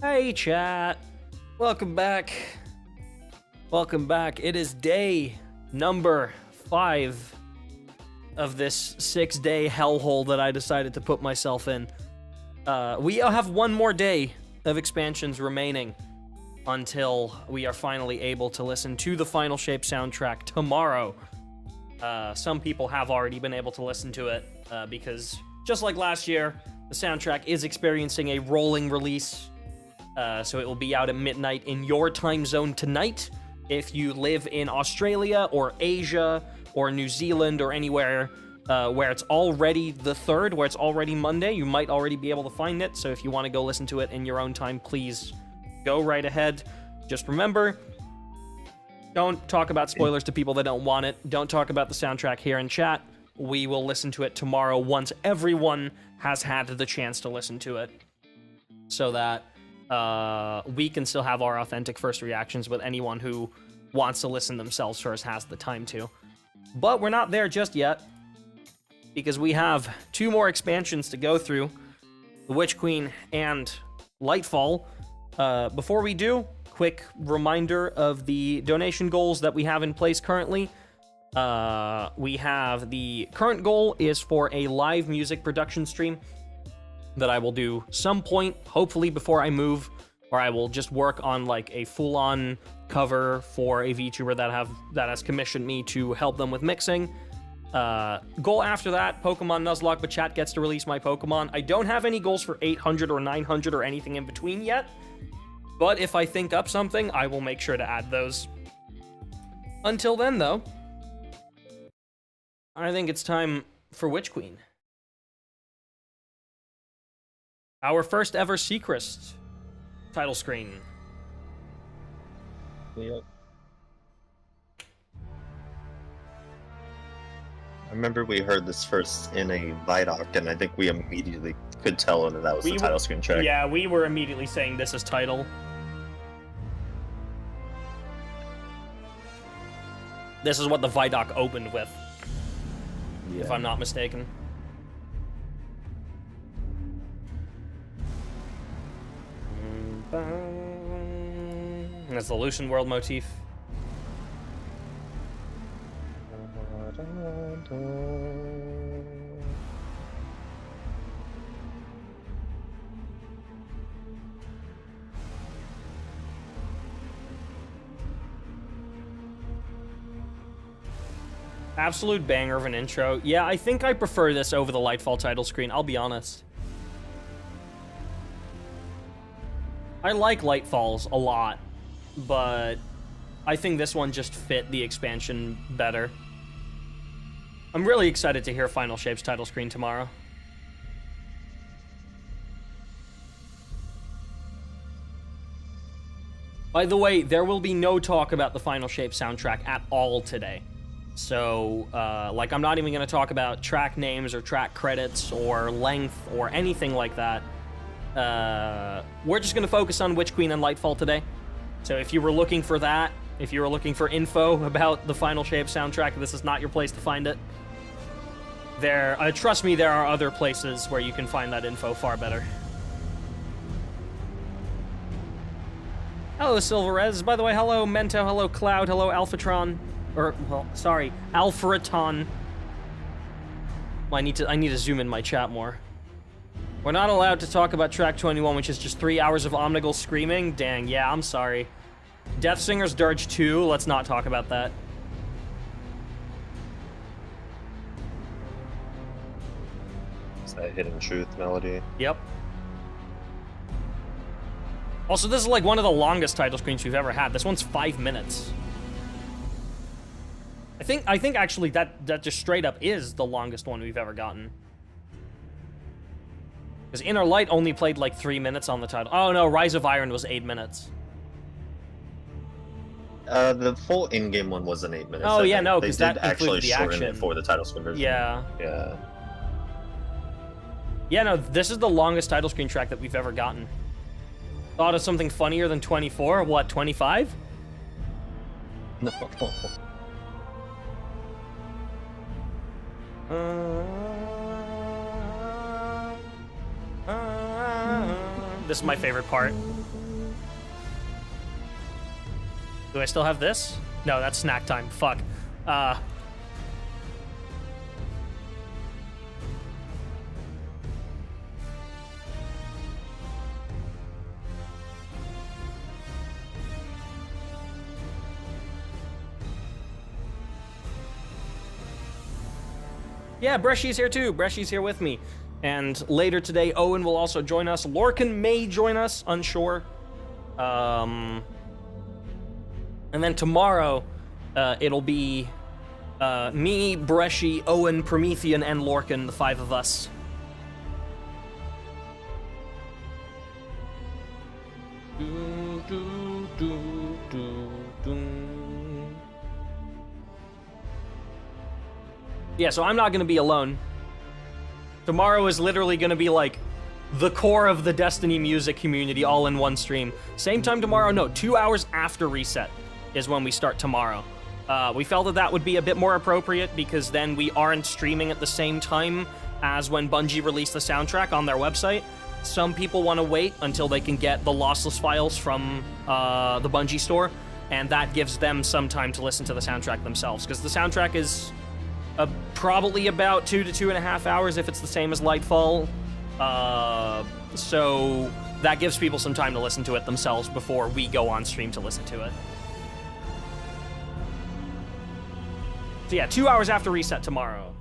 Hey chat, welcome back. Welcome back. It is day number 5 of this 6-day hellhole that I decided to put myself in. We have one more day of expansions remaining until we are finally able to listen to the Final Shape soundtrack tomorrow. Some people have already been able to listen to it because, just like last year, the soundtrack is experiencing a rolling release. So it will be out at midnight in your time zone tonight. If you live in Australia or Asia or New Zealand or anywhere where it's already the 3rd, where it's already Monday, you might already be able to find it. So if you want to go listen to it in your own time, please go right ahead. Just remember, don't talk about spoilers to people that don't want it. Don't talk about the soundtrack here in chat. We will listen to it tomorrow once everyone has had the chance to listen to it, so that we can still have our authentic first reactions with anyone who wants to listen themselves first, has the time to. But we're not there just yet, because we have 2 more expansions to go through, the Witch Queen and Lightfall. Before we do, quick reminder of the donation goals that we have in place currently. We have the current goal is for a live music production stream that I will do some point, hopefully before I move, or I will just work on like a full-on cover for a VTuber that has commissioned me to help them with mixing. Goal after that, Pokemon Nuzlocke, but chat gets to release my Pokemon. I don't have any goals for 800 or 900 or anything in between yet, but if I think up something, I will make sure to add those. Until then, though, I think it's time for Witch Queen. Our first ever Seacrest title screen. Yep. I remember we heard this first in a Vidoc, and I think we immediately could tell that that was the title screen track. Yeah, we were immediately saying this is title. This is what the Vidoc opened with, if I'm not mistaken. And that's the Lucian World motif. Absolute banger of an intro. Yeah, I think I prefer this over the Lightfall title screen, I'll be honest. I like Lightfalls a lot, but I think this one just fit the expansion better. I'm really excited to hear Final Shape's title screen tomorrow. By the way, there will be no talk about the Final Shape soundtrack at all today. So, like, I'm not even going to talk about track names or track credits or length or anything like that. We're just going to focus on Witch Queen and Lightfall today. So if you were looking for that, if you were looking for info about the Final Shape soundtrack, this is not your place to find it. Trust me, there are other places where you can find that info far better. Hello, Silverez. By the way, hello, Mento, hello, Cloud, hello, Alphatron. Alpharaton. Well, I need to zoom in my chat more. We're not allowed to talk about track 21, which is just 3 hours of Omnigul screaming. Dang, yeah, I'm sorry. Death Singer's Dirge 2, let's not talk about that. Is that Hidden Truth melody? Yep. Also, this is like one of the longest title screens we've ever had. This one's 5 minutes. I think actually that just straight up is the longest one we've ever gotten. Because Inner Light only played like 3 minutes on the title. Oh no, Rise of Iron was 8 minutes. The full in-game one wasn't 8 minutes. Oh yeah, no, because that included the shorten action it for the title screen version. Yeah. Yeah. Yeah, no, this is the longest title screen track that we've ever gotten. Thought of something funnier than 24? What, 25? No. This is my favorite part. Do I still have this? No, that's snack time. Fuck. Yeah, Bresci's here too. Bresci's here with me. And later today, Owen will also join us. Lorcan may join us, unsure. And then tomorrow, it'll be me, Bresci, Owen, Promethean, and Lorcan, the 5 of us. Yeah, so I'm not gonna be alone. Tomorrow is literally gonna be like the core of the Destiny music community all in one stream. Same time tomorrow, no, 2 hours after reset is when we start tomorrow. We felt that that would be a bit more appropriate because then we aren't streaming at the same time as when Bungie released the soundtrack on their website. Some people want to wait until they can get the lossless files from the Bungie store, and that gives them some time to listen to the soundtrack themselves, because the soundtrack is probably about 2 to 2.5 hours if it's the same as Lightfall. So that gives people some time to listen to it themselves before we go on stream to listen to it. So yeah, 2 hours after reset tomorrow.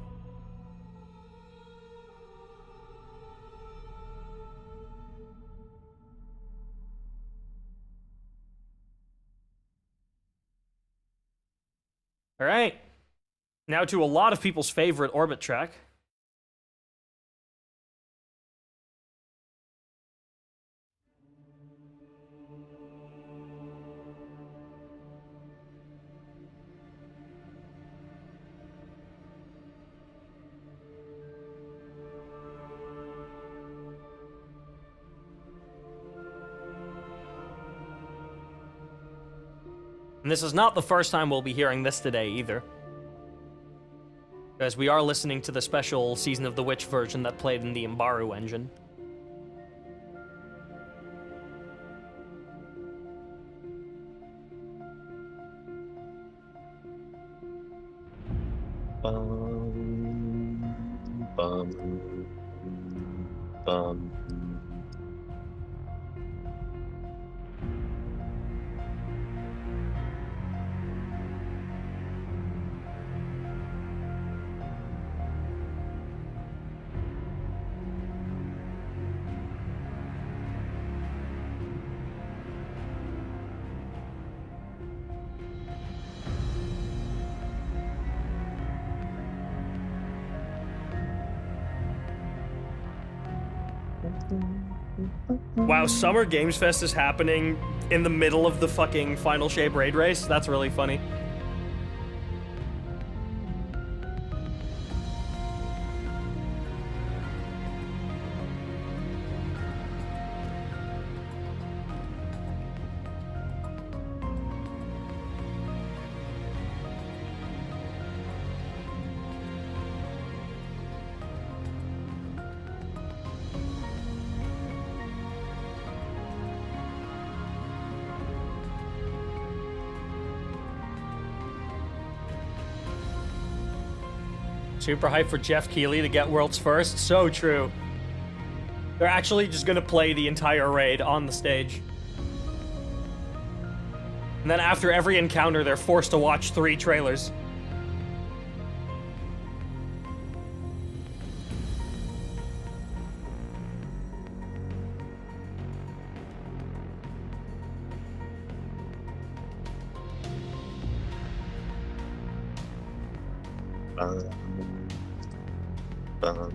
All right. Now to a lot of people's favorite orbit track. And this is not the first time we'll be hearing this today either, because we are listening to the special Season of the Witch version that played in the Imbaru engine. Bum. Wow, Summer Games Fest is happening in the middle of the fucking Final Shape raid race? That's really funny. Super hype for Jeff Keighley to get Worlds First. So true. They're actually just gonna play the entire raid on the stage. And then after every encounter, they're forced to watch 3 trailers. Bum.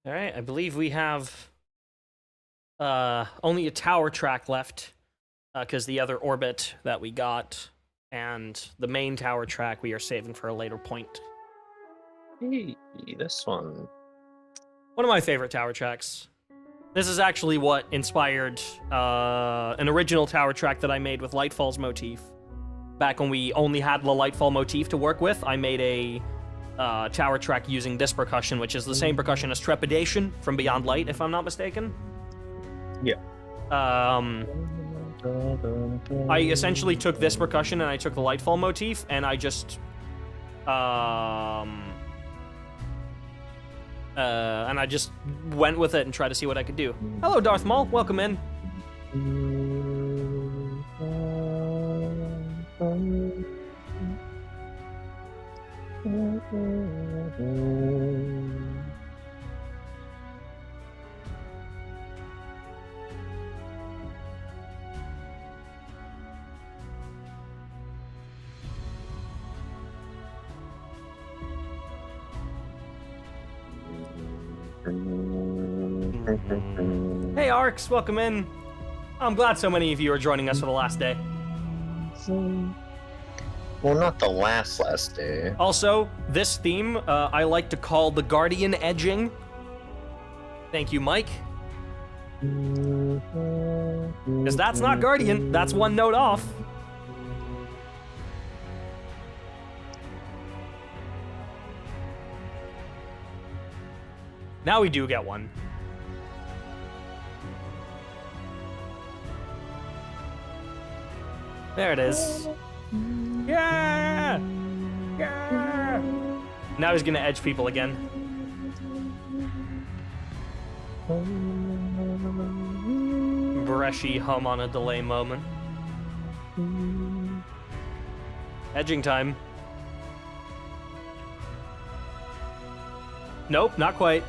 All right, I believe we have only a tower track left because the other orbit that we got and the main tower track we are saving for a later point. Hey, this one. One of my favorite tower tracks. This is actually what inspired an original tower track that I made with Lightfall's motif. Back when we only had the Lightfall motif to work with, I made a tower track using this percussion, which is the same percussion as Trepidation from Beyond Light, if I'm not mistaken. Yeah. I essentially took this percussion and I took the Lightfall motif and I just went with it and tried to see what I could do. Hello, Darth Maul. Welcome in. Hey, Arcs, welcome in. I'm glad so many of you are joining us for the last day. Well, not the last day. Also, this theme I like to call the Guardian Edging. Thank you, Mike. Because that's not Guardian, that's one note off. Now we do get one. There it is. Yeah! Yeah! Now he's gonna edge people again. Breshy hum on a delay moment. Edging time. Nope, not quite.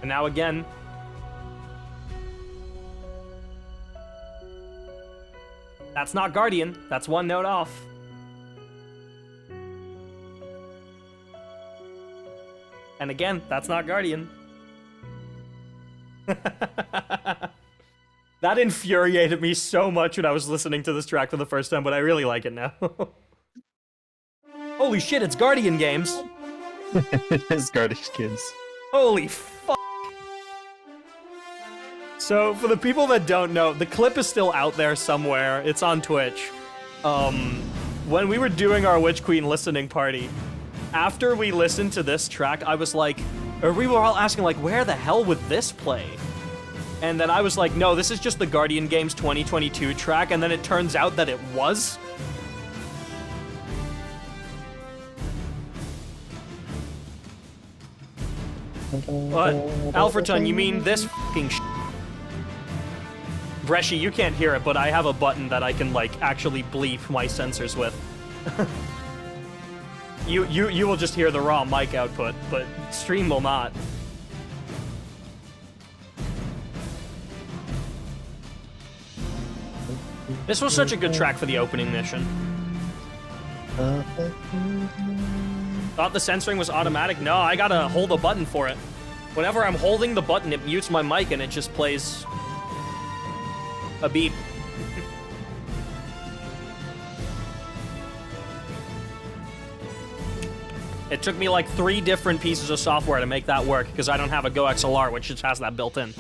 And now again. That's not Guardian. That's one note off. And again, that's not Guardian. That infuriated me so much when I was listening to this track for the first time, but I really like it now. Holy shit, it's Guardian games. It is Guardian Kids. Holy fuck. So, for the people that don't know, the clip is still out there somewhere. It's on Twitch. When we were doing our Witch Queen listening party, after we listened to this track, I was like, or we were all asking, like, where the hell would this play? And then I was like, no, this is just the Guardian Games 2022 track, and then it turns out that it was. What? Alfreton, you mean this fucking sh**? Breshy, you can't hear it, but I have a button that I can, like, actually bleep my sensors with. You will just hear the raw mic output, but stream will not. This was such a good track for the opening mission. Thought the censoring was automatic? No, I gotta hold a button for it. Whenever I'm holding the button, it mutes my mic and it just plays a beep. It took me like 3 different pieces of software to make that work because I don't have a Go XLR, which just has that built in.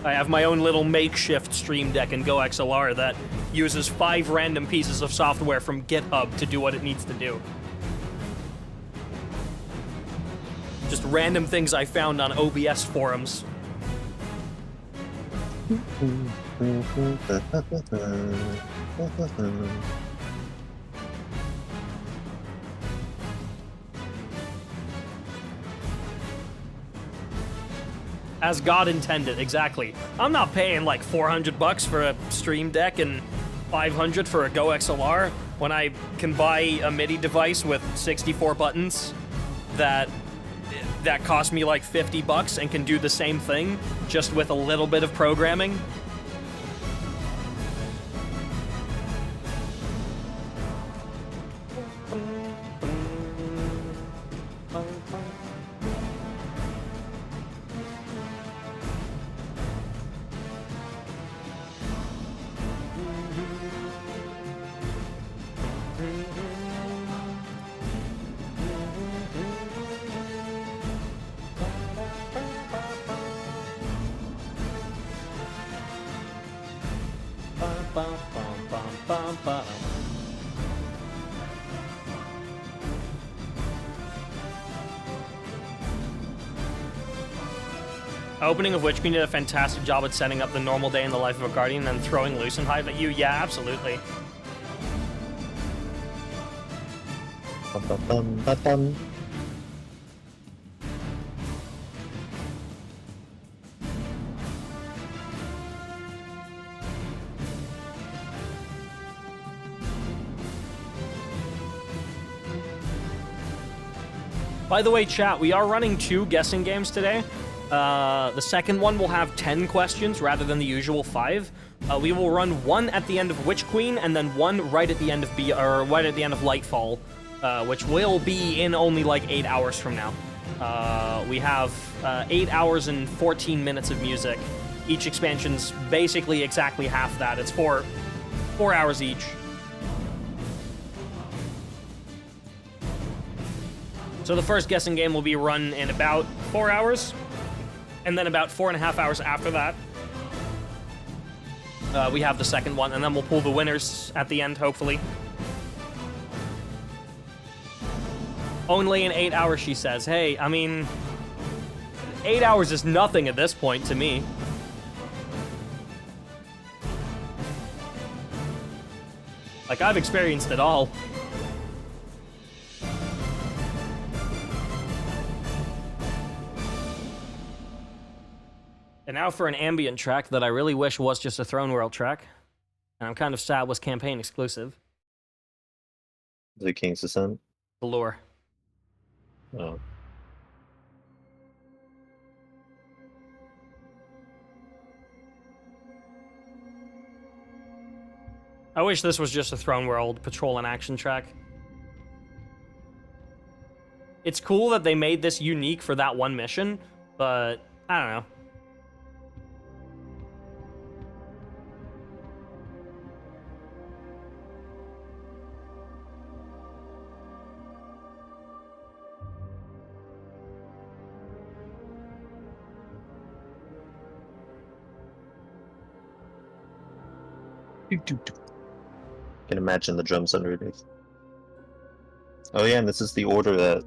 I have my own little makeshift stream deck in Go XLR that uses 5 random pieces of software from GitHub to do what it needs to do. Just random things I found on OBS forums. As God intended, exactly. I'm not paying like $400 for a stream deck and $500 for a Go XLR when I can buy a MIDI device with 64 buttons that that cost me like $50 and can do the same thing, just with a little bit of programming. Opening of Witch Queen did a fantastic job at setting up the normal day in the life of a guardian and then throwing Lucent Hive at you. Yeah, absolutely. Bum, bum, bum, bum, bum. By the way, chat, we are running 2 guessing games today. The second one will have 10 questions rather than the usual 5. We will run 1 at the end of Witch Queen and then 1 right at the end of right at the end of Lightfall, which will be in only like 8 hours from now. We have 8 hours and 14 minutes of music. Each expansion's basically exactly half that. It's 4 hours each. So the first guessing game will be run in about 4 hours, and then about 4.5 hours after that, we have the second one, and then we'll pull the winners at the end, hopefully. Only in 8 hours, she says. Hey, I mean, 8 hours is nothing at this point to me. Like, I've experienced it all. And now for an ambient track that I really wish was just a Throne World track. And I'm kind of sad was campaign exclusive. The King's Descent? The Lure. Oh. I wish this was just a Throne World patrol and action track. It's cool that they made this unique for that one mission, but I don't know. Can imagine the drums underneath. Oh yeah, and this is the order that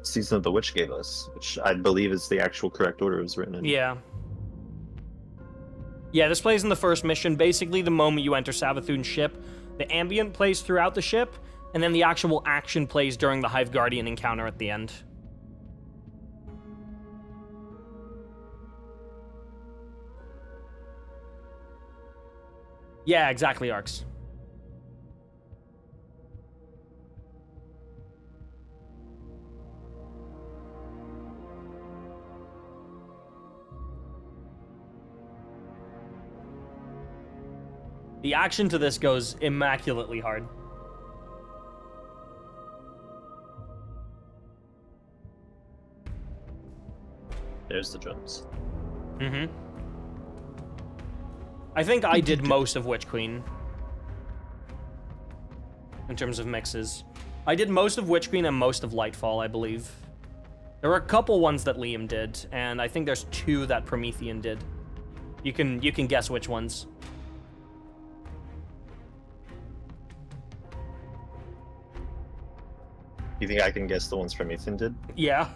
Season of the Witch gave us, which I believe is the actual correct order it was written in. Yeah. Yeah, this plays in the first mission. Basically, the moment you enter Savathûn's ship, the ambient plays throughout the ship, and then the actual action plays during the Hive Guardian encounter at the end. Yeah, exactly, Arcs. The action to this goes immaculately hard. There's the drums. Mm-hmm. I think I did most of Witch Queen. In terms of mixes. I did most of Witch Queen and most of Lightfall, I believe. There were a couple ones that Liam did, and I think there's 2 that Promethean did. You can guess which ones. You think I can guess the ones Promethean did? Yeah.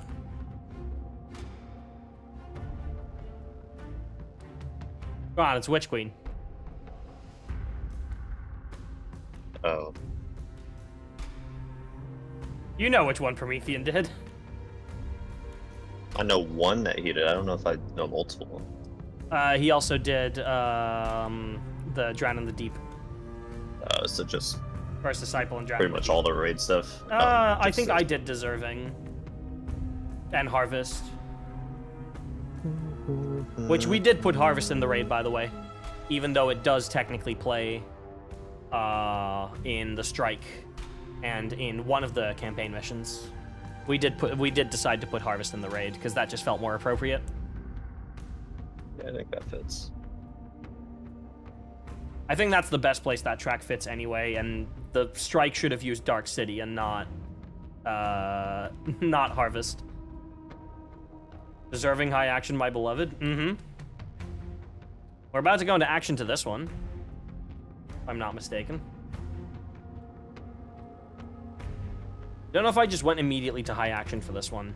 Come on, it's Witch Queen. Oh. You know which one Promethean did. I know one that he did. I don't know if I know multiple. He also did the Drown in the Deep. So just First Disciple and Drown. pretty much all the raid stuff. I think I did Deserving. And Harvest. Which we did put Harvest in the raid, by the way. Even though it does technically play in the Strike and in one of the campaign missions. We did decide to put Harvest in the raid, because that just felt more appropriate. Yeah, I think that fits. I think that's the best place that track fits anyway, and the Strike should have used Dark City and not Harvest. Deserving high action, my beloved. Mm-hmm. We're about to go into action to this one, if I'm not mistaken. Don't know if I just went immediately to high action for this one.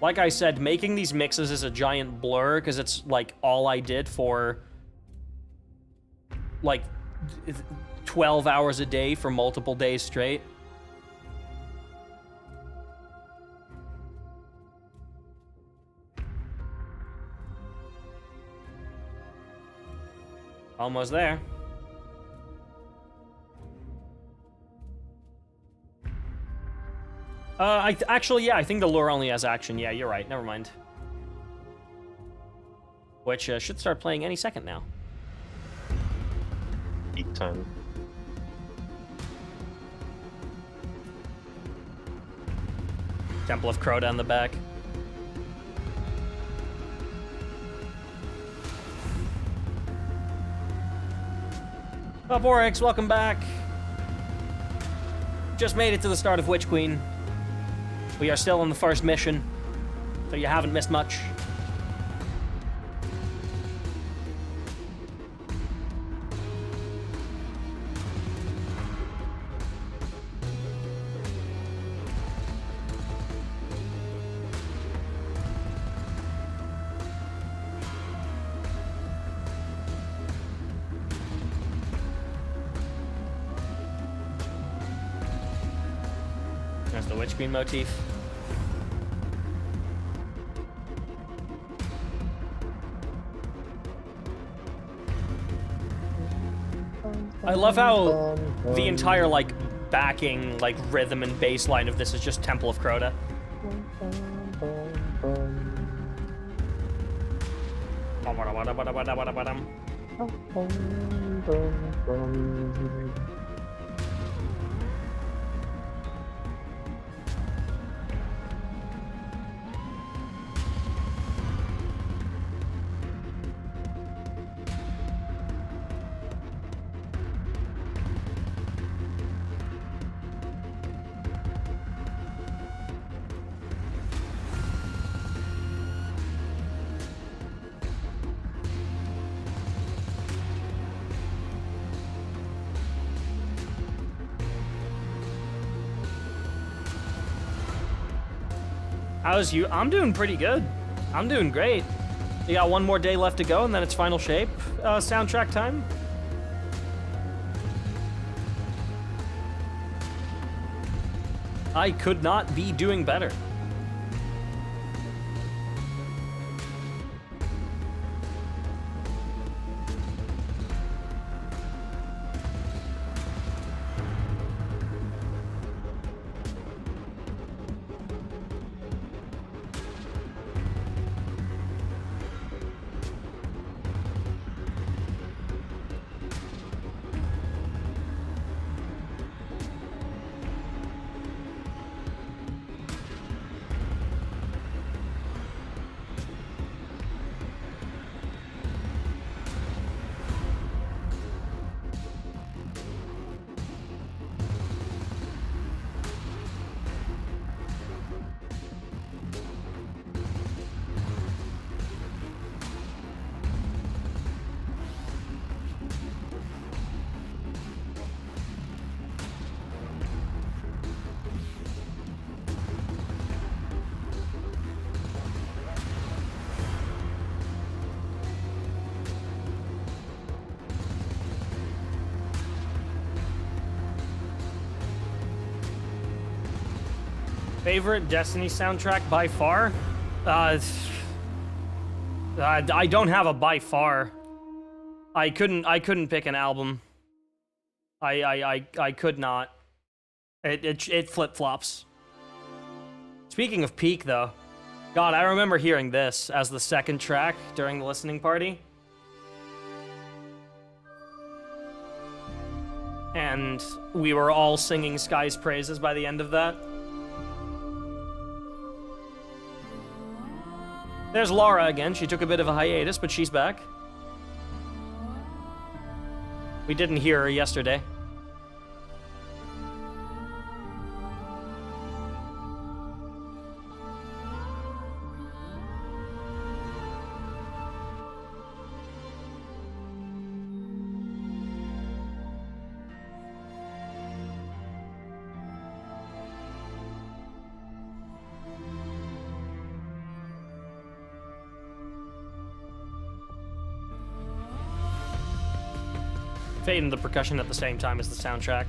Like I said, making these mixes is a giant blur, because it's, like, all I did for, like, 12 hours a day for multiple days straight. Almost there. Actually, yeah, I think the lure only has action. Yeah, you're right. Never mind. Which should start playing any second now. Peak time. Temple of Crota in the back. Up, Oryx, welcome back. Just made it to the start of Witch Queen. We are still on the first mission, so you haven't missed much. There's the Witch Queen motif. I love how the entire, like, backing, like, rhythm and bass line of this is just Temple of Crota. How's you? I'm doing pretty good. I'm doing great. You got one more day left to go, and then it's final shape soundtrack time. I could not be doing better. Favorite Destiny soundtrack by far? I don't have a by far. I couldn't pick an album. I could not. It flip-flops. Speaking of peak, though, God, I remember hearing this as the second track during the listening party. And we were all singing Sky's praises by the end of that. There's Laura again. She took a bit of a hiatus, but she's back. We didn't hear her yesterday. Fade into the percussion at the same time as the soundtrack.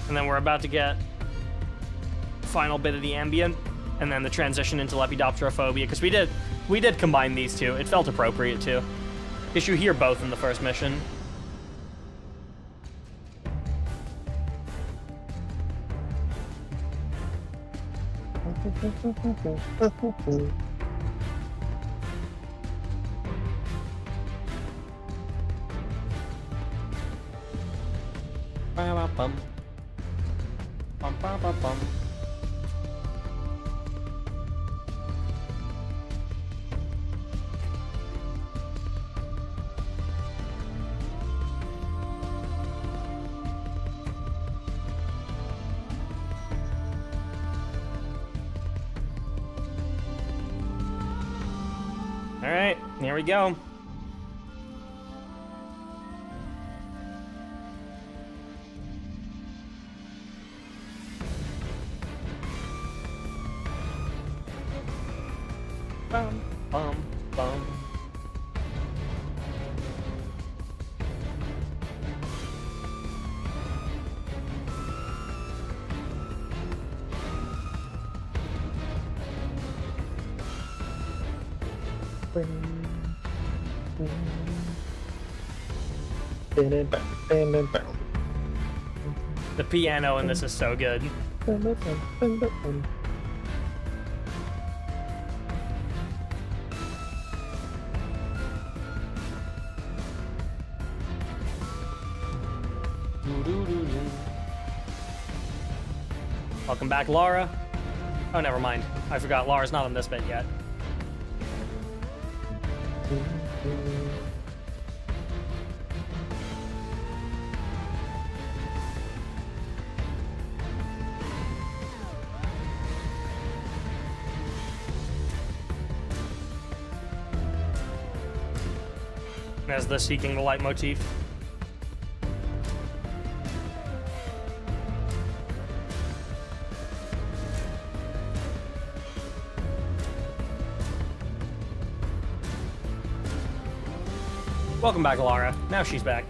And then we're about to get final bit of the ambient, and then the transition into Lepidopterophobia, because we did combine these two. It felt appropriate too. Because you hear both in the first mission. Bum. Bum, bum, bum, bum. All right, here we go. Bum, bum, bum. The piano in this is so good. Welcome back, Laura. Oh, never mind. I forgot Laura's not on this bit yet. As the Seeking the Light motif. Welcome back, Lara. Now she's back.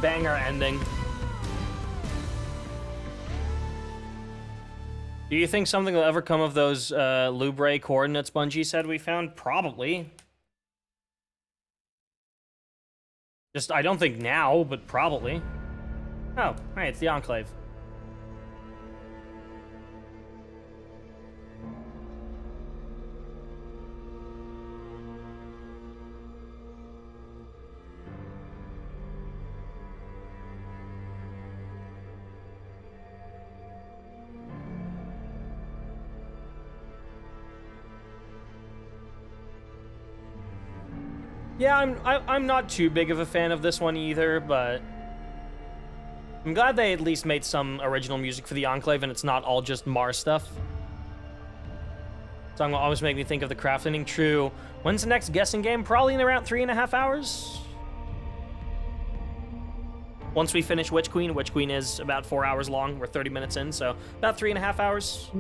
banger ending. Do you think something will ever come of those Lubre coordinates Bungie said we found? Probably. Just, I don't think now, but probably. Oh, hey, it's the Enclave. Yeah, I'm not too big of a fan of this one either, but I'm glad they at least made some original music for the Enclave and it's not all just Mars stuff. Song will always make me think of the craft ending. True. When's the next guessing game? Probably in around 3.5 hours. Once we finish Witch Queen is about 4 hours long. We're 30 minutes in, so about 3.5 hours.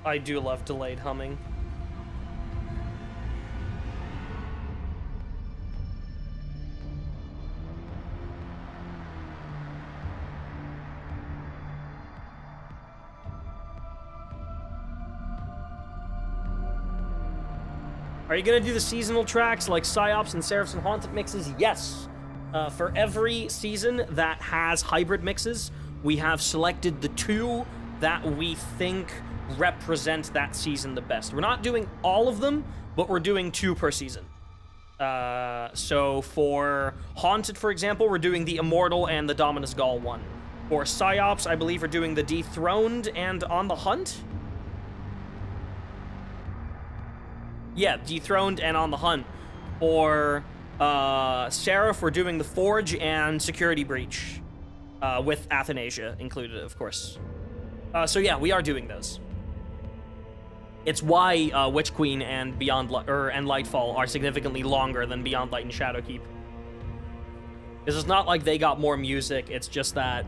I do love delayed humming. Are you gonna do the seasonal tracks like Psyops and Seraphs and Haunted mixes? Yes. For every season that has hybrid mixes, we have selected the 2 that we think represent that season the best. We're not doing all of them, but we're doing 2 per season. So for Haunted, for example, we're doing the Immortal and the Dominus Gaul one. For Psyops, I believe we're doing the Dethroned and On the Hunt. Yeah, Dethroned and On the Hunt. For Seraph, we're doing the Forge and Security Breach, with Athanasia included, of course. So yeah, we are doing those. It's why Witch Queen and and Lightfall are significantly longer than Beyond Light and Shadowkeep. Because it's not like they got more music, it's just that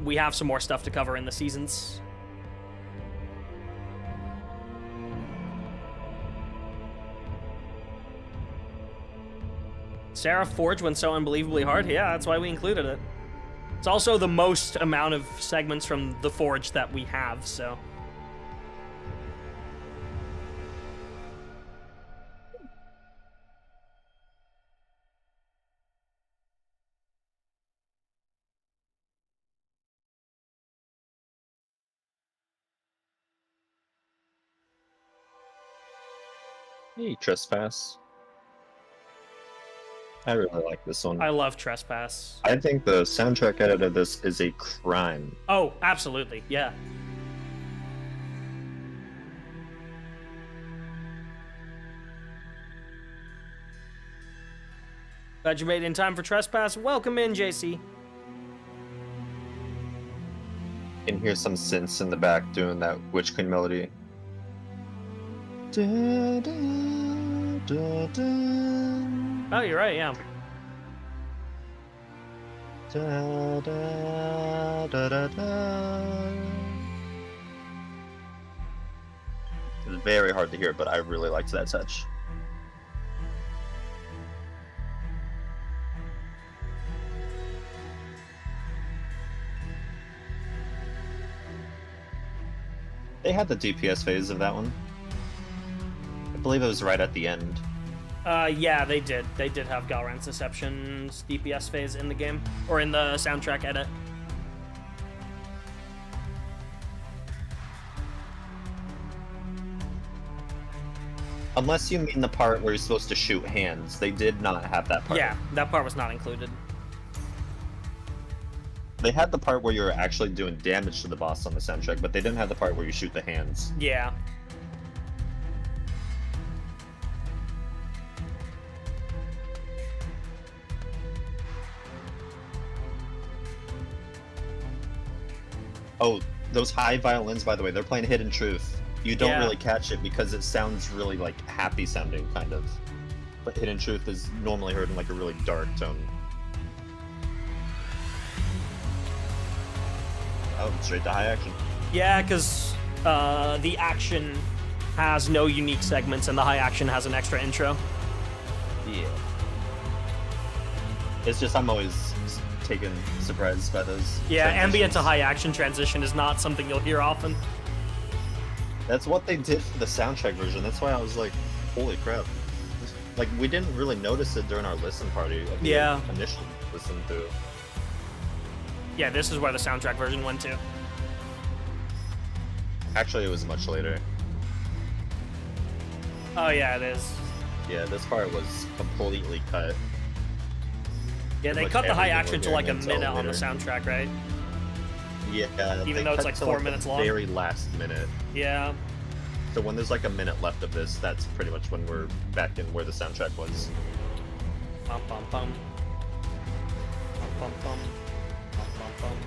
we have some more stuff to cover in the seasons. Seraph Forge went so unbelievably hard. Yeah, that's why we included it. It's also the most amount of segments from the Forge that we have, so. Hey, Trespass. I really like this one. I love Trespass. I think the soundtrack edit of this is a crime. Oh, absolutely, yeah. Glad you made it in time for Trespass. Welcome in, JC. You can hear some synths in the back doing that Witch Queen melody. Da, da, da, da. Oh, you're right, yeah. Da, da, da, da, da. It's very hard to hear, but I really liked that touch. They had the DPS phase of that one. I believe it was right at the end. Yeah, they did. They did have Galran's Deception's DPS phase in the game, or in the soundtrack edit. Unless you mean the part where you're supposed to shoot hands. They did not have that part. Yeah, that part was not included. They had the part where you're actually doing damage to the boss on the soundtrack, but they didn't have the part where you shoot the hands. Yeah. Oh, those high violins, by the way, they're playing Hidden Truth. You don't really catch it because it sounds really, like, happy sounding, kind of. but Hidden Truth is normally heard in like a really dark tone. Oh, straight to high action. Yeah, because the action has no unique segments, and the high action has an extra intro. Yeah. It's just I'm always taken surprised by those. Yeah, ambient to transitions. high action transition is not something you'll hear often. That's what they did for the soundtrack version. That's why I was like, holy crap. Like, we didn't really notice it during our listen party. Like, Yeah. Initial listen through. Yeah, this is where the soundtrack version went to. Actually, it was much later. Oh yeah, it is. Yeah, this part was completely cut. Yeah, they Pretty cut much the high everything action we're to like a hearing minute until on the later. soundtrack, right? Yeah, Even they though it's cut like to, 4 the minutes long. very last minute. Yeah. So when there's like a minute left of this, that's pretty much when we're back in where the soundtrack was. Bum bum bum. Bum bum bum. Bum bum bum.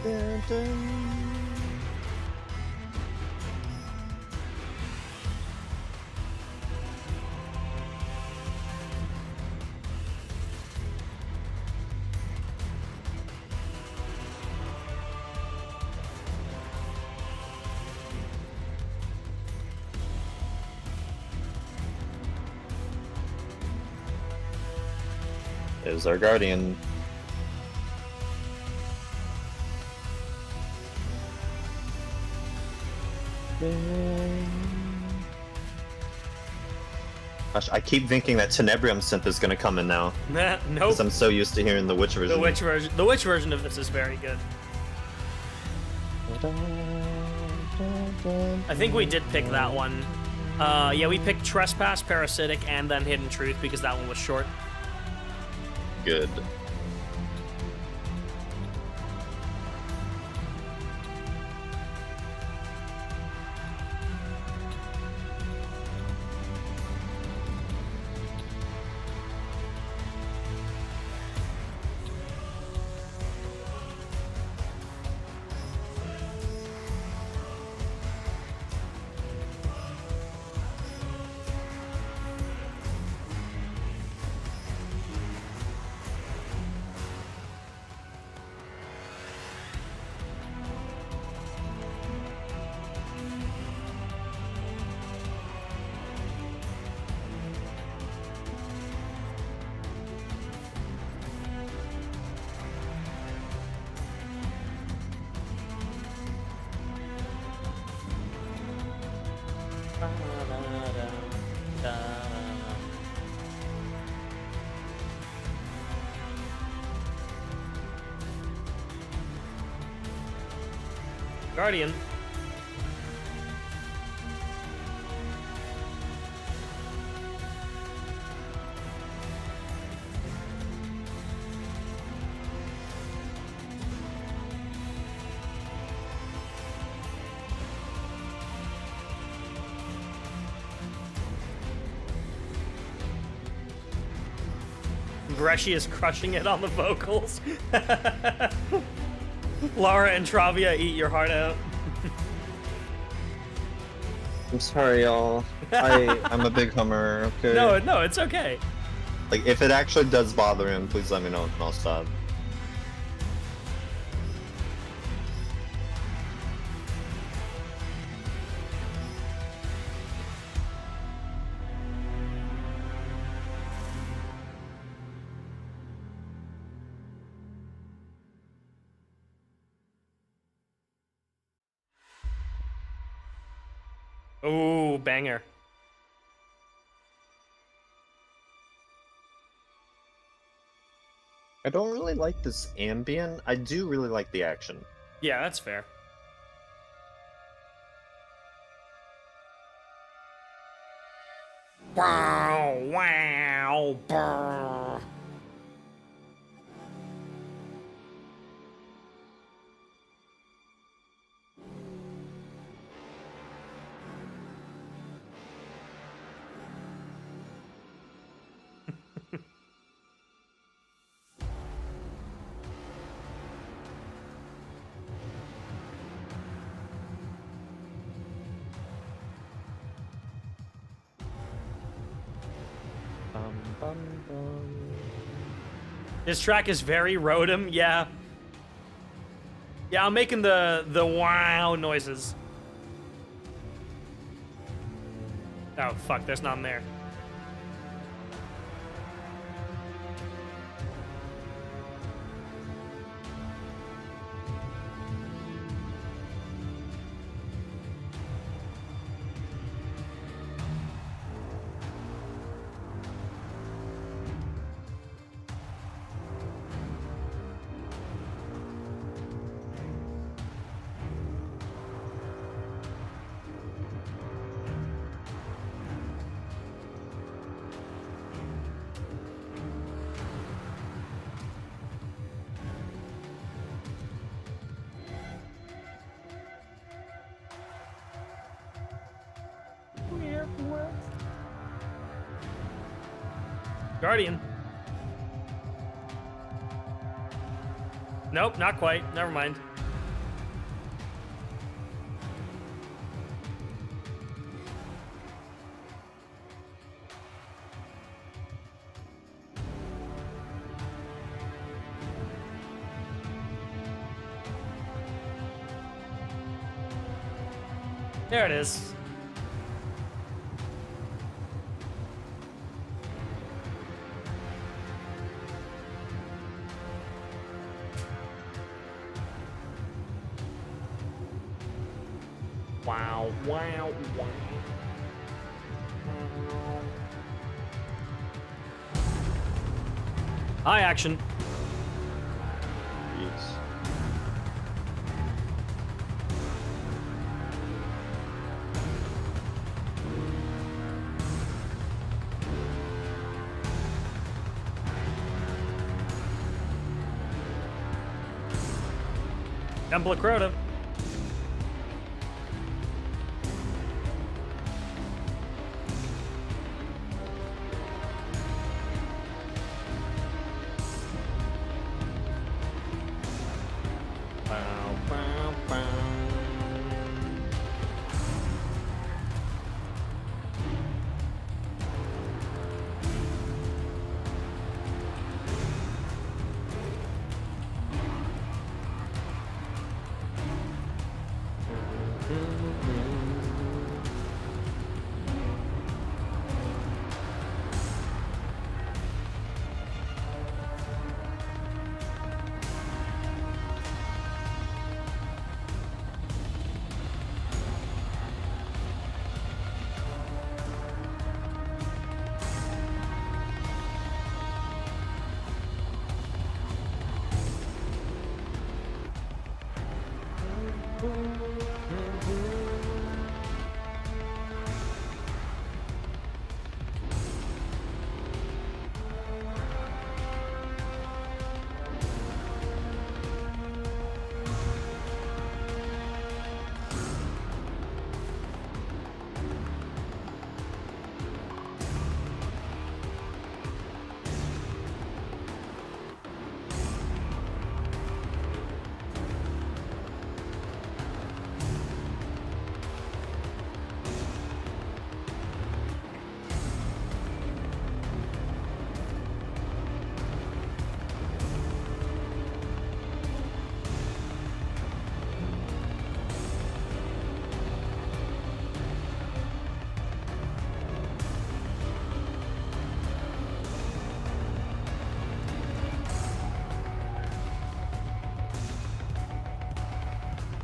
Dun, dun. Is our guardian. Gosh, I keep thinking that Tenebrium synth is gonna come in now, Nah, nope. because I'm so used to hearing the Witch version. The Witch version of this is very good. I think we did pick that one. Yeah, we picked Trespass, Parasitic, and then Hidden Truth because that one was short. Good. Guardian. Greshi is crushing it on the vocals. Laura and Travia, eat your heart out. I'm sorry, y'all. I'm a big hummer, okay? No, it's okay. Like, if it actually does bother him, please let me know and I'll stop. Ooh, banger. I don't really like this ambient. I do really like the action. Yeah, that's fair. Wow, wow, brr. This track is very Rotom, yeah. Yeah, I'm making the wow noises. Oh, fuck, there's none there. Guardian. Nope, not quite. Never mind. There it is. Wow, wow, wow. High action. Yes. Temple of Crota.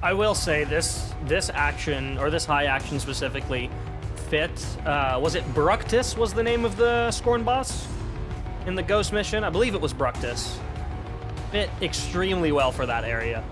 I will say this action, or this high action specifically, fit. Was it Bructus was the name of the Scorn boss in the Ghost mission? I believe it was Bructus. Fit extremely well for that area.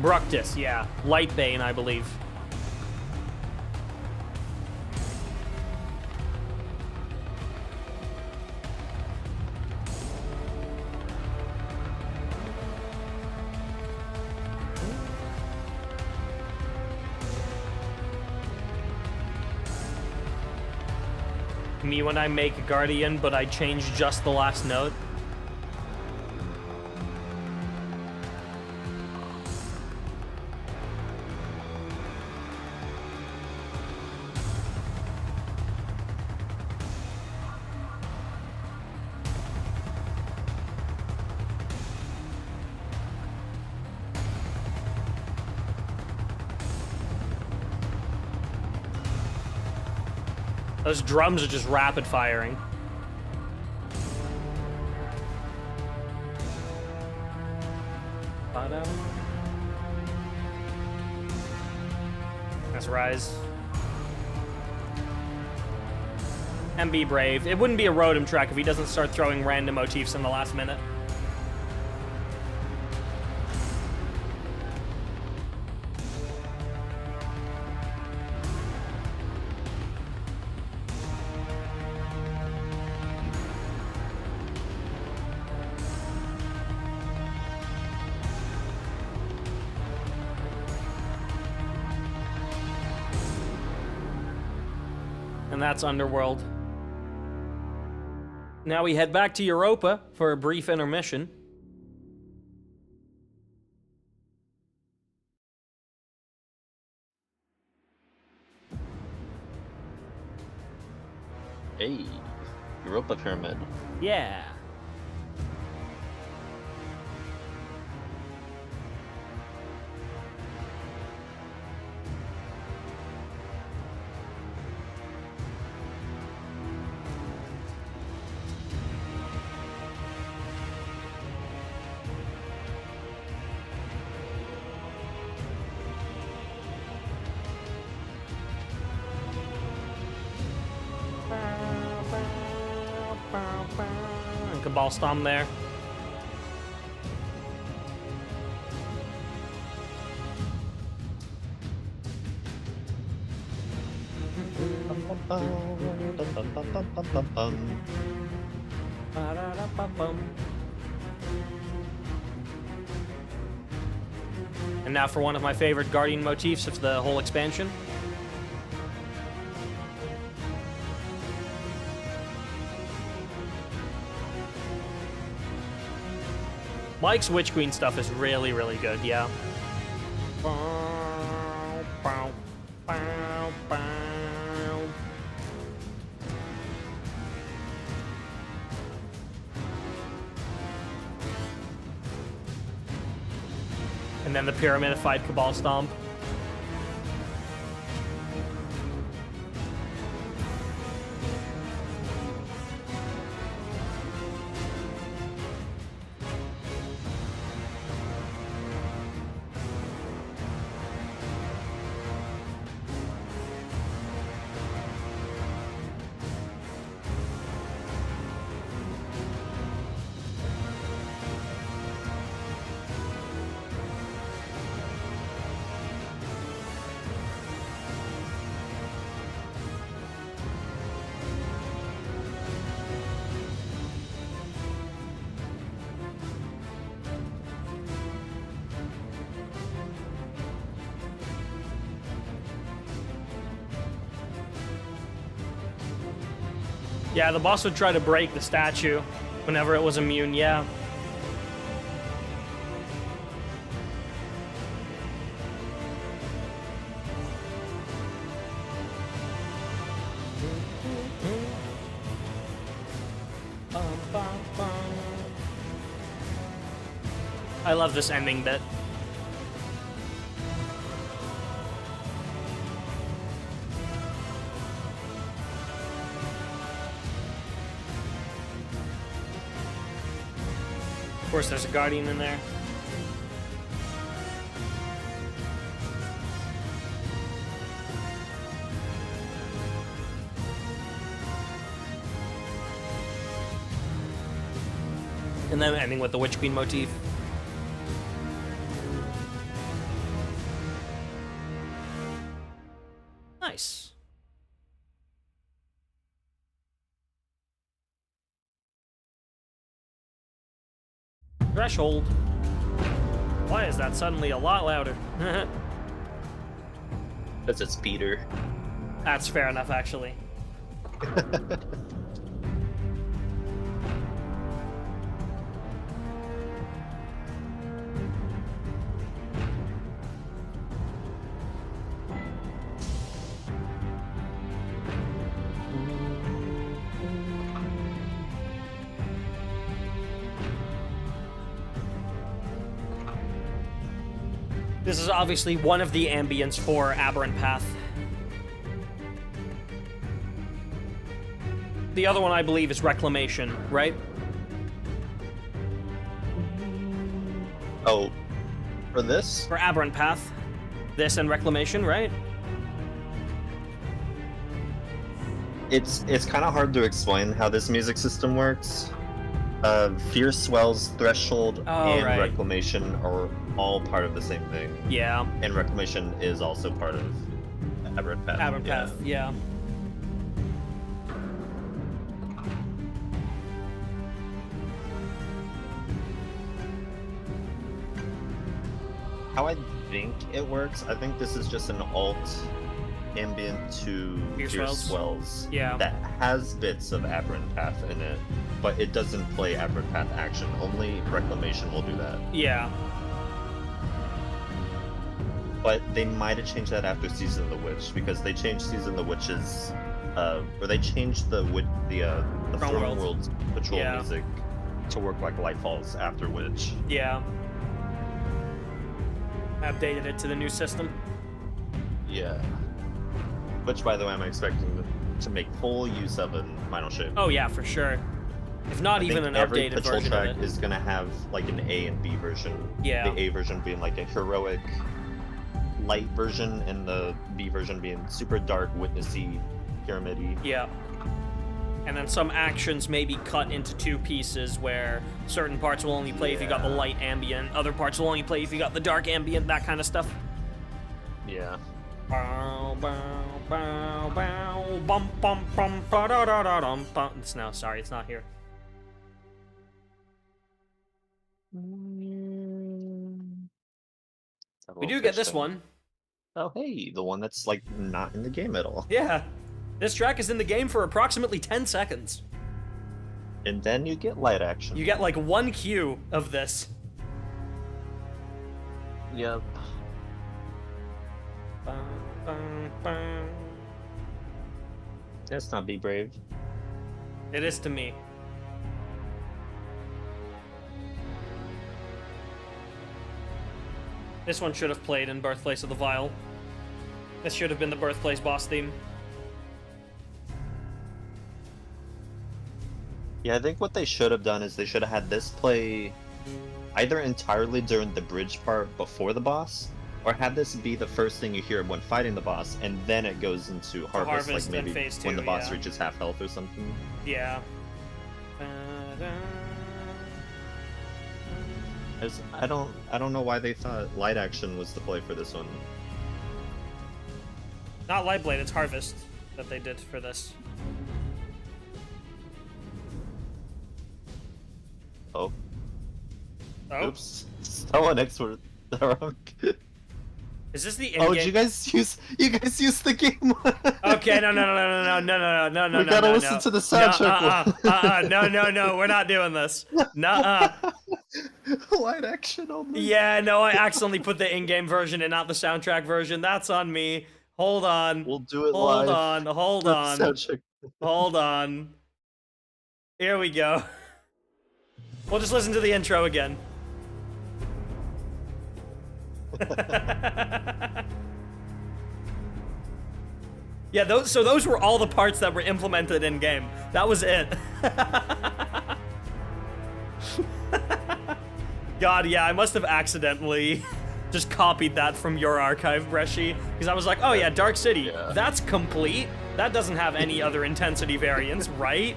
Bructus, yeah. Lightbane, I believe. Me when I make a Guardian, but I change just the last note. Those drums are just rapid firing. That's Rise. And be brave. It wouldn't be a Rotom track if he doesn't start throwing random motifs in the last minute. And that's Underworld. Now we head back to Europa for a brief intermission. Hey, Europa Pyramid. Yeah. And Cabal Stomp there. And now for one of my favorite Guardian motifs of the whole expansion. Mike's Witch Queen stuff is really, really good, yeah. And then the Pyramidified Cabal Stomp. Yeah, the boss would try to break the statue whenever it was immune, yeah. I love this ending bit. Of course, there's a Guardian in there. And then ending with the Witch Queen motif. Nice. Threshold. Why is that suddenly a lot louder? Because it's Peter. That's fair enough, actually. This is obviously one of the ambients for Aberrant Path. The other one, I believe, is Reclamation, right? Oh, for this? For Aberrant Path. This and Reclamation, right? It's kind of hard to explain how this music system works. Fierce Swells, Threshold, and right. Reclamation are all part of the same thing. Yeah. And Reclamation is also part of Aberrant Path. Aberrant Path, yeah. How I think it works, I think this is just an alt ambient to Fierce Swells Yeah. that has bits of Aberrant Path in it, but it doesn't play Aberrant Path action. Only Reclamation will do that. Yeah. But they might have changed that after Season of the Witch, because they changed Season of the Witch's, or they changed the Throne World Patrol music to work like Lightfall's after Witch. Yeah. Updated it to the new system. Yeah. Which, by the way, I'm expecting to make full use of in Final Shape. Oh yeah, for sure. If not even an every updated patrol version track of it. is gonna have like an A and B version. Yeah. The A version being like a heroic, light version, and the B version being super dark, witnessy, pyramid-y. Yeah. And then some actions may be cut into two pieces where certain parts will only play if you got the light ambient, other parts will only play if you got the dark ambient, that kind of stuff. Yeah. Bow, bow, bow, bow, bum, bum, bum, ba-da-da-da-dum, bum. It's no, sorry, it's not here. We do get this one. Oh, hey, the one that's like not in the game at all. Yeah. This track is in the game for approximately 10 seconds. And then you get light action. You get like one cue of this. Yep. Let's not be brave. It is to me. This one should have played in Birthplace of the Vile. This should have been the Birthplace boss theme. Yeah, I think what they should have done is they should have had this play either entirely during the bridge part before the boss, or have this be the first thing you hear when fighting the boss, and then it goes into Harvest, like maybe phase 2, when the boss reaches half health or something. Yeah. I don't know why they thought light action was the play for this one. Not Lightblade, it's Harvest that they did for this. Oh. Oh? Oops. Someone X were wrong. Is this the in-game? Oh, did you guys use the game one? Okay, no. We gotta listen to the soundtrack. No, we're not doing this. Nuh-uh. Light action only. Yeah, no, I accidentally put the in-game version and not the soundtrack version. That's on me. Hold on. We'll do it Hold live. Hold on. Here we go. We'll just listen to the intro again. Yeah, those were all the parts that were implemented in game. That was it. God, yeah, I must have accidentally just copied that from your archive, Bresci, because I was like, oh yeah, Dark City, that's complete. That doesn't have any other intensity variants, right?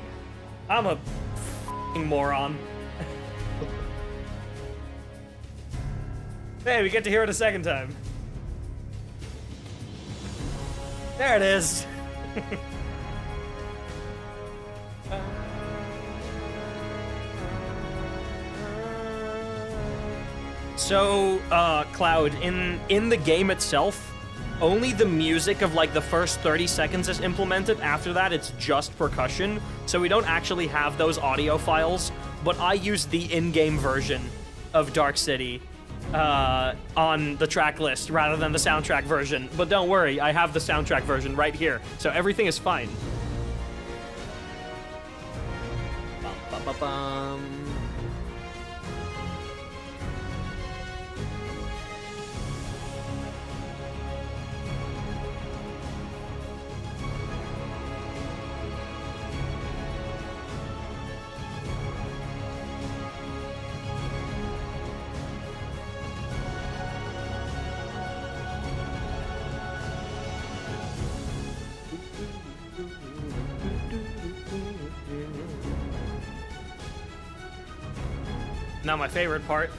I'm a f***ing moron. Hey, we get to hear it a second time. There it is. So, Cloud, in the game itself, only the music of like the first 30 seconds is implemented. After that, it's just percussion. So we don't actually have those audio files, but I used the in-game version of Dark City on the track list rather than the soundtrack version. But don't worry, I have the soundtrack version right here. So everything is fine. Bum, bum, bum, bum. Now my favorite part.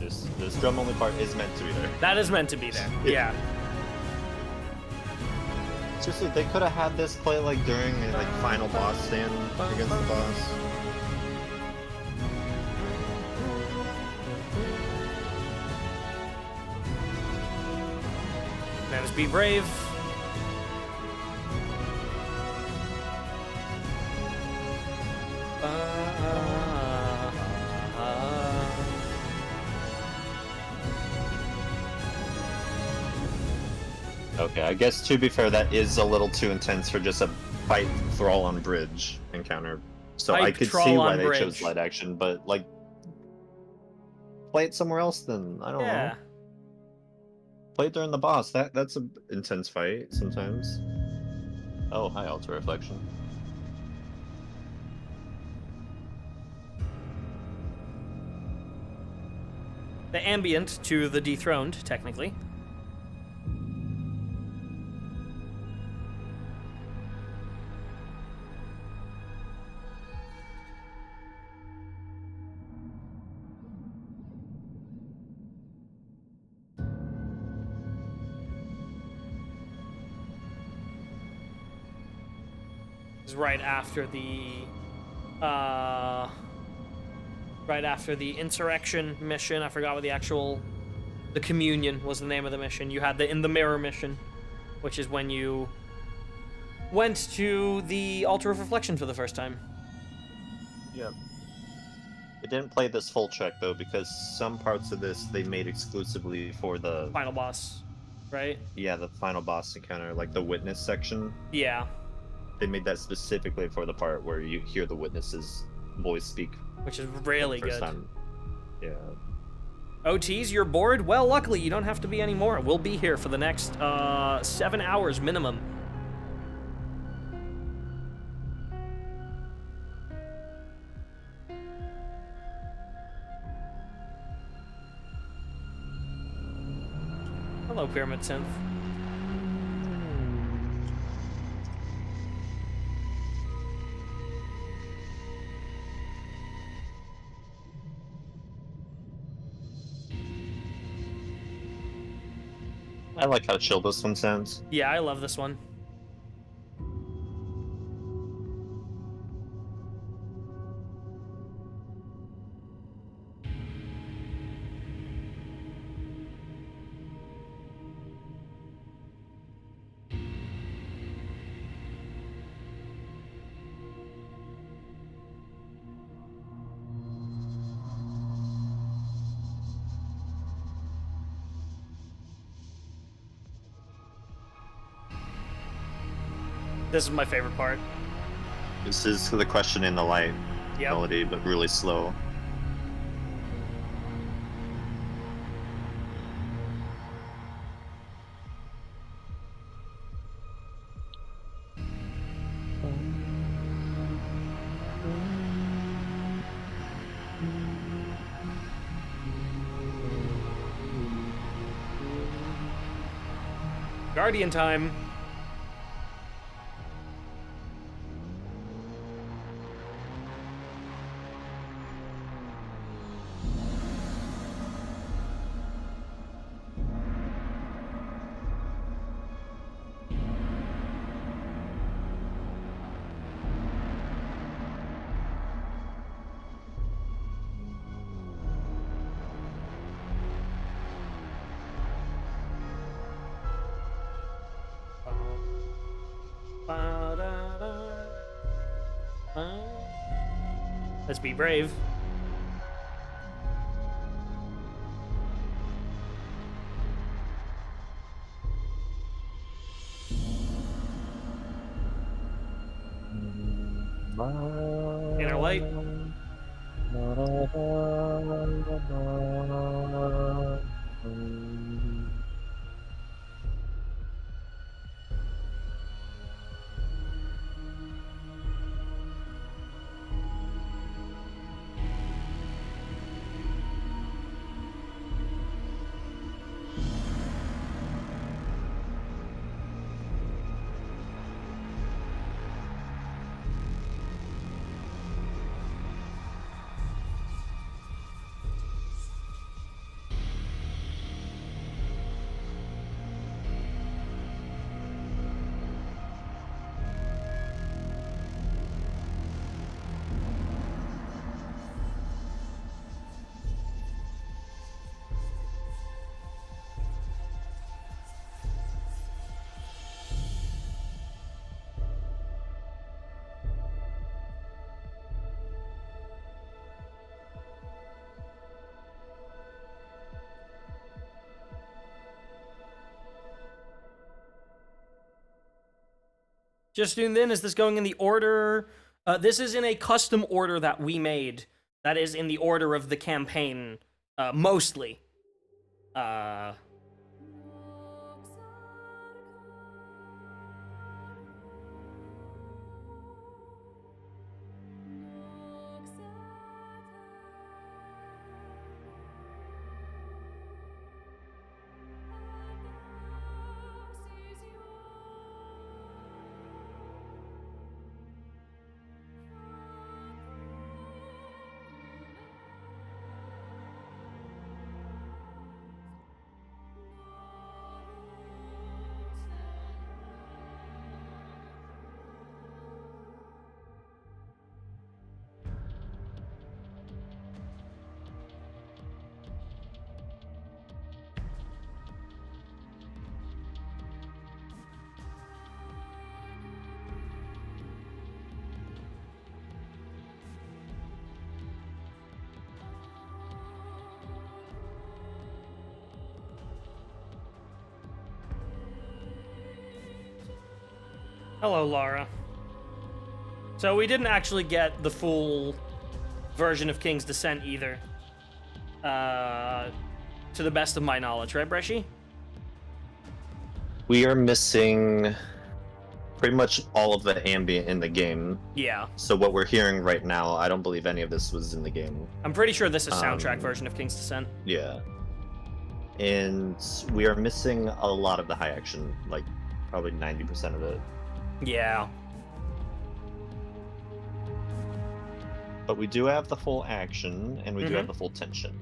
This drum only part is meant to be there. That is meant to be there. Yeah. Seriously, they could have had this play like during a like final boss stand against the boss. Let us be brave. Okay, I guess to be fair, that is a little too intense for just a fight thrall on bridge encounter. So I could see why they chose light action, but like, play it somewhere else then. I don't know. Play it during the boss. That's an intense fight sometimes. Oh, hi, Alter Reflection. The ambient to the dethroned, technically. Right after the insurrection mission. I forgot what the communion was the name of the mission. You had the in the mirror mission, which is when you went to the altar of reflection for the first time. Yeah. It didn't play this full track though, because some parts of this they made exclusively for the final boss, right? Yeah, the final boss encounter, like the witness section. Yeah. They made that specifically for the part where you hear the witness's voice speak. Which is really good. Time. Yeah. OTs, you're bored? Well, luckily you don't have to be anymore. We'll be here for the next 7 hours minimum. Hello, Pyramid Synth. I like how chill this one sounds. Yeah, I love this one. This is my favorite part. This is the question in the light melody, but really slow. Guardian time. Let's be brave. Inner light. Just tuned in. Is this going in the order? This is in a custom order that we made. That is in the order of the campaign, mostly. Hello, Lara. So we didn't actually get the full version of King's Descent either. To the best of my knowledge, right, Bresci? We are missing pretty much all of the ambient in the game. Yeah. So what we're hearing right now, I don't believe any of this was in the game. I'm pretty sure this is soundtrack version of King's Descent. Yeah. And we are missing a lot of the high action, like probably 90% of it. Yeah. But we do have the full action, and we do have the full tension.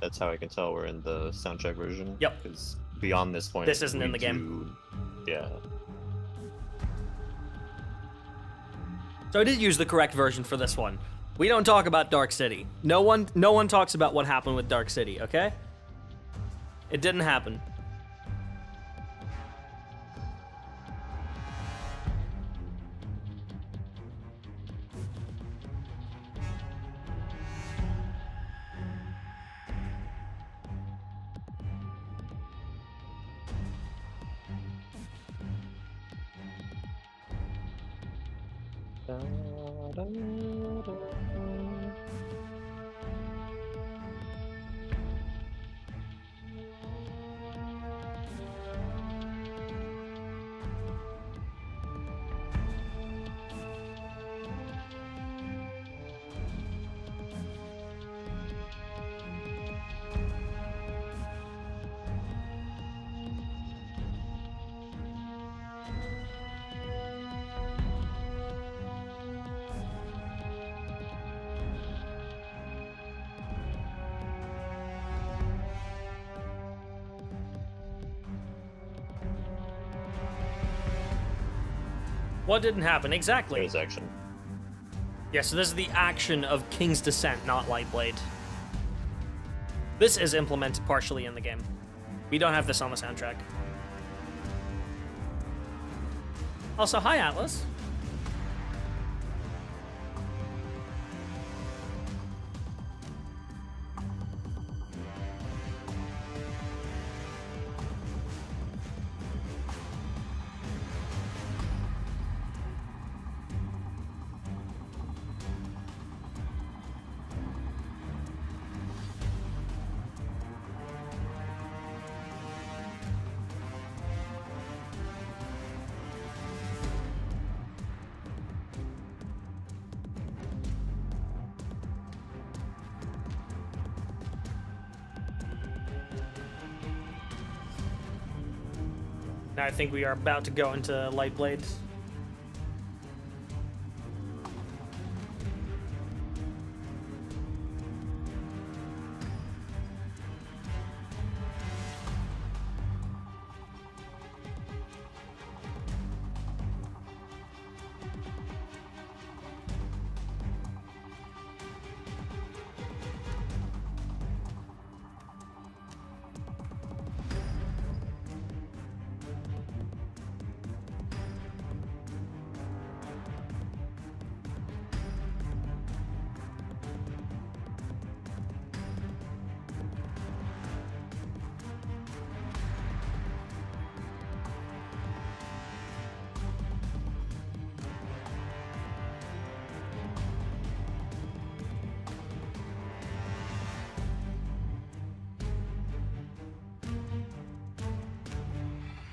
That's how I can tell we're in the soundtrack version. Yep. Because beyond this point, this isn't in the game. Yeah. So I did use the correct version for this one. We don't talk about Dark City. No one talks about what happened with Dark City, okay? It didn't happen. What didn't happen? Exactly. There's action. Yeah, so this is the action of King's Descent, not Lightblade. This is implemented partially in the game. We don't have this on the soundtrack. Also, hi, Atlas. Now I think we are about to go into Lightblade.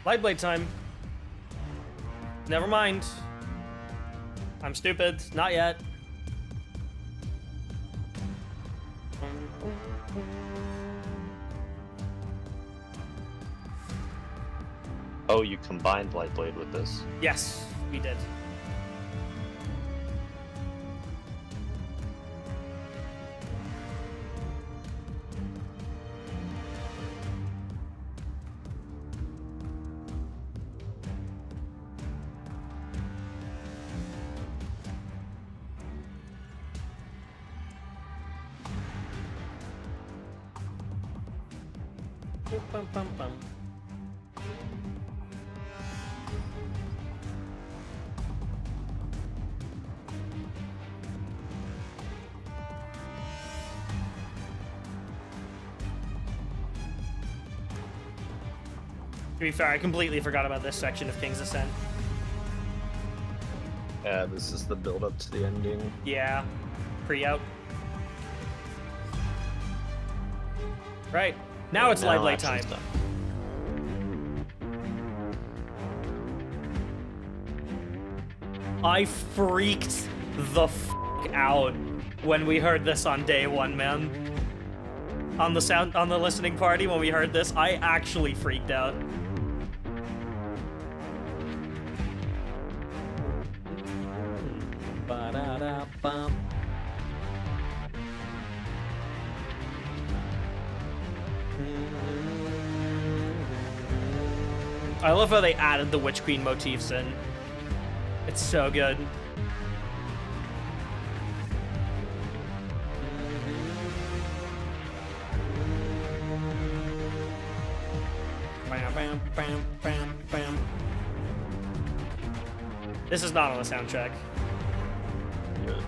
Lightblade time. Never mind. I'm stupid. Not yet. Oh, you combined Lightblade with this. Yes, we did. Bum, bum, bum. To be fair, I completely forgot about this section of King's Ascent. Yeah, this is the build-up to the ending. Yeah, pre-out. Right, now it's Lightblade time. I freaked the f*** out when we heard this on day one, man. On the listening party when we heard this, I actually freaked out. Ba-da-da-bum. I love how they added the Witch Queen motifs in. It's so good. Bam, bam, bam, bam, bam. This is not on the soundtrack. Good.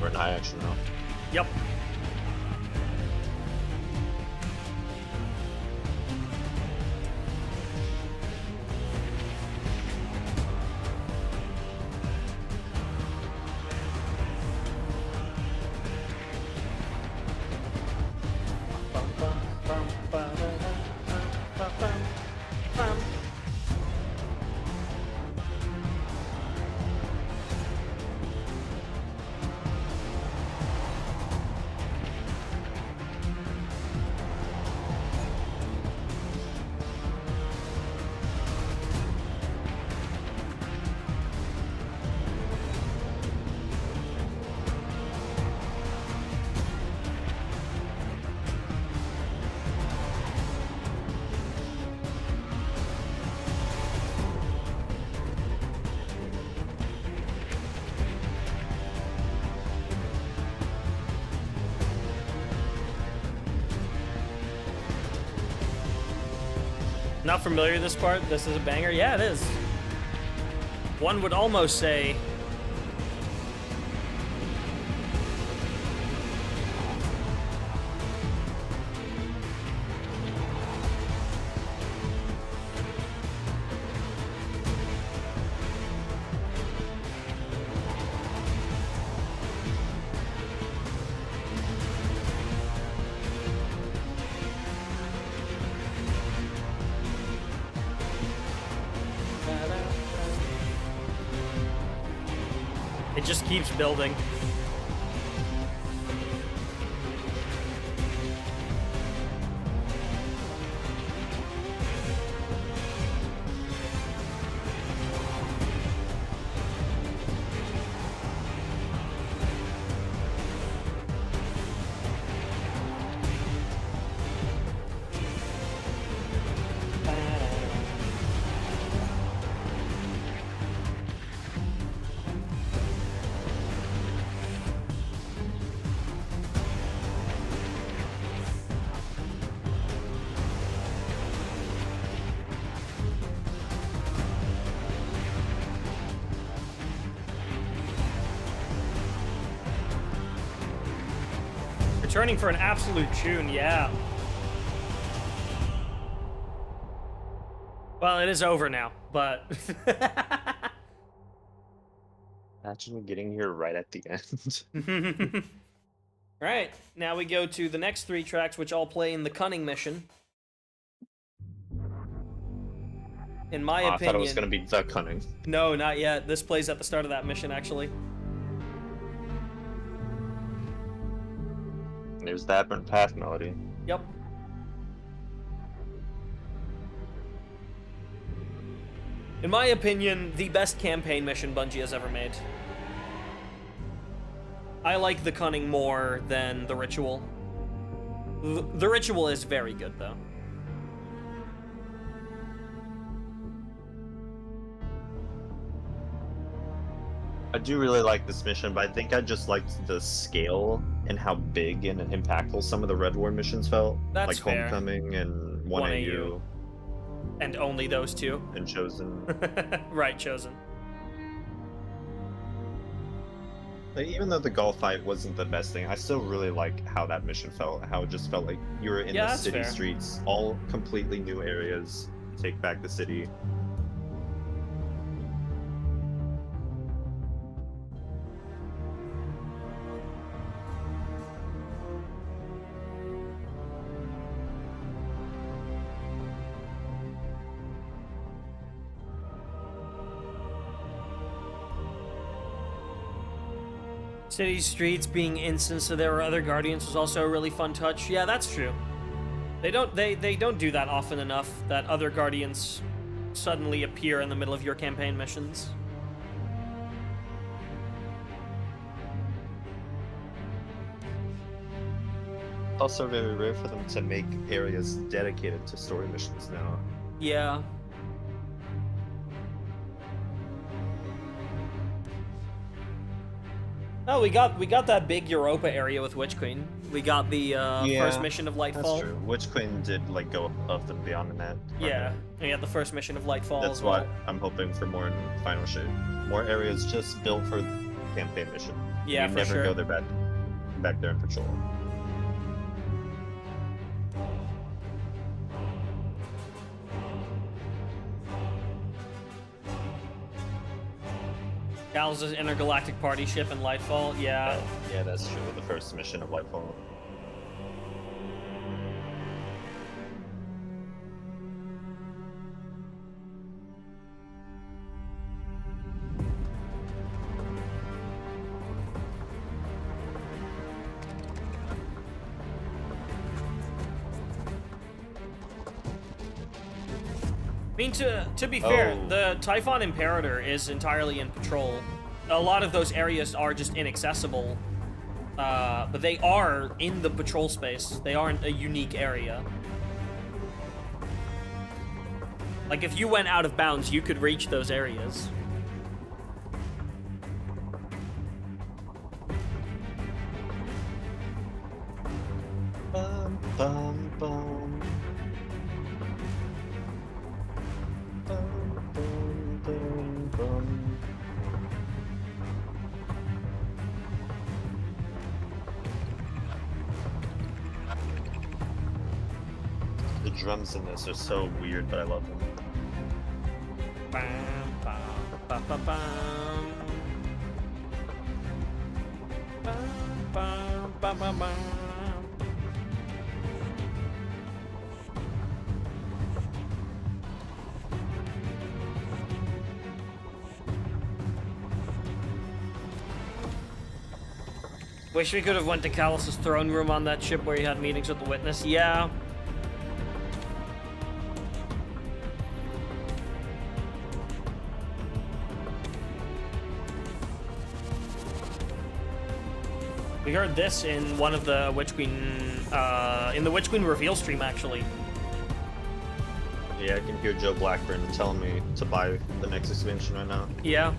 We're in high action now. Yep. Not familiar with this part? This is a banger? Yeah, it is. One would almost say... It just keeps building. Returning for an absolute tune, yeah. Well, it is over now, but... Imagine getting here right at the end. Alright, now we go to the next 3 tracks, which all play in the Cunning mission. In my opinion... I thought it was going to be the Cunning. No, not yet. This plays at the start of that mission, actually. There's the Aberrant Path melody. Yep. In my opinion, the best campaign mission Bungie has ever made. I like the Cunning more than the Ritual. The Ritual is very good, though. I do really like this mission, but I think I just liked the scale and how big and impactful some of the Red War missions felt. That's like fair. Homecoming and 1AU. And only those 2. And Chosen. Right, Chosen. Like, even though the Gulf fight wasn't the best thing, I still really like how that mission felt. How it just felt like you were in the city streets, all completely new areas. Take back the city. City streets being instance so there were other guardians was also a really fun touch. Yeah, that's true. They don't do that often enough, that other guardians suddenly appear in the middle of your campaign missions. It's also very rare for them to make areas dedicated to story missions now. Yeah. Oh, we got that big Europa area with Witch Queen. We got the first mission of Lightfall. That's true. Witch Queen did like go above and beyond in that. Yeah, and we had the first mission of Lightfall. That's as well. what I'm hoping for more in Final Shape. More areas just built for campaign mission. Yeah, you for never sure. go there back there and patrol. Gal's intergalactic party ship in Lightfall. Yeah. Yeah, that's true. The first mission of Lightfall. I mean, to be fair, the Typhon Imperator is entirely in patrol. A lot of those areas are just inaccessible, but they are in the patrol space. They aren't a unique area. Like, if you went out of bounds, you could reach those areas. Bum, bum, bum. The drums in this are so weird, but I love them. Bam, bam, bam, bam, bam. Bam, bam, bam, bam, bam. Wish we could have went to Callus's throne room on that ship where he had meetings with the witness. Yeah. We heard this in one of the Witch Queen, in the Witch Queen reveal stream, actually. Yeah, I can hear Joe Blackburn telling me to buy the next expansion right now. Yeah.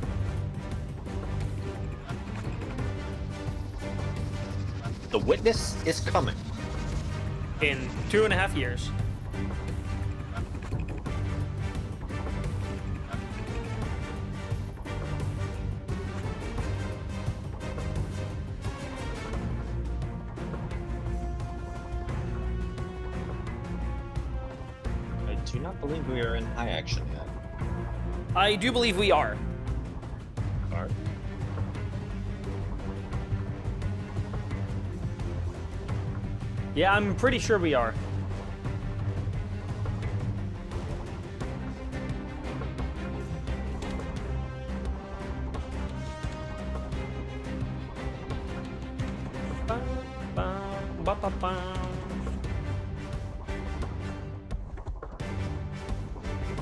The witness is coming. In 2.5 years. I do not believe we are in high action yet. I do believe we are. Alright. Yeah, I'm pretty sure we are.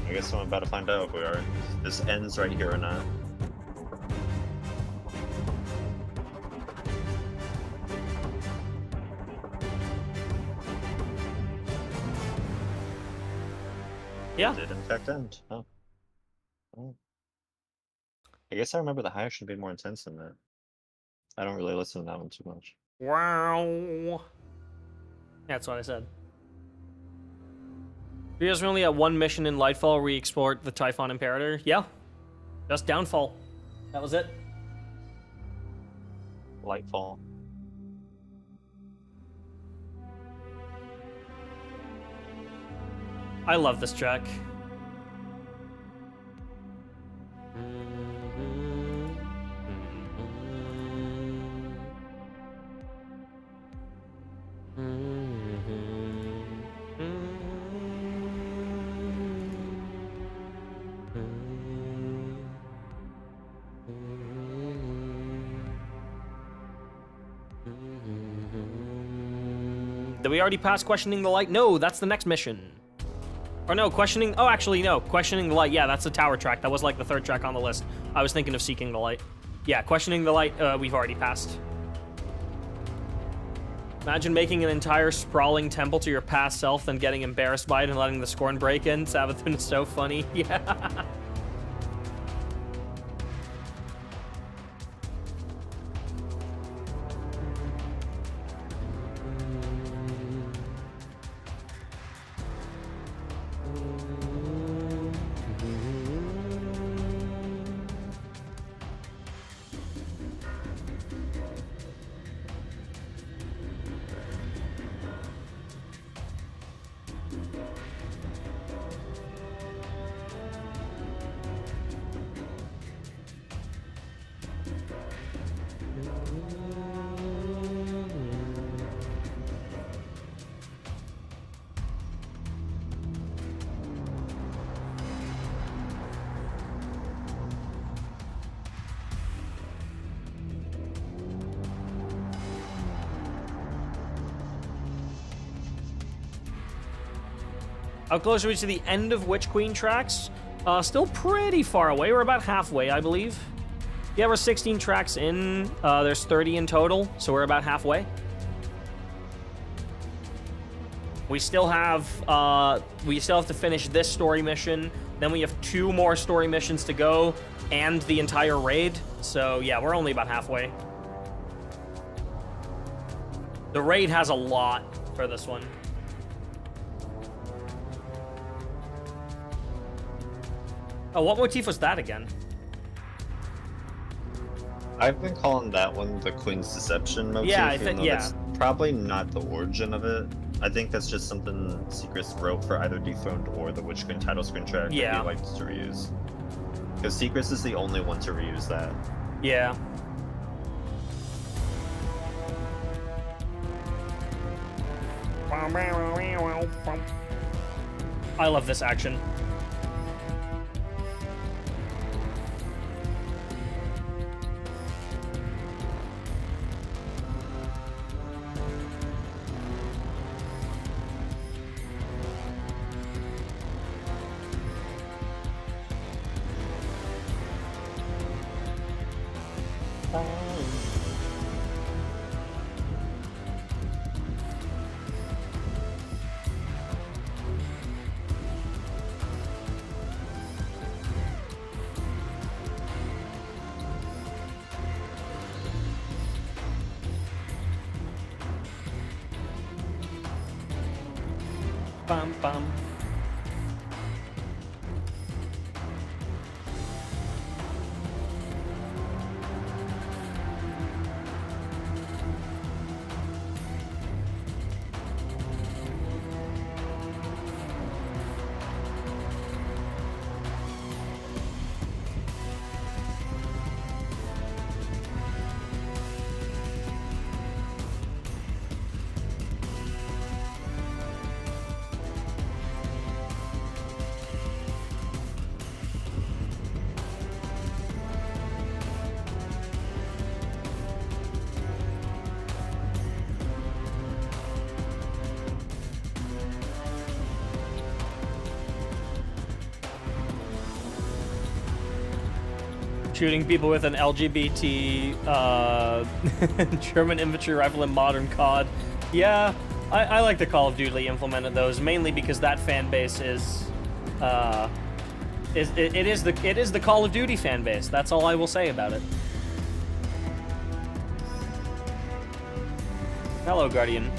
I guess I'm about to find out if we are. This ends right here or not. Yeah. It did in fact end. Oh. Oh. I guess I remember the high should be more intense than that. I don't really listen to that one too much. Wow. That's what I said. You guys only had one mission in Lightfall where we explored the Typhon Imperator? Yeah. Just Downfall. That was it. Lightfall. I love this track. Did we already pass questioning the light? No, that's the next mission. Or no, questioning... Oh, actually, no. Questioning the light. Yeah, that's the tower track. That was like the third track on the list. I was thinking of seeking the light. Yeah, questioning the light, we've already passed. Imagine making an entire sprawling temple to your past self, then getting embarrassed by it and letting the scorn break in. Sabathun is so funny. Yeah. How close are we to the end of Witch Queen tracks? Still pretty far away. We're about halfway, I believe. Yeah, we're 16 tracks in. There's 30 in total, so we're about halfway. We still have to finish this story mission. Then we have 2 more story missions to go, and the entire raid. So yeah, we're only about halfway. The raid has a lot for this one. Oh, what motif was that again? I've been calling that one the Queen's Deception motif, Yeah, even though that's probably not the origin of it. I think that's just something Secrets wrote for either Dethroned or the Witch Queen title screen track that Yeah. he likes to reuse. Because Secrets is the only one to reuse that. Yeah. I love this action. Bum bum. Shooting people with an LGBT German infantry rifle in modern COD. Yeah, I like the Call of Duty implemented those mainly because that fan base is the Call of Duty fan base. That's all I will say about it. Hello, Guardian.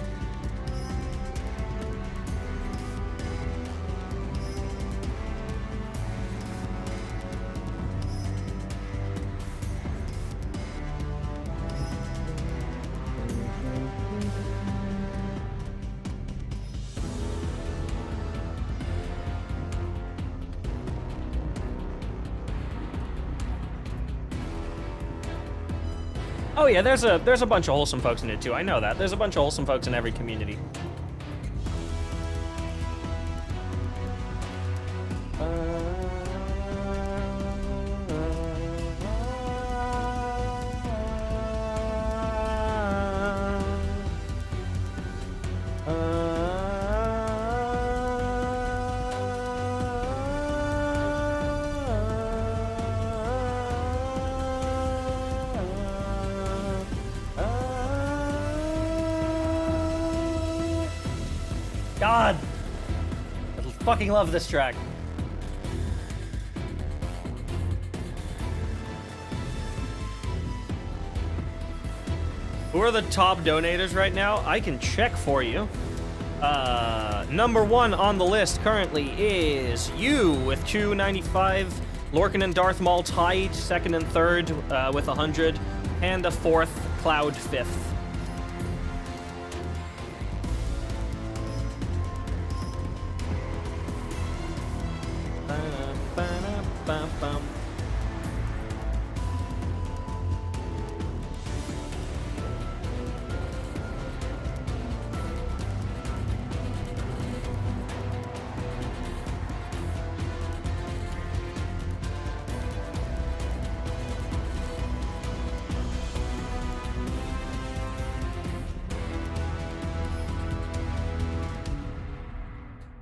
Oh yeah, there's a bunch of wholesome folks in it too. I know that. There's a bunch of wholesome folks in every community. God! I fucking love this track. Who are the top donators right now? I can check for you. Number one on the list currently is you with 295. Lorcan and Darth Maul tied second and third with 100. And a fourth, Cloud fifth.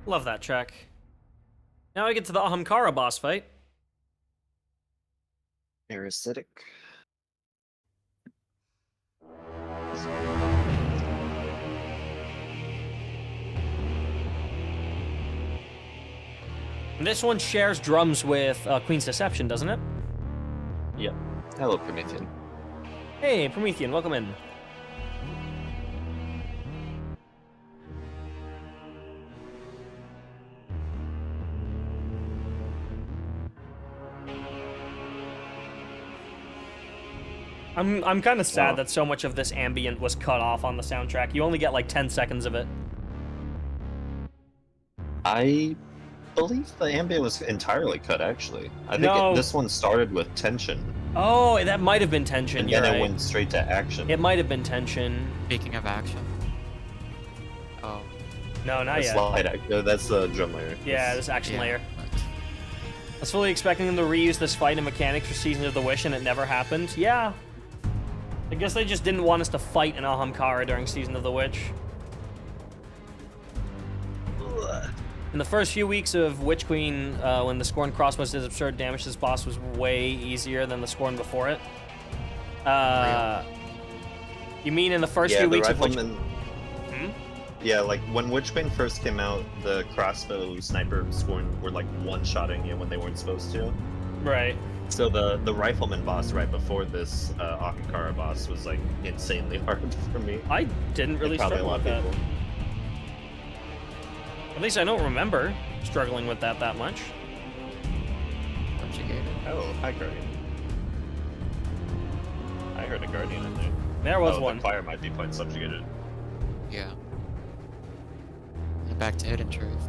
Love that track. Now we get to the Ahamkara boss fight. Parasitic. This one shares drums with Queen's Deception, doesn't it? Yep. Hello, Promethean. Hey, Promethean, welcome in. I'm kind of sad that so much of this ambient was cut off on the soundtrack. You only get like 10 seconds of it. I believe the ambient was entirely cut, actually. I think No. this one started with tension, Oh, that might have been tension. and You're then right. it went straight to action. It might have been tension. Speaking of action. Oh. No, not That's yet. light that's the drum layer. Yeah, this action Yeah. layer. I was fully expecting them to reuse this fight and mechanics for Season of the Wish, and it never happened. Yeah. I guess they just didn't want us to fight in Ahamkara during Season of the Witch. In the first few weeks of Witch Queen, when the Scorn crossbows did absurd damage, this boss was way easier than the Scorn before it. You mean in the first few weeks of Witch Queen? Yeah, like when Witch Queen first came out, the crossbow sniper Scorn were like one-shotting you when they weren't supposed to. Right. So the rifleman boss right before this Ahamkara boss was like insanely hard for me. I didn't really Probably a struggle lot with of that. people. At least I don't remember struggling with that much. Subjugated. Oh, hi Guardian. I heard a Guardian in there. There was oh, one. The fire might be quite subjugated. Yeah. And back to Hidden Truth.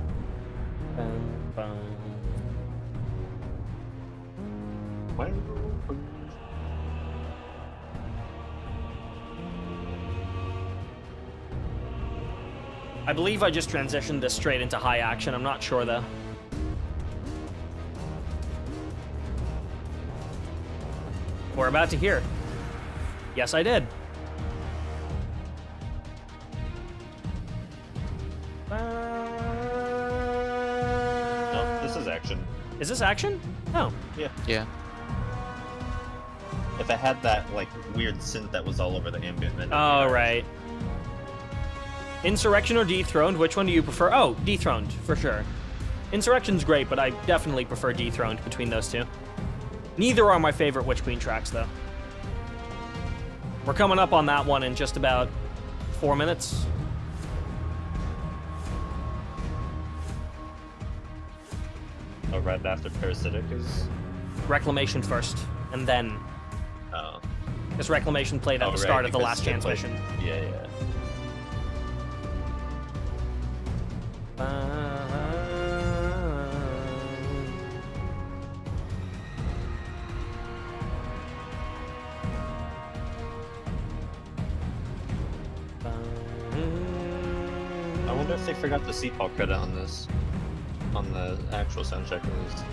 I believe I just transitioned this straight into high action. I'm not sure though. We're about to hear. Yes, I did. No, this is action. Is this action? Oh. Yeah. Yeah. If it had that like weird synth that was all over the ambient, then. Oh, right. Insurrection or Dethroned? Which one do you prefer? Oh, Dethroned, for sure. Insurrection's great, but I definitely prefer Dethroned between those two. Neither are my favorite Witch Queen tracks, though. We're coming up on that one in just about 4 minutes. Oh, right after Parasitic is. Reclamation first, and then... Oh. Because Reclamation played at the right, start of the because last it played- transmission. Yeah, yeah. I wonder if they forgot the Seatbelt credit on this, on the actual soundtrack list.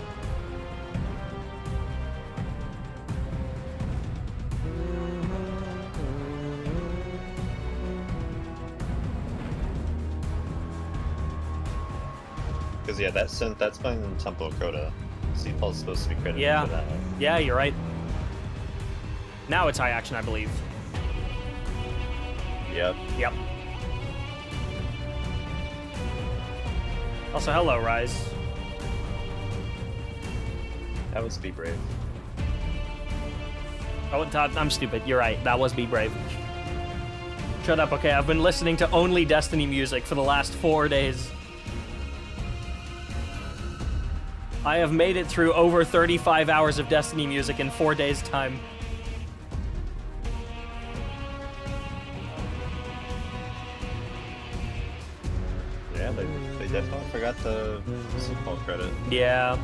Because yeah, that synth that's playing in Temple of Crota. Seatbelt's supposed to be credited Yeah. for that. Yeah, you're right. Now it's high action, I believe. Yep. Yep. Also, hello, Rise. That was Be Brave. Oh, Todd, I'm stupid. You're right. That was Be Brave. Shut up, okay? I've been listening to only Destiny music for the last 4 days. I have made it through over 35 hours of Destiny music in 4 days' time. Yeah, they definitely forgot the Seatbelt credit. Yeah.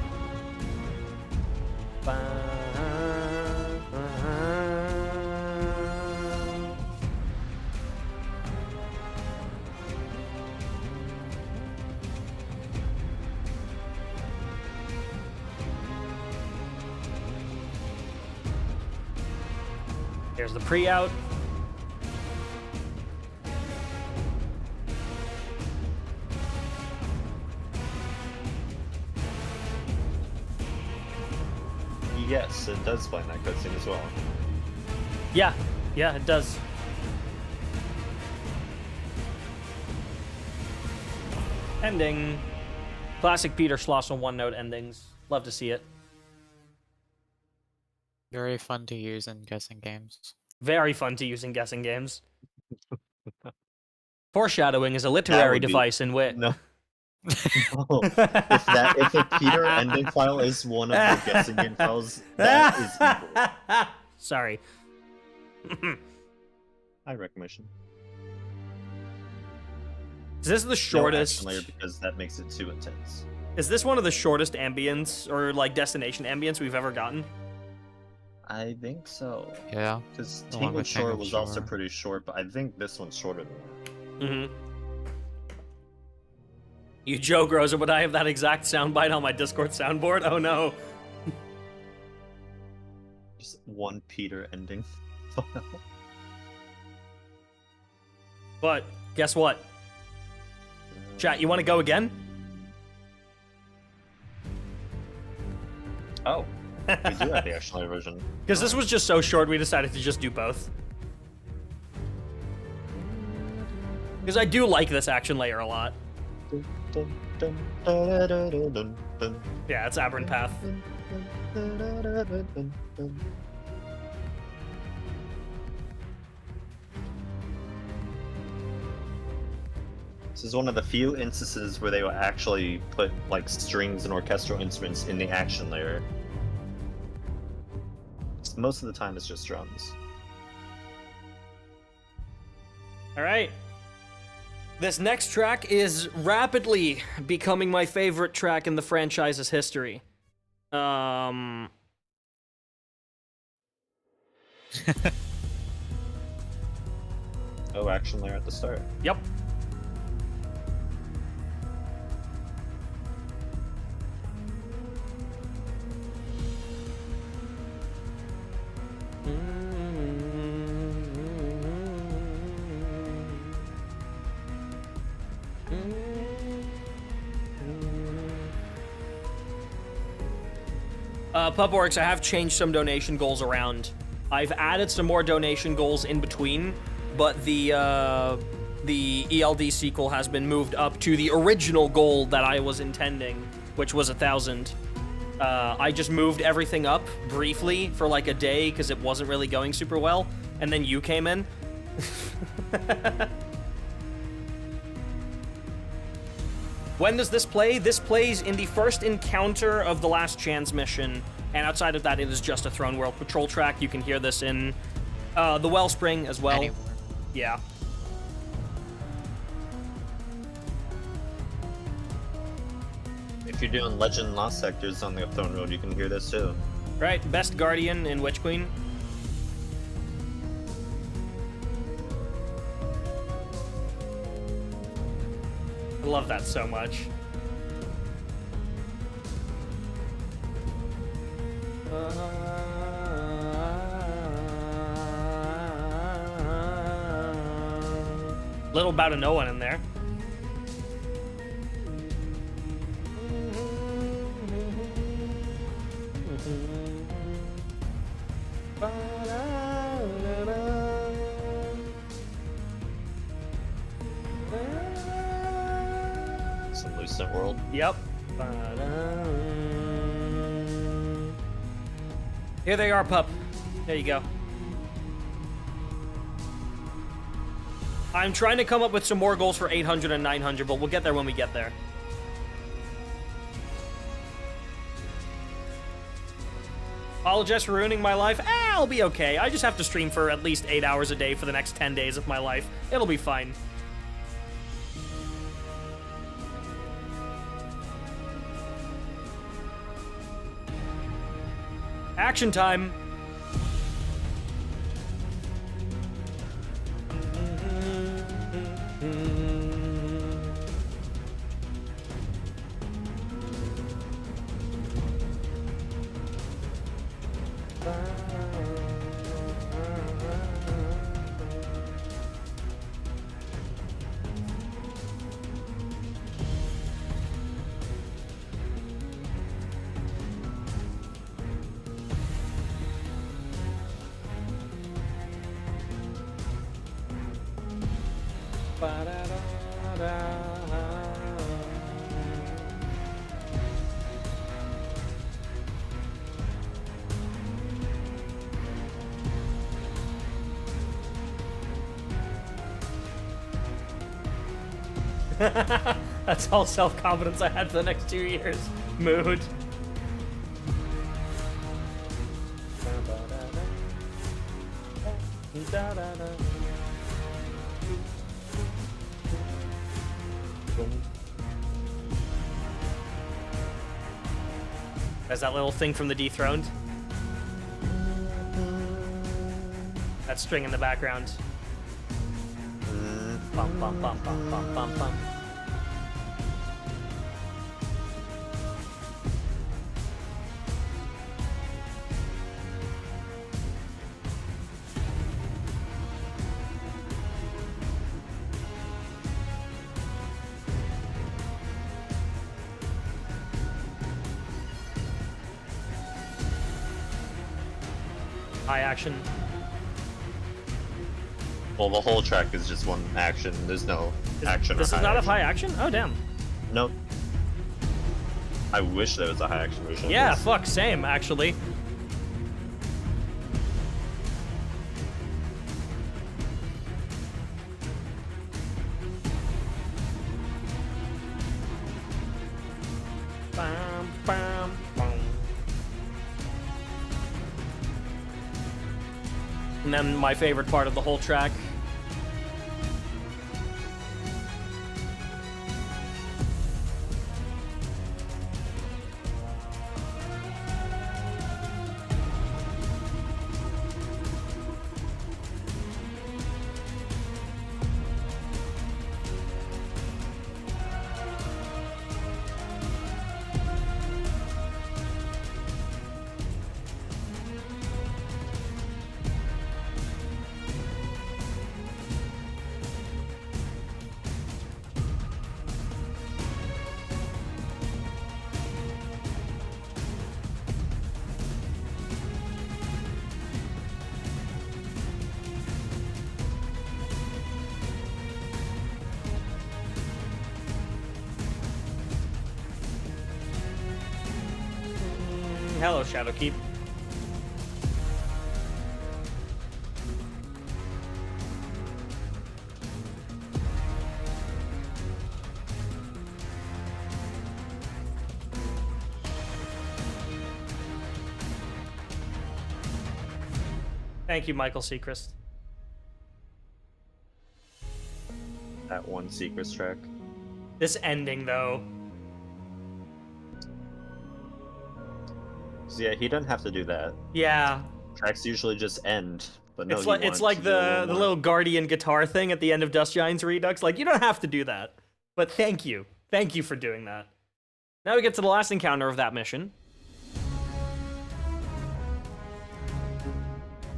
Here's the pre-out. Yes, it does play in that cutscene as well. Yeah, yeah, it does. Ending. Classic Peter Schlossel one-note endings. Love to see it. Very fun to use in guessing games. Very fun to use in guessing games. Foreshadowing is a literary would be- device in wit. No. No. If the Peter ending file is one of the guessing game files, that is evil. Sorry. High recognition. Is this the No shortest? action layer because that makes it too intense. Is this one of the shortest ambience or like destination ambience we've ever gotten? I think so. Yeah. Because The one Tangled with Shore Tangled was also Shore. pretty short, but I think this one's shorter than that. Mm-hmm. You Joe Grozer, would I have that exact soundbite on my Discord soundboard? Oh no. Just one Peter ending. But guess what? Chat, you want to go again? Oh, we do have the action layer version. Because this was just so short, we decided to just do both. Because I do like this action layer a lot. Yeah, it's Aberrant Path. This is one of the few instances where they will actually put like strings and orchestral instruments in the action layer. Most of the time it's just drums. All right. This next track is rapidly becoming my favorite track in the franchise's history. Oh, action layer at the start. Yep. Puborix, I have changed some donation goals around. I've added some more donation goals in between, but the ELD sequel has been moved up to the original goal that I was intending, which was 1,000. I just moved everything up briefly for like a day because it wasn't really going super well, and then you came in. When does this play? This plays in the first encounter of the Last Chance mission, and outside of that, it is just a Throne World Patrol track. You can hear this in the Wellspring as well. Anywhere. Yeah. If you're doing Legend Lost Sectors on the Throne Road, you can hear this too. Right, Best Guardian in Witch Queen. I love that so much. Little Bout of No One in there. Some Lucent World. Yep. Here they are, pup. There you go. I'm trying to come up with some more goals for 800 and 900, but we'll get there when we get there. Apologize for ruining my life. I'll be okay. I just have to stream for at least 8 hours a day for the next 10 days of my life. It'll be fine. Action time. That's all self-confidence I had for the next 2 years. Mood. There's that little thing from the Dethroned. That string in the background. Bum, bum, bum, bum, bum, bum, bum. High action. Well, the whole track is just one action. There's no action. This or is high not action. a high action? Oh, damn. Nope. I wish there was a high action version. of Yeah, this. fuck, same, actually. Bam, bam, bam. And then my favorite part of the whole track. Hello, Shadowkeep. Thank you, Michael Seacrest. That one Secrets track. This ending, though. So yeah, he doesn't have to do that. Yeah. Tracks usually just end, but no, It's he like wants like to do a the more. little Guardian guitar thing at the end of Dust Giants Redux. Like, you don't have to do that. But thank you. Thank you for doing that. Now we get to the last encounter of that mission.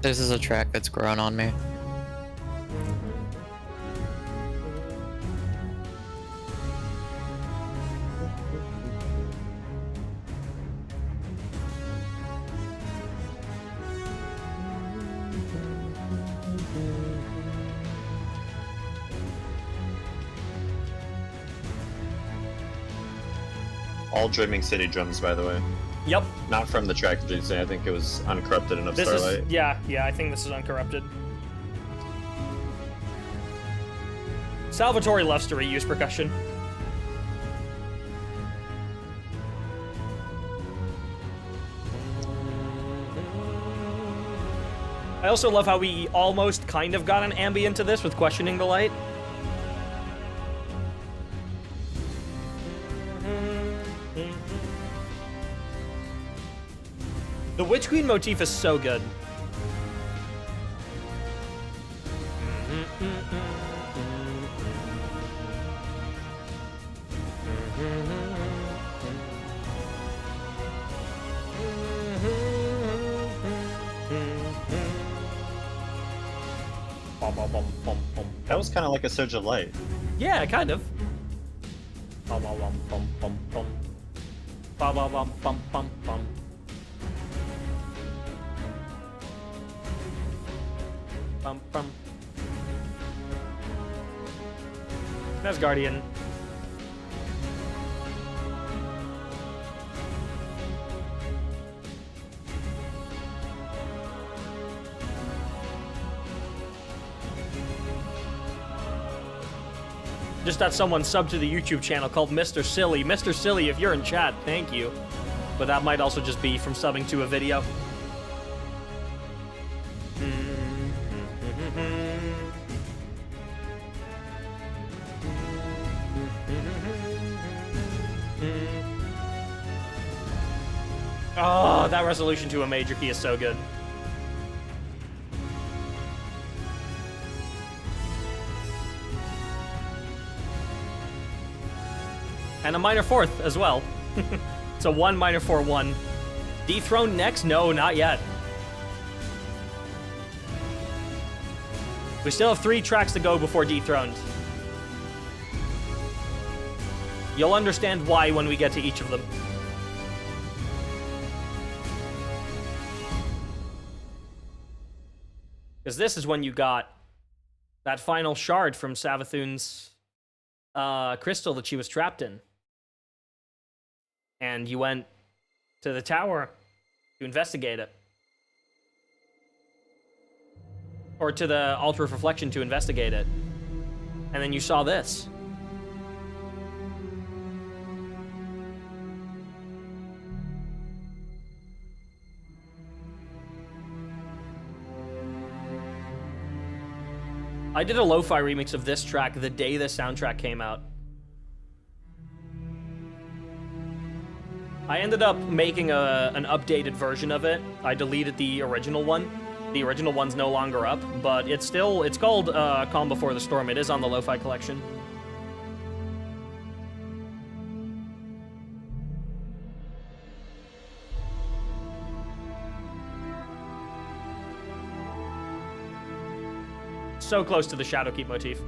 This is a track that's grown on me. All Dreaming City drums, by the way. Yep. Not from the track Jinxing. I think it was Uncorrupted and of This Starlight. is yeah, I think this is Uncorrupted. Salvatore loves to reuse percussion. I also love how we almost kind of got an ambient to this with Questioning the Light. The Witch Queen motif is so good. That was kind of like a Surge of Light. Yeah, kind of. Bum, bum, bum, bum, bum, bum. Bum, bum, bum, bum, bum, bum. Bum, bum. That's Guardian. Just that someone subbed to the YouTube channel called Mr. Silly. Mr. Silly, if you're in chat, thank you. But that might also just be from subbing to a video. Oh, that resolution to a major key is so good. And a minor fourth as well. It's a 1 minor 4-1. Dethroned next? No, not yet. We still have 3 tracks to go before dethroned. You'll understand why when we get to each of them. Because this is when you got that final shard from Savathun's crystal that she was trapped in. And you went to the tower to investigate it. Or to the Altar of Reflection to investigate it. And then you saw this. I did a lo-fi remix of this track the day the soundtrack came out. I ended up making an updated version of it. I deleted the original one. The original one's no longer up, but it's called Calm Before the Storm. It is on the lo-fi collection. So close to the Shadowkeep motif.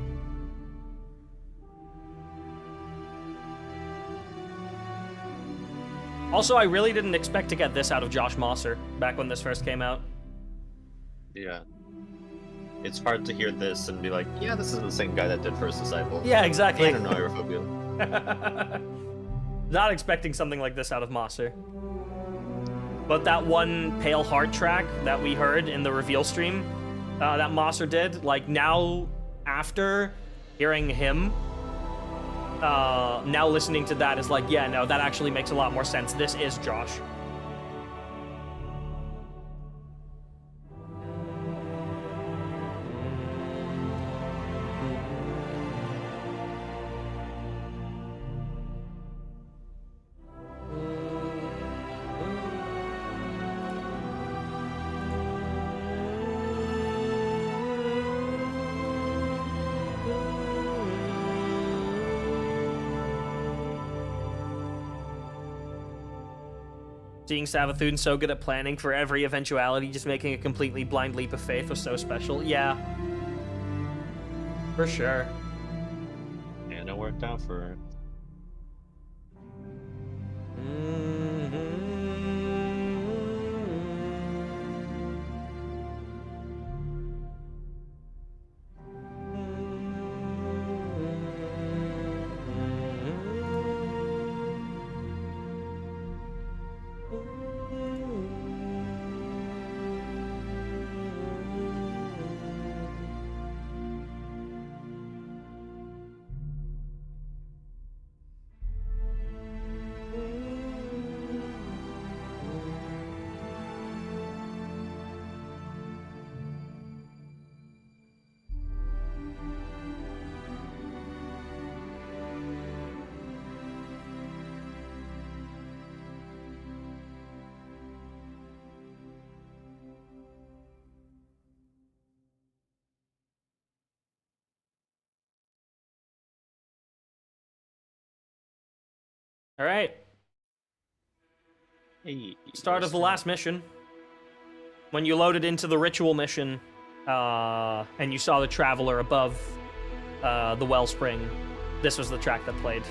Also, I really didn't expect to get this out of Josh Mosser back when this first came out. Yeah. It's hard to hear this and be like, yeah, this is the same guy that did First Disciple. Yeah, exactly. I don't know Aerophobia. Not expecting something like this out of Mosser. But that one Pale Heart track that we heard in the reveal stream, that Mosser did, like now, after hearing him, now listening to that is like, yeah, no, that actually makes a lot more sense. This is Josh. Seeing Savathun so good at planning for every eventuality, just making a completely blind leap of faith was so special. Yeah. For sure. And it worked out for her. All right. Hey, Start of the last mission. When you loaded into the ritual mission, and you saw the Traveler above the wellspring, this was the track that played.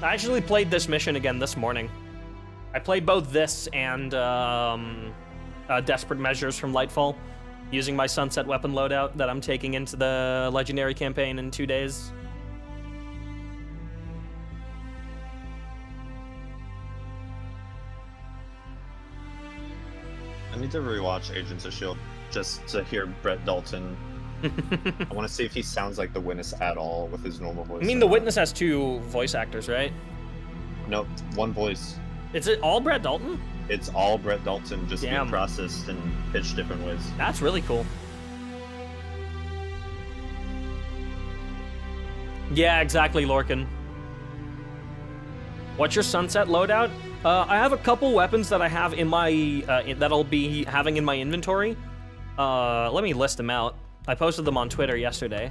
I actually played this mission again this morning. I played both this and Desperate Measures from Lightfall, using my Sunset weapon loadout that I'm taking into the Legendary campaign in 2 days. I need to rewatch Agents of S.H.I.E.L.D. just to hear Brett Dalton. I want to see if he sounds like the Witness at all with his normal voice. I mean, the Witness has 2 voice actors, right? Nope, one voice. Is it all Brett Dalton? It's all Brett Dalton just Damn. being processed and pitched different ways. That's really cool. Yeah, exactly, Lorcan. What's your sunset loadout? I have a couple weapons that I have in my that I'll be having in my inventory. Let me list them out. I posted them on Twitter yesterday.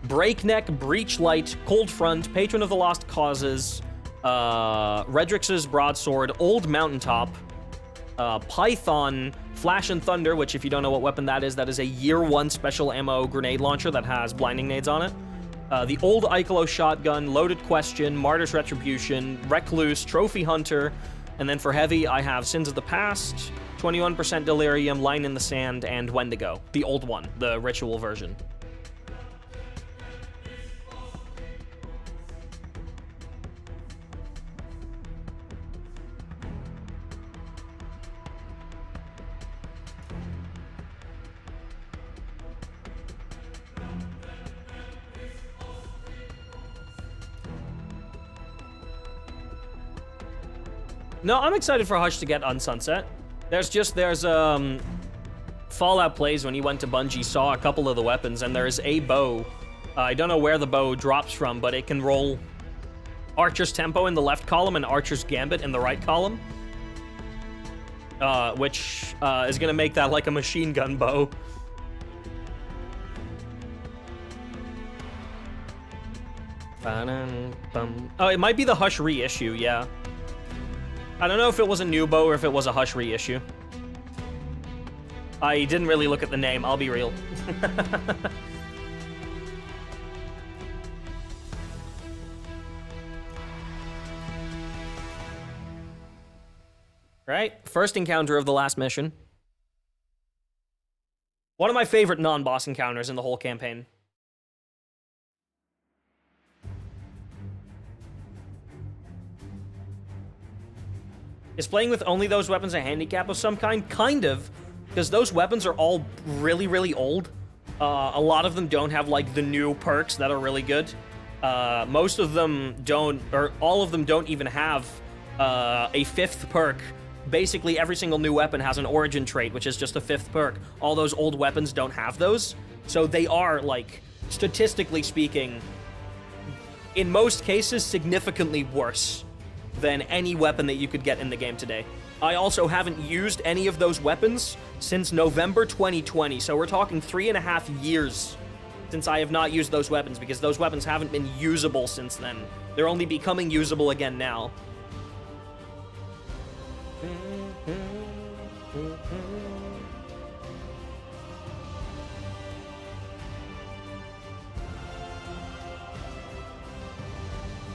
Breakneck, Breachlight, Cold Front, Patron of the Lost Causes, Redrix's Broadsword, Old Mountaintop, Python, Flash and Thunder, which if you don't know what weapon that is a year 1 special ammo grenade launcher that has blinding nades on it. The Old Icolo Shotgun, Loaded Question, Martyr's Retribution, Recluse, Trophy Hunter, and then for heavy, I have Sins of the Past, 21% Delirium, Line in the Sand, and Wendigo, the old one, the ritual version. No, I'm excited for Hush to get on Sunset. There's Fallout Plays when he went to Bungie, saw a couple of the weapons, and there's a bow. I don't know where the bow drops from, but it can roll Archer's Tempo in the left column and Archer's Gambit in the right column. Which is gonna make that like a machine gun bow. Oh, it might be the Hush reissue, yeah. I don't know if it was a new bow or if it was a Hush reissue. I didn't really look at the name, I'll be real. Right, first encounter of the last mission. One of my favorite non-boss encounters in the whole campaign. Is playing with only those weapons a handicap of some kind? Kind of, because those weapons are all really, really old. A lot of them don't have, like, the new perks that are really good. Most of them don't, or all of them don't even have a 5th perk. Basically, every single new weapon has an origin trait, which is just a 5th perk. All those old weapons don't have those. So they are, like, statistically speaking, in most cases, significantly worse than any weapon that you could get in the game today. I also haven't used any of those weapons since November 2020, so we're talking 3.5 years since I have not used those weapons, because those weapons haven't been usable since then. They're only becoming usable again now.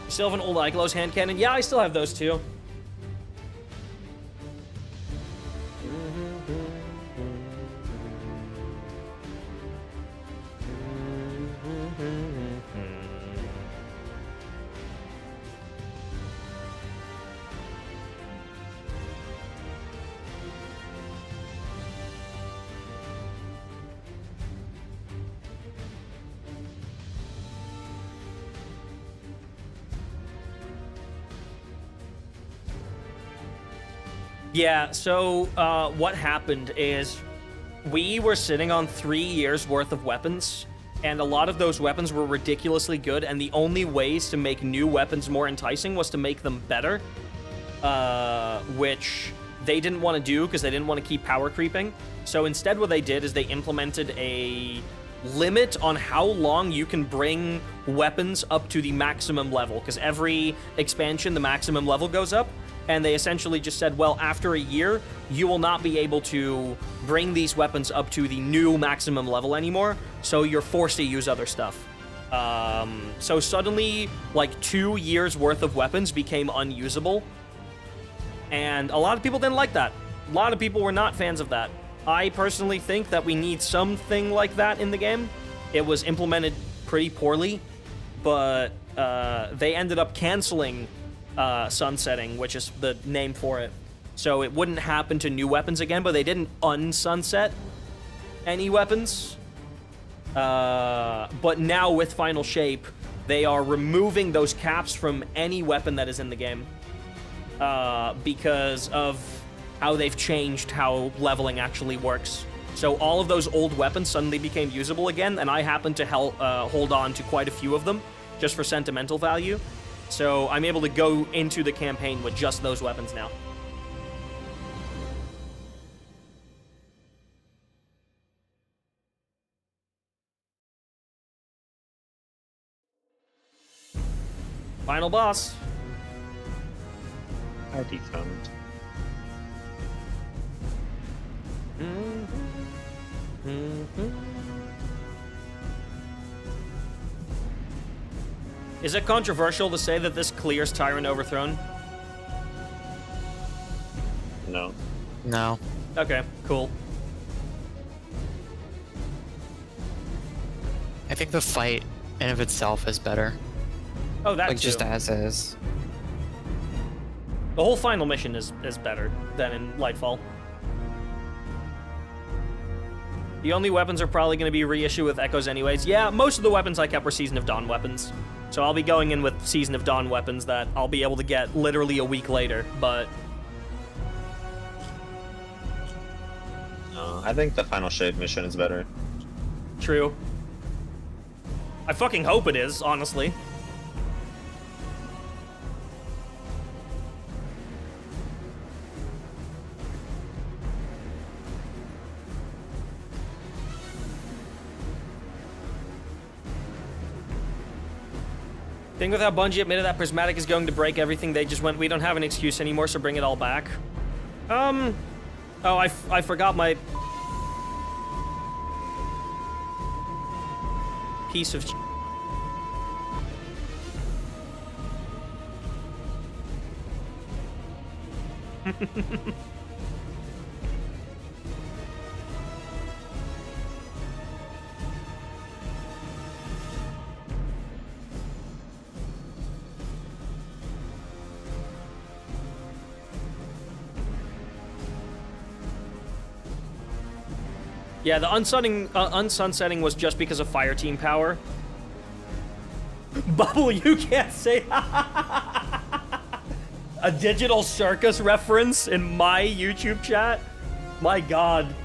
You still have an old Ikelos hand cannon? Yeah, I still have those too. Yeah, so what happened is we were sitting on 3 years worth of weapons, and a lot of those weapons were ridiculously good, and the only ways to make new weapons more enticing was to make them better, which they didn't want to do because they didn't want to keep power creeping. So instead what they did is they implemented a limit on how long you can bring weapons up to the maximum level, because every expansion the maximum level goes up. And they essentially just said, well, after a year, you will not be able to bring these weapons up to the new maximum level anymore, so you're forced to use other stuff. So suddenly, like, 2 years worth of weapons became unusable, and a lot of people didn't like that. A lot of people were not fans of that. I personally think that we need something like that in the game. It was implemented pretty poorly, but they ended up canceling sunsetting, which is the name for it. So it wouldn't happen to new weapons again, but they didn't unsunset any weapons. But now with Final Shape, they are removing those caps from any weapon that is in the game. because of how they've changed how leveling actually works. So all of those old weapons suddenly became usable again, and I happened to hold on to quite a few of them just for sentimental value. So I'm able to go into the campaign with just those weapons now. Final boss. I defoamed. Is it controversial to say that this clears Tyrant Overthrown? No. No. Okay, cool. I think the fight in of itself is better. Oh, that Like, too. just as is. The whole final mission is better than in Lightfall. The only weapons are probably going to be reissue with Echoes anyways. Yeah, most of the weapons I kept were Season of Dawn weapons. So I'll be going in with Season of Dawn weapons that I'll be able to get literally a week later, but... I think the final shade mission is better. True. I fucking hope it is, honestly. Thing with how Bungie admitted that Prismatic is going to break everything, they just went, we don't have an excuse anymore, so bring it all back. Oh, I forgot my... piece of... Yeah, the unsunsetting was just because of fire team power. Bubble, you can't say a digital circus reference in my YouTube chat? My god.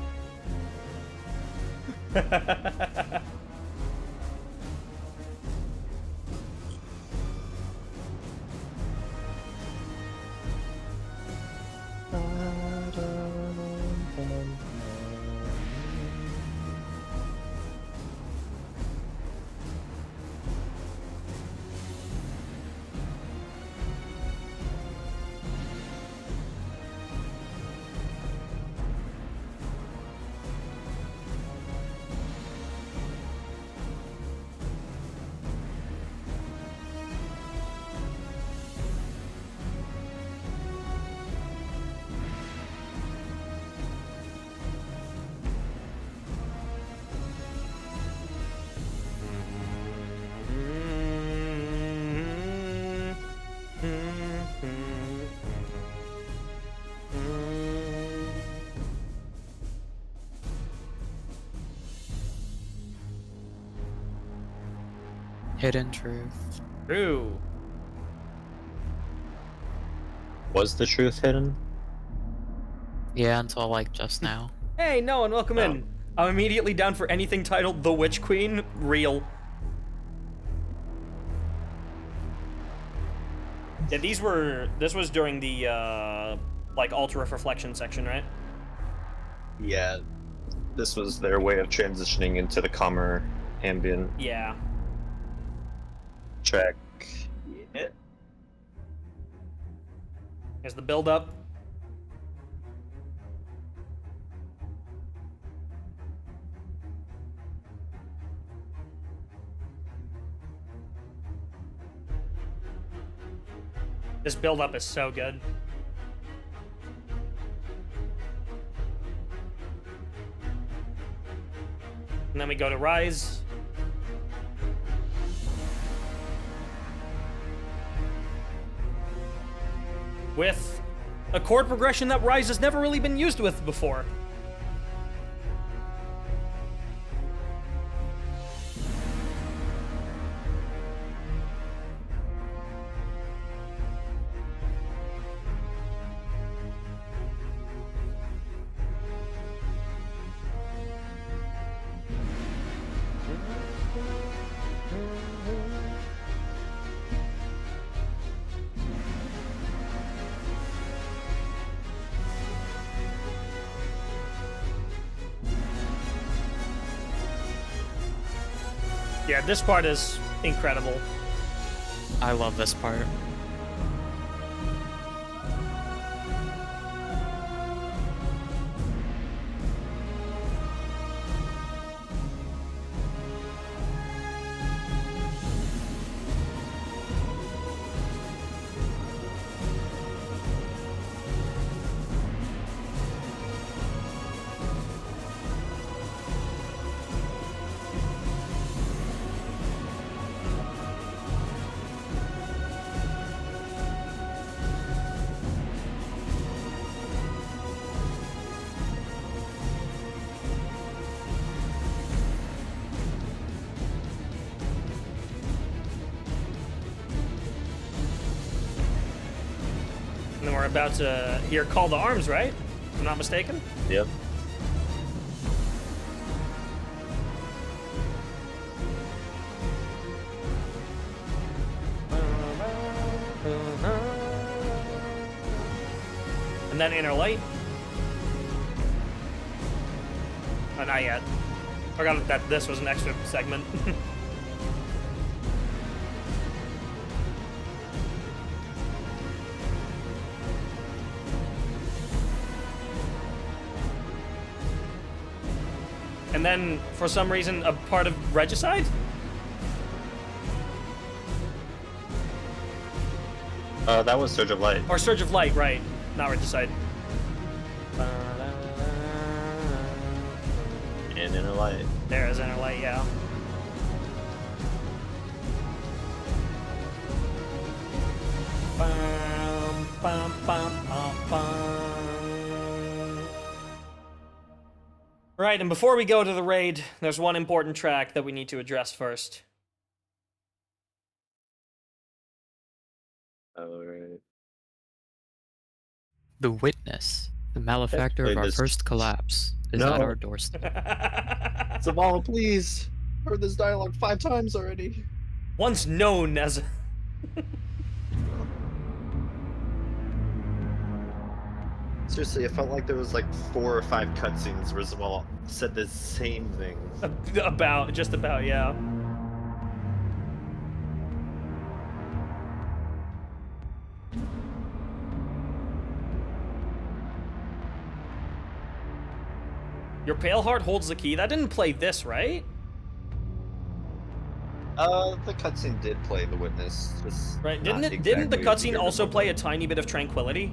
Hidden truth. True. Was the truth hidden? Yeah, until like just now. Hey, Noah, welcome Oh. in. I'm immediately down for anything titled The Witch Queen. Real. Yeah, this was during the, like, Ultra Reflection section, right? Yeah. This was their way of transitioning into the calmer ambient Yeah. track. Yeah. Here's the build-up. This build-up is so good. And then we go to Rise. With a chord progression that Rise has never really been used with before. Yeah, this part is incredible. I love this part. And then we're about to hear Call to Arms, right? If I'm not mistaken. Yep. And then Inner Light. Oh, not yet. Forgot that this was an extra segment. And then, for some reason, a part of Regicide? That was Surge of Light. Or Surge of Light, right. Not Regicide. And Inner Light. There is Inner Light, yeah. Bum, bum, bum, bum, bum. Right, and before we go to the raid, there's one important track that we need to address first. Alright. The witness, the malefactor Wait, of our this- first collapse, is No. at our doorstep. Zavala, please! Heard this dialogue 5 times already. Once known as... Seriously, it felt like there was like 4 or 5 cutscenes where Zavala said the same thing. just about, yeah. Your pale heart holds the key. That didn't play this, right? The cutscene did play the witness. Just Right. not Didn't the exactly cutscene here also before play a that. tiny bit of tranquility?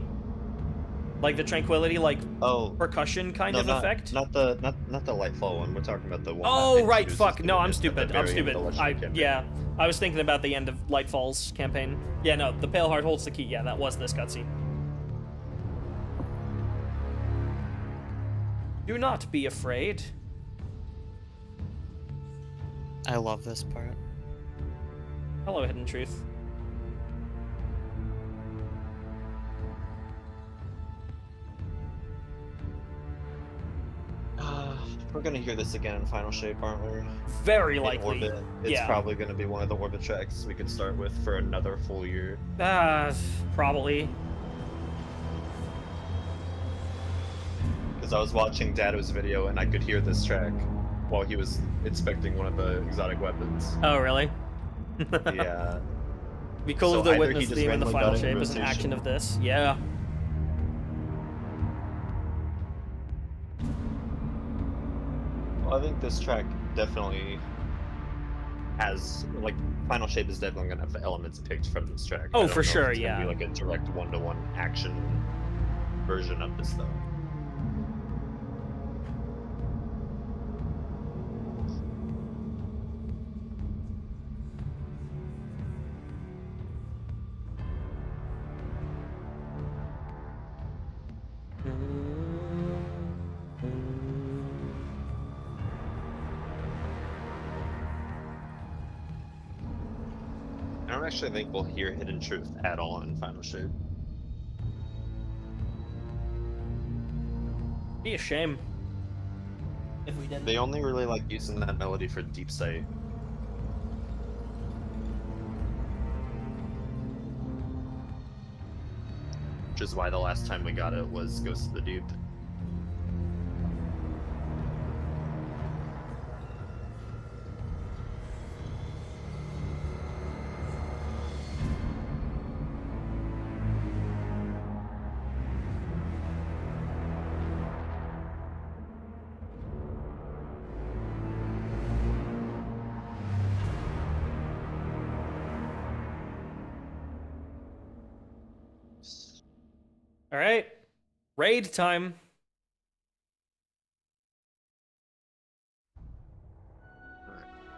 Like the tranquility, like Oh, percussion kind no, of not, effect? not the Lightfall one. We're talking about the one. Oh, that right. introduces Fuck. the No, I'm witness at the stupid. I'm very end of stupid. the Legendary campaign. Yeah. I was thinking about the end of Lightfall's campaign. Yeah, no, the pale heart holds the key. Yeah, that was this cutscene. Do not be afraid. I love this part. Hello, Hidden Truth. We're gonna hear this again in Final Shape, aren't we? Very In likely. Orbit. It's Yeah. probably gonna be one of the Orbit tracks we could start with for another full year. Probably. Because I was watching Dado's video and I could hear this track while he was inspecting one of the exotic weapons. Oh, really? Yeah. Be cool So if the either he witness just theme in the randomly final got shape into is an rotation. action of this. Yeah. Well, I think this track definitely has, like, Final Shape is definitely gonna have elements picked from this track. Oh, I don't for know if sure, it's gonna yeah. Be like a direct one-to-one action version of this, though. I don't actually think we'll hear Hidden Truth at all in Final Shape. Be a shame if we didn't. They only really like using that melody for Deep Sight. which is why the last time we got it was Ghost of the Deep. All right, raid time.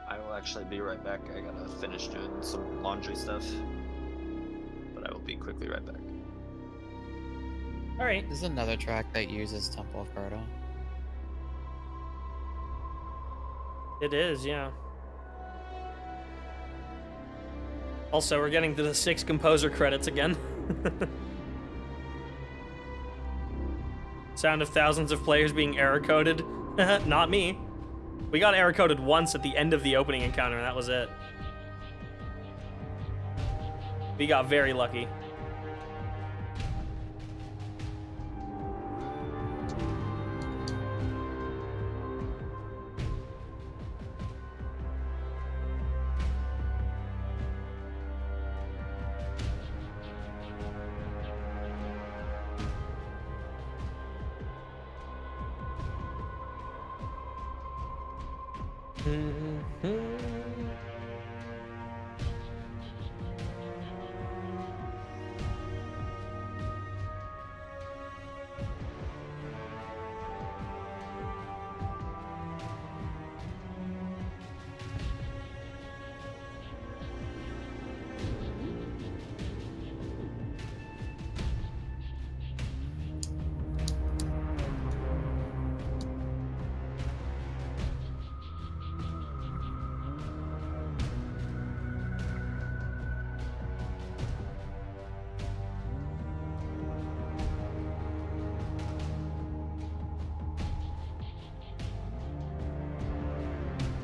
I will actually be right back. I gotta finish doing some laundry stuff. But I will be quickly right back. All right. This is another track that uses Temple of Cardo. It is, yeah. Also, we're getting to the 6 composer credits again. Sound of thousands of players being error-coded. Not me. We got error-coded once at the end of the opening encounter, and that was it. We got very lucky.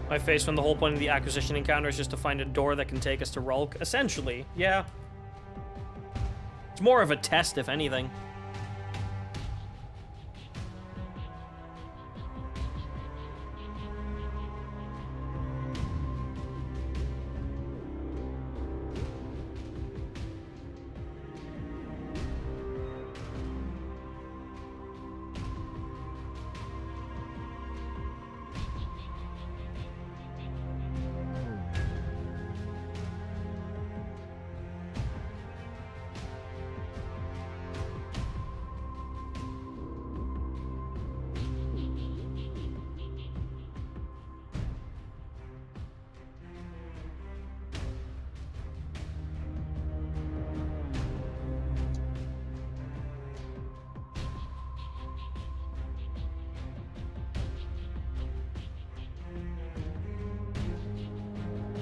My face when the whole point of the acquisition encounter is just to find a door that can take us to Rulk. Essentially, yeah. It's more of a test, if anything.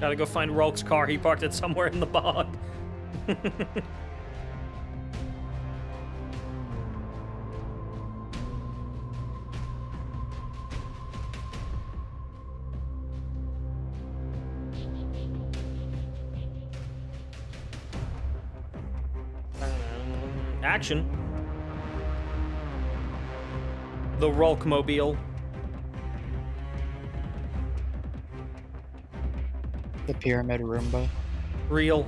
Gotta go find Rulk's car. He parked it somewhere in the bog. Action. The Rulk-mobile. The Pyramid Roomba. Real.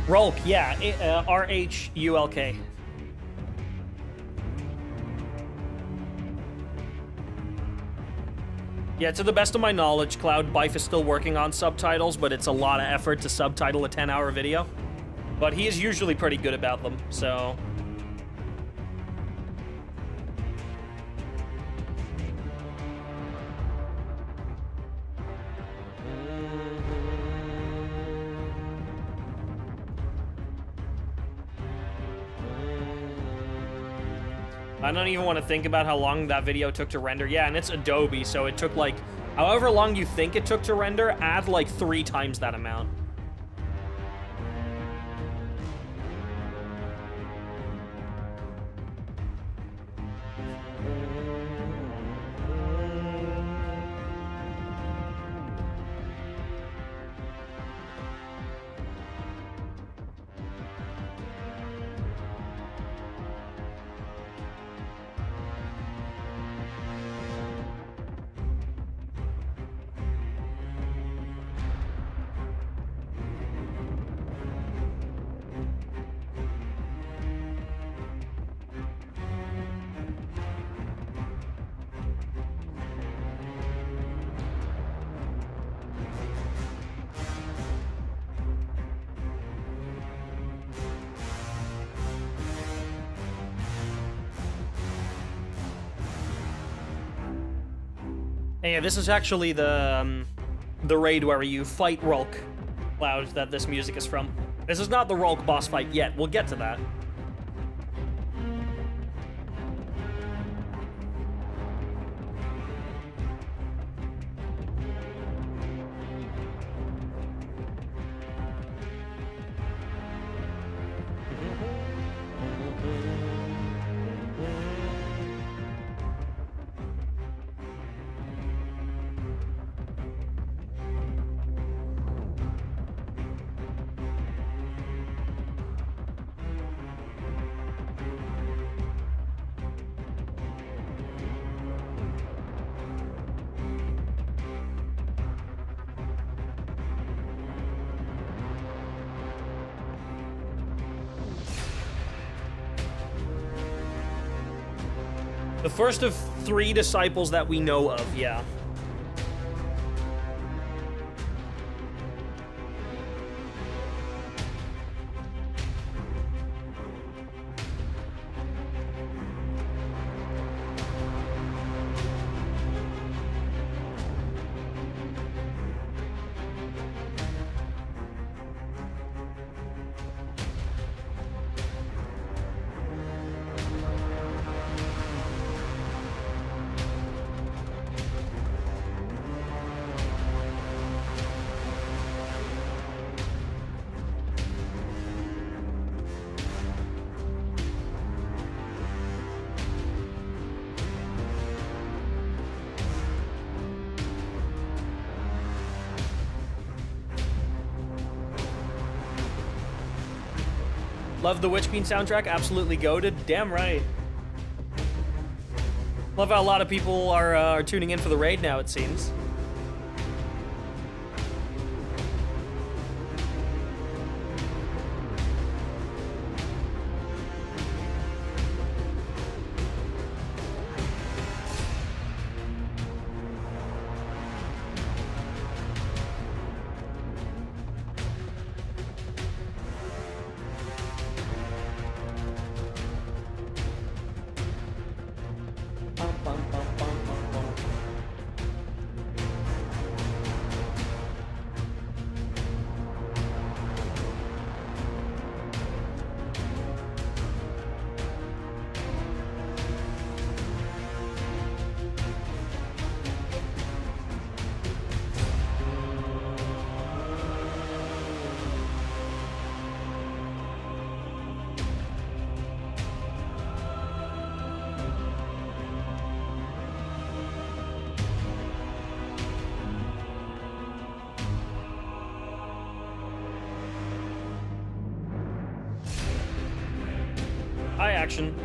Rhulk, yeah, R-H-U-L-K. Yeah, to the best of my knowledge, Cloud Bife is still working on subtitles, but it's a lot of effort to subtitle a 10-hour video. But he is usually pretty good about them, so... I don't even want to think about how long that video took to render. Yeah, and it's Adobe, so it took like, however long you think it took to render, add like 3 times that amount. And yeah, this is actually the raid where you fight Rhulk, Cloud, that this music is from. This is not the Rhulk boss fight yet. We'll get to that. The first of 3 disciples that we know of, yeah. Love the Witchbean soundtrack, absolutely goated. Damn right. Love how a lot of people are tuning in for the raid now, it seems. High action.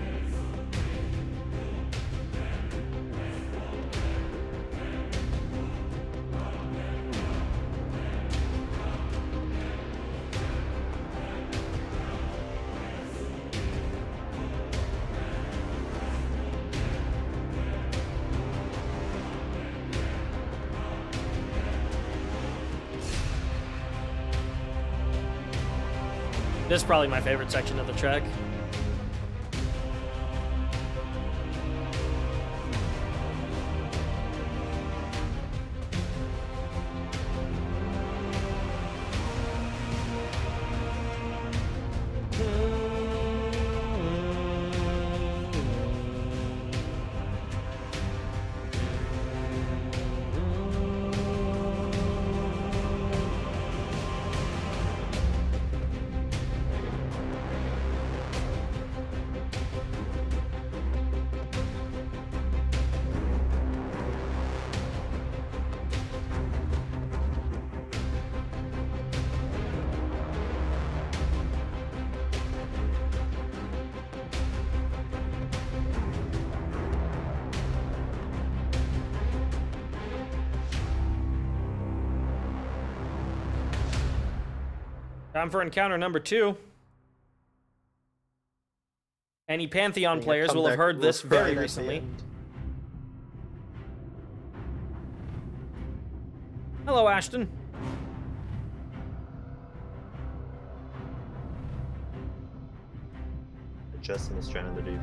This is probably my favorite section of the track. Time for encounter number 2. Any Pantheon players will have heard this very recently. Hello, Ashton. Just in the strand of the deep.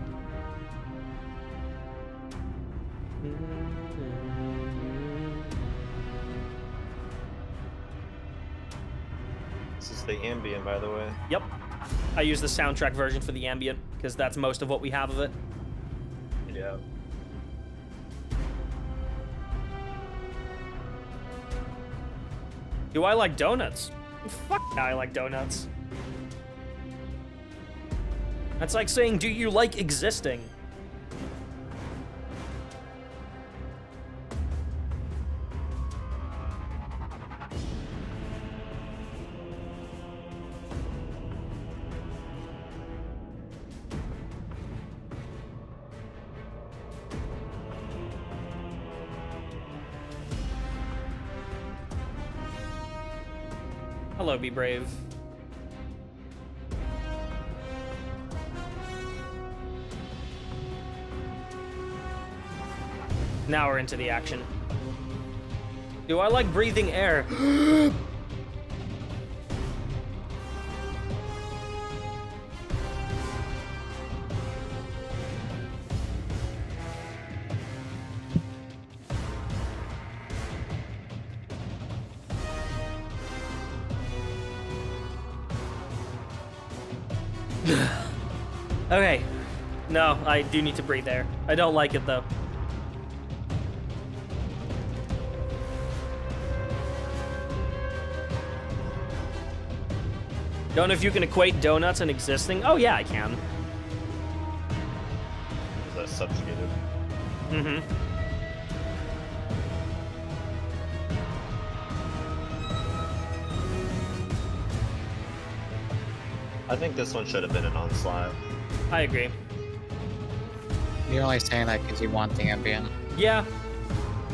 This is the ambient, by the way. Yep. I use the soundtrack version for the ambient, because that's most of what we have of it. Yeah. Do I like donuts? Fuck yeah, I like donuts. That's like saying, do you like existing? Hello, Be Brave. Now we're into the action. Do I like breathing air? Okay. No, I do need to breathe air. I don't like it, though. Don't know if you can equate donuts and existing. Oh, yeah, I can. Is that subjugated? Mm-hmm. I think this one should have been an onslaught. I agree. You're only saying that because you want the ambient. Yeah.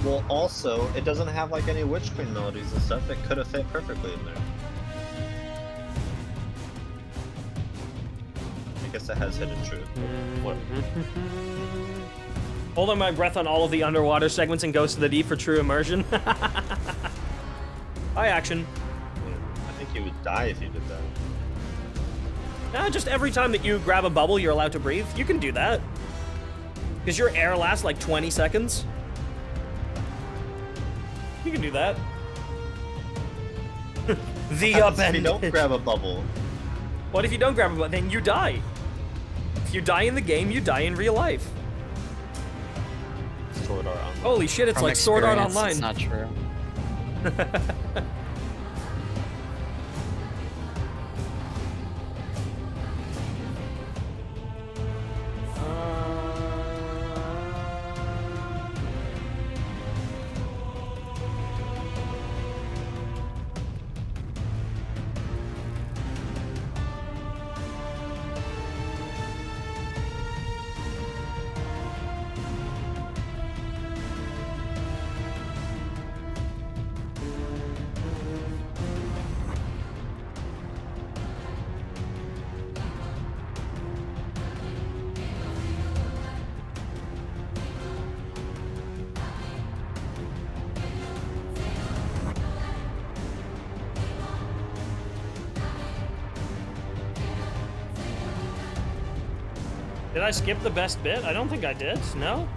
Well, also, it doesn't have like any Witch Queen melodies and stuff. It could have fit perfectly in there. I guess it has hidden truth. What? Holding my breath on all of the underwater segments and Ghost of the Deep for true immersion. High action. I think you would die if you did that. Just every time that you grab a bubble, you're allowed to breathe. You can do that. Because your air lasts like 20 seconds. You can do that. The upend. If you don't grab a bubble. What if you don't grab a bubble? Then you die. If you die in the game, you die in real life. Sword Art Online. Holy shit, it's From like Sword Art experience, Online. It's not true. Did I skip the best bit? I don't think I did. No?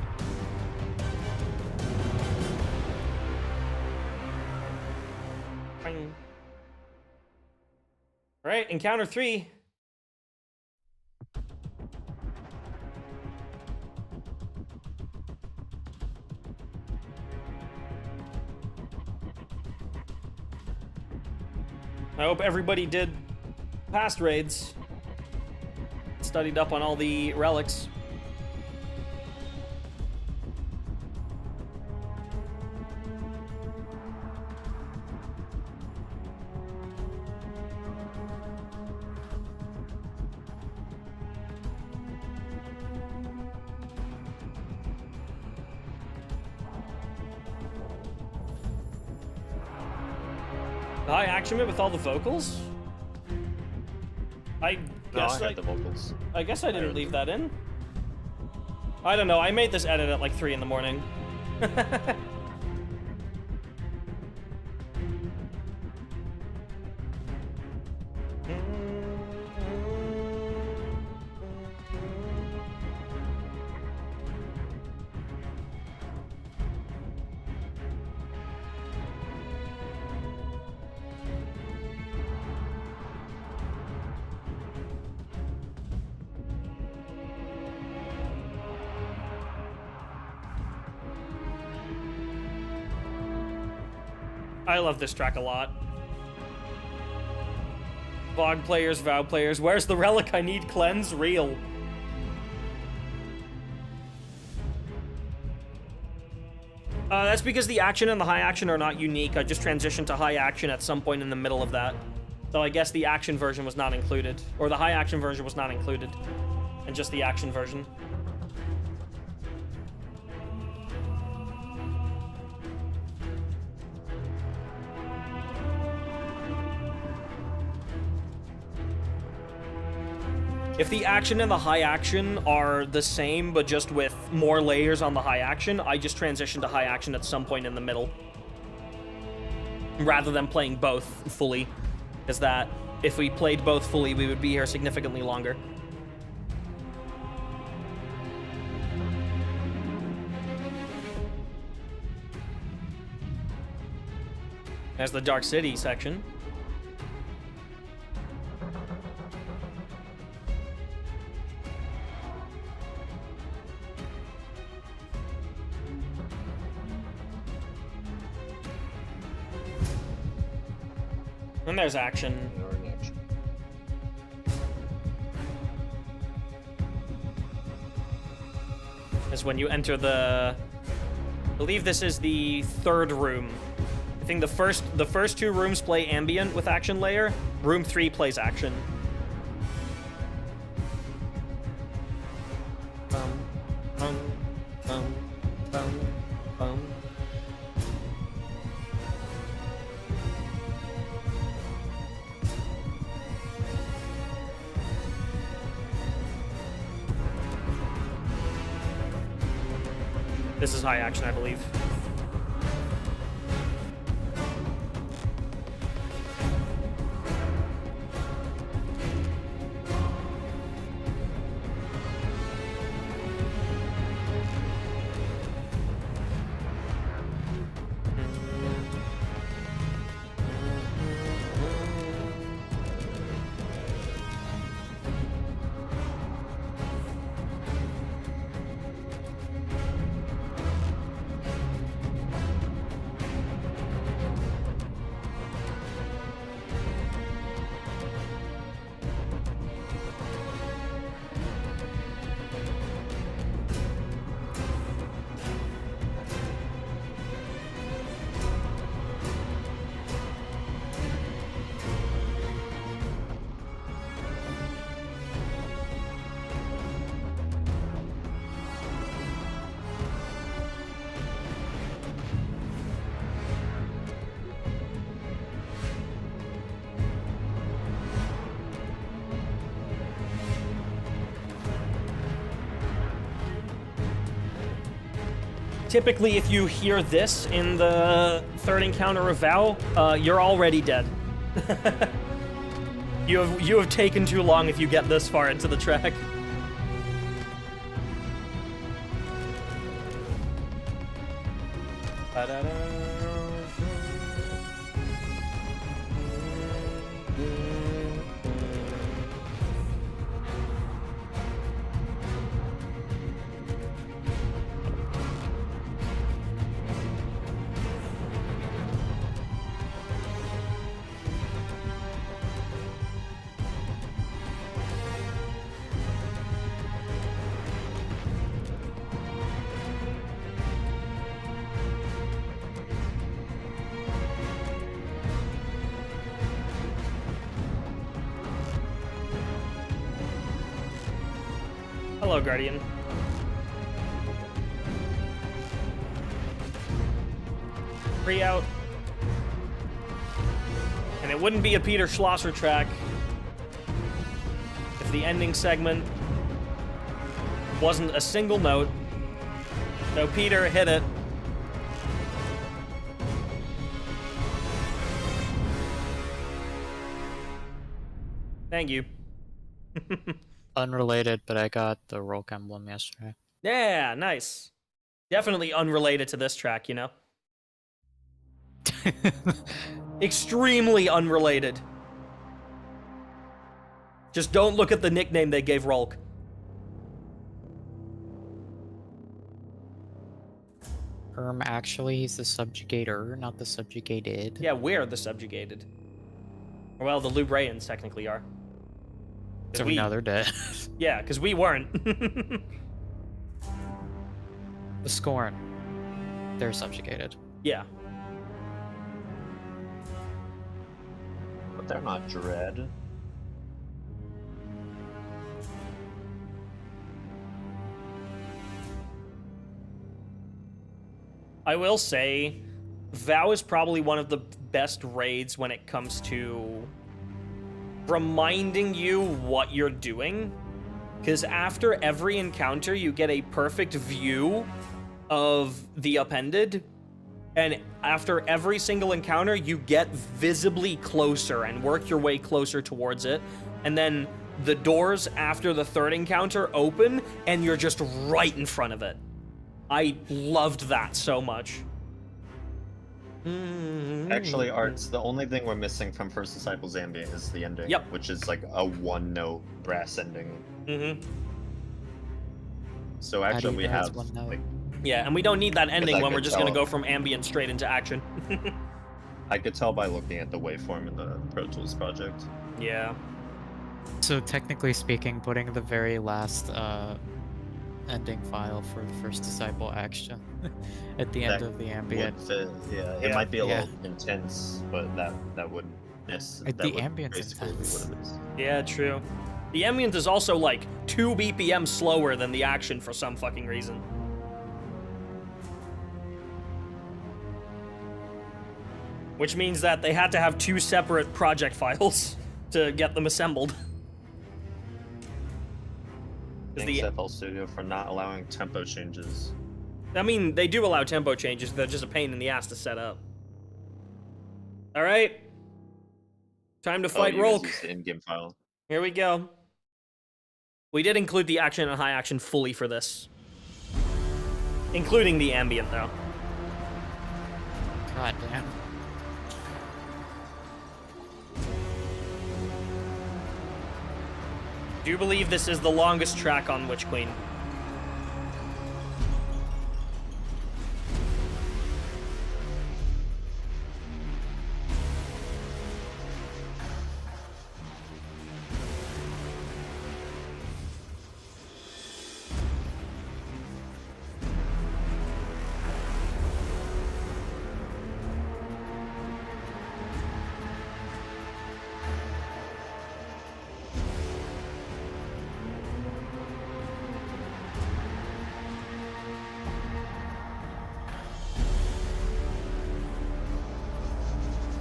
Bing. All right, encounter 3. I hope everybody did past raids. Studied up on all the relics. High action bit with all the vocals? I guess I had the vocals. I guess I didn't leave that in. I don't know, I made this edit at like 3 in the morning. I love this track a lot. Vog players, Vow players, where's the relic I need cleanse? Real. That's because the action and the high action are not unique. I just transitioned to high action at some point in the middle of that. So I guess the action version was not included. Or the high action version was not included. And just the action version. If the action and the high action are the same, but just with more layers on the high action, I just transition to high action at some point in the middle. Rather than playing both fully. Because that, if we played both fully, we would be here significantly longer. There's the Dark City section. And there's action. Is when you enter the... I believe this is the 3rd room. I think the first 2 rooms play ambient with action layer. Room 3 plays action. This is high action, I believe. Typically, if you hear this in the 3rd encounter of Vow, you're already dead. You have taken too long if you get this far into the track. Hello, Guardian. Free out. And it wouldn't be a Peter Schlosser track if the ending segment wasn't a single note. So Peter, hit it. Thank you. Unrelated, but I got the Rolk emblem yesterday. Yeah, nice. Definitely unrelated to this track, you know? Extremely unrelated. Just don't look at the nickname they gave Rolk. Actually, he's the subjugator, not the subjugated. Yeah, we're the subjugated. Well, the Lubrayans technically are. So now they're dead. Yeah, because we weren't. The Scorn. They're subjugated. Yeah. But they're not Dread. I will say, Vow is probably one of the best raids when it comes to reminding you what you're doing. Because after every encounter, you get a perfect view of the appended. And after every single encounter, you get visibly closer and work your way closer towards it. And then the doors after the third encounter open, and you're just right in front of it. I loved that so much. Actually, Arts, the only thing we're missing from First Disciples Ambient is the ending. Yep. Which is like a one-note brass ending. Mm-hmm. So actually we have like, yeah, and we don't need that ending I when we're could just gonna tell. go from ambient straight into action. I could tell by looking at the waveform in the Pro Tools project. Yeah. So technically speaking, putting the very last ending file for the First Disciple action at the end That of the ambient. Would fit. Yeah, it Yeah. might be a Yeah. little intense, but that wouldn't miss. The That would ambient's basically be intense. what it is. Yeah, true. The ambient is also like 2 BPM slower than the action for some fucking reason. Which means that they had to have 2 separate project files to get them assembled. 'Cause Thanks FL Studio for not allowing tempo changes. I mean, they do allow tempo changes, they're just a pain in the ass to set up. Alright. Time to fight you guys Rolk. used the in-game file. Here we go. We did include the action and high action fully for this. Including the ambient, though. God damn. Do you believe this is the longest track on Witch Queen?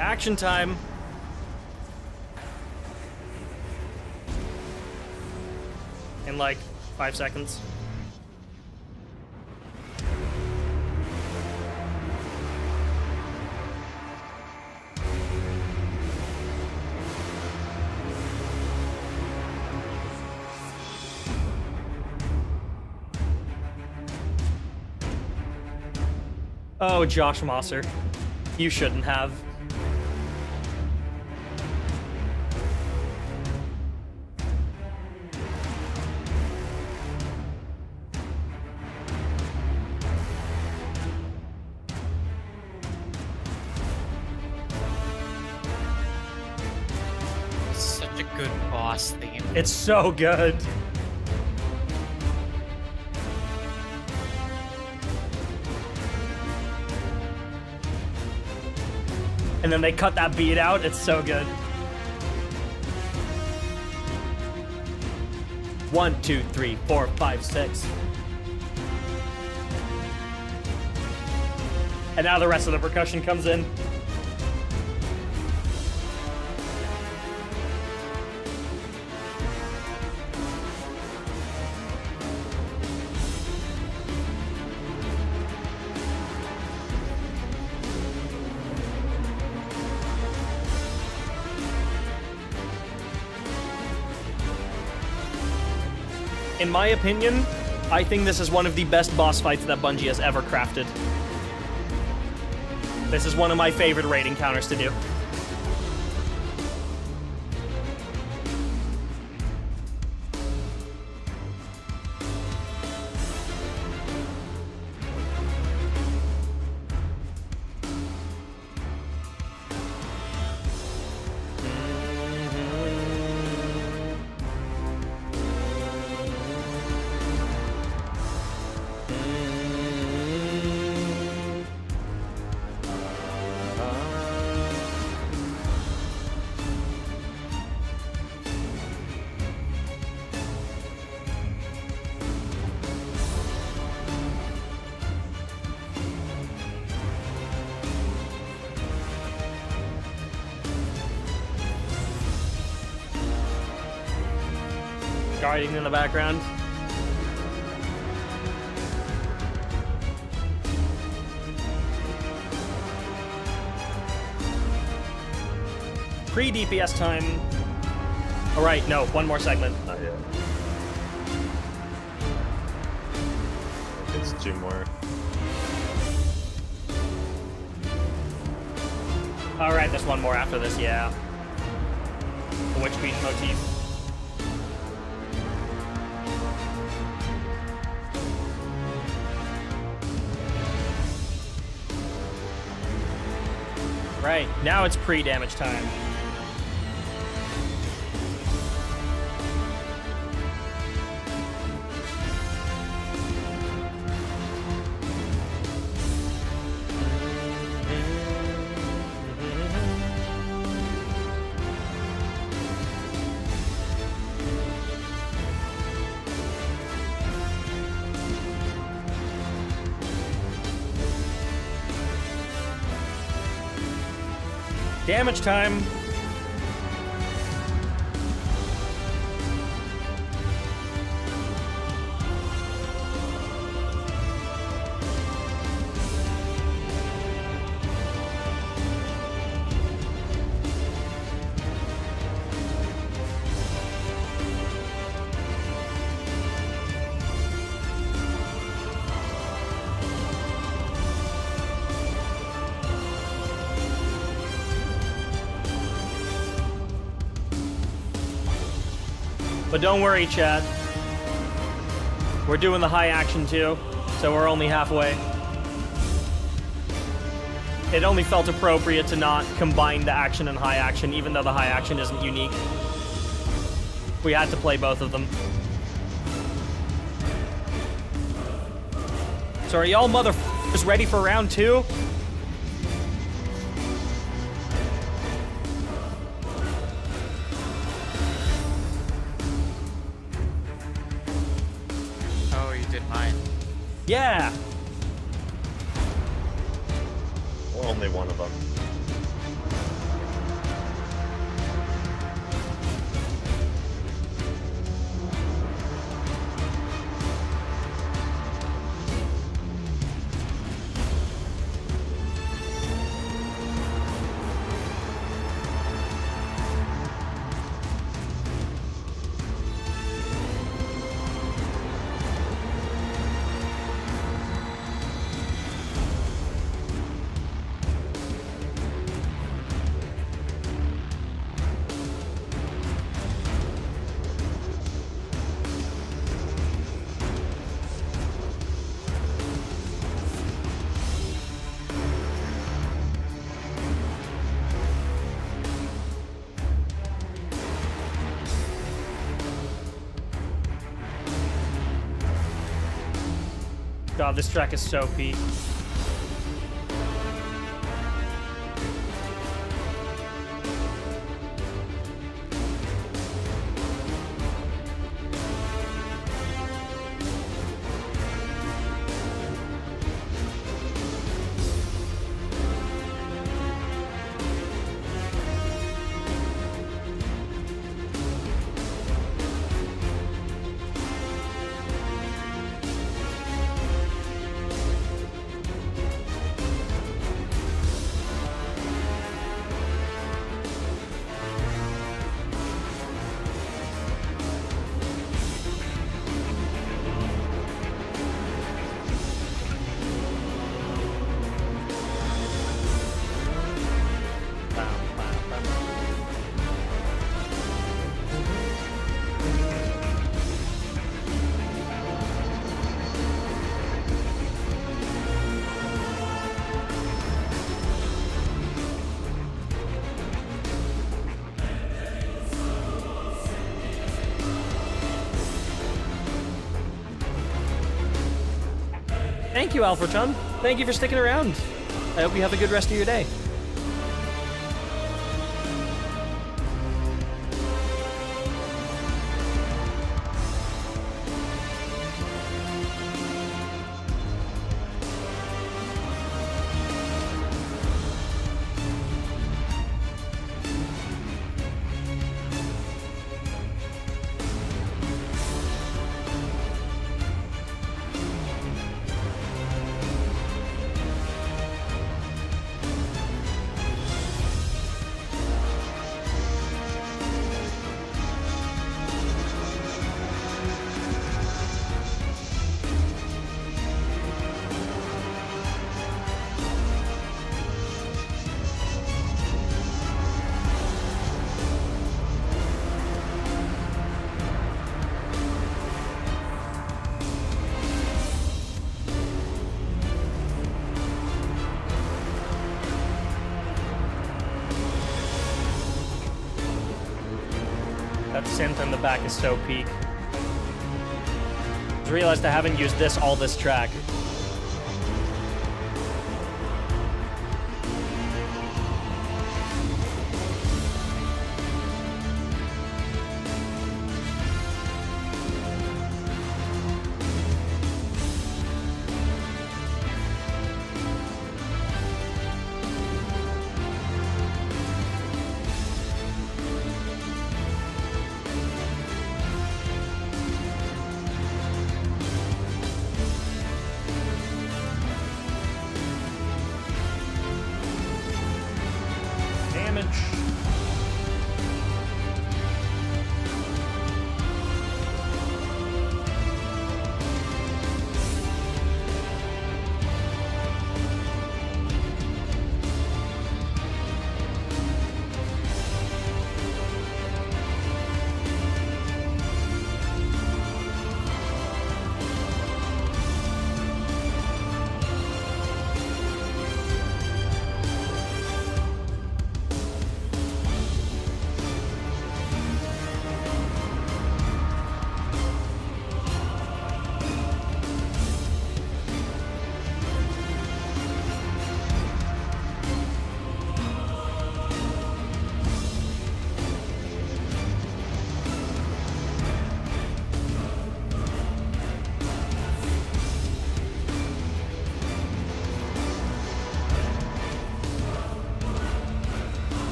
Action time. In like 5 seconds. Oh, Josh Mosser. You shouldn't have. Such a good boss theme. It's so good. And then they cut that beat out. It's so good. 1, 2, 3, 4, 5, 6. And now the rest of the percussion comes in. In my opinion, I think this is one of the best boss fights that Bungie has ever crafted. This is one of my favorite raid encounters to do. Guarding in the background. Pre-DPS time. All right, no, one more segment. Not yet. It's 2 more. All right, there's one more after this, yeah. The Witch Queen motif. Right, now it's pre-damage time. Damage time. But don't worry, chat. We're doing the high action too, so we're only halfway. It only felt appropriate to not combine the action and high action, even though the high action isn't unique. We had to play both of them. So are y'all motherfuckers ready for round 2? Yeah! Well, only one of them. God, this track is so peak. Thank you, Alfred-chan. Thank you for sticking around. I hope you have a good rest of your day. That synth in the back is so peak. Just realized I haven't used all this track.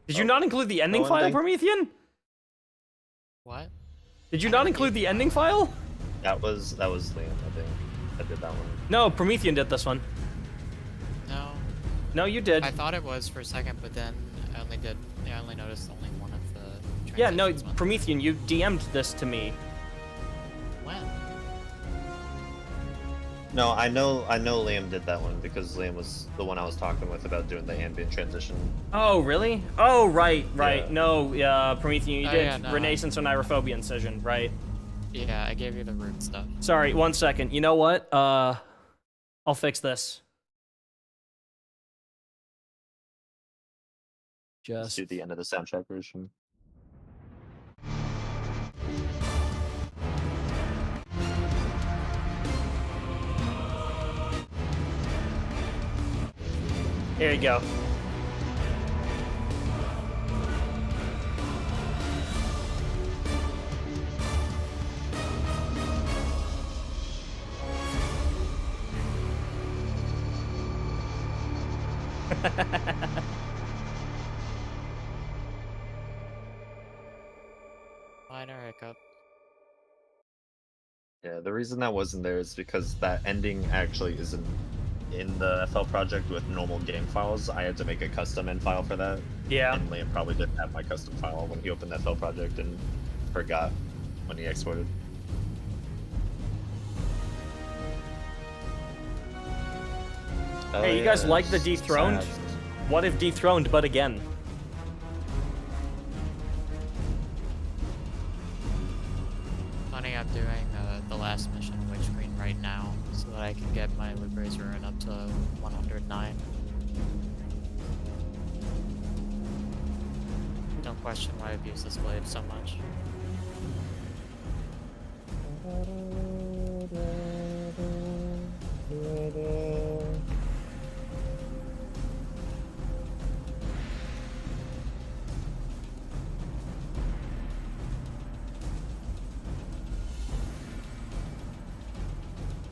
Did you not include the ending file, Promethean? What? Did you not include the ending file? That was Liam, I think. I did that one. No, Promethean did this one. No. No, you did. I thought it was for a second, but then I only noticed only one of the Yeah, no, transitions went. Promethean, you DM'd this to me. When? No, I know Liam did that one because Liam was the one I was talking with about doing the ambient transition. Oh, really? Oh, right. Yeah. No, Promethean, you did yeah, no. Renaissance or Nyrophobia incision, right? Yeah, I gave you the root stuff. Sorry, 1 second. You know what? I'll fix this. Let's do the end of the soundtrack version. Here you go. Minor hiccup. Yeah, the reason that wasn't there is because that ending actually isn't in the FL project with normal game files. I had to make a custom end file for that. Yeah. And Liam probably didn't have my custom file when he opened the FL project and forgot when he exported. Hey, you guys like the Dethroned? Sad. What if Dethroned, but again? Funny, I'm doing the last mission, Witch Queen, right now, so that I can get my Loot Razor rune up to 109. Don't question why I've used this blade so much.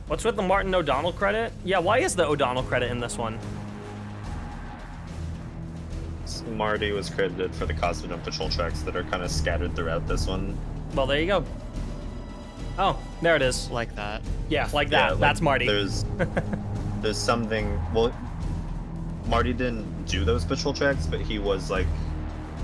What's with the Martin O'Donnell credit? Yeah, why is the O'Donnell credit in this one? Marty was credited for the Cosmodome patrol tracks that are kind of scattered throughout this one. Well, there you go. Oh, there it is. Like that. Yeah, like that. like, That's Marty. There's something. Well, Marty didn't do those patrol tracks, but he was like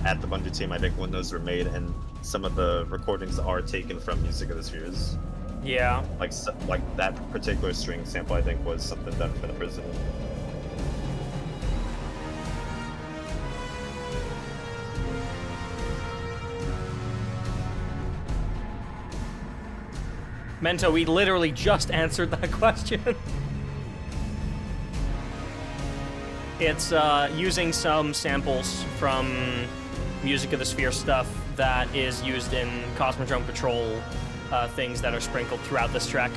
at the Bungie team, I think, when those were made, and some of the recordings are taken from Music of the Spheres. Yeah. Like that particular string sample, I think, was something done for the prison. Mento, we literally just answered that question. It's using some samples from Music of the Sphere stuff that is used in Cosmodrome Patrol things that are sprinkled throughout this track.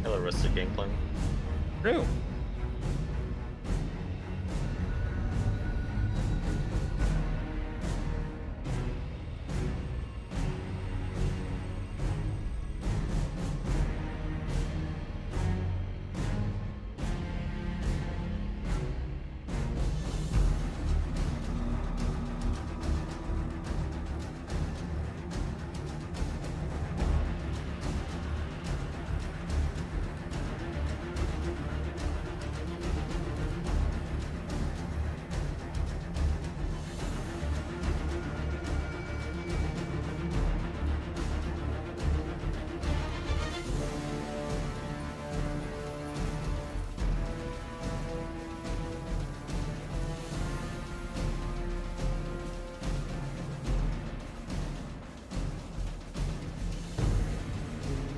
Hello, Rustic Gameplay. True.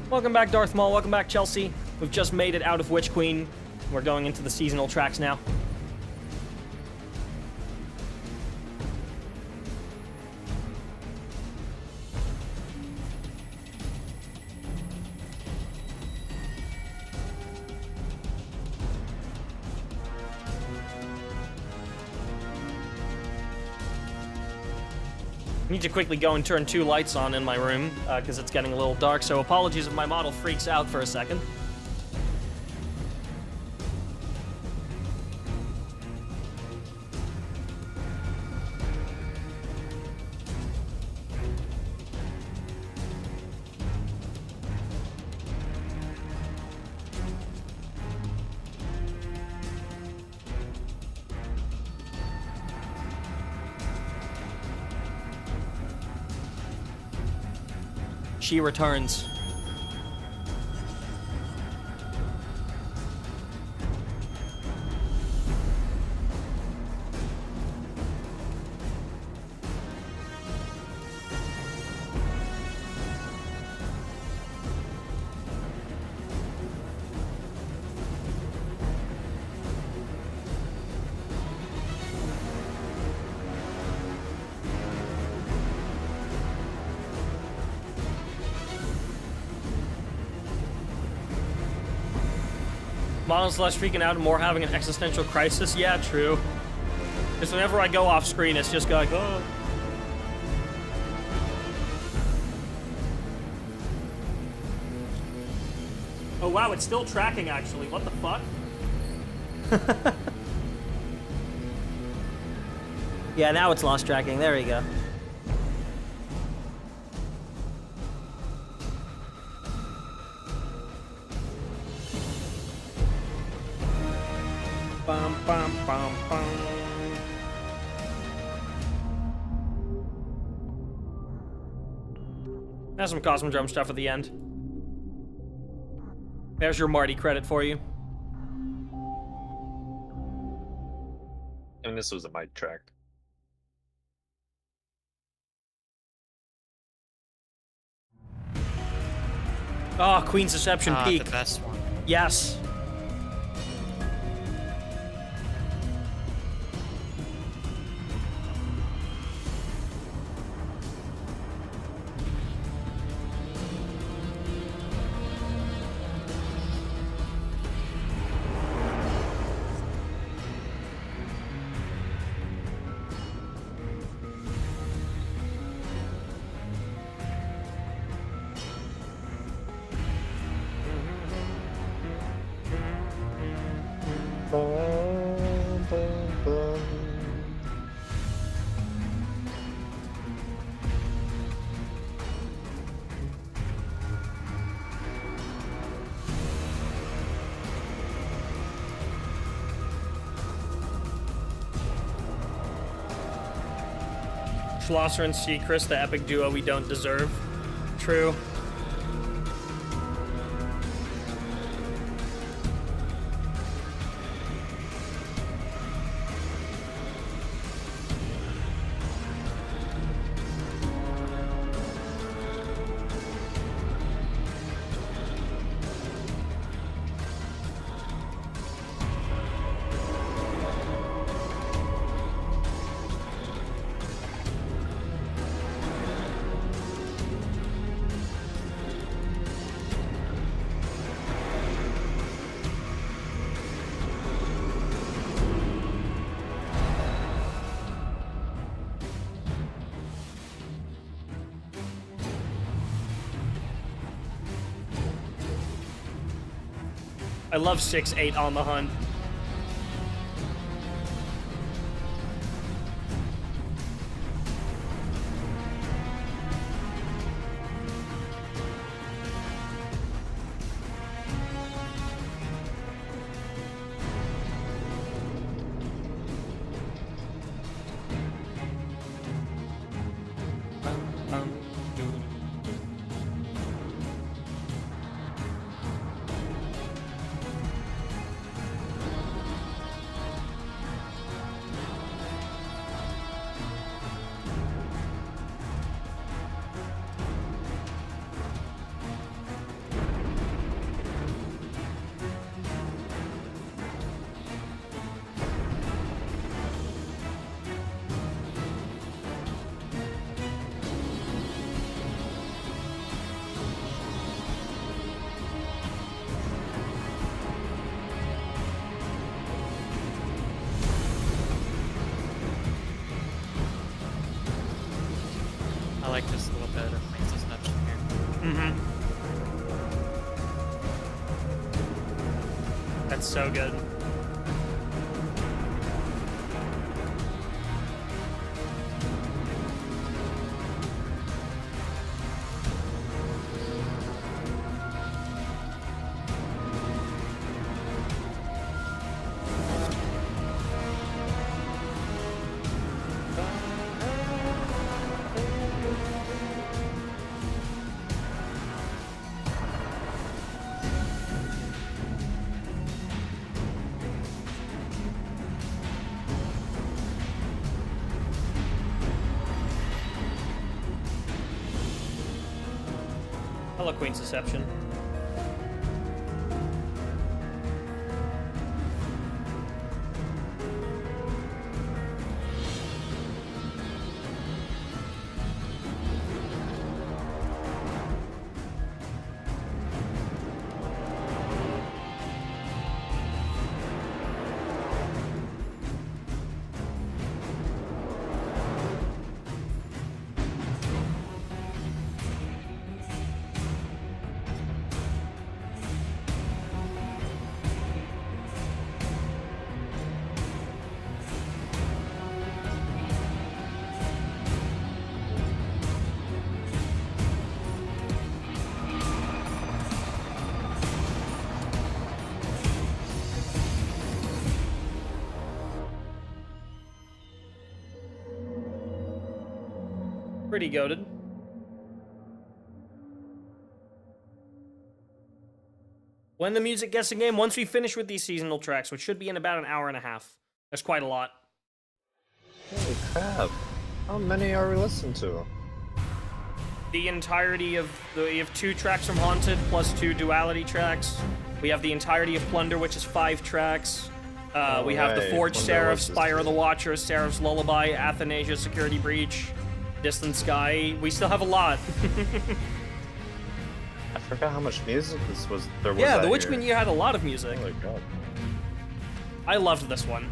Welcome back, Darth Maul. Welcome back, Chelsea. We've just made it out of Witch Queen. We're going into the seasonal tracks now. I need to quickly go and turn 2 lights on in my room, because it's getting a little dark, so apologies if my model freaks out for a second. She returns. Models less freaking out and more having an existential crisis. Yeah, true. Because whenever I go off screen, it's just like, oh. Oh wow, it's still tracking actually. What the fuck? Yeah, now it's lost tracking. There you go. Bum, bum, bum, bum. That's some Cosmodrome stuff at the end. There's your Marty credit for you. And this was a mic track. Oh, Queen's Deception Peak. The best one. Yes. Schlosser and Seacrest, the epic duo we don't deserve. True. I love 6-8 on the hunt. I like this little bit of Queen's Deception here. Mm-hmm. That's so good. Hello, Queen's Deception. Pretty goated. When the music gets in game, once we finish with these seasonal tracks, which should be in about an hour and a half. That's quite a lot. Holy crap. How many are we listening to? The entirety of we have 2 tracks from Haunted plus 2 duality tracks. We have the entirety of Plunder, which is 5 tracks. We have the Forge Seraph, Spire of the Watcher, Seraph's Lullaby, Athanasia, Security Breach, Distant Sky. We still have a lot. I forgot how much music there was. Yeah, the Witchman Year had a lot of music. Oh my god. I loved this one.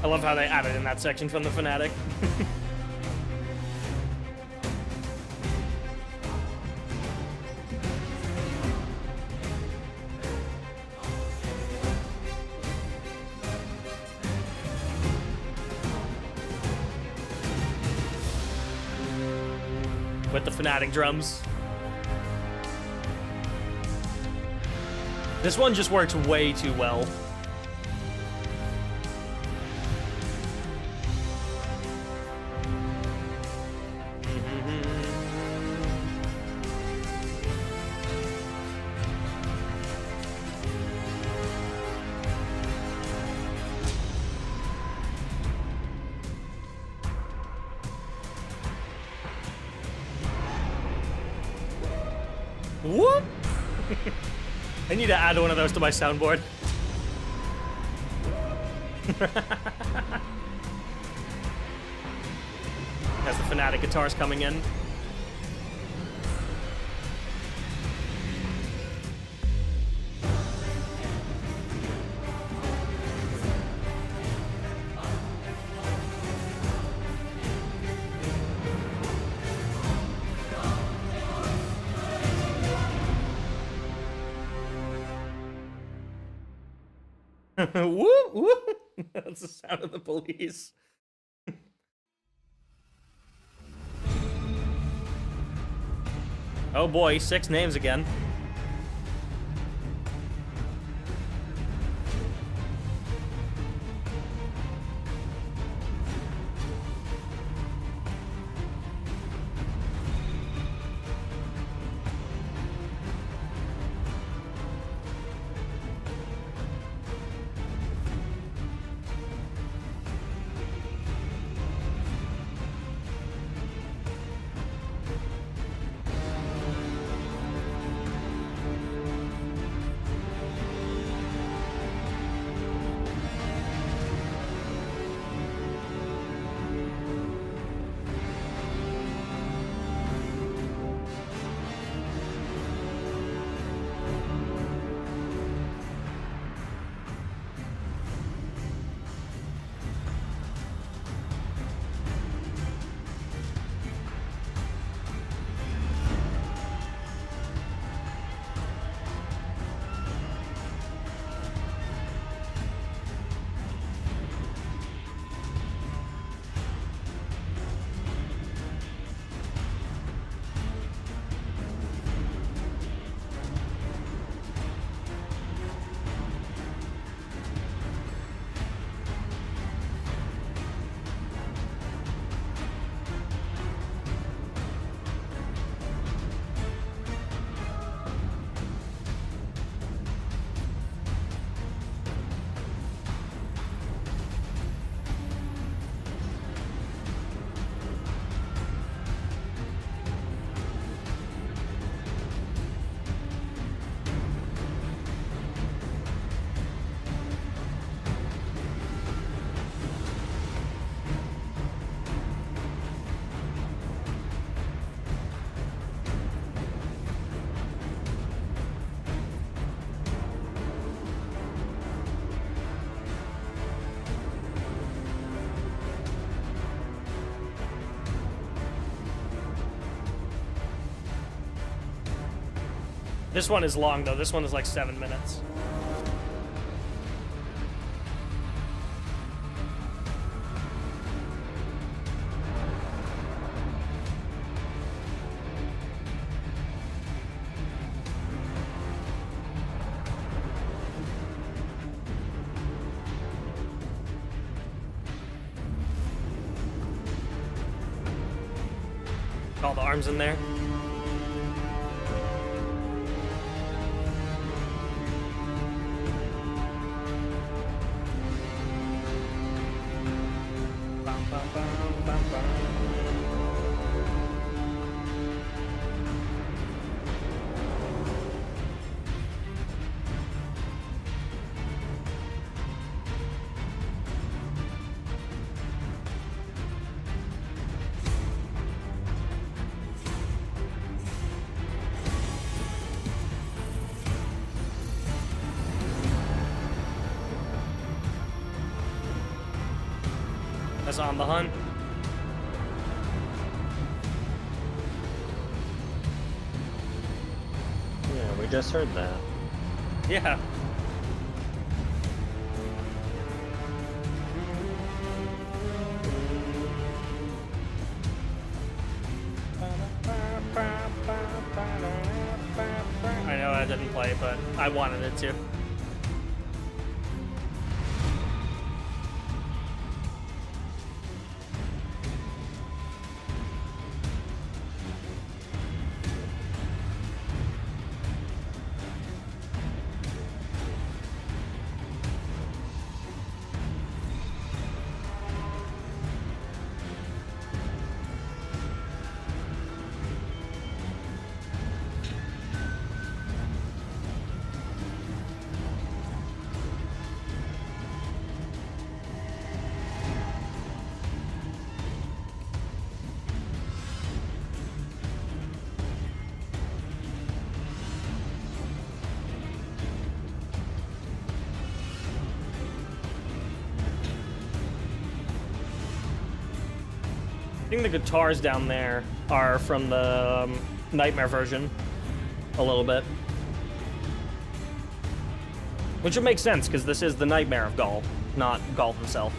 I love how they added in that section from the Fanatic. With the Fanatic drums. This one just works way too well. Whoop! I need to add one of those to my soundboard. As the Fanatic guitars coming in. Whoop, whoop. That's the sound of the police. Oh boy, 6 names again. This one is long, though. This one is like 7 minutes. All the arms in there. That's on the hunt. Yeah, we just heard that. Yeah. I know I didn't play, but I wanted it to. I think the guitars down there are from the Nightmare version, a little bit. Which would make sense, because this is the Nightmare of Gaul, not Gaul himself.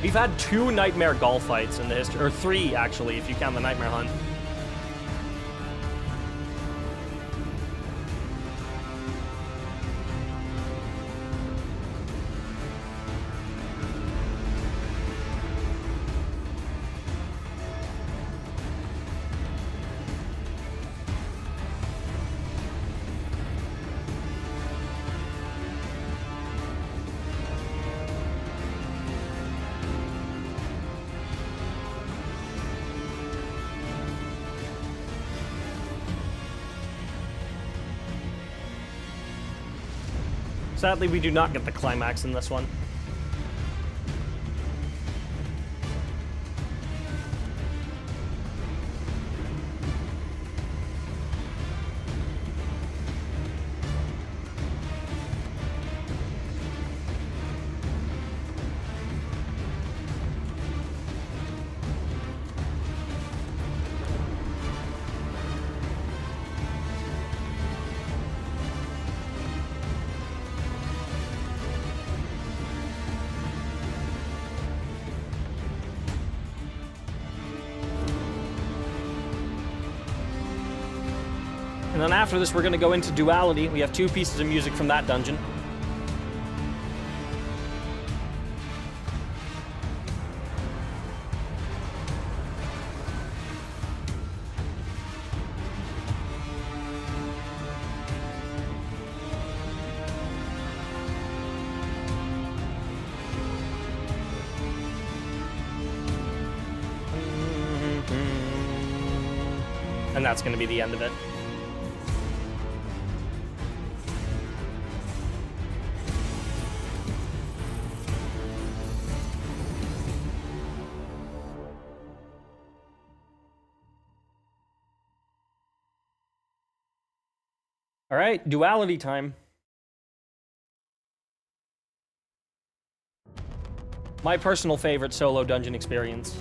We've had 2 Nightmare Gaul fights in the history, or 3 actually, if you count the Nightmare Hunt. Sadly, we do not get the climax in this one. And then after this, we're going to go into Duality. We have 2 pieces of music from that dungeon. And that's going to be the end of it. All right, Duality time. My personal favorite solo dungeon experience.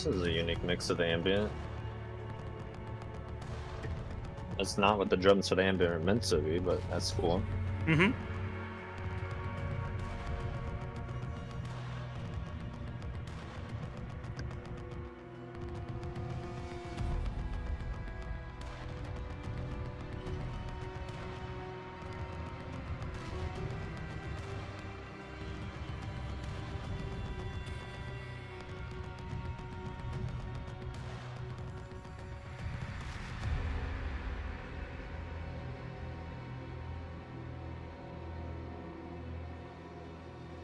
This is a unique mix of the ambient. It's not what the drums for the ambient are meant to be, but that's cool. Mm-hmm.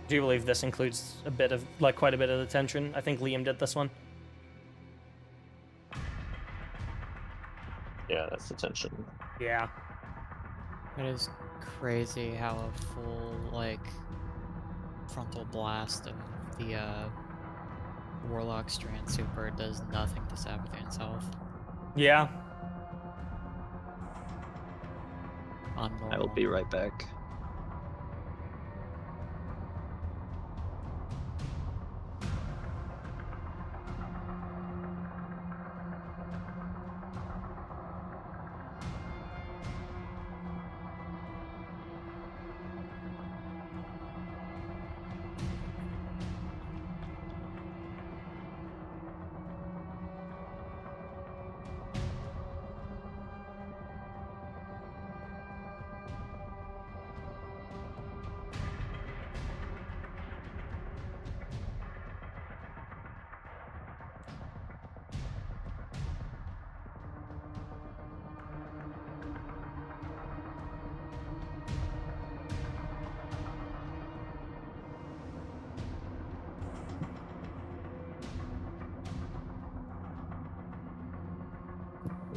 Do you believe this includes a bit of, like, quite a bit of the tension? I think Liam did this one. Yeah, that's the tension. Yeah. It is crazy how a full, like, frontal blast of the Warlock Strand Super does nothing to Savathun's health. Yeah. On normal. I will be right back.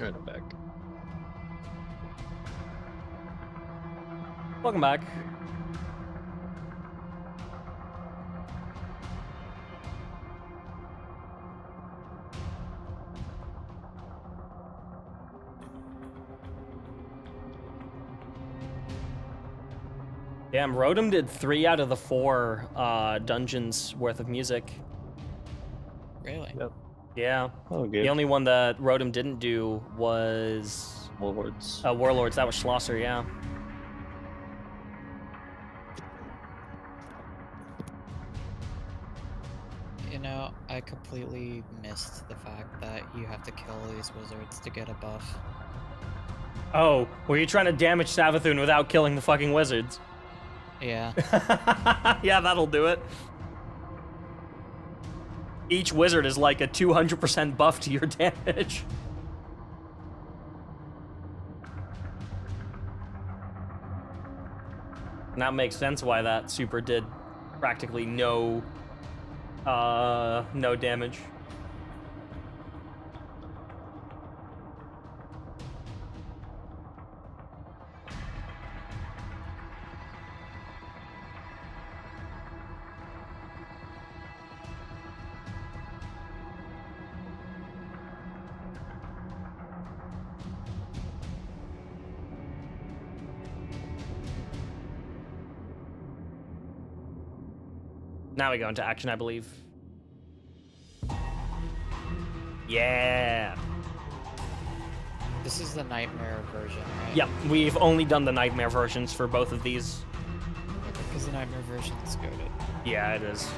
Alright, I'm back. Welcome back. Damn, Rotom did 3 out of the 4 dungeons worth of music. Really? Yep. Yeah. Oh, good. The only one that Rotom didn't do was Warlords. Warlords. That was Schlosser, yeah. You know, I completely missed the fact that you have to kill these wizards to get a buff. Oh, were you trying to damage Savathun without killing the fucking wizards? Yeah. Yeah, that'll do it. Each wizard is like a 200% buff to your damage. And that makes sense why that super did practically no damage. Now we go into action, I believe. Yeah. This is the nightmare version, right? Yep, we've only done the nightmare versions for both of these. Because the nightmare version is goated. Yeah, it is.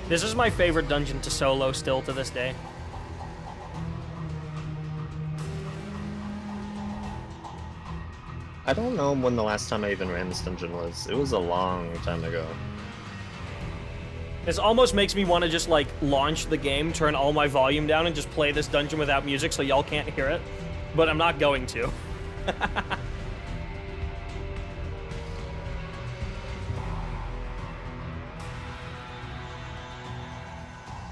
This is my favorite dungeon to solo still to this day. I don't know when the last time I even ran this dungeon was. It was a long time ago. This almost makes me want to just, like, launch the game, turn all my volume down, and just play this dungeon without music so y'all can't hear it. But I'm not going to.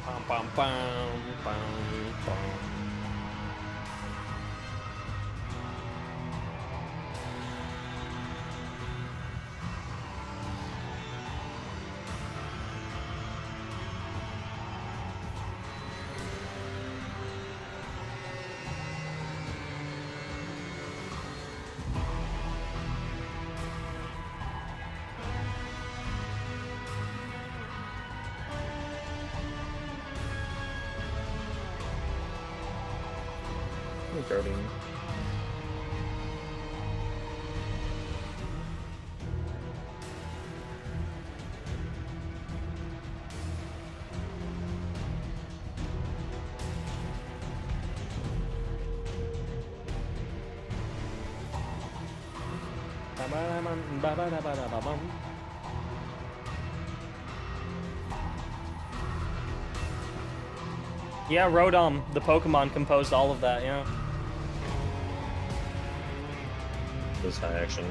Bum, bum, bum, bum, bum. Guardian. Yeah, Rodom, the Pokemon, composed all of that, yeah. This high action.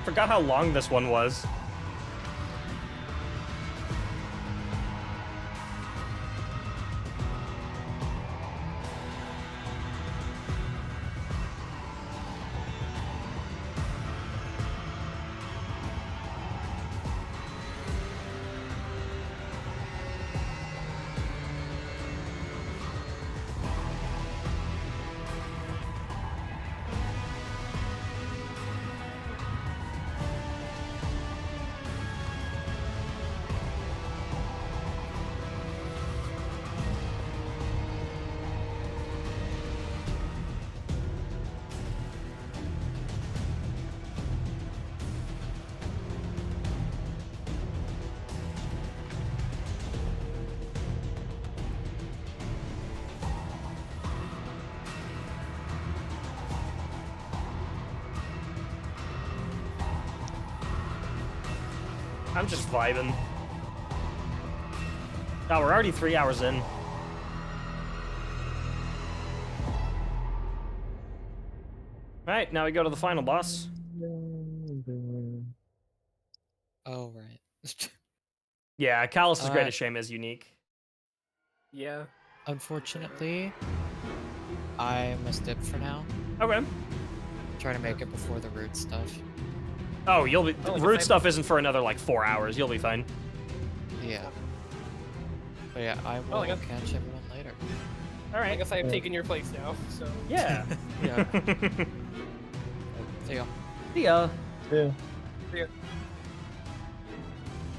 Forgot how long this one was. I'm just vibing. Oh, we're already 3 hours in. Alright, now we go to the final boss. Oh, right. Yeah, Callus' Uh, greatest shame is unique. Yeah. Unfortunately, I must dip for now. Okay. Try to make it before the root stuff. Oh, you'll be. Oh, like root if I- stuff isn't for another like 4 hours. You'll be fine. Yeah. But yeah, I will I guess- catch everyone later. All I right. guess I have taken your place now, so. Yeah. Yeah. See ya. See ya. Yeah.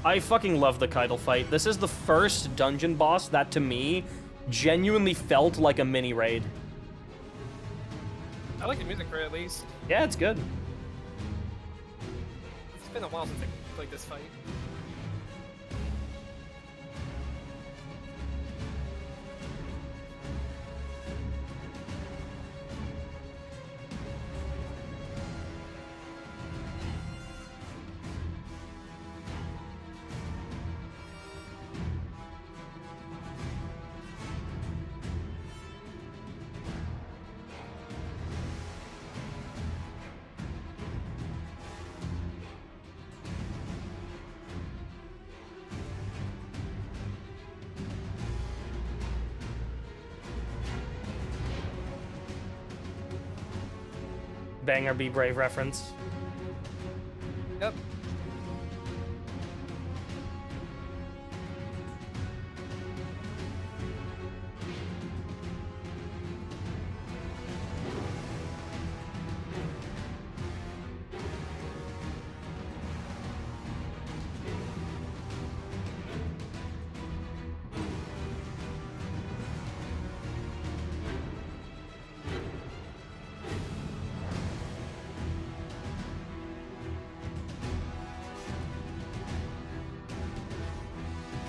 I fucking love the Keitel fight. This is the first dungeon boss that, to me, genuinely felt like a mini raid. I like the music for it at least. Yeah, it's good. It's been a while since I played this fight. Banger Be Brave reference. Yep.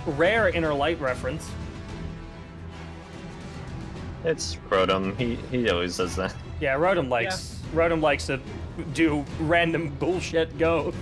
Rare Inner Light reference. It's Rotom. He always does that. Yeah, Rotom likes to do random bullshit go.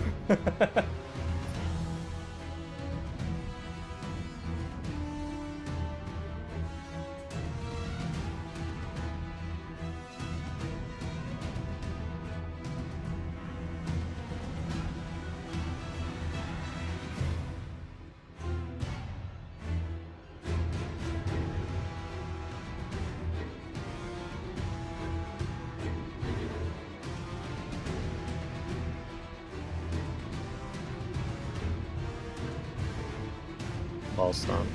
Ball stomp.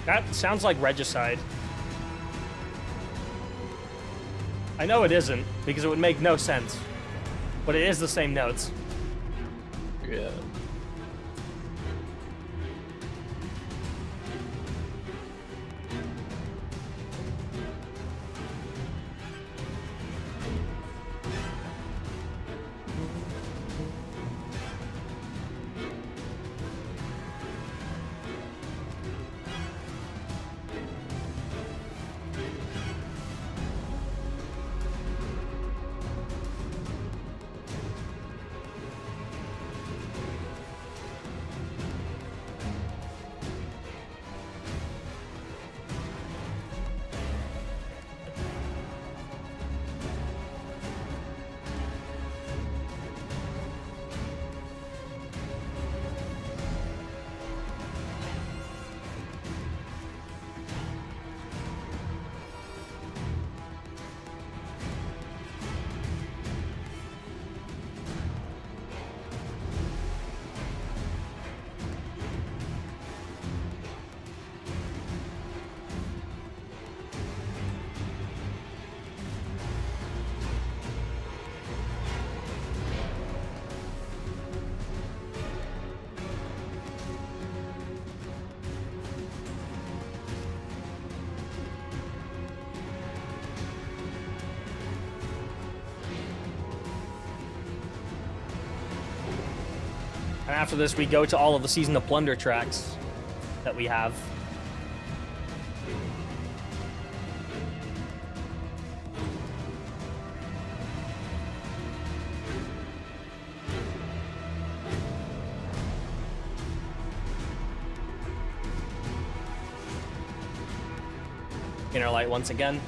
That sounds like Regicide. I know it isn't, because it would make no sense. But it is the same notes. Yeah. And after this, we go to all of the Season of Plunder tracks that we have. Inner light once again.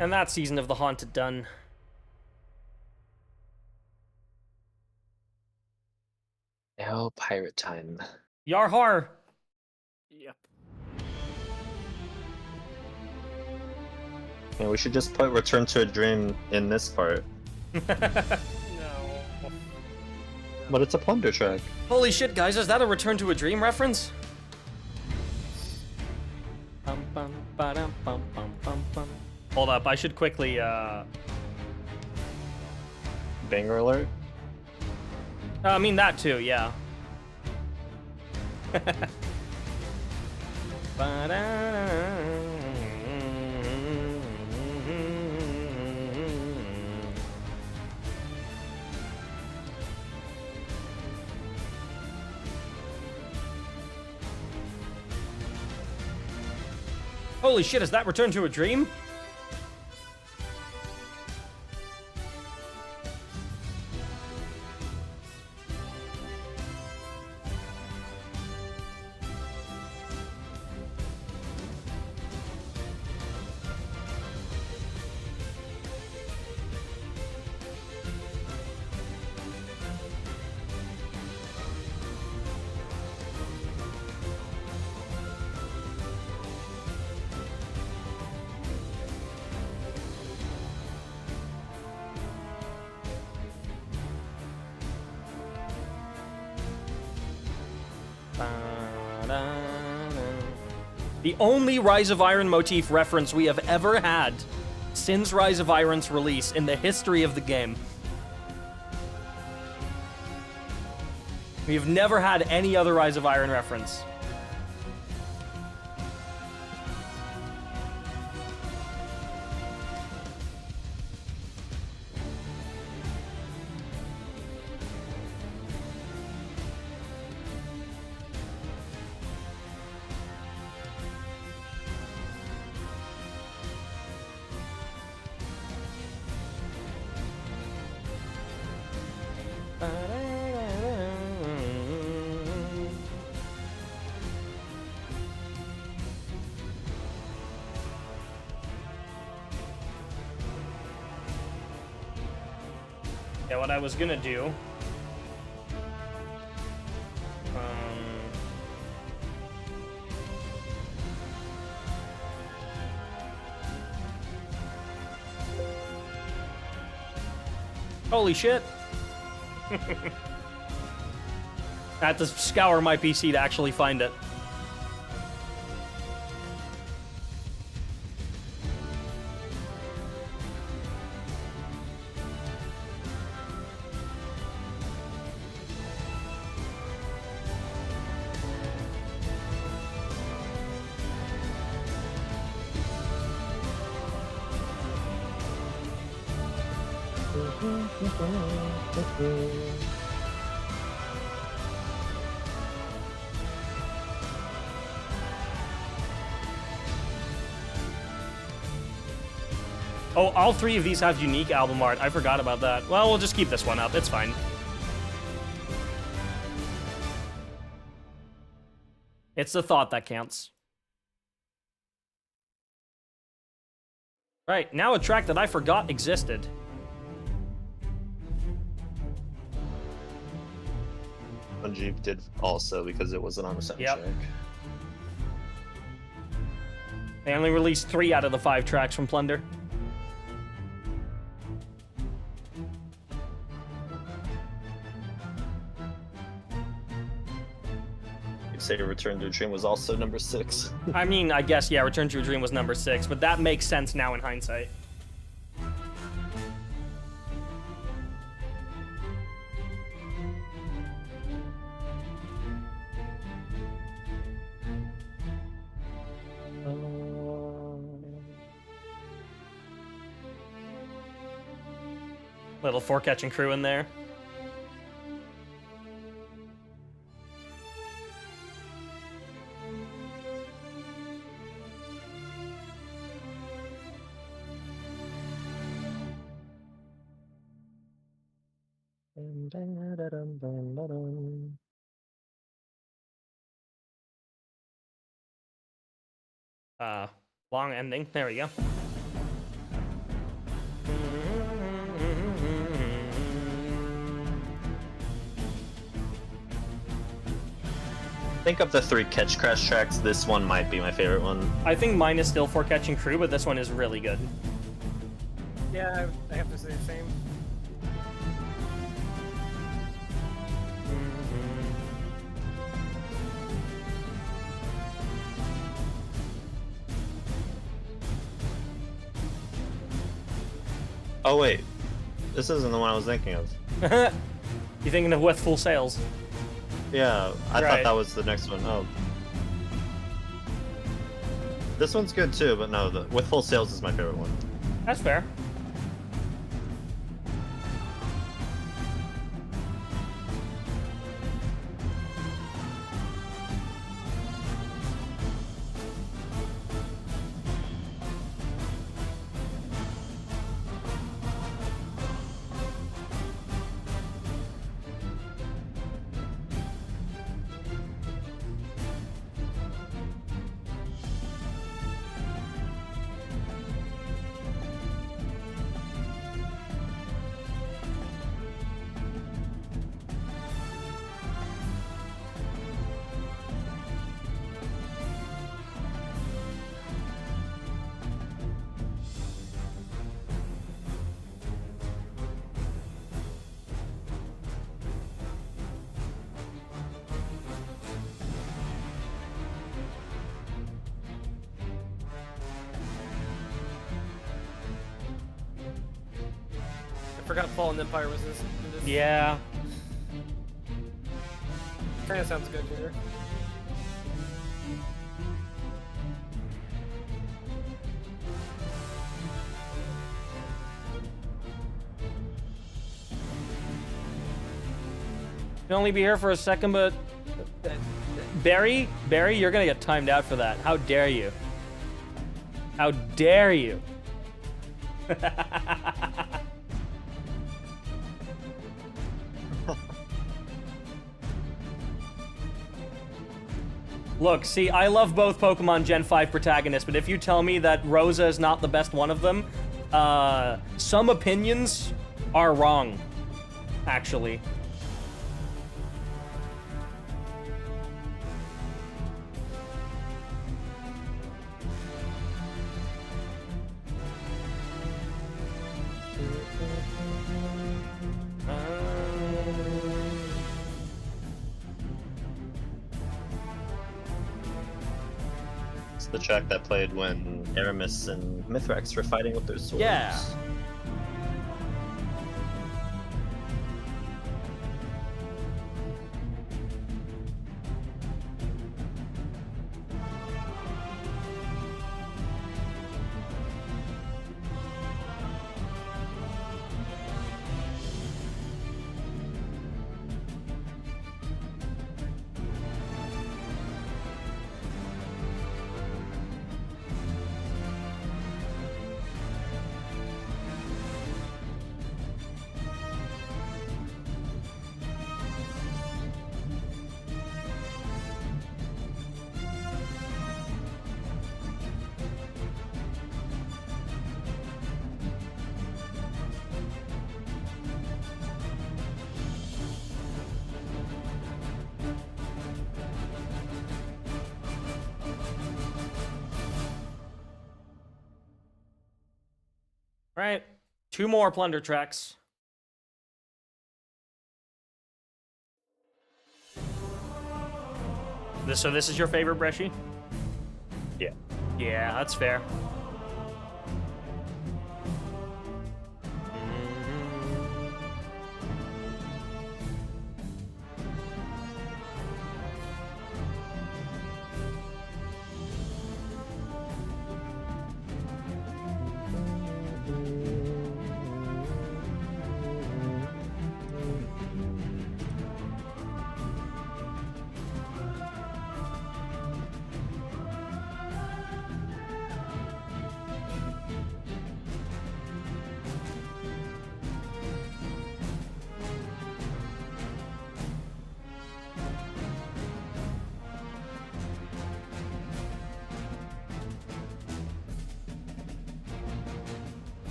And that season of The Haunted done. Now pirate time. Yar har! Yep. Yeah, we should just put Return to a Dream in this part. No. But it's a plunder track. Holy shit, guys, is that a Return to a Dream reference? Bum, bum, ba-dum, bum, bum, bum, bum. Hold up, I should quickly, Banger alert. I mean, that too, yeah. Holy shit, is that Return to a Dream? The only Rise of Iron motif reference we have ever had since Rise of Iron's release in the history of the game. We've never had any other Rise of Iron reference. Yeah, what I was gonna do. Holy shit! I had to scour my PC to actually find it. Oh, all three of these have unique album art. I forgot about that. Well, we'll just keep this one up. It's fine. It's the thought that counts. Right, now a track that I forgot existed. Bungie did also because it wasn't on the soundtrack. They only released 3 out of the 5 tracks from Plunder. You'd say Return to a Dream was also number 6. I mean, I guess, yeah, Return to a Dream was number 6, but that makes sense now in hindsight. Little forecatching crew in there. Long ending. There we go. Think of the 3 Catch Crash tracks, this one might be my favorite one. I think mine is still forecatching crew, but this one is really good. Yeah, I have to say the same. Oh wait, this isn't the one I was thinking of. You thinking of With Full Sails? Yeah, I Right. thought that was the next one. Oh. This one's good too, but no, the With Full Sails is my favorite one. That's fair. I forgot Fallen Empire was this. Yeah. Kinda sounds good here. You'll only be here for a second, but Barry, you're gonna get timed out for that. How dare you? How dare you? Look, see, I love both Pokemon Gen 5 protagonists, but if you tell me that Rosa is not the best one of them, some opinions are wrong, actually. It's the track that played when Aramis and Mithrax were fighting with their swords. Yeah. Right. 2 more plunder tracks. So this is your favorite, Bresci? Yeah. Yeah, that's fair.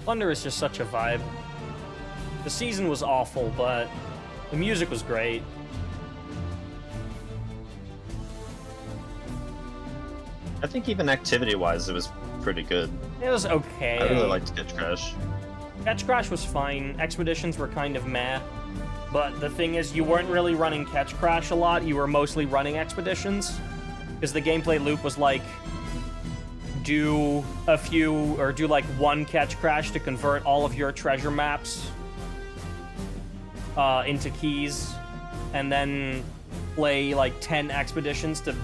Plunder is just such a vibe. The season was awful, but the music was great. I think even activity-wise, it was pretty good. It was okay. I really liked Catch Crash. Catch Crash was fine. Expeditions were kind of meh. But the thing is, you weren't really running Catch Crash a lot. You were mostly running Expeditions. Because the gameplay loop was like, do like 1 Catch Crash to convert all of your treasure maps into keys. And then play like 10 Expeditions to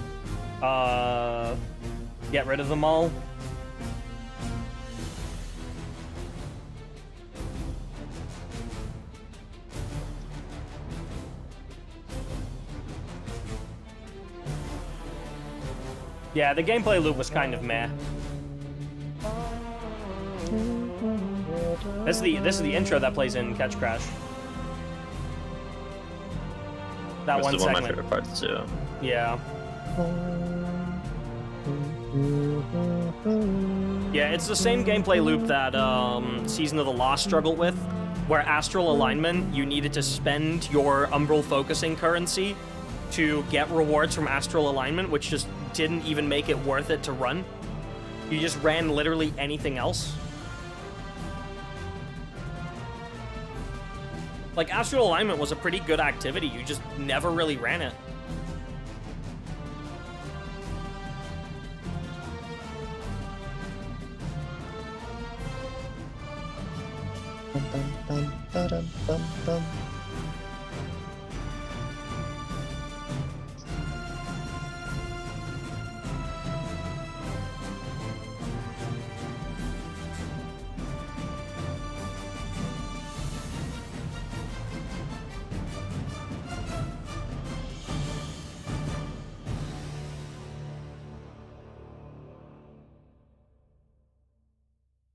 get rid of them all. Yeah, the gameplay loop was kind of meh. This is the intro that plays in Catch Crash. That This one is one of my segment. favorite parts too. Yeah. Yeah, it's the same gameplay loop that Season of the Lost struggled with, where Astral Alignment, you needed to spend your Umbral Focusing currency to get rewards from Astral Alignment, which just didn't even make it worth it to run. You just ran literally anything else. Like, Astral Alignment was a pretty good activity, you just never really ran it.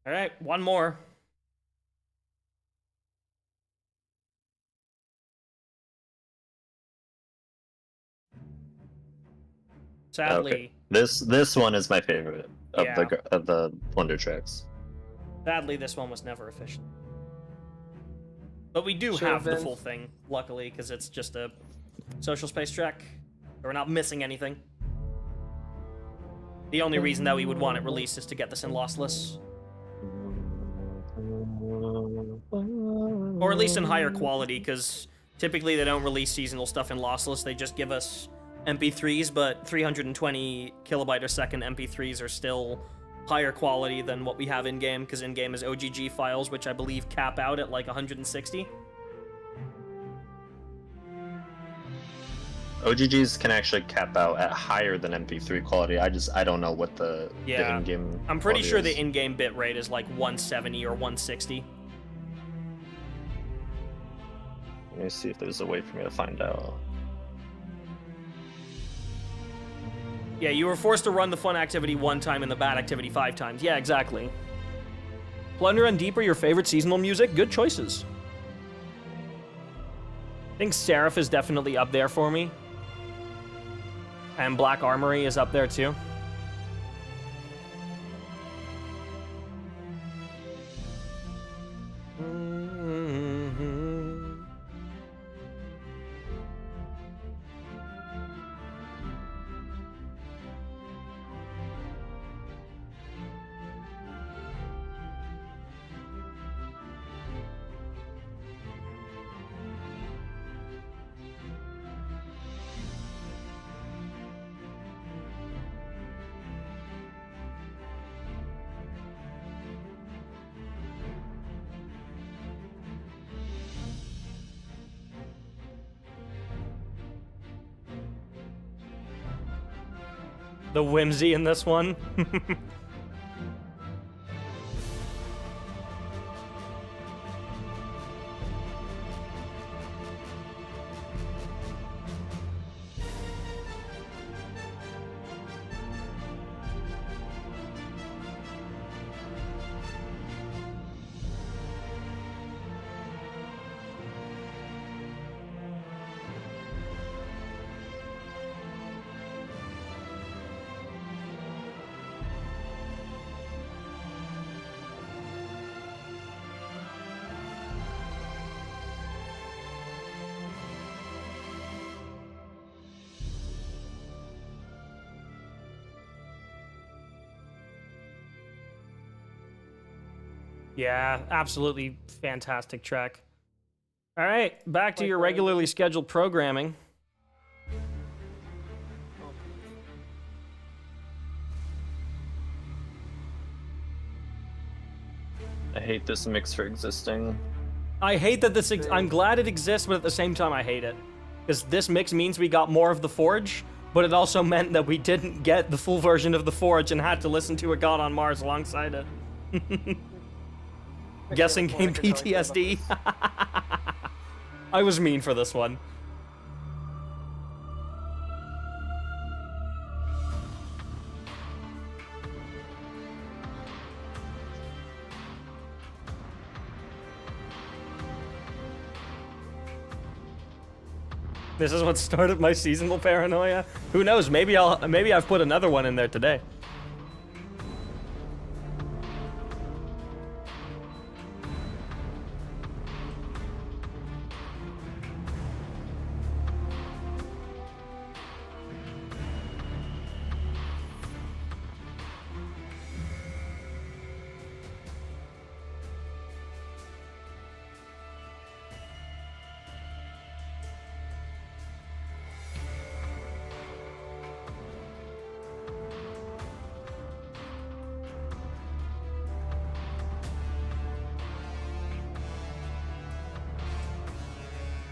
All right, one more. Sadly. Okay. This one is my favorite. of Yeah. the Plunder tracks. Sadly, this one was never efficient. But we do Should have have the been. full thing, luckily, because it's just a social space track. We're not missing anything. The only reason that we would want it released is to get this in lossless. Or at least in higher quality, because typically they don't release seasonal stuff in lossless. They just give us MP3s, but 320 kilobyte a second MP3s are still higher quality than what we have in-game, because in-game is OGG files, which I believe cap out at like 160. OGGs can actually cap out at higher than MP3 quality. I don't know what the in-game. I'm pretty quality sure is. the in-game bit rate is like 170 or 160. Let me see if there's a way for me to find out. Yeah, you were forced to run the fun activity 1 time and the bad activity 5 times. Yeah, exactly. Plunder and Deeper, your favorite seasonal music? Good choices. I think Seraph is definitely up there for me. And Black Armory is up there too. The whimsy in this one. Yeah, absolutely fantastic track. All right, back to your regularly scheduled programming. I hate this mix for existing. I hate that this. I'm glad it exists, but at the same time, I hate it. Because this mix means we got more of the Forge, but it also meant that we didn't get the full version of the Forge and had to listen to a God on Mars alongside it. Guessing game PTSD. I was mean for this one. This is what started my seasonal paranoia. Who knows? Maybe I've put another one in there today.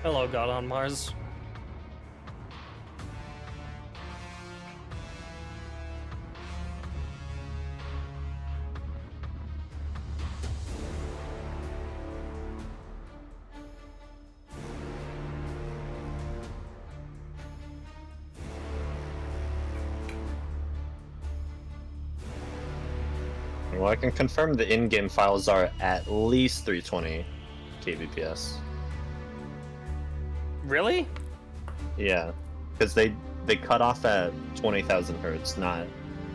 Hello, God on Mars. Well, I can confirm the in-game files are at least 320 kbps. Really? Yeah, because they cut off at 20,000 hertz, not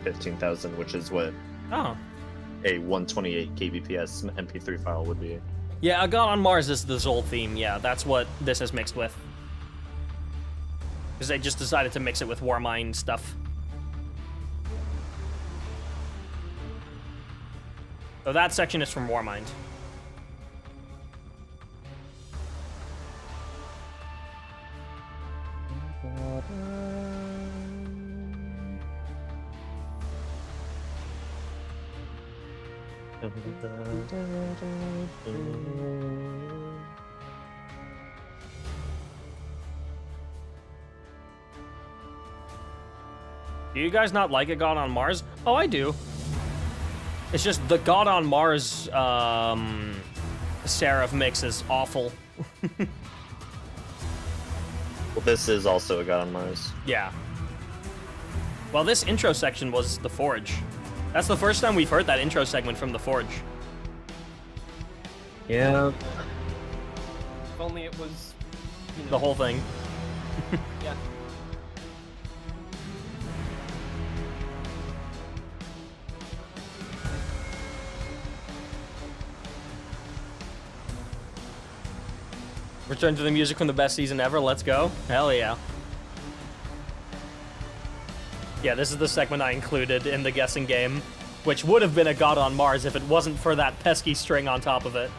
15,000, which is what Oh. a 128 kbps MP3 file would be. Yeah, A God on Mars is the Zol theme. Yeah, that's what this is mixed with. Because they just decided to mix it with Warmind stuff. So that section is from Warmind. Do you guys not like A God on Mars? Oh, I do. It's just the God on Mars Seraph mix is awful. Well, this is also a God on Mars. Yeah. Well, this intro section was The Forge. That's the first time we've heard that intro segment from The Forge. Yeah. If only it was, you know, The whole thing. yeah. Return to the music from the best season ever. Let's go. Hell yeah. Yeah, this is the segment I included in the guessing game, which would have been a God on Mars if it wasn't for that pesky string on top of it.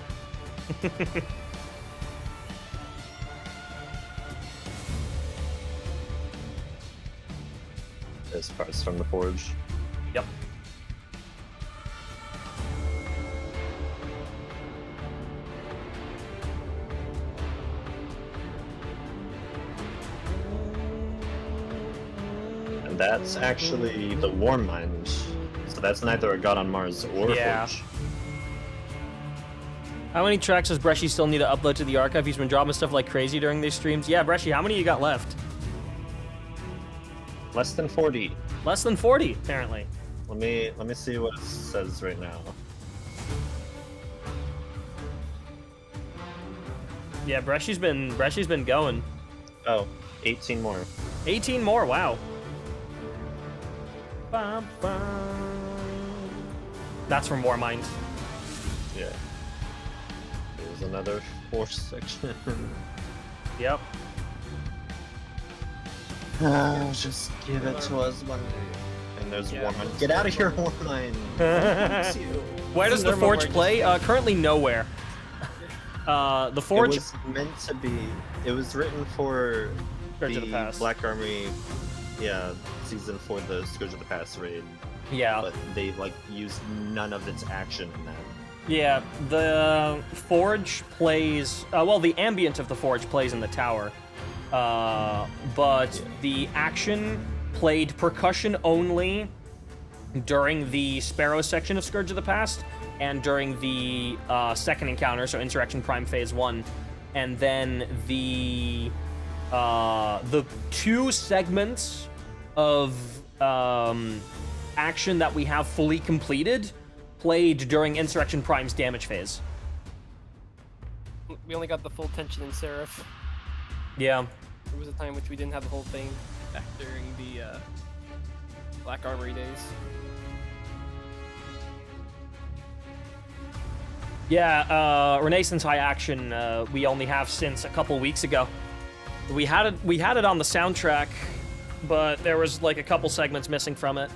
This part's from the Forge. Yep. And that's actually the Warmind. So that's neither a God on Mars or a Yeah. Forge. How many tracks does Bresci still need to upload to the archive? He's been dropping stuff like crazy during these streams. Yeah, Bresci, how many you got left? Less than 40. Less than 40, apparently. Let me see what it says right now. Yeah, Bresci's been going. Oh, 18 more. 18 more, wow. Bum, bum. That's from Warmind. Yeah. There's another fourth section. Yep. Just give it to us one day. And there's Yeah. Warmind. Get out of here, Warmind! Where does the Normal Forge Warmind play? Currently nowhere. The Forge... It was meant to be. It was written for Scourge of the Past. Black Army, season for the Scourge of the Past raid. Yeah. But they used none of its action in that. Yeah, the Forge plays... well, the ambient of the Forge plays in the tower. But the action played percussion only during the Sparrow section of Scourge of the Past and during the second encounter, so Insurrection Prime Phase 1. And then the two segments of action that we have fully completed played during Insurrection Prime's damage phase. We only got the full tension in Seraph. Yeah. There was a time which we didn't have the whole thing back during the Black Armory days. Yeah, Renaissance High Action, we only have since a couple weeks ago. We had it on the soundtrack, but there was like a couple segments missing from it.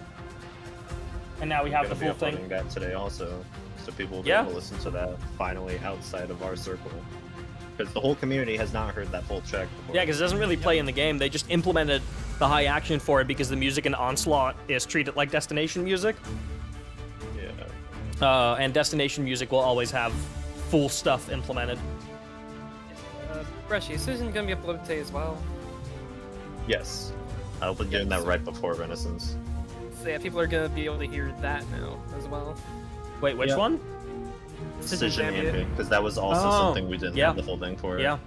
And now we have the full thing. Uploading that today also, so people will be Yeah. able to listen to that finally outside of our circle. Because the whole community has not heard that full track before. Yeah, because it doesn't really play in the game. They just implemented the high action for it because the music in Onslaught is treated like destination music. Yeah. And destination music will always have full stuff implemented. Bresci, this isn't gonna be uploaded today as well. Yes. I'll be doing that right before Renaissance. So yeah, people are gonna be able to hear that now as well. Wait, which Yeah. one? Decision Ambient. Ambient, because that was also Oh, something we didn't yeah. have the full thing for. Yeah.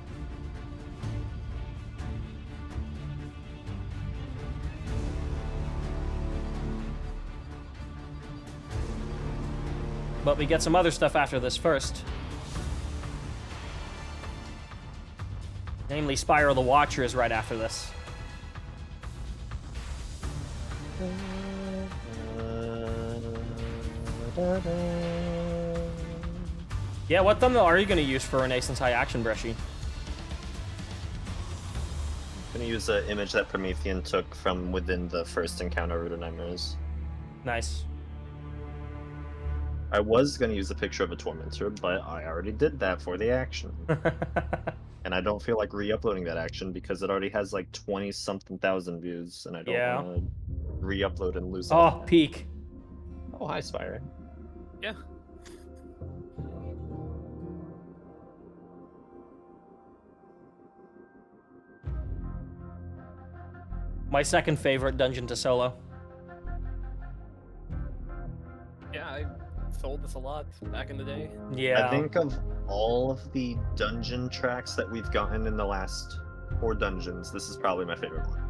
But we get some other stuff after this first. Namely, Spyro the Watcher is right after this. Yeah, what thumbnail are you going to use for Renaissance High Action, Bresci? I'm gonna use an image that Promethean took from within the first encounter Root of Nightmares. Nice. I was gonna use a picture of a Tormentor, but I already did that for the action. And I don't feel like re-uploading that action because it already has like 20-something thousand views, and I don't Yeah. want to re-upload and lose all Oh, that. peak. Oh, hi, Spire. Yeah. My second favorite dungeon to solo. Yeah, I sold this a lot back in the day. Yeah. I think of all of the dungeon tracks that we've gotten in the last 4 dungeons, this is probably my favorite one.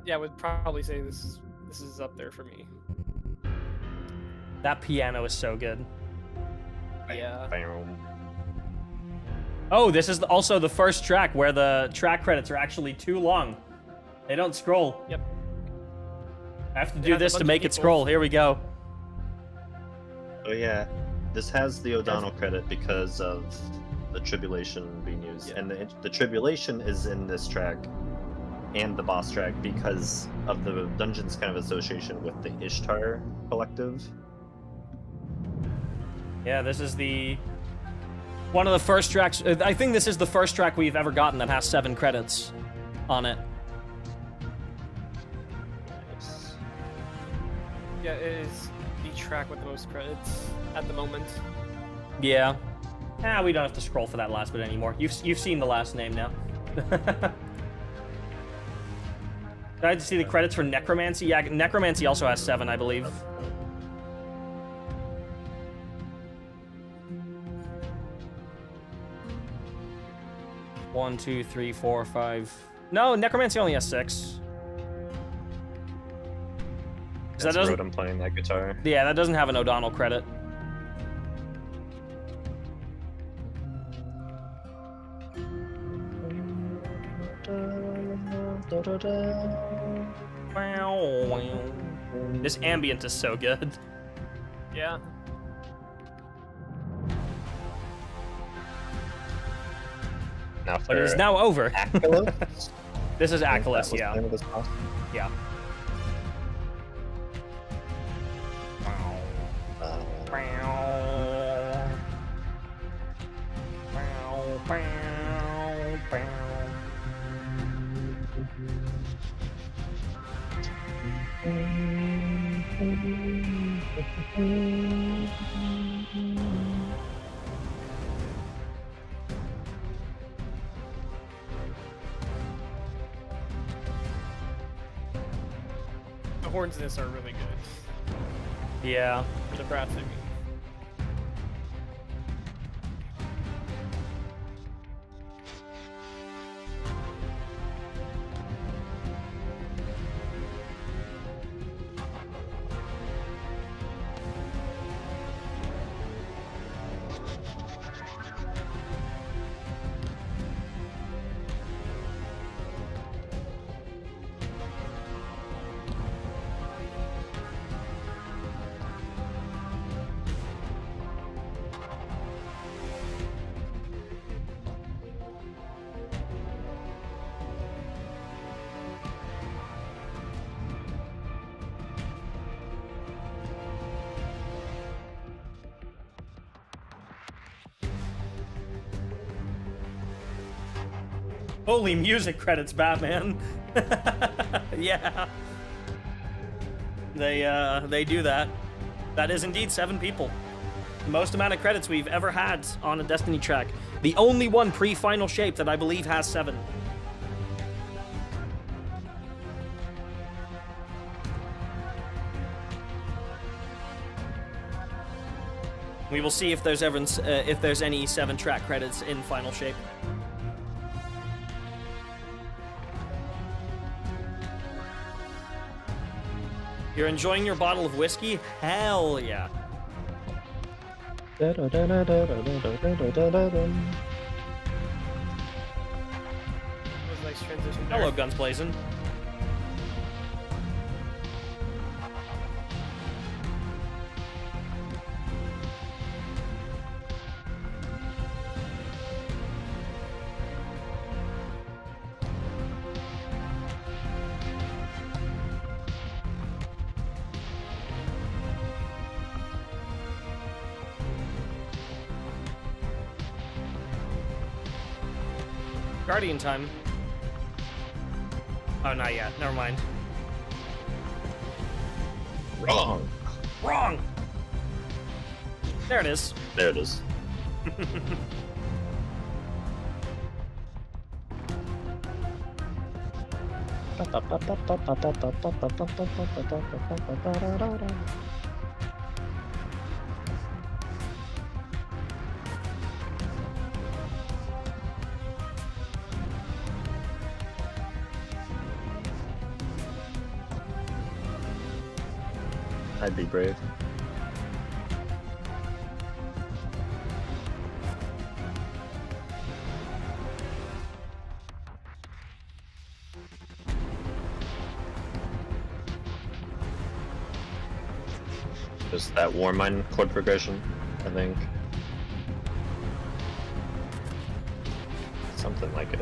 Yeah, I would probably say this is up there for me. That piano is so good. Yeah. Bam. Oh, this is also the first track where the track credits are actually too long. They don't scroll. Yep. I have to It do has a this to bunch of make it people. scroll. Here we go. Oh yeah, this has the O'Donnell credit because of the Tribulation being used, Yeah. and the Tribulation is in this track and the boss track because of the dungeon's kind of association with the Ishtar collective. Yeah, this is one of the first tracks. I think this is the first track we've ever gotten that has 7 credits on it. Nice. Yeah, it is the track with the most credits at the moment. Yeah. We don't have to scroll for that last bit anymore. You've seen the last name now. I had to see the credits for Necromancy. Yeah, Necromancy also has 7, I believe. One, 2, 3, 4, 5. No, Necromancy only has 6. That That's doesn't. Rodham playing that guitar. Yeah, that doesn't have an O'Donnell credit. This ambient is so good. Yeah. Now But it is now over. Accolades? This is I think that Accolades, was the yeah. name of this boss. Yeah. Uh, The horns in this are really good. Yeah. For the brats, I mean. Holy music credits, Batman. Yeah. They do that. That is indeed 7 people. The most amount of credits we've ever had on a Destiny track. The only one pre-final shape that I believe has 7. We will see if there's any 7 track credits in final shape. You're enjoying your bottle of whiskey? Hell yeah. It was a nice transition there. Hello, Guns Blazing. Guardian time. Oh, not yet. Never mind. Wrong. Wrong! There it is. There it is. I'd be brave. Just that Warmind chord progression, I think. Something like it.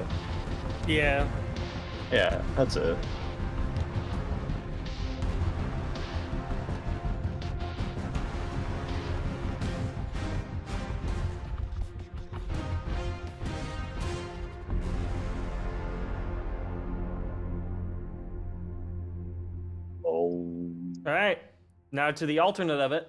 Yeah. Yeah, that's it. Oh. All right. Now to the alternate of it.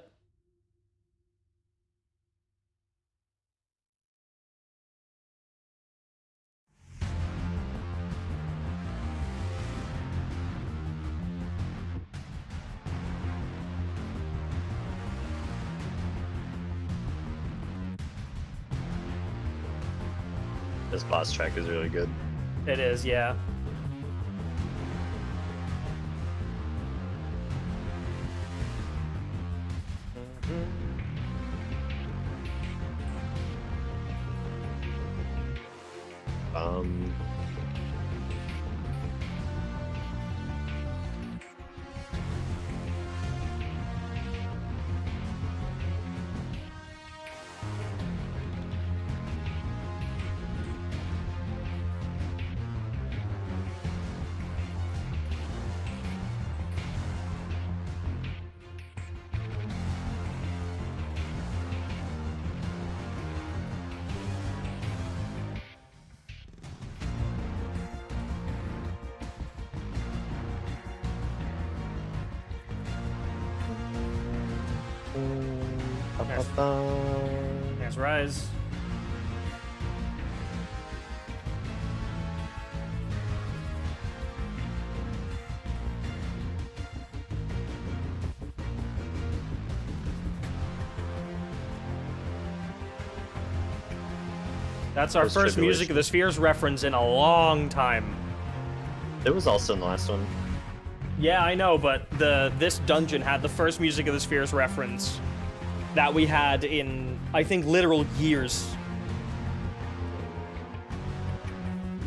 This boss track is really good. It is, yeah. Um. There's Rise. That's our That's first Music of the Spheres reference in a long time. It was also in the last one. Yeah, I know, but this dungeon had the first Music of the Spheres reference that we had in, I think, literal years.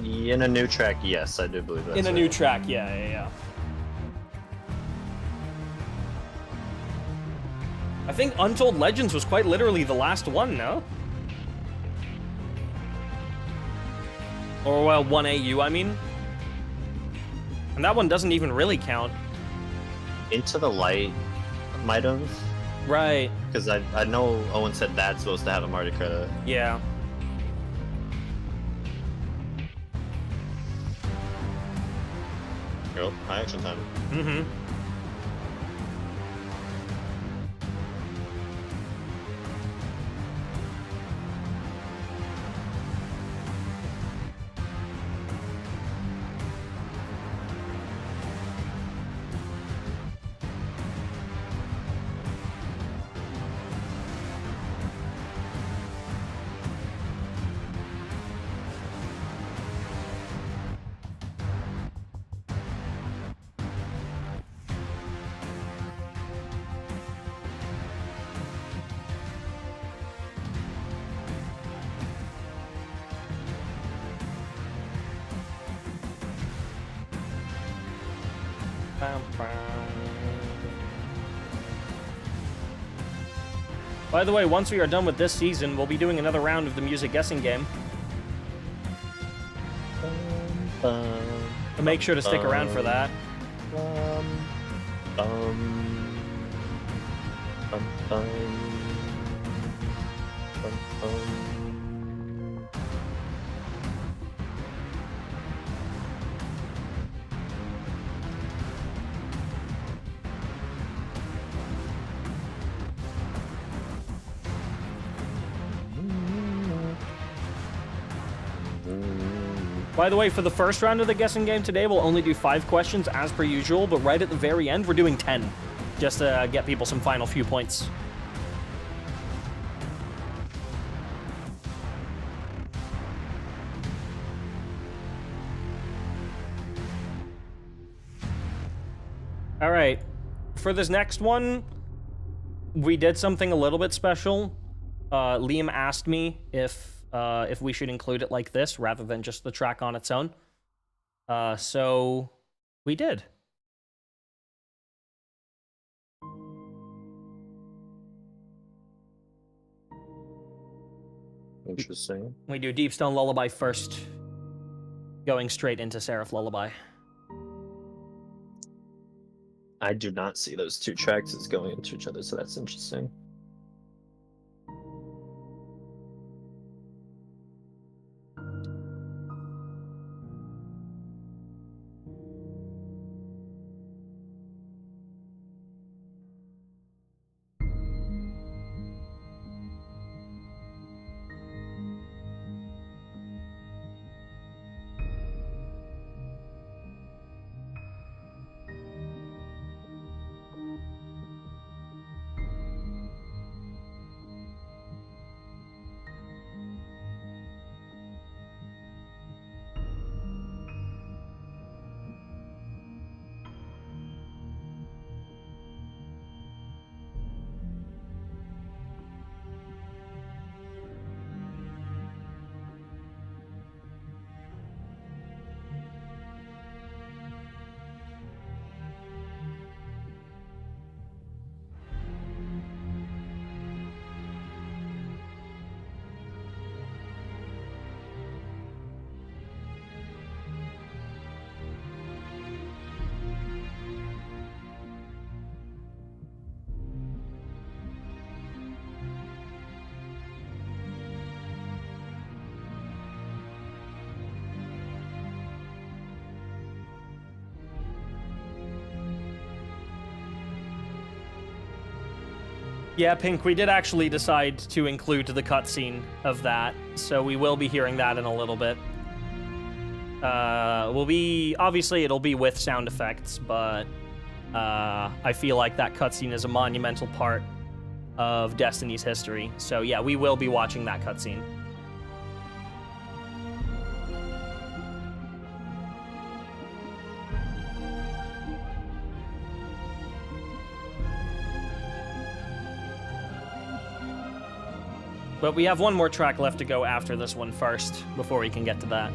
In a new track, yes, I do believe that. In a new track, yeah. I think Untold Legends was quite literally the last one, no? Or, well, 1AU, I mean. And that one doesn't even really count. Into the Light might have. Right. Because I know Owen said that's supposed to have a Marty credit. Yeah. Oh, high action time. Mm-hmm. By the way, once we are done with this season, we'll be doing another round of the music guessing game. So make sure to stick around for that. By the way, for the first round of the guessing game today, we'll only do 5 questions as per usual, but right at the very end, we're doing 10, just to get people some final few points. All right, for this next one, we did something a little bit special. Liam asked me if we should include it like this rather than just the track on its own. So we did. Interesting. We do Deep Stone Lullaby first, going straight into Seraph Lullaby. I do not see those two tracks as going into each other, so that's interesting. Yeah, Pink, we did actually decide to include the cutscene of that, so we will be hearing that in a little bit. Obviously it'll be with sound effects, but I feel like that cutscene is a monumental part of Destiny's history. So yeah, we will be watching that cutscene. But we have one more track left to go after this one first, before we can get to that.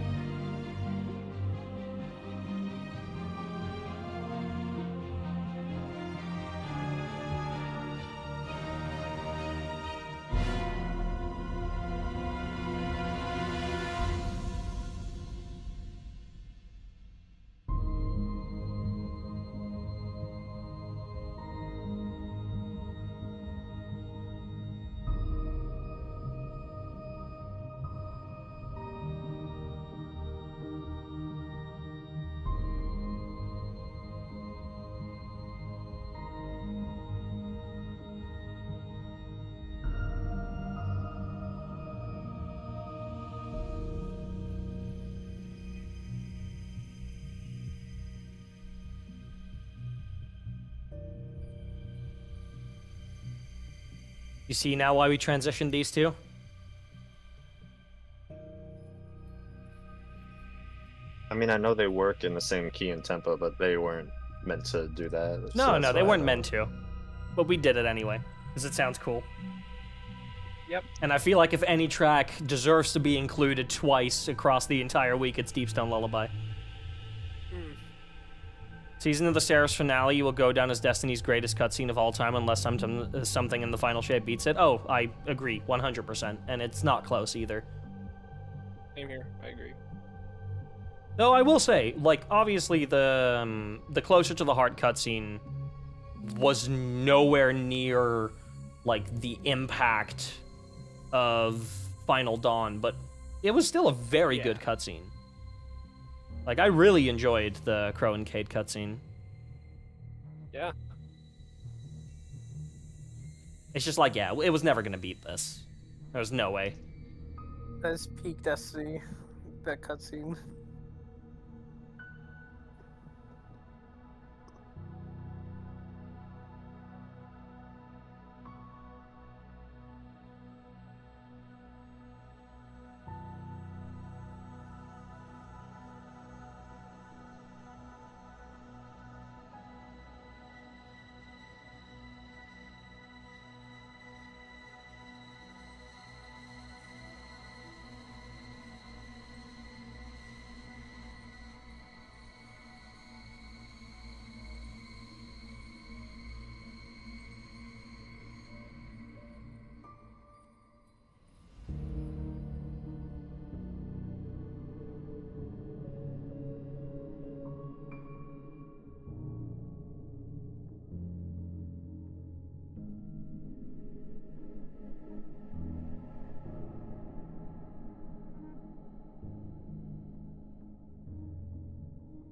You see now why we transitioned these two? I mean, I know they work in the same key and tempo, but they weren't meant to do that. No, they weren't meant to. But we did it anyway, because it sounds cool. Yep. And I feel like if any track deserves to be included twice across the entire week, it's Deep Stone Lullaby. Season of the Seraphs finale will go down as Destiny's greatest cutscene of all time unless something in the final shape beats it. Oh, I agree, 100%. And it's not close either. Same here, I agree. Though I will say, like, obviously the Closer to the Heart cutscene was nowhere near, like, the impact of Final Dawn, but it was still a very good cutscene. Like, I really enjoyed the Crow and Cade cutscene. Yeah. It's just like, yeah, it was never gonna beat this. There's no way. That's peak Destiny, that cutscene.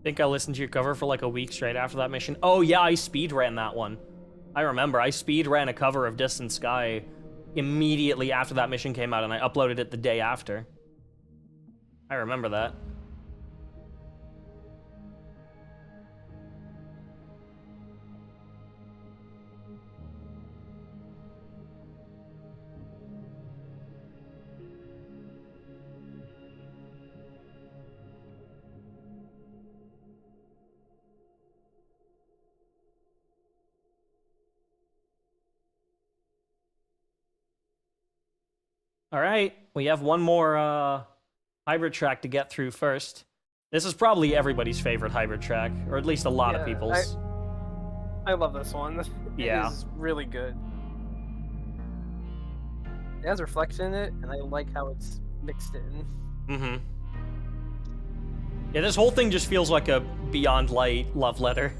think I listened to your cover for like a week straight after that mission. Oh yeah, I speed ran that one. I remember, I speed ran a cover of Distant Sky immediately after that mission came out, and I uploaded it the day after. I remember that. All right, we have one more hybrid track to get through first. This is probably everybody's favorite hybrid track, or at least a lot of people's. I love this one. Yeah. It is really good. It has reflection in it, and I like how it's mixed in. Mm-hmm. Yeah, this whole thing just feels like a Beyond Light love letter.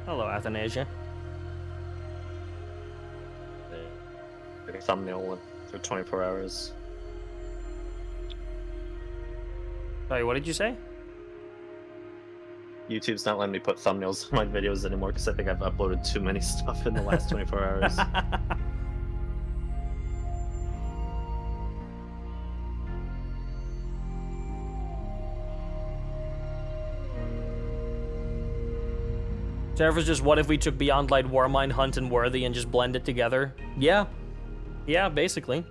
Hello, Athanasia. The thumbnail went for 24 hours. Sorry, what did you say? YouTube's not letting me put thumbnails on my videos anymore because I think I've uploaded too many stuff in the last 24 hours. Server's just, what if we took Beyond Light, Warmind, Hunt, and Worthy and just blend it together? Yeah. Yeah, basically.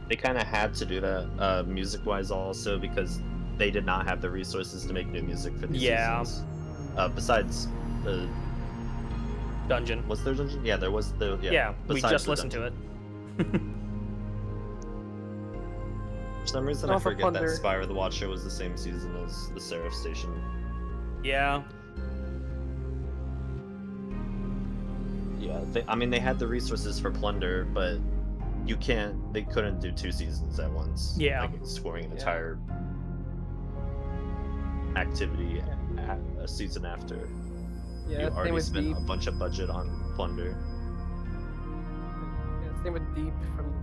They kind of had to do that, music-wise also, because they did not have the resources to make new music for these seasons. Besides the... Dungeon. Was there dungeon? Yeah, there was the... Yeah, we just listened to it. For some reason, I forget that Spire the Watcher was the same season as the Seraph Station. Yeah. Yeah, I mean, they had the resources for Plunder, but they couldn't do 2 seasons at once. Yeah. Like, scoring an entire activity a season after. Yeah, you already spent a bunch of budget on Plunder. Yeah, same with Deep from,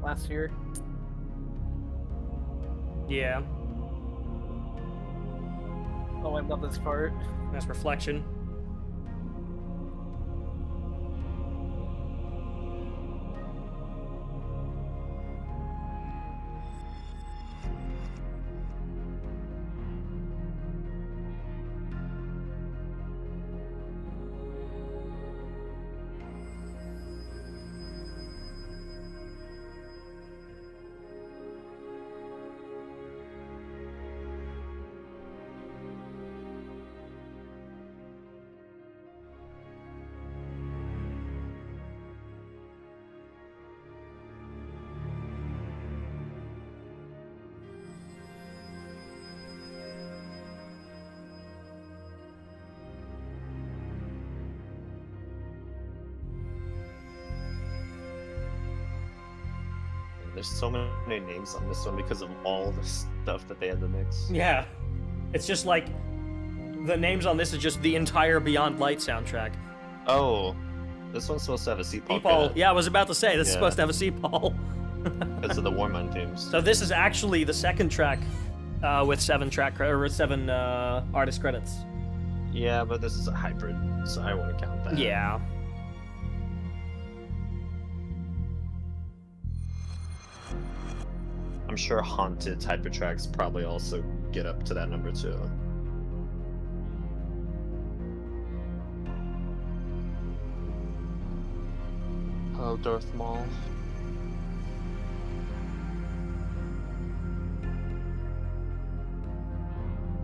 last year. Yeah. Oh, I love this part. That's Reflection. There's so many names on this one because of all the stuff that they had to mix. Yeah. It's just like, the names on this is just the entire Beyond Light soundtrack. Oh, this one's supposed to have a Seatball. Seatball. Yeah, I was about to say, this is supposed to have a Seatball. Because of the Warmind themes. So this is actually the second track with 7 artist credits. Yeah, but this is a hybrid, so I wouldn't count that. Yeah. I'm sure Haunted hybrid tracks probably also get up to that number too. Oh, Darth Maul.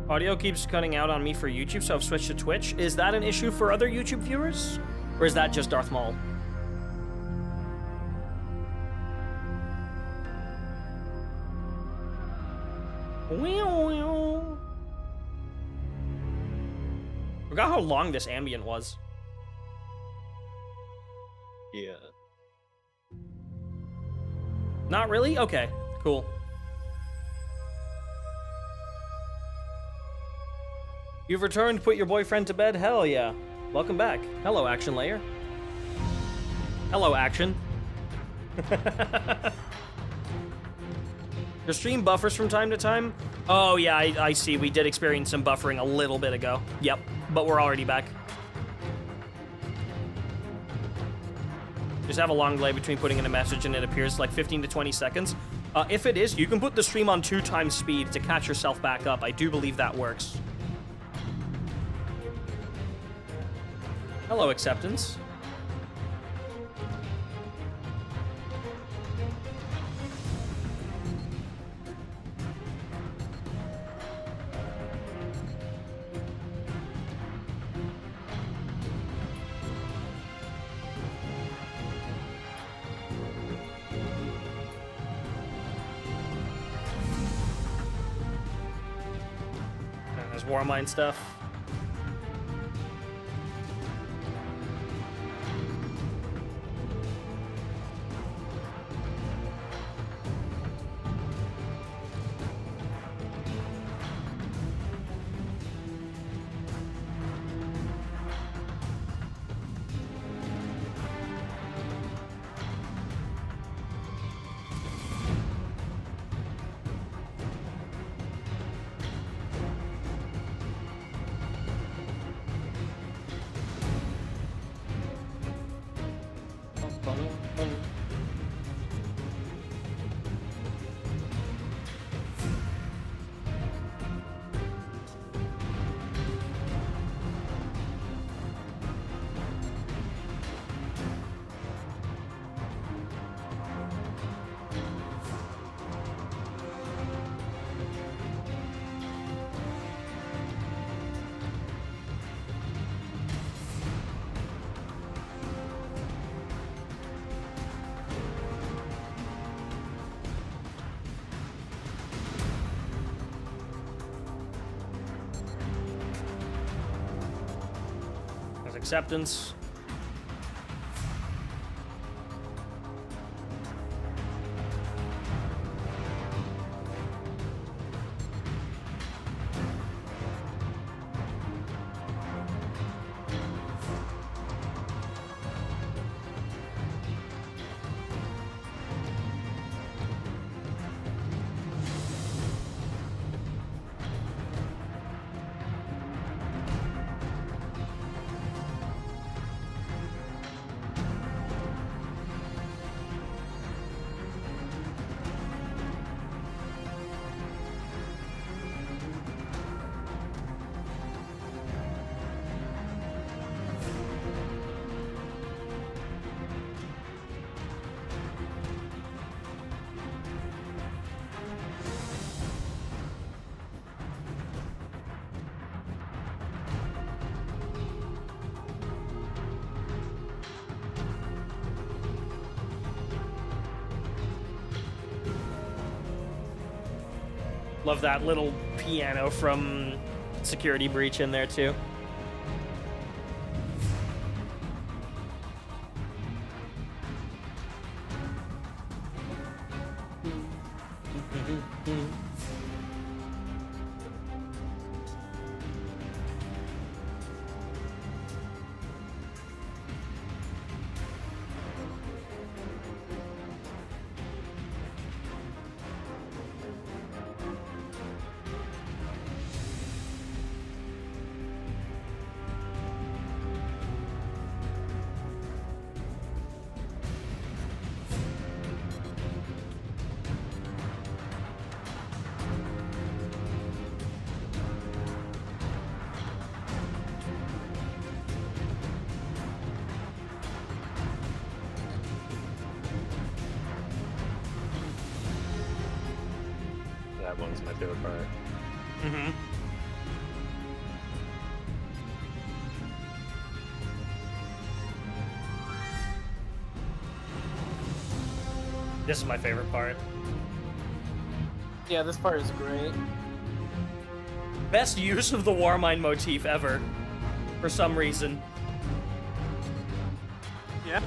Audio keeps cutting out on me for YouTube, so I've switched to Twitch. Is that an issue for other YouTube viewers? Or is that just Darth Maul? Forgot how long this ambient was. Yeah. Not really? Okay, cool. You've returned, put your boyfriend to bed? Hell yeah. Welcome back. Hello, Action Layer. Hello, Action. Your stream buffers from time to time? Oh yeah, I see. We did experience some buffering a little bit ago. Yep, but we're already back. Just have a long delay between putting in a message and it appears like 15 to 20 seconds. If it is, you can put the stream on 2 times speed to catch yourself back up. I do believe that works. Hello, Acceptance. There's Warmind stuff. Acceptance. Love that little piano from Security Breach in there too. That one's my favorite part. Mm-hmm. This is my favorite part. Yeah, this part is great. Best use of the Warmind motif ever. for some reason. Yeah.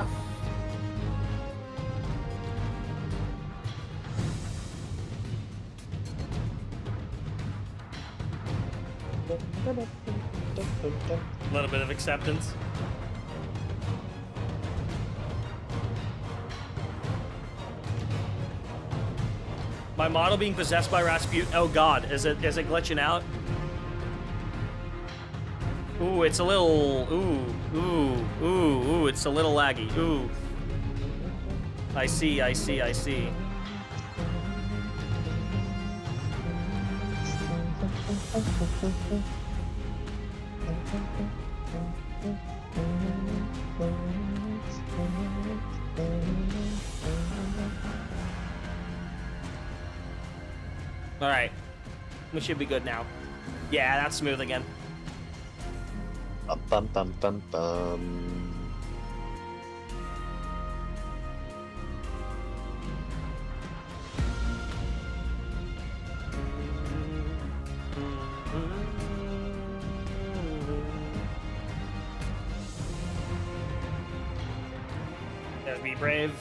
A little bit of acceptance. My model being possessed by Rasputin. Oh god, is it glitching out? Ooh, it's a little ooh, it's a little laggy. Ooh. I see. All right, we should be good now. Yeah, that's smooth again. Bum bum bum bum bum. Gotta be brave.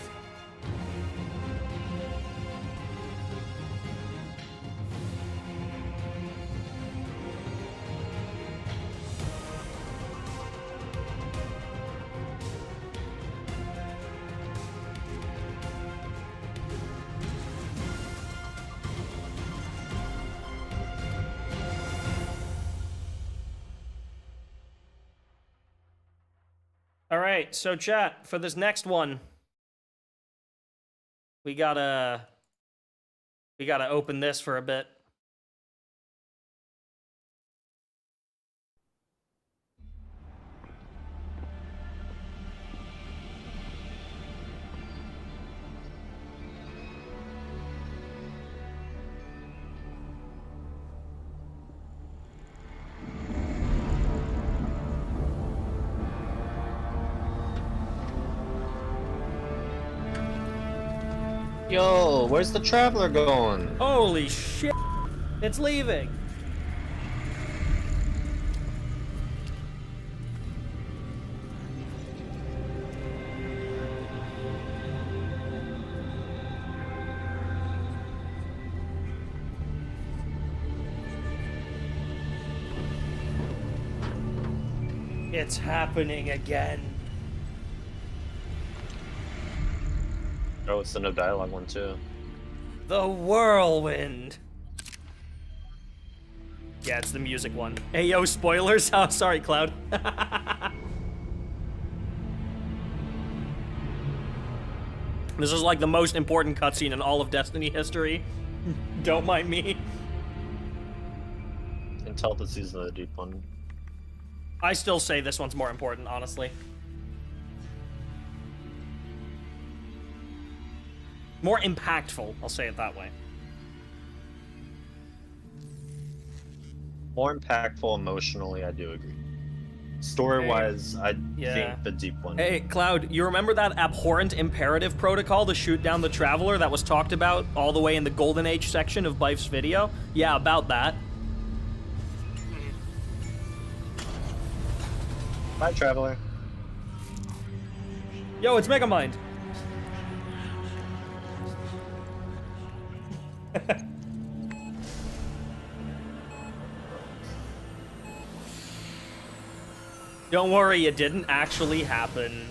All right, so chat, for this next one, we gotta open this for a bit. Yo, where's the traveler going? Holy shit! It's leaving! It's happening again. Oh, it's the no dialogue one too. The whirlwind. Yeah, it's the music one. Hey, yo, spoilers. Oh, sorry, Cloud. This is like the most important cutscene in all of Destiny history. Don't mind me. Until the season of the deep one. I still say this one's more important, honestly. More impactful, I'll say it that way. More impactful emotionally, I do agree. Story-wise, I Yeah. think the deep one. Hey, Cloud, you remember that abhorrent imperative protocol to shoot down the Traveler that was talked about all the way in the Golden Age section of Bife's video? Yeah, about that. Bye, traveler. Yo, it's Megamind. Don't worry, it didn't actually happen.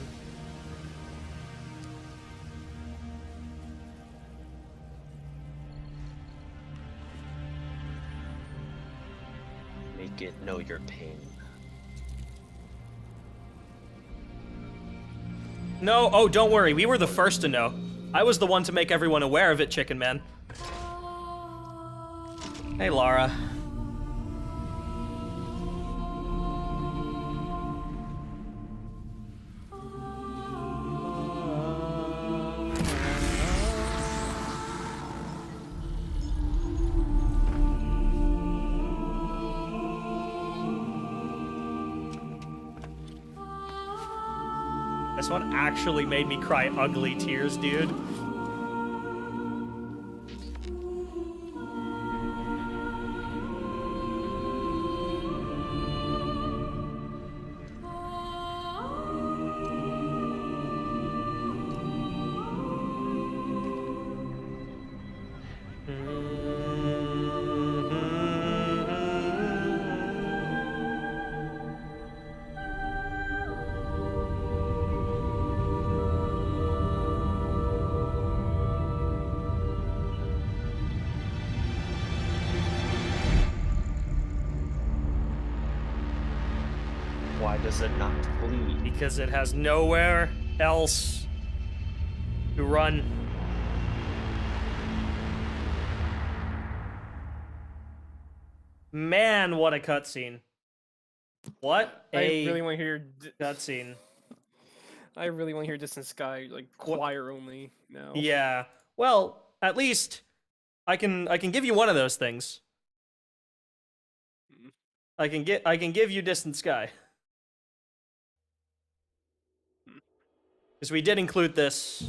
Make it know your pain. No, oh, don't worry, we were the first to know. I was the one to make everyone aware of it, Chicken Man. Hey, Lara. This one actually made me cry ugly tears, dude. does it not flee? Because it has nowhere else to run. Man, what a cutscene. What I a really want to hear. cutscene. I really want to hear Distant Sky like choir only now. Yeah. Well, at least I can give you one of those things. I can give you Distant Sky. Because we did include this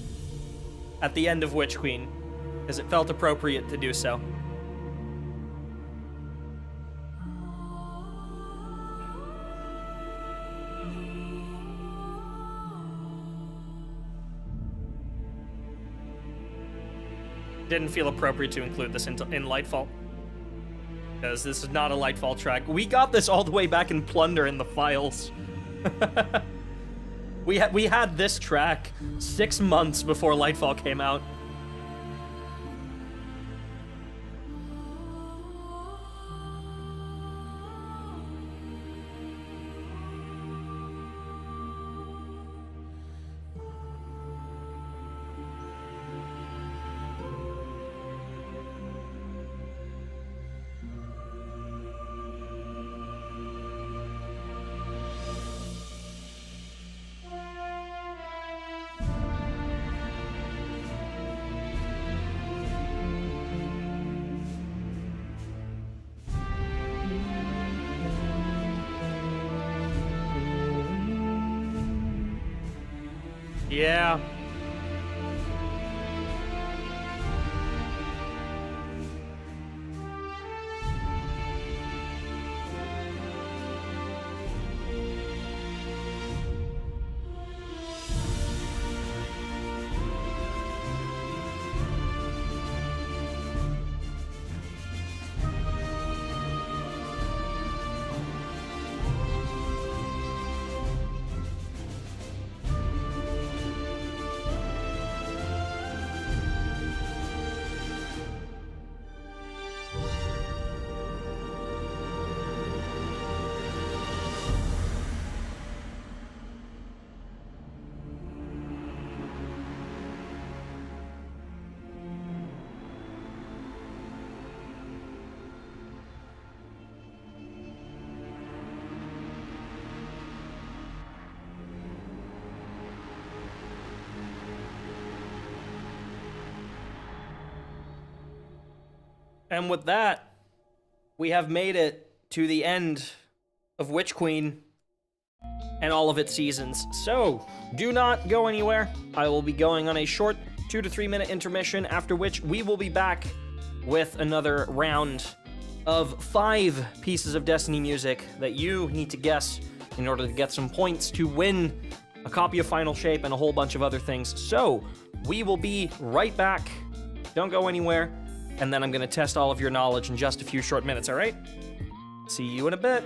at the end of Witch Queen, because it felt appropriate to do so. Didn't feel appropriate to include this in Lightfall, because this is not a Lightfall track. We got this all the way back in Plunder in the files. we had this track 6 months before Lightfall came out. Yeah. And with that, we have made it to the end of Witch Queen and all of its seasons. So, do not go anywhere. I will be going on a short 2 to 3 minute intermission, after which we will be back with another round of 5 pieces of Destiny music that you need to guess in order to get some points to win a copy of Final Shape and a whole bunch of other things. So, we will be right back. Don't go anywhere. And then I'm going to test all of your knowledge in just a few short minutes, all right? See you in a bit.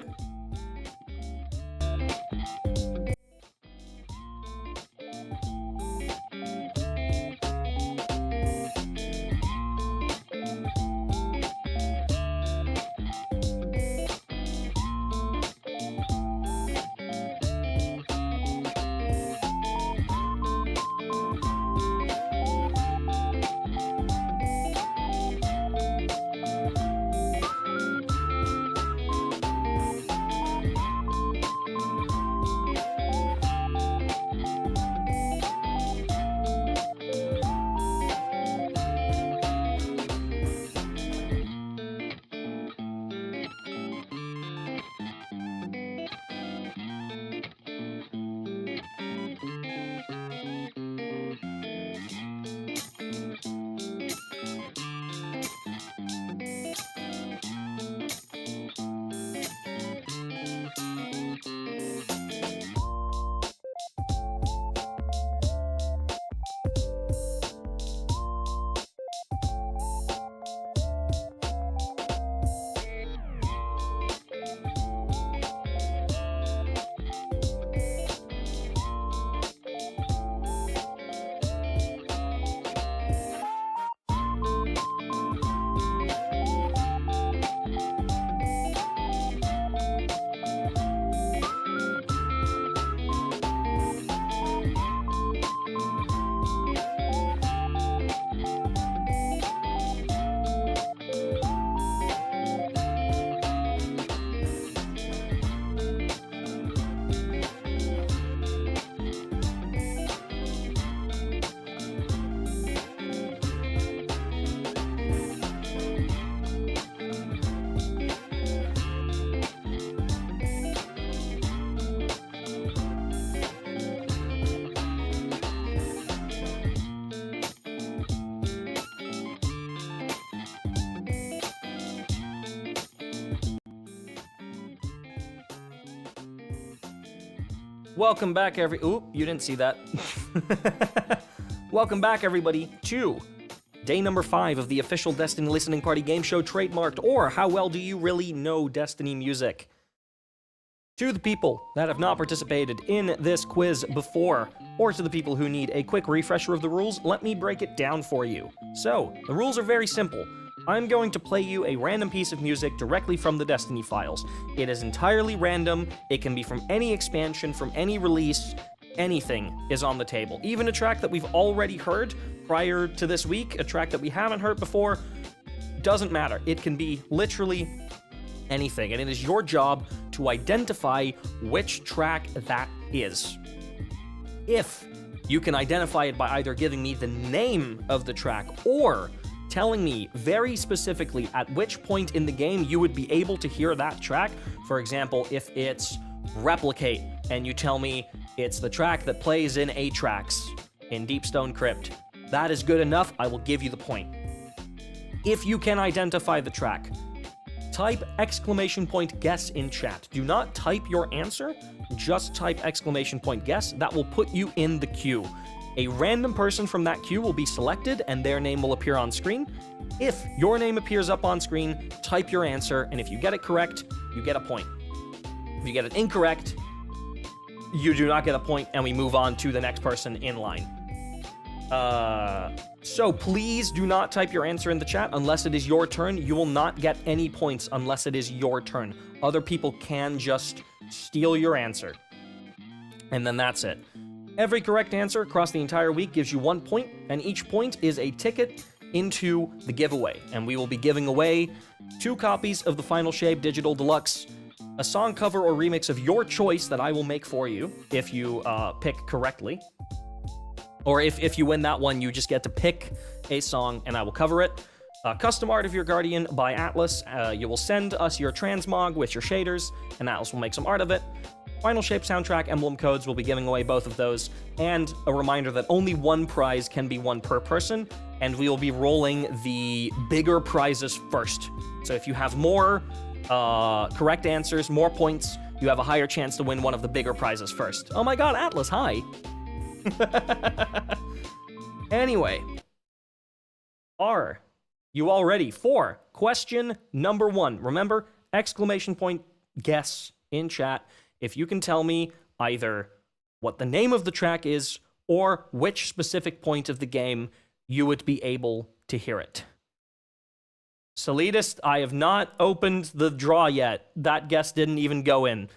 Welcome back, Oop, you didn't see that. Welcome back, everybody, to day number 5 of the official Destiny Listening Party game show, trademarked, or How Well Do You Really Know Destiny Music? To the people that have not participated in this quiz before, or to the people who need a quick refresher of the rules, let me break it down for you. So, the rules are very simple. I'm going to play you a random piece of music directly from the Destiny files. It is entirely random, it can be from any expansion, from any release, anything is on the table. Even a track that we've already heard prior to this week, a track that we haven't heard before, doesn't matter. It can be literally anything, and it is your job to identify which track that is. If you can identify it by either giving me the name of the track or telling me very specifically at which point in the game you would be able to hear that track. For example, if it's Replicate, and you tell me it's the track that plays in Atrax in Deepstone Crypt, that is good enough, I will give you the point. If you can identify the track, type !guess in chat. Do not type your answer, just type !guess. That will put you in the queue. A random person from that queue will be selected and their name will appear on screen. If your name appears up on screen, type your answer, and if you get it correct, you get a point. If you get it incorrect, you do not get a point, and we move on to the next person in line. So please do not type your answer in the chat unless it is your turn. You will not get any points unless it is your turn. Other people can just steal your answer. And then that's it. Every correct answer across the entire week gives you 1 point, and each point is a ticket into the giveaway. And we will be giving away 2 copies of the Final Shape Digital Deluxe, a song cover or remix of your choice that I will make for you if you pick correctly. Or if you win that one, you just get to pick a song and I will cover it. Custom art of your Guardian by Atlas. You will send us your transmog with your shaders, and Atlas will make some art of it. Final Shape soundtrack emblem codes, will be giving away both of those. And a reminder that only 1 prize can be won per person, and we will be rolling the bigger prizes first. So if you have more correct answers, more points, you have a higher chance to win one of the bigger prizes first. Oh my god, Atlas, hi! Anyway, are you all ready for question number 1? Remember, !guess in chat if you can tell me either what the name of the track is or which specific point of the game you would be able to hear it. Solidus, I have not opened the draw yet. That guess didn't even go in.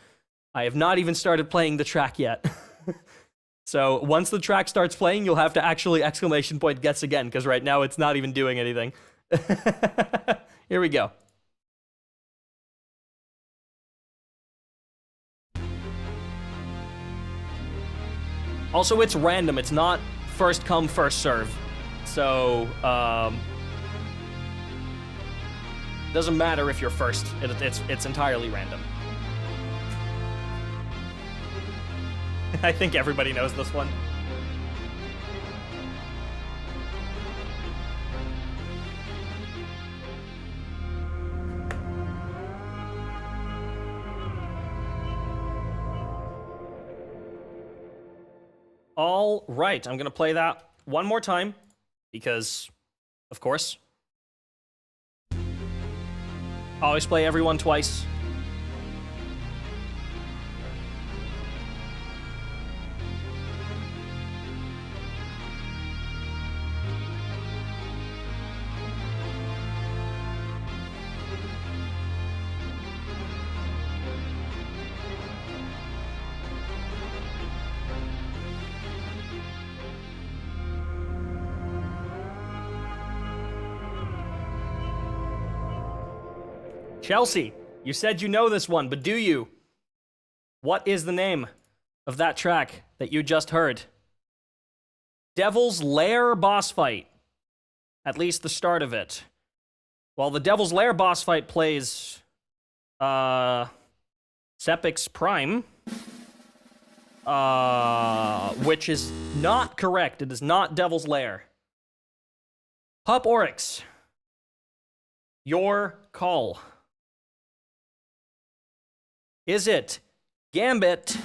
I have not even started playing the track yet. So once the track starts playing, you'll have to actually !guess again, because right now it's not even doing anything. Here we go. Also, it's random. It's not first come, first serve. So, doesn't matter if you're first. It's entirely random. I think everybody knows this one. All right, I'm gonna play that one more time because, of course, always play everyone twice. Chelsea, you said you know this one, but do you? What is the name of that track that you just heard? Devil's Lair boss fight. At least the start of it. While the Devil's Lair boss fight plays Sepix Prime, which is not correct. It is not Devil's Lair. Hup Oryx, your call. Is it Gambit,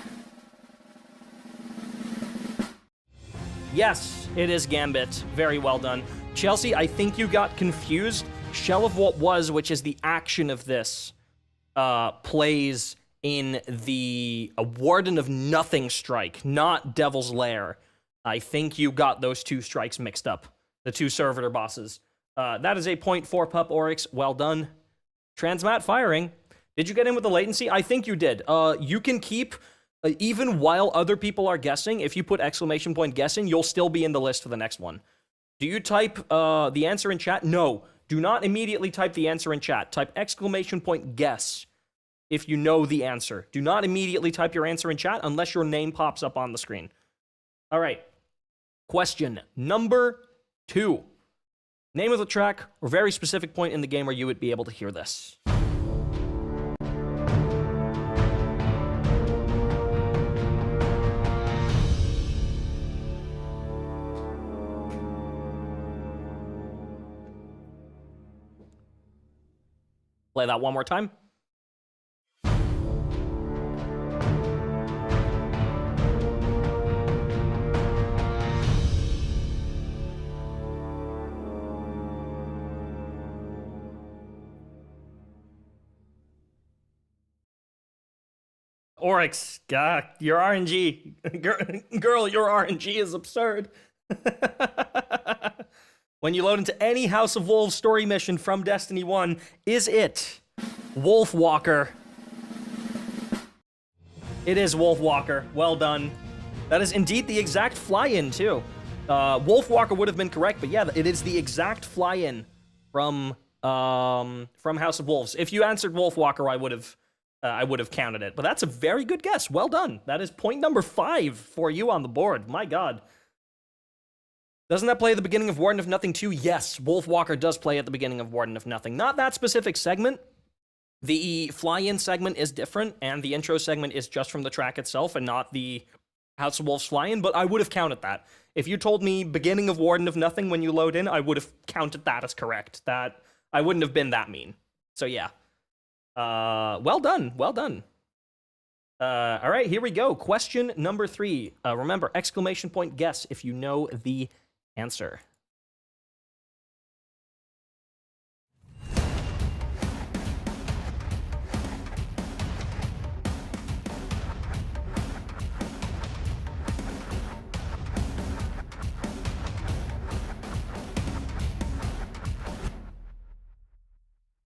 Yes, it is Gambit. Very well done. Chelsea, I think you got confused. Shell of What Was, which is the action of this, plays in the Warden of Nothing strike, not Devil's Lair. I think you got those two strikes mixed up. The two servitor bosses. That is a point for Pup Oryx. Well done. Transmat firing. Did you get in with the latency? I think you did. You can keep, even while other people are guessing, if you put exclamation point guessing, you'll still be in the list for the next one. Do you type the answer in chat? No. Do not immediately type the answer in chat. Type exclamation point guess if you know the answer. Do not immediately type your answer in chat unless your name pops up on the screen. All right. Question number 2. Name of the track or very specific point in the game where you would be able to hear this. Play that one more time. Oryx, God, your RNG. Girl, your RNG is absurd. When you load into any House of Wolves story mission from Destiny 1, is it Wolfwalker? It is Wolfwalker. Well done. That is indeed the exact fly-in, too. Wolfwalker would have been correct, but yeah, it is the exact fly-in from House of Wolves. If you answered Wolfwalker, I would have counted it. But that's a very good guess. Well done. That is point number 5 for you on the board. My God. Doesn't that play at the beginning of Warden of Nothing too? Yes, Wolfwalker does play at the beginning of Warden of Nothing. Not that specific segment. The fly-in segment is different, and the intro segment is just from the track itself and not the House of Wolves fly-in, but I would have counted that. If you told me beginning of Warden of Nothing when you load in, I would have counted that as correct. That I wouldn't have been that mean. So yeah. Well done. Well done. All right, here we go. Question number 3. Remember, exclamation point guess if you know the answer.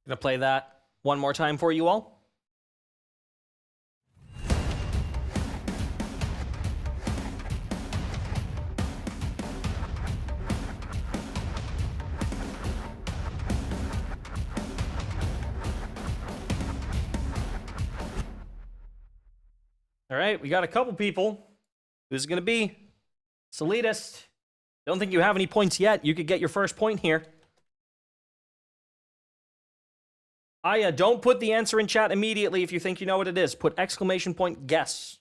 Gonna play that one more time for you all. All right, we got a couple people. Who's it gonna be? Solidist. Don't think you have any points yet. You could get your first point here. Aya, don't put the answer in chat immediately if you think you know what it is. Put exclamation point guess.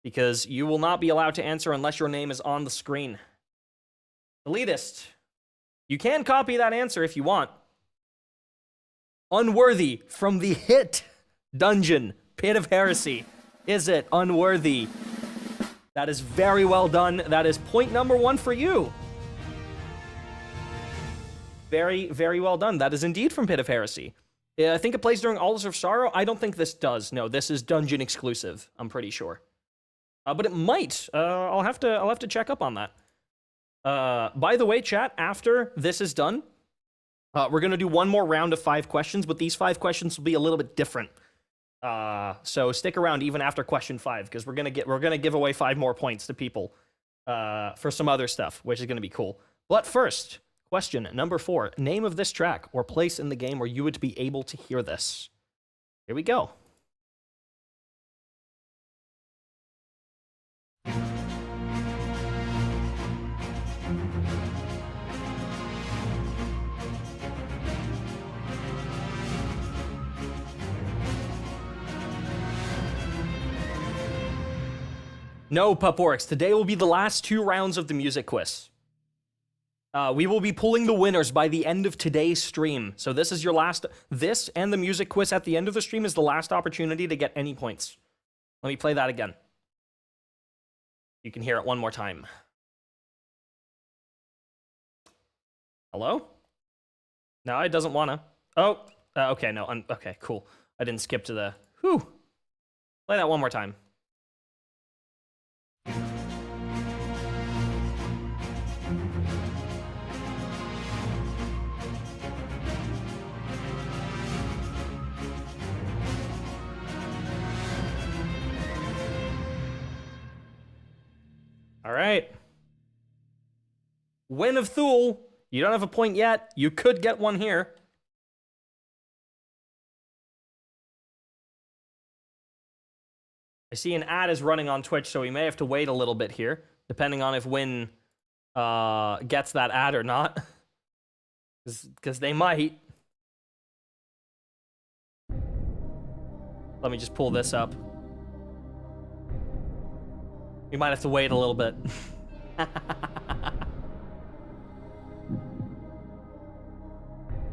Because you will not be allowed to answer unless your name is on the screen. Elitist. You can copy that answer if you want. Unworthy from the hit dungeon, Pit of Heresy. Is it Unworthy? That is very well done. That is point number 1 for you. Very, very well done. That is indeed from Pit of Heresy. I think it plays during Altars of Sorrow. I don't think this does. No, this is dungeon exclusive. I'm pretty sure. But it might. I'll have to check up on that. By the way, chat, after this is done, we're gonna do one more round of 5 questions, but these 5 questions will be a little bit different. So stick around even after question 5, because we're gonna give away 5 more points to people for some other stuff, which is gonna be cool. But first, question number 4: name of this track or place in the game where you would be able to hear this. Here we go. No, Puporix, today will be the last 2 rounds of the music quiz. We will be pulling the winners by the end of today's stream. So this is your last, this and the music quiz at the end of the stream is the last opportunity to get any points. Let me play that again. You can hear it one more time. Hello? No, it doesn't wanna. Oh, okay, no, okay, cool. I didn't skip to the, whew. Play that one more time. All right. Win of Thule. You don't have a point yet. You could get one here. I see an ad is running on Twitch, so we may have to wait a little bit here, depending on if Win gets that ad or not. Because they might. Let me just pull this up. We might have to wait a little bit.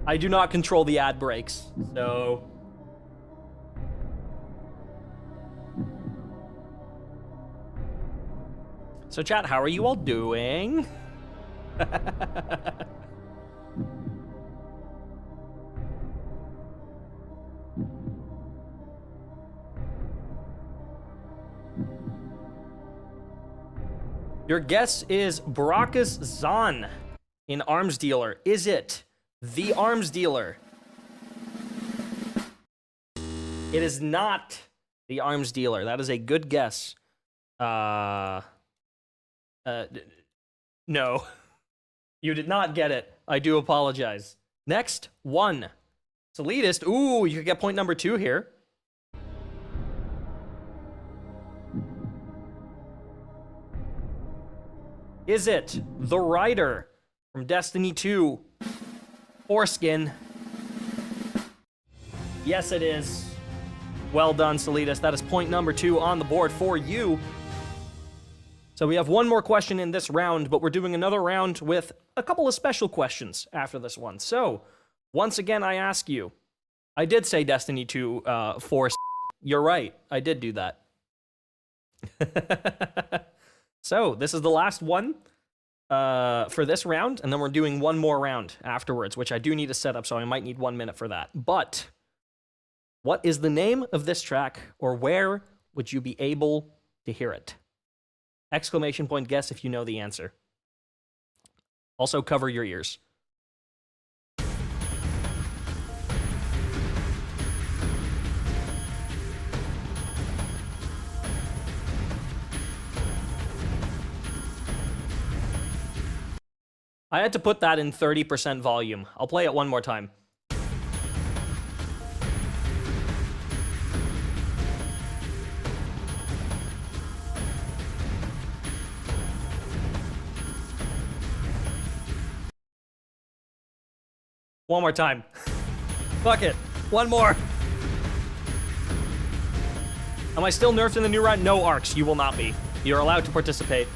I do not control the ad breaks, so... So chat, how are you all doing? Your guess is Baracus Zahn in Arms Dealer. Is it the Arms Dealer? It is not the Arms Dealer. That is a good guess. No. You did not get it. I do apologize. Next one. Elitist. Ooh, you could get point number 2 here. Is it the Rider from Destiny 2? Foreskin. Yes, it is. Well done, Solitas. That is point number 2 on the board for you. So we have one more question in this round, but we're doing another round with a couple of special questions after this one. So, once again, I ask you, I did say Destiny 2 You're right, I did do that. So, this is the last one for this round, and then we're doing one more round afterwards, which I do need to set up, so I might need 1 minute for that. But, what is the name of this track, or where would you be able to hear it? Exclamation point guess if you know the answer. Also, cover your ears. I had to put that in 30% volume. I'll play it one more time. One more time. Fuck it. One more. Am I still nerfed in the new round? No, Arcs, you will not be. You're allowed to participate.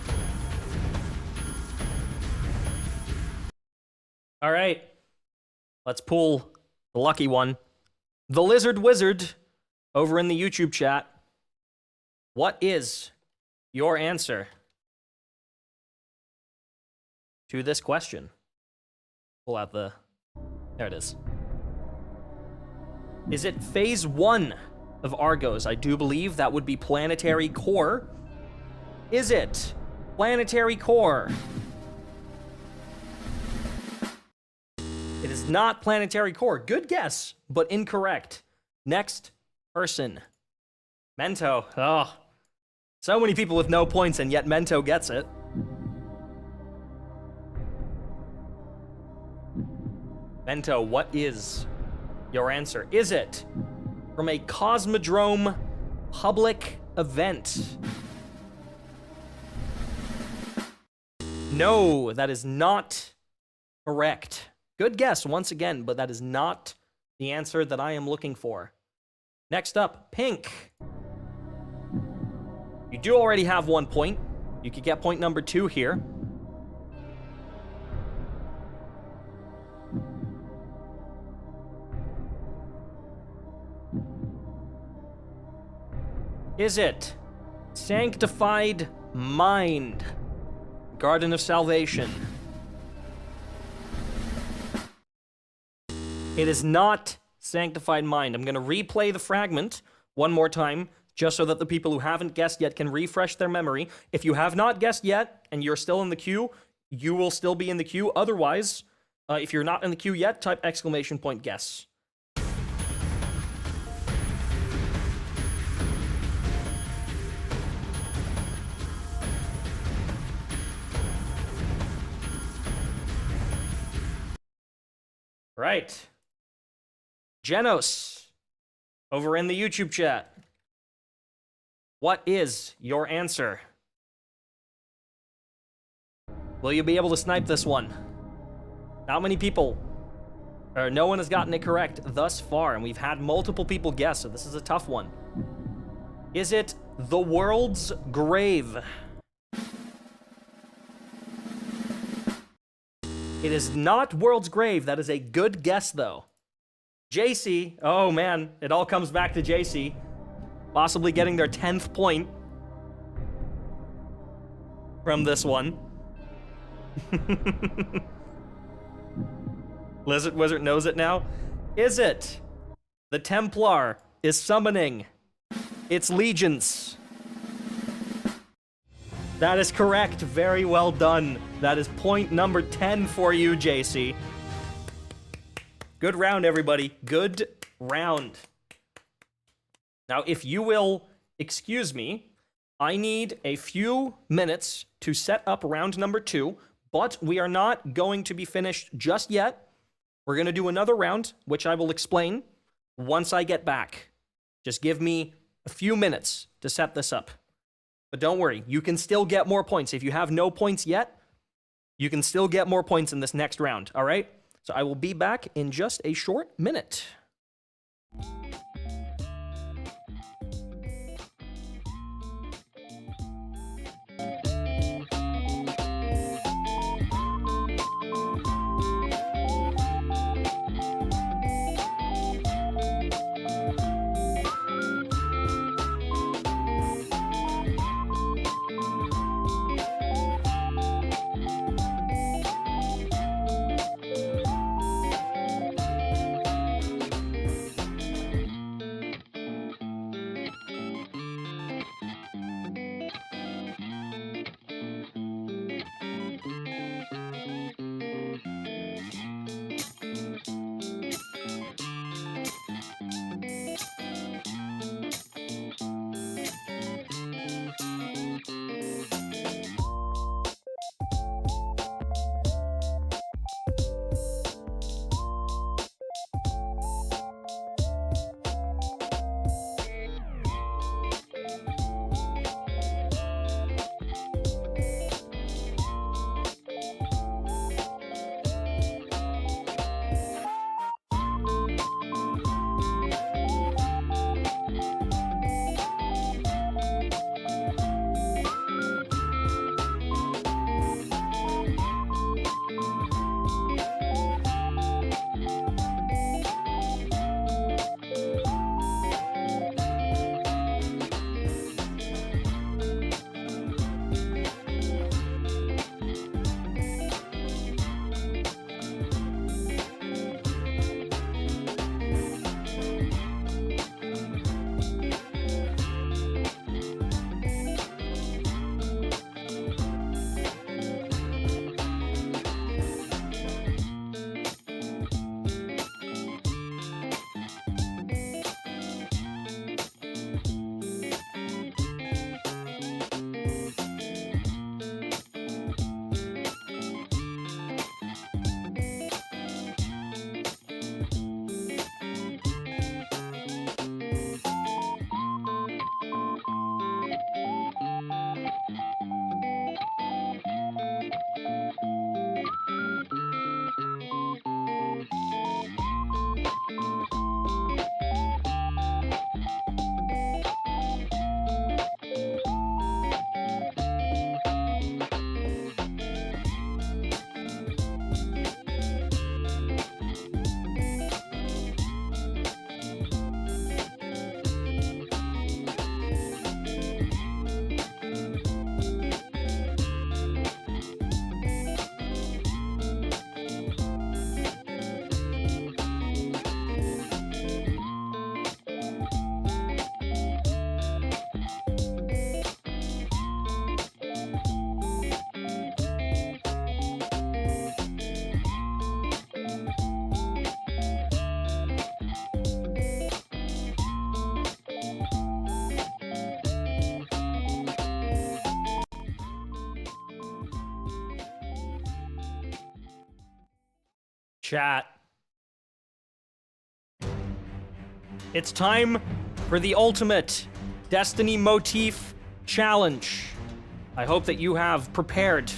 All right. Let's pull the lucky one. The Lizard Wizard over in the YouTube chat. What is your answer to this question? Pull out the... There it is. Is it Phase 1 of Argos? I do believe that would be Planetary Core. Is it Planetary Core? It is not Planetary Core. Good guess, but incorrect. Next person. Mento. Oh, so many people with no points, and yet Mento gets it. Mento, what is your answer? Is it from a Cosmodrome public event? No, that is not correct. Good guess once again, but that is not the answer that I am looking for. Next up, Pink. You do already have 1 point. You could get point number 2 here. Is it Sanctified Mind? Garden of Salvation. It is not Sanctified Mind. I'm going to replay the fragment one more time, just so that the people who haven't guessed yet can refresh their memory. If you have not guessed yet, and you're still in the queue, you will still be in the queue. Otherwise, if you're not in the queue yet, type exclamation point guess. Right. Genos, over in the YouTube chat. What is your answer? Will you be able to snipe this one? Not many people, or no one has gotten it correct thus far, and we've had multiple people guess, so this is a tough one. Is it the world's grave? It is not world's grave. That is a good guess, though. JC, oh man, it all comes back to JC. Possibly getting their 10th point from this one. Lizard Wizard knows it now. Is it the Templar is summoning its legions? That is correct. Very well done. That is point number 10 for you, JC. Good round, everybody. Good round. Now, if you will excuse me, I need a few minutes to set up round number 2, but we are not going to be finished just yet. We're going to do another round, which I will explain once I get back. Just give me a few minutes to set this up. But don't worry, you can still get more points. If you have no points yet, you can still get more points in this next round, all right? So I will be back in just a short minute. Chat. It's time for the ultimate Destiny motif challenge. I hope that you have prepared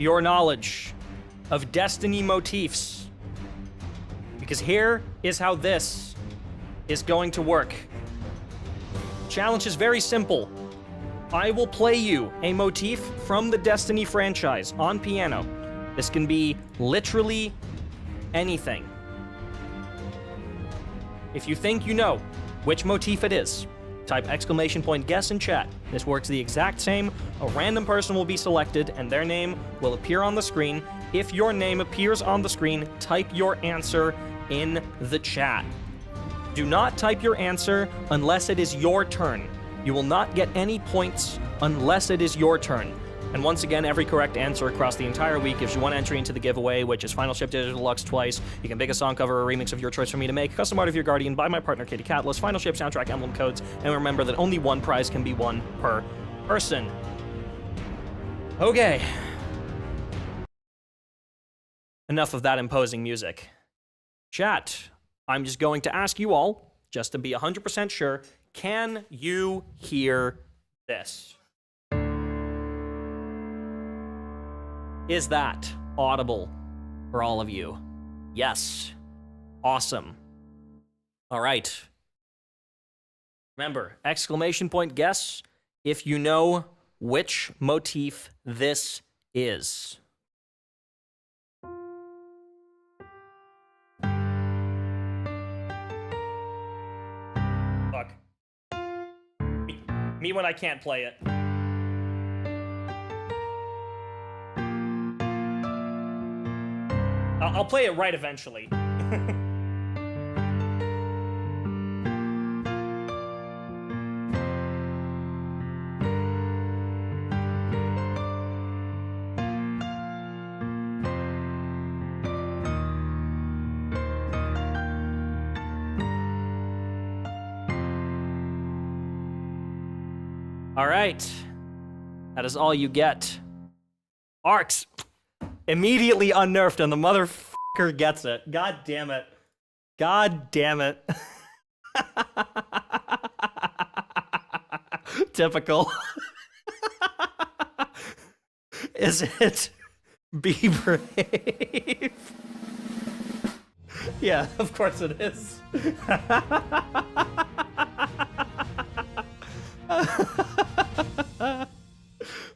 your knowledge of Destiny motifs, because here is how this is going to work. Challenge is very simple. I will play you a motif from the Destiny franchise on piano. This can be literally anything. If you think you know which motif it is, type !guess in chat. This works the exact same. A random person will be selected and their name will appear on the screen. If your name appears on the screen, type your answer in the chat. Do not type your answer unless it is your turn. You will not get any points unless it is your turn. And once again, every correct answer across the entire week gives you one entry into the giveaway, which is Final Ship Digital Deluxe twice. You can pick a song cover or remix of your choice for me to make, custom art of your Guardian by my partner KittycAtlas, Final Ship soundtrack emblem codes, and remember that only one prize can be won per person. Okay. Enough of that imposing music. Chat, I'm just going to ask you all, just to be 100% sure, can you hear this? Is that audible for all of you? Yes. Awesome. All right. Remember, !guess if you know which motif this is. Fuck. Me when I can't play it. I'll play it right eventually. All right. That is all you get. Arcs. Immediately unnerfed, and the motherfucker gets it. God damn it. God damn it. Typical. Is it Be Brave? Yeah, of course it is.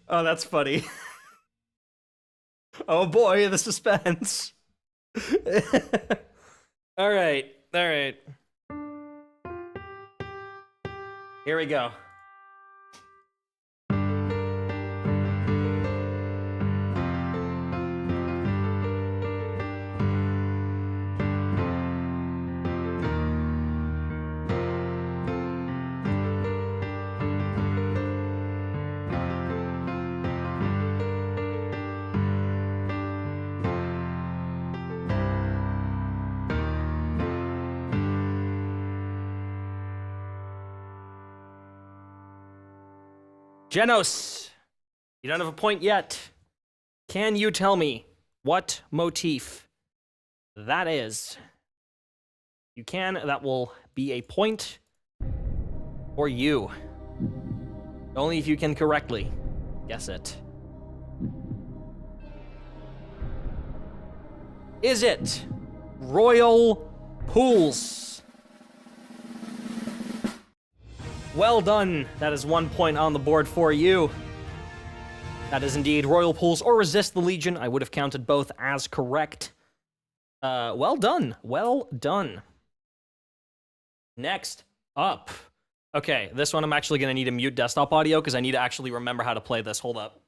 Oh, that's funny. Oh boy, the suspense. All right. Here we go. Genos, you don't have a point yet. Can you tell me what motif that is? You can, that will be a point for you. Only if you can correctly guess it. Is it Royal Pools? Well done. That is 1 point on the board for you. That is indeed Royal Pools or Resist the Legion. I would have counted both as correct. Well done. Well done. Next up. Okay, this one I'm actually going to need to mute desktop audio because I need to actually remember how to play this. Hold up.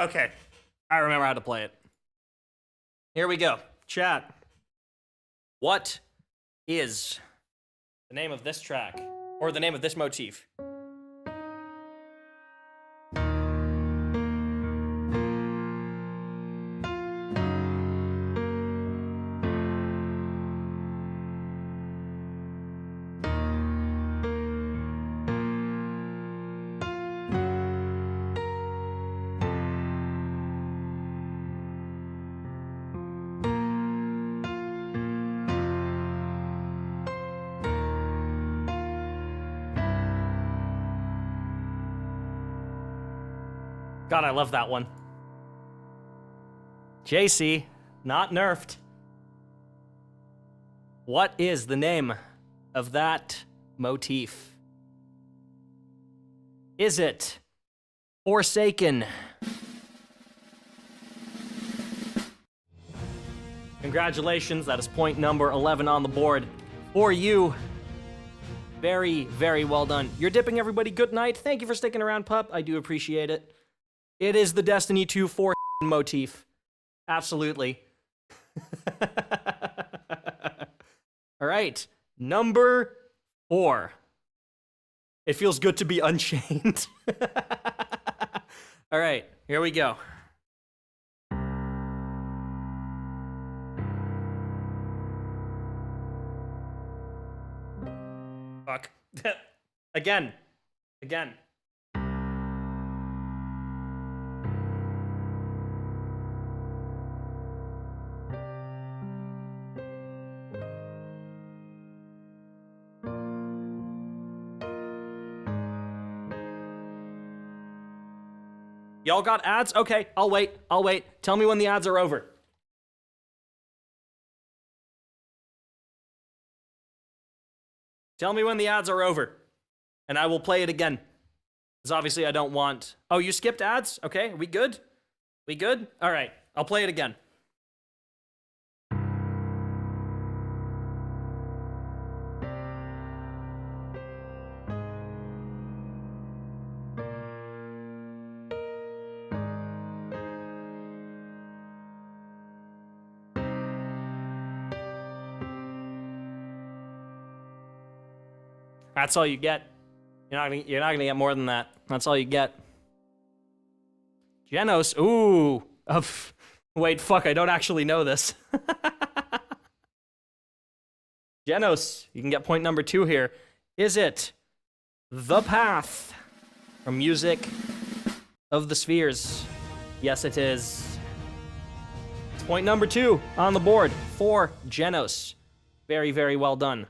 Okay, I remember how to play it. Here we go. Chat. What is the name of this track? Or the name of this motif? God, I love that one. JC, not nerfed. What is the name of that motif? Is it Forsaken? Congratulations, that is point number 11 on the board for you. Very, very well done. You're dipping, everybody. Good night. Thank you for sticking around, pup. I do appreciate it. It is the Destiny 2 motif. Absolutely. All right, number 4. It feels good to be unchained. All right, here we go. Fuck. Again. Y'all got ads? Okay, I'll wait. Tell me when the ads are over. Tell me when the ads are over, and I will play it again. Because obviously I don't want... Oh, you skipped ads? Okay, we good? We good? All right, I'll play it again. That's all you get. You're not gonna get more than that. That's all you get. Genos, ooh. Wait, fuck, I don't actually know this. Genos, you can get point number 2 here. Is it The Path from Music of the Spheres? Yes, it is. It's point number 2 on the board for Genos. Very, very well done.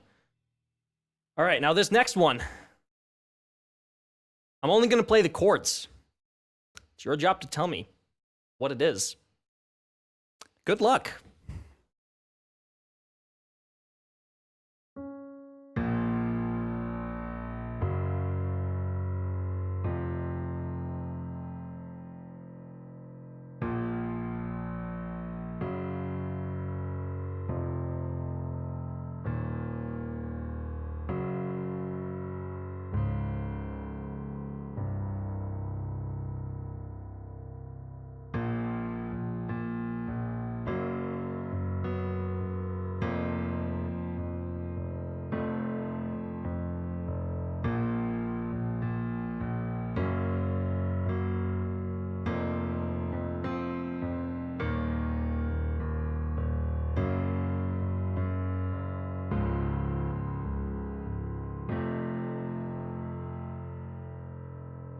All right, now this next one. I'm only going to play the chords. It's your job to tell me what it is. Good luck.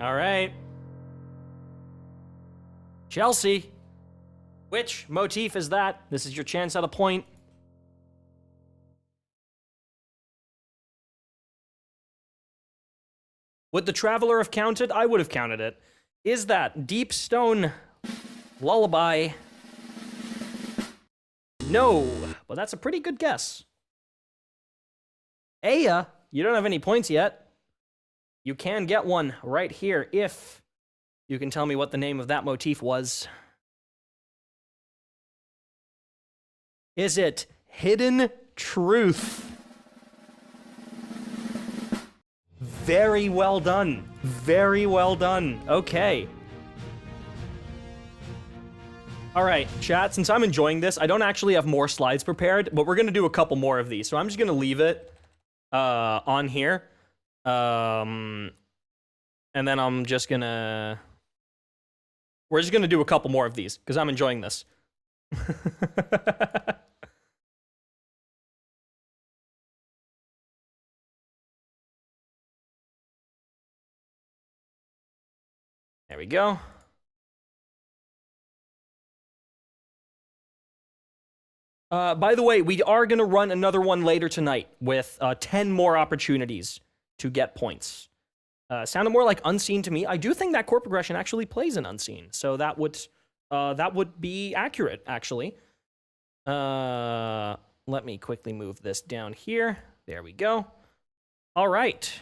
All right. Chelsea, which motif is that? This is your chance at a point. Would the Traveler have counted? I would have counted it. Is that Deep Stone Lullaby? No, but that's a pretty good guess. Aya, you don't have any points yet. You can get one right here if you can tell me what the name of that motif was. Is it Hidden Truth? Very well done. Very well done. Okay. All right, chat, since I'm enjoying this, I don't actually have more slides prepared, but we're going to do a couple more of these. So I'm just going to leave it on here. And then I'm just gonna... We're just gonna do a couple more of these, because I'm enjoying this. There we go. By the way, we are gonna run another one later tonight with 10 more opportunities to get points. Sounded more like Unseen to me. I do think that chord progression actually plays in Unseen, so that would be accurate, actually. Let me quickly move this down here. There we go. All right.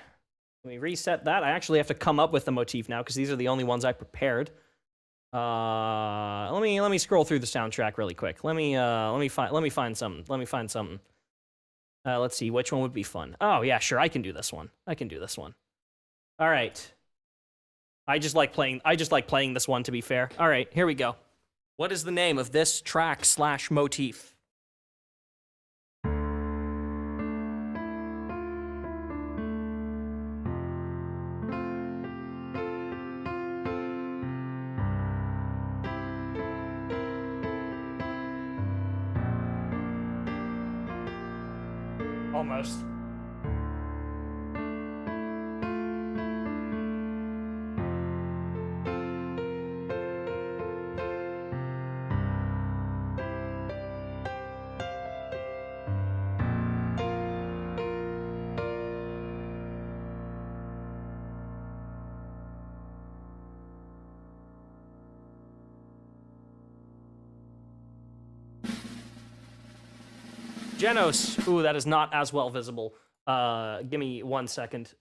Let me reset that. I actually have to come up with the motif now because these are the only ones I prepared. Let me scroll through the soundtrack really quick. Let me find something. Let's see which one would be fun. Oh yeah, sure. I can do this one. All right. I just like playing this one, to be fair. All right, here we go. What is the name of this track / motif? Almost. Genos. Ooh, that is not as well visible. Give me 1 second.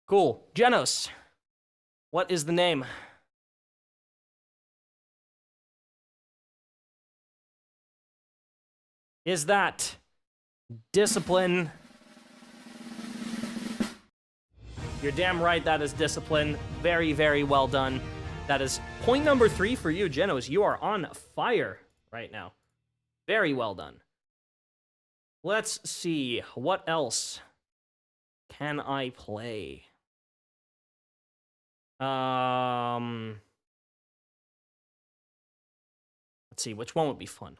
Cool. Genos. What is the name? Is that Discipline? You're damn right that is Discipline. Very, very well done. That is point number 3 for you, Genos. You are on fire right now. Very well done. Let's see. What else can I play? Let's see. Which one would be fun?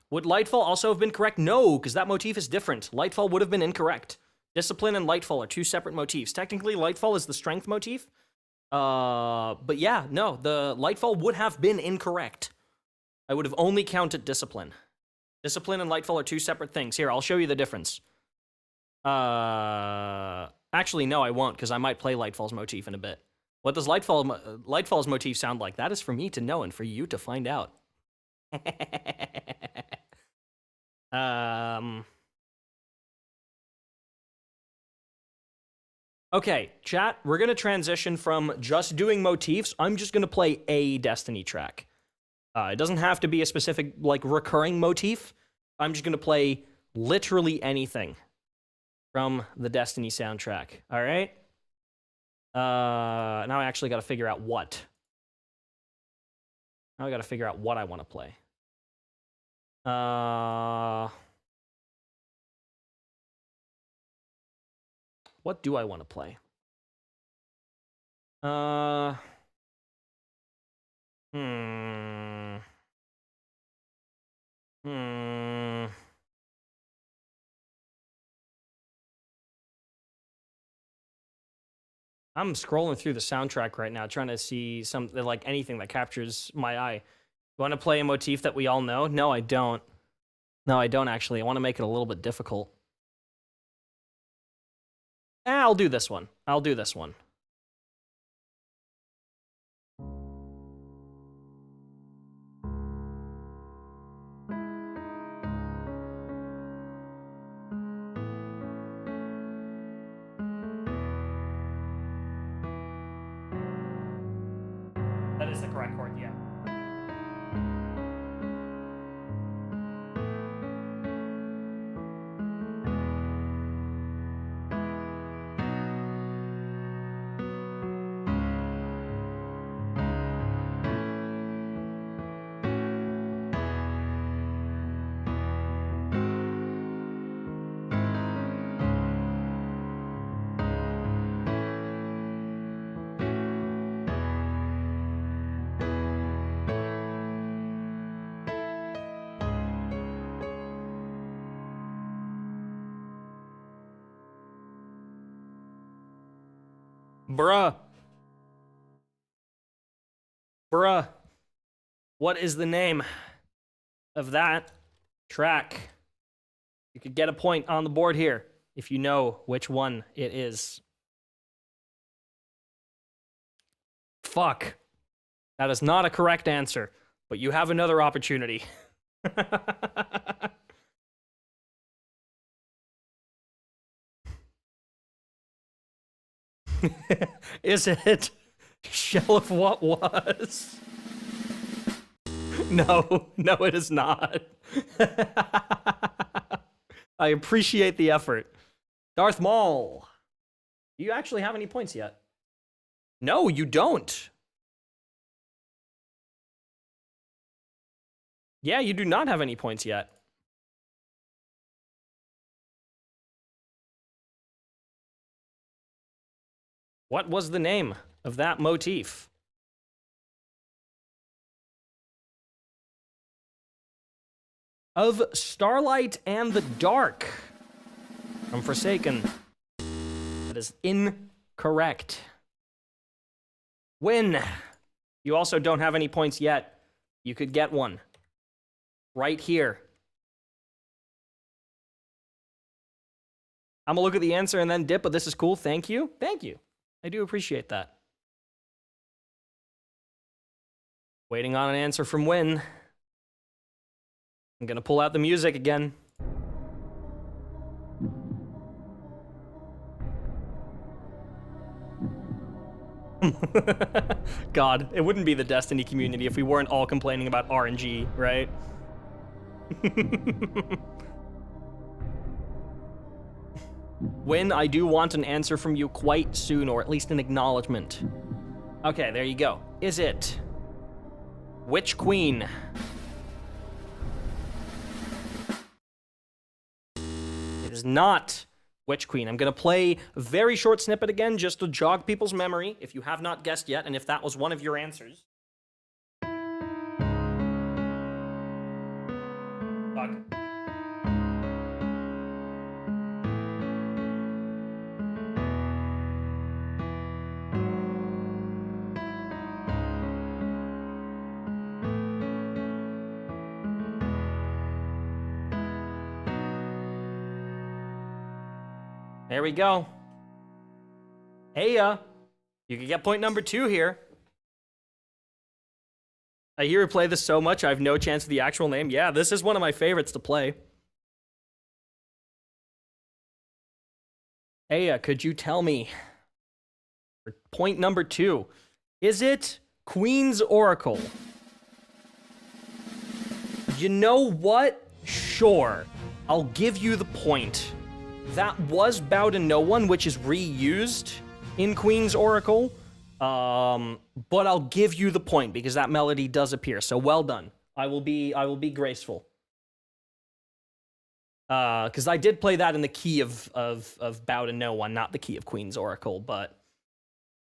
Would Lightfall also have been correct? No, because that motif is different. Lightfall would have been incorrect. Discipline and Lightfall are 2 separate motifs. Technically, Lightfall is the strength motif. But yeah, no, the Lightfall would have been incorrect. I would have only counted Discipline. Discipline and Lightfall are 2 separate things. Here, I'll show you the difference. Actually, no, I won't, because I might play Lightfall's motif in a bit. What does Lightfall's motif sound like? That is for me to know and for you to find out. Okay, chat, we're going to transition from just doing motifs. I'm just going to play a Destiny track. It doesn't have to be a specific, like, recurring motif. I'm just going to play literally anything from the Destiny soundtrack. All right? Now I actually got to figure out what. Now I got to figure out what I want to play. What do I want to play? I'm scrolling through the soundtrack right now, trying to see something like anything that captures my eye. You want to play a motif that we all know? No, I don't. No, I don't actually. I want to make it a little bit difficult. I'll do this one. That is the correct chord, yeah. Bruh. What is the name? of that track. You could get a point on the board here if you know which one it is. Fuck. That is not a correct answer, but you have another opportunity. Is it Shell of What Was? No, it is not. I appreciate the effort. Darth Maul. Do you actually have any points yet? No, you don't. Yeah, you do not have any points yet. What was the name of that motif? Of Starlight and the Dark from Forsaken. That is incorrect. Win. You also don't have any points yet. You could get one. Right here. I'm gonna look at the answer and then dip, but this is cool. Thank you. Thank you. I do appreciate that. Waiting on an answer from Win. I'm gonna pull out the music again. God, it wouldn't be the Destiny community if we weren't all complaining about RNG, right? Win, I do want an answer from you quite soon, or at least an acknowledgement. Okay, there you go. Is it Witch Queen? It is not Witch Queen. I'm gonna play a very short snippet again just to jog people's memory if you have not guessed yet, and if that was one of your answers. Fuck. There we go. Aya, you can get point number 2 here. I hear you play this so much, I have no chance of the actual name. Yeah, this is one of my favorites to play. Aya, could you tell me, for point number 2, is it Queen's Oracle? You know what? Sure, I'll give you the point. That was Bow to No One, which is reused in Queen's Oracle. But I'll give you the point because that melody does appear. So well done. I will be graceful. Because I did play that in the key of Bow to No One, not the key of Queen's Oracle. But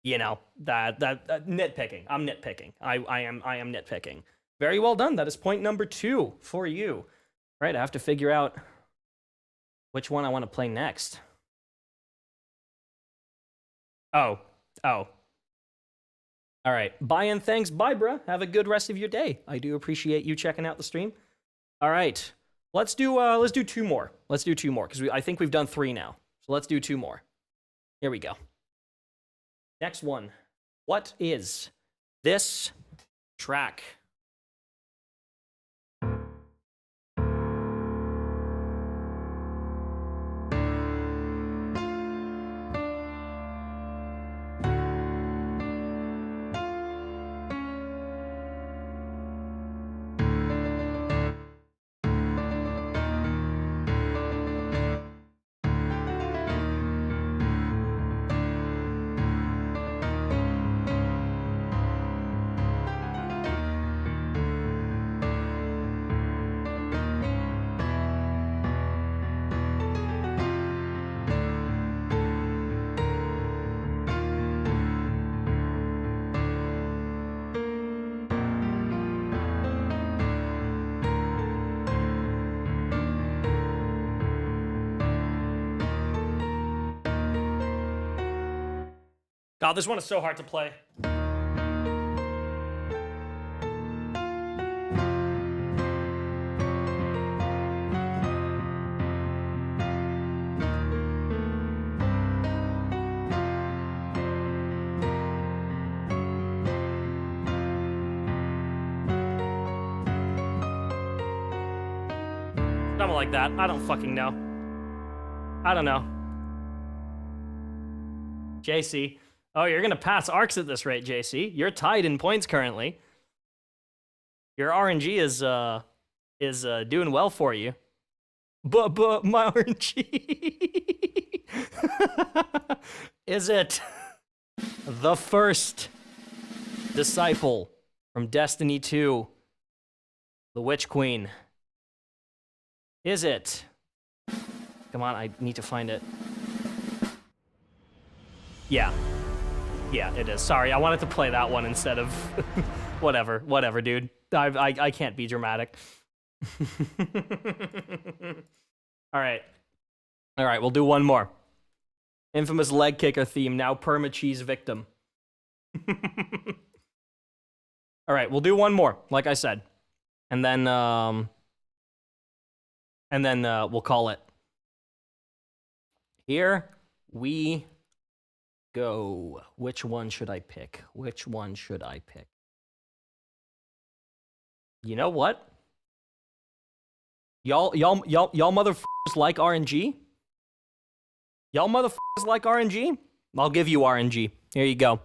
you know that nitpicking. I'm nitpicking. I am nitpicking. Very well done. That is point number 2 for you. All right, I have to figure out which one I want to play next. Oh. All right. Bye and thanks. Bye, bruh. Have a good rest of your day. I do appreciate you checking out the stream. All right. Let's do 2 more. Let's do 2 more because I think we've done 3 now. So let's do 2 more. Here we go. Next one. What is this track? God, this one is so hard to play. Something like that. I don't fucking know. I don't know. JC. Oh, you're gonna pass arcs at this rate, JC. You're tied in points currently. Your RNG is doing well for you. But my RNG. Is it the first disciple from Destiny 2, the Witch Queen? Is it? Come on, I need to find it. Yeah. Yeah, it is. Sorry, I wanted to play that one instead of... whatever, dude. I can't be dramatic. Alright, we'll do one more. Infamous leg kicker theme, now perma-cheese victim. Alright, we'll do one more, like I said. And then we'll call it. Here we go. Which one should I pick? Which one should I pick? You know what? Y'all motherfuckers like RNG? Y'all motherfuckers like RNG? I'll give you RNG. Here you go.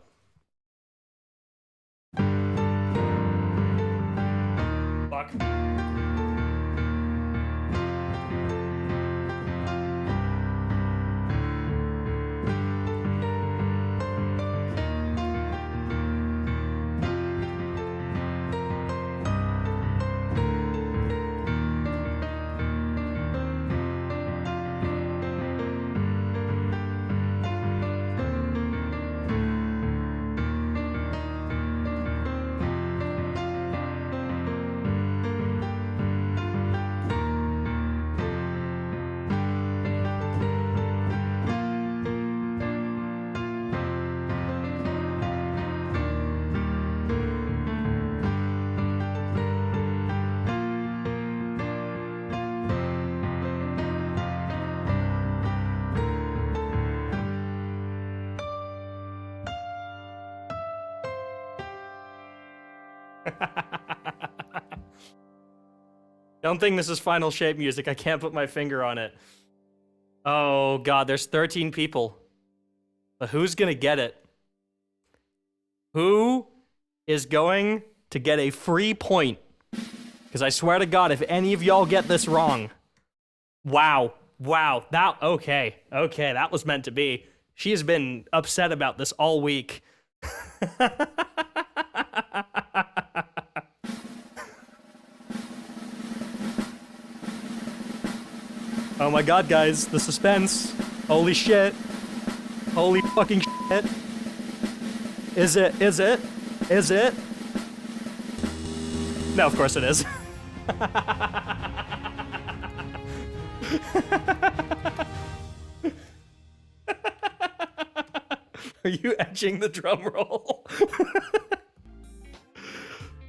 Fuck. Don't think this is final shape music. I can't put my finger on it. Oh god, there's 13 people. But who's gonna get it? Who is going to get a free point? Because I swear to god, if any of y'all get this wrong... Wow. Okay, that was meant to be. She has been upset about this all week. Oh my god, guys, the suspense. Holy shit. Holy fucking shit. Is it? No, of course it is. Are you etching the drum roll?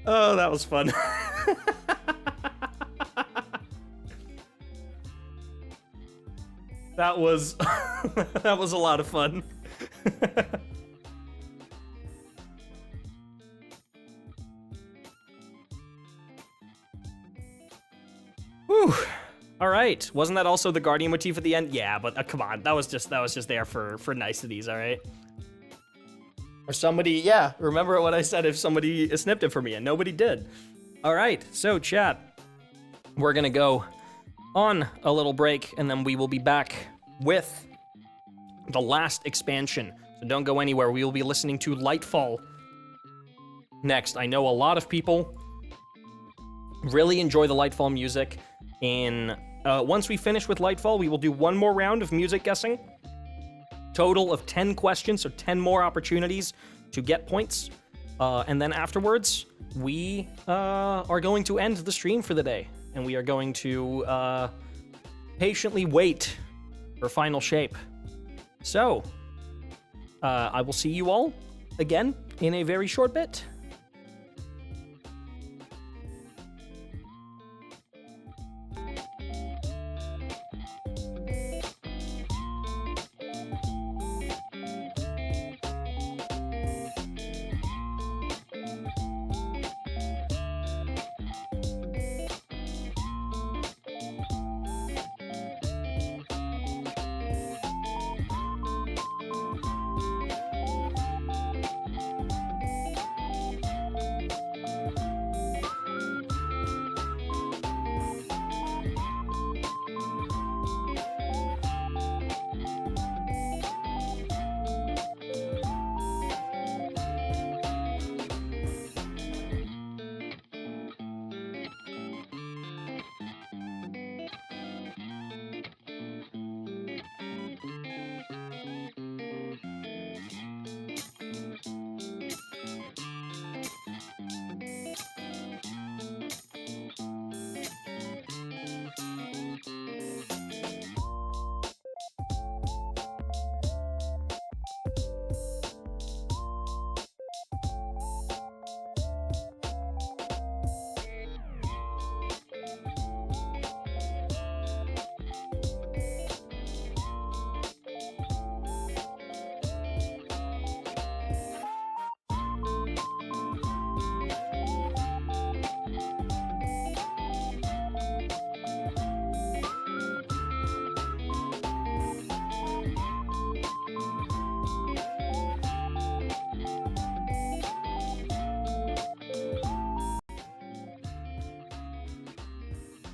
Oh, that was fun. That was that was a lot of fun. Whew. All right. Wasn't that also the Guardian motif at the end? Yeah, but come on. That was just there for niceties, all right? Or somebody, yeah, remember what I said if somebody snipped it for me, and nobody did. All right. So, chat, we're going to go on a little break, and then we will be back with the last expansion. So don't go anywhere. We will be listening to Lightfall next. I know a lot of people really enjoy the Lightfall music. Once we finish with Lightfall, we will do one more round of music guessing. Total of 10 questions, so 10 more opportunities to get points. And then afterwards, we are going to end the stream for the day. And we are going to patiently wait for final shape. So, I will see you all again in a very short bit.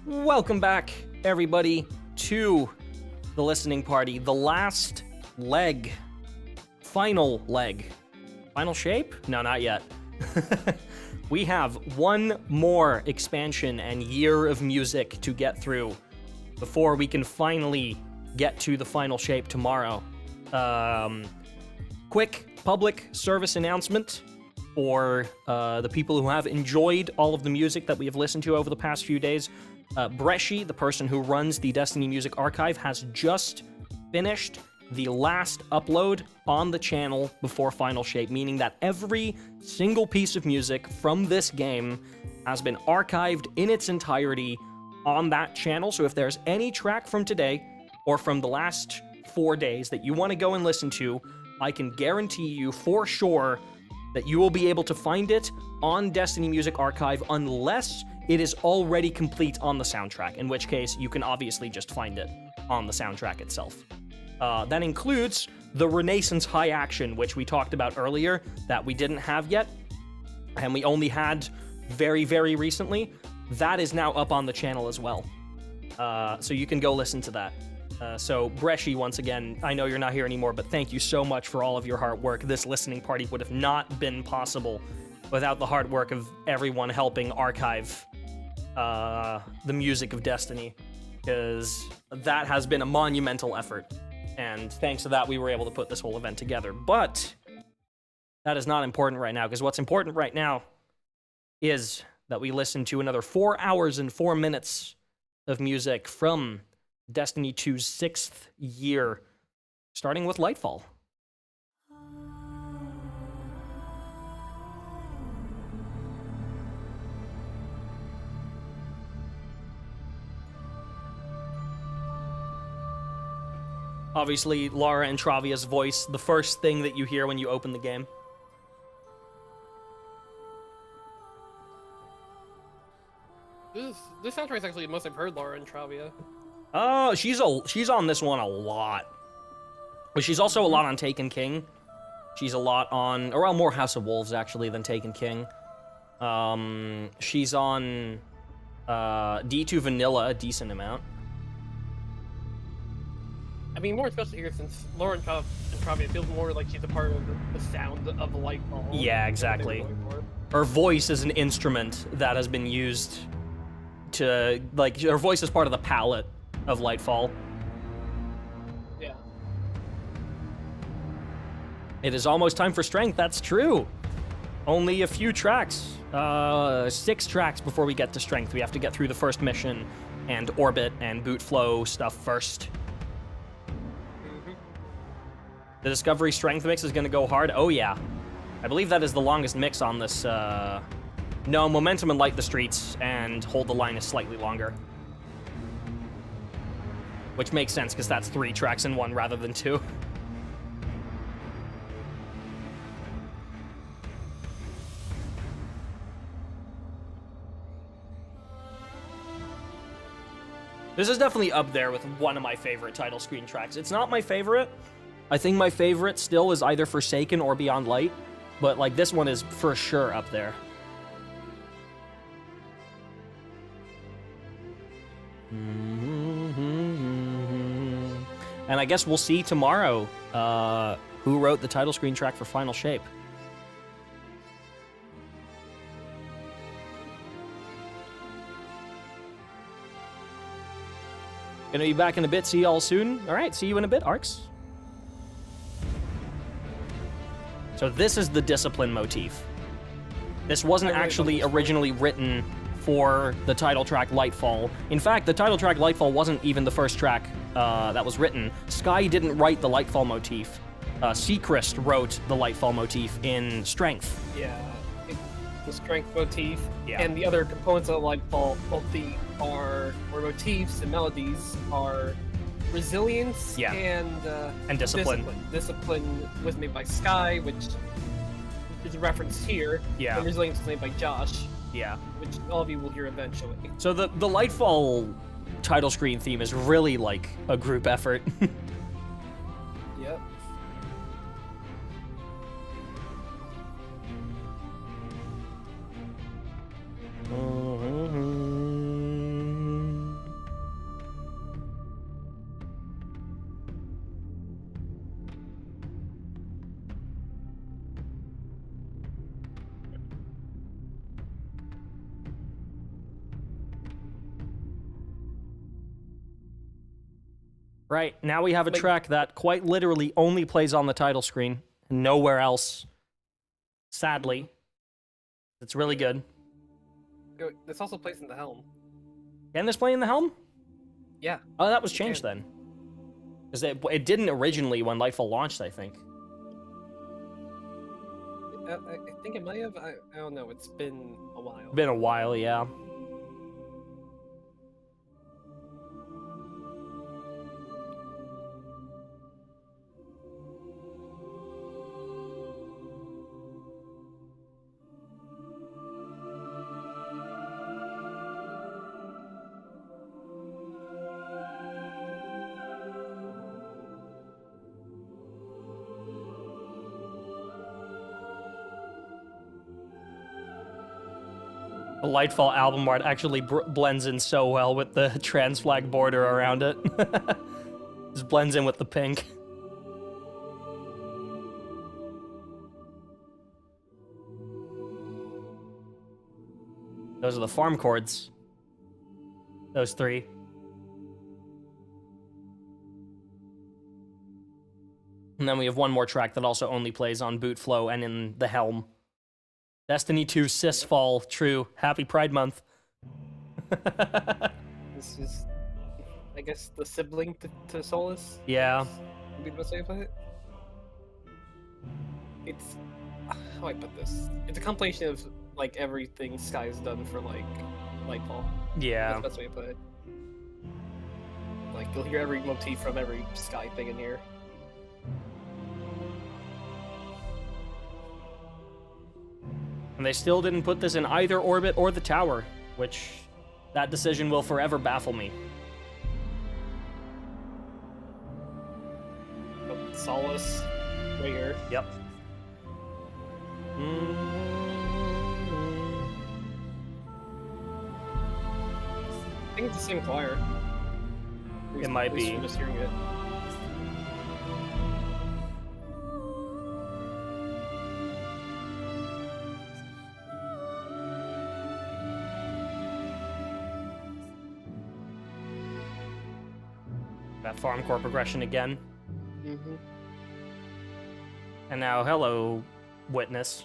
Welcome back, everybody, to the listening party. The last leg. Final leg. Final shape? No, not yet. We have one more expansion and year of music to get through before we can finally get to the final shape tomorrow. Quick public service announcement for the people who have enjoyed all of the music that we have listened to over the past few days. Bresci, the person who runs the Destiny Music Archive, has just finished the last upload on the channel before Final Shape, meaning that every single piece of music from this game has been archived in its entirety on that channel. So if there's any track from today or from the last 4 days that you want to go and listen to, I can guarantee you for sure that you will be able to find it on Destiny Music Archive unless it is already complete on the soundtrack, in which case you can obviously just find it on the soundtrack itself. That includes the Renaissance High Action, which we talked about earlier, that we didn't have yet, and we only had very, very recently. That is now up on the channel as well. So you can go listen to that. So Bresci, once again, I know you're not here anymore, but thank you so much for all of your hard work. This listening party would have not been possible without the hard work of everyone helping archive the music of Destiny, because that has been a monumental effort. And thanks to that, we were able to put this whole event together. But that is not important right now, because what's important right now is that we listen to another 4 hours and 4 minutes of music from Destiny 2's 6th year, starting with Lightfall. Obviously, Lara and Travia's voice, the first thing that you hear when you open the game. This soundtrack is actually the most I've heard Laura and Travia. Oh, she's on this one a lot. But she's also a lot on Taken King. She's a lot on, or well, more House of Wolves actually than Taken King. She's on D2 Vanilla a decent amount. I mean, more especially here since Laura and Travia feels more like she's a part of the sound of the Lightfall. Yeah, exactly. Her voice is an instrument that has been used to, like, her voice is part of the palette of Lightfall. Yeah. It is almost time for Strength, that's true. Only a few tracks. 6 tracks before we get to Strength. We have to get through the first mission and Orbit and Boot Flow stuff first. The Discovery Strength mix is going to go hard. Oh, yeah. I believe that is the longest mix on this. No, Momentum and Light the Streets and Hold the Line is slightly longer. Which makes sense, because that's 3 tracks in one rather than 2. This is definitely up there with one of my favorite title screen tracks. It's not my favorite. I think my favorite still is either Forsaken or Beyond Light, but like this one is for sure up there. And I guess we'll see tomorrow who wrote the title screen track for Final Shape. Gonna be back in a bit. See y'all soon. All right, see you in a bit, Arcs. So this is the Discipline motif. This wasn't actually originally written for the title track Lightfall. In fact, the title track Lightfall wasn't even the first track that was written. Sky didn't write the Lightfall motif. Seacrest wrote the Lightfall motif in Strength. Yeah, the Strength motif. Yeah. And the other components of Lightfall, or motifs and melodies, are Resilience and Discipline. Discipline was made by Sky, which is referenced here. Yeah. And Resilience was made by Josh. Yeah. Which all of you will hear eventually. So the Lightfall title screen theme is really like a group effort. Yep. Right, now we have a Like- track that quite literally only plays on the title screen, and nowhere else. Sadly. It's really good. This also plays in the helm. Can this play in the helm? Yeah. Oh, that was it changed can. then. Because it didn't originally when Lightfall launched, I think. I think it might have. I don't know. It's been a while. Been a while, yeah. The Lightfall album art actually blends in so well with the trans flag border around it. Just blends in with the pink. Those are the farm chords. Those three. And then we have one more track that also only plays on Boot Flow and in the Helm. Destiny 2 Sysfall, true. Happy Pride Month. This is, I guess, the sibling to Solus. Yeah. Would be the best way to put it. It's how do I put this? It's a compilation of like everything Sky's done for like Lightfall. Yeah. That's the best way to put it. Like you'll hear every motif from every Sky thing in here. And they still didn't put this in either Orbit or the Tower, which that decision will forever baffle me. Solace, right here. Yep. I think it's the same choir. It might At least be. from just hearing it. That farm core progression again. Mm-hmm. And now, hello, Witness.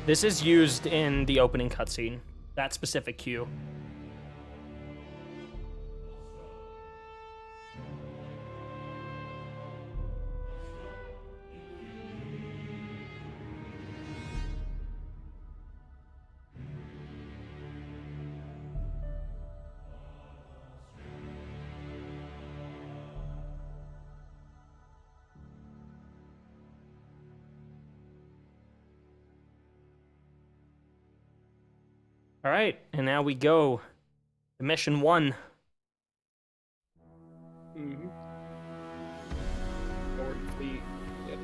This is used in the opening cutscene, that specific cue. All right, and now we go to mission 1. Mm-hmm. Forward fleet. Yep.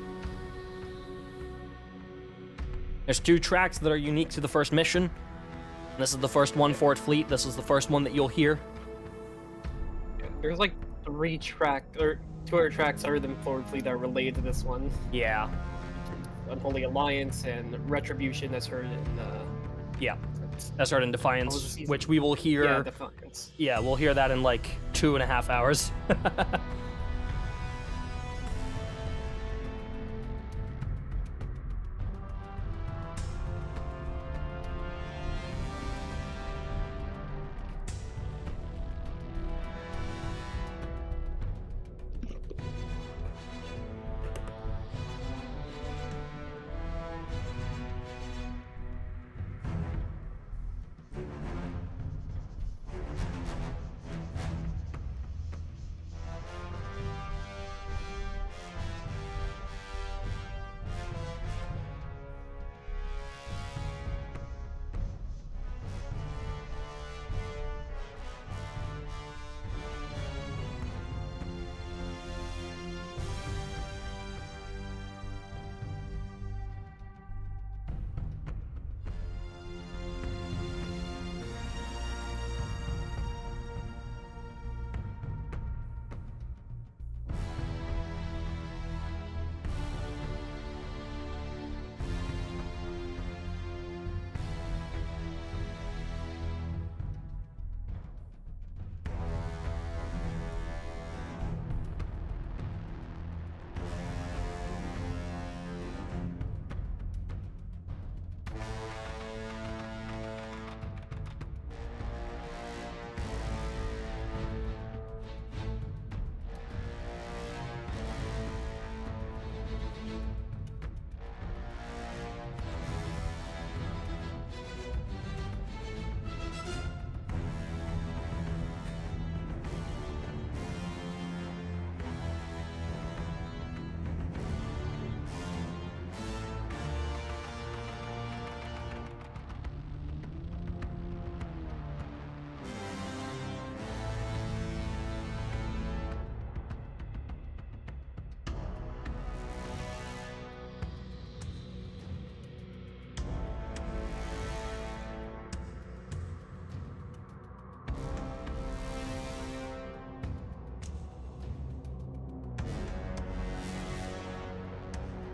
There's 2 tracks that are unique to the first mission. This is the first one, Forward Fleet. This is the first one that you'll hear. Yeah. There's like 3 or 2 other tracks other than Forward Fleet that are related to this one. Yeah, Unholy Alliance and Retribution that's heard in yeah. That's heard in What was the Defiance, season? which we will hear. yeah, Defiance. Yeah, we'll hear that in like 2.5 hours.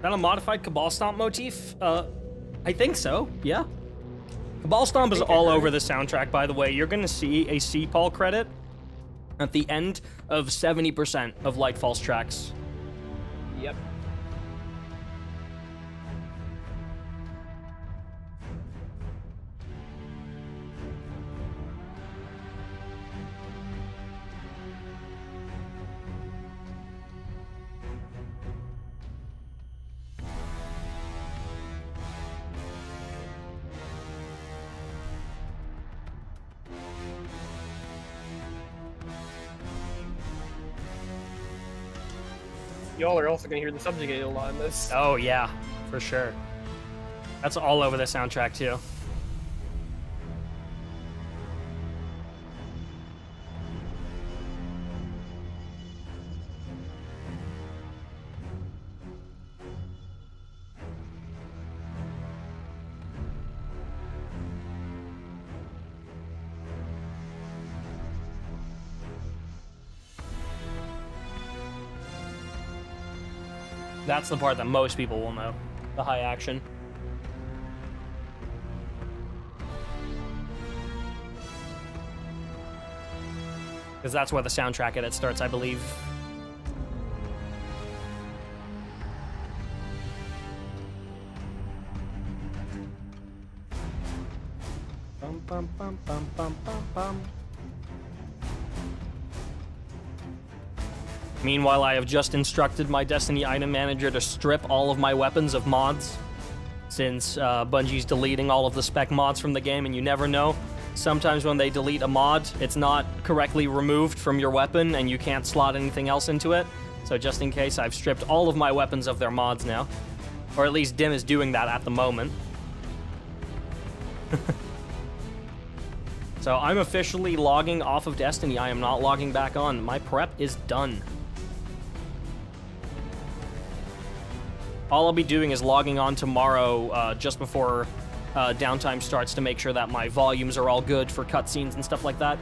that a modified Cabal Stomp motif? I think so, yeah. Cabal Stomp is all over the soundtrack, by the way. You're gonna see a CPAL credit at the end of 70% of Lightfall's tracks. Yep. Y'all are also gonna hear the subjugated a lot in this. Oh yeah, for sure. That's all over the soundtrack too. That's the part that most people will know, the high action. Because that's where the soundtrack edit starts, I believe. Bum, bum, bum, bum, bum, bum, bum. Meanwhile, I have just instructed my Destiny item manager to strip all of my weapons of mods, since Bungie's deleting all of the spec mods from the game, and you never know. Sometimes when they delete a mod, it's not correctly removed from your weapon, and you can't slot anything else into it. So just in case, I've stripped all of my weapons of their mods now. Or at least Dim is doing that at the moment. So I'm officially logging off of Destiny. I am not logging back on. My prep is done. All I'll be doing is logging on tomorrow just before downtime starts to make sure that my volumes are all good for cutscenes and stuff like that.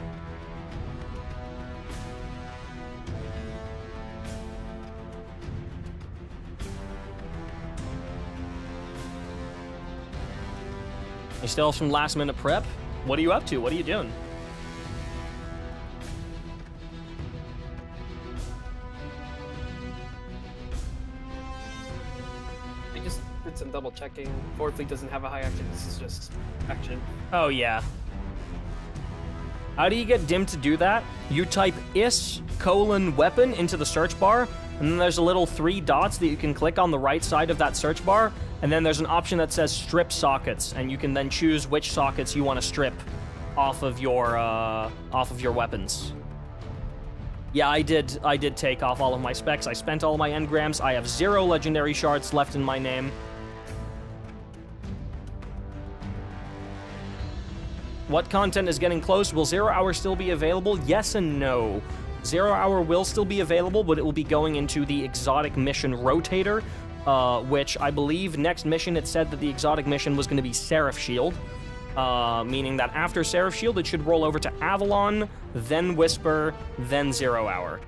You still have some last minute prep? What are you up to? What are you doing? Some double checking. Fourth Fleet doesn't have a high action. This is just action. Oh yeah. How do you get Dim to do that? You type is:weapon into the search bar, and then there's a little 3 dots that you can click on the right side of that search bar, and then there's an option that says strip sockets, and you can then choose which sockets you want to strip off of your weapons. Yeah, I did take off all of my specs. I spent all my engrams. I have 0 legendary shards left in my name. What content is getting close? Will 0 Hour still be available? Yes and no. 0 Hour will still be available, but it will be going into the exotic mission rotator, which I believe next mission it said that the exotic mission was going to be Seraph Shield, meaning that after Seraph Shield it should roll over to Avalon, then Whisper, then 0 Hour.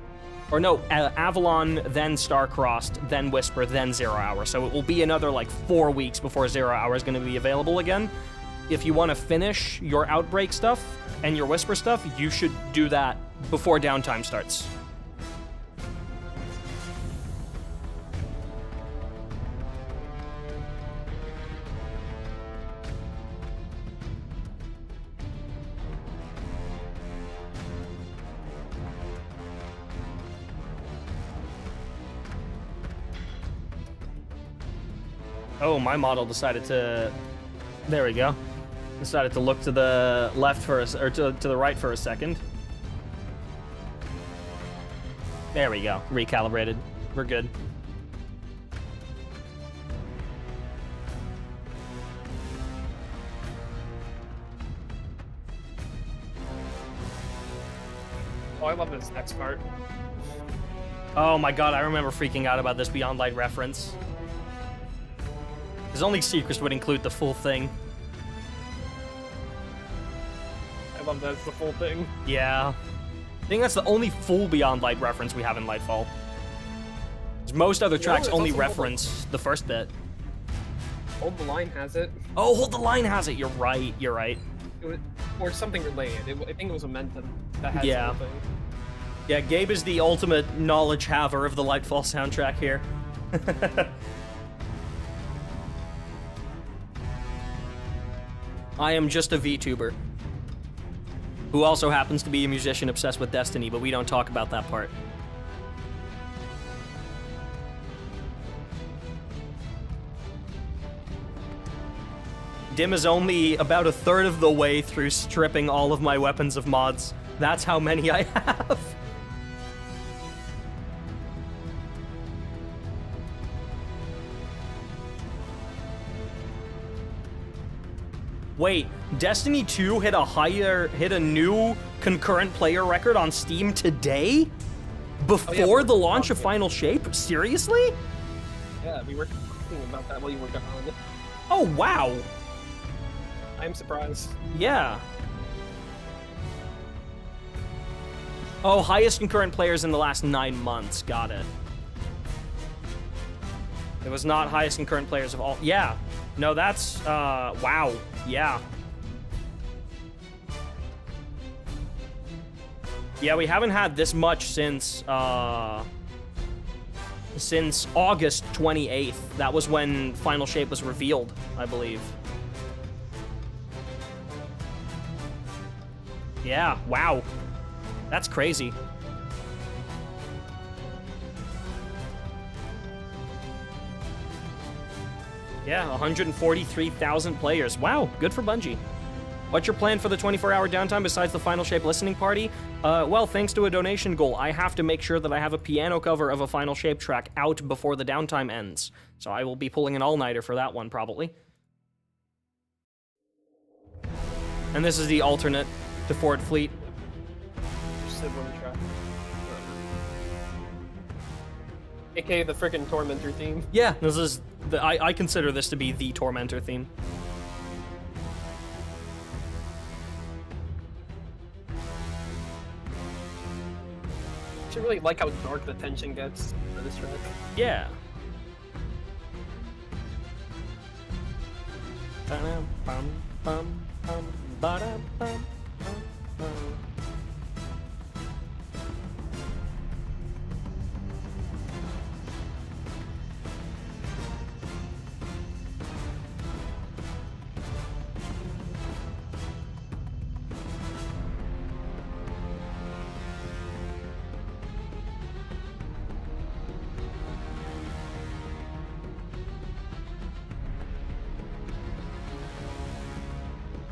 Or no, Avalon, then Starcrossed, then Whisper, then 0 Hour. So it will be another like 4 weeks before 0 Hour is going to be available again. If you want to finish your Outbreak stuff and your Whisper stuff, you should do that before downtime starts. Oh, my model decided to... There we go. Decided to look to the left for a, or to the right for a second. There we go. Recalibrated. We're good. Oh, I love this next part. Oh my god, I remember freaking out about this Beyond Light reference. Because only Secrets would include the full thing. I love that it's the full thing. Yeah. I think that's the only full Beyond Light reference we have in Lightfall. Most other tracks there's only also Hold reference the first bit. Hold the Line has it. Oh, Hold the Line has it. You're right. You're right. It was, or something related. I think it was Momentum that had Yeah. something. Yeah, Gabe is the ultimate knowledge haver of the Lightfall soundtrack here. I am just a VTuber who also happens to be a musician obsessed with Destiny, but we don't talk about that part. Dim is only about a third of the way through stripping all of my weapons of mods. That's how many I have. Wait, Destiny 2 hit a new concurrent player record on Steam today? Before the launch of Final Shape? Seriously? Yeah, we were talking about that while you were gone. Oh, wow. I'm surprised. Yeah. Oh, highest concurrent players in the last 9 months. Got it. It was not highest concurrent players of all. Yeah. No, that's, wow. Yeah. Yeah, we haven't had this much since August 28th. That was when Final Shape was revealed, I believe. Yeah, wow. That's crazy. Yeah, 143,000 players. Wow, good for Bungie. What's your plan for the 24-hour downtime besides the Final Shape listening party? Well, thanks to a donation goal, I have to make sure that I have a piano cover of a Final Shape track out before the downtime ends. So I will be pulling an all-nighter for that one, probably. And this is the alternate to Ford Fleet. Track. AKA the frickin' Tormentor theme. Yeah, this is I consider this to be the Tormentor theme. I really like how dark the tension gets for this track. Yeah.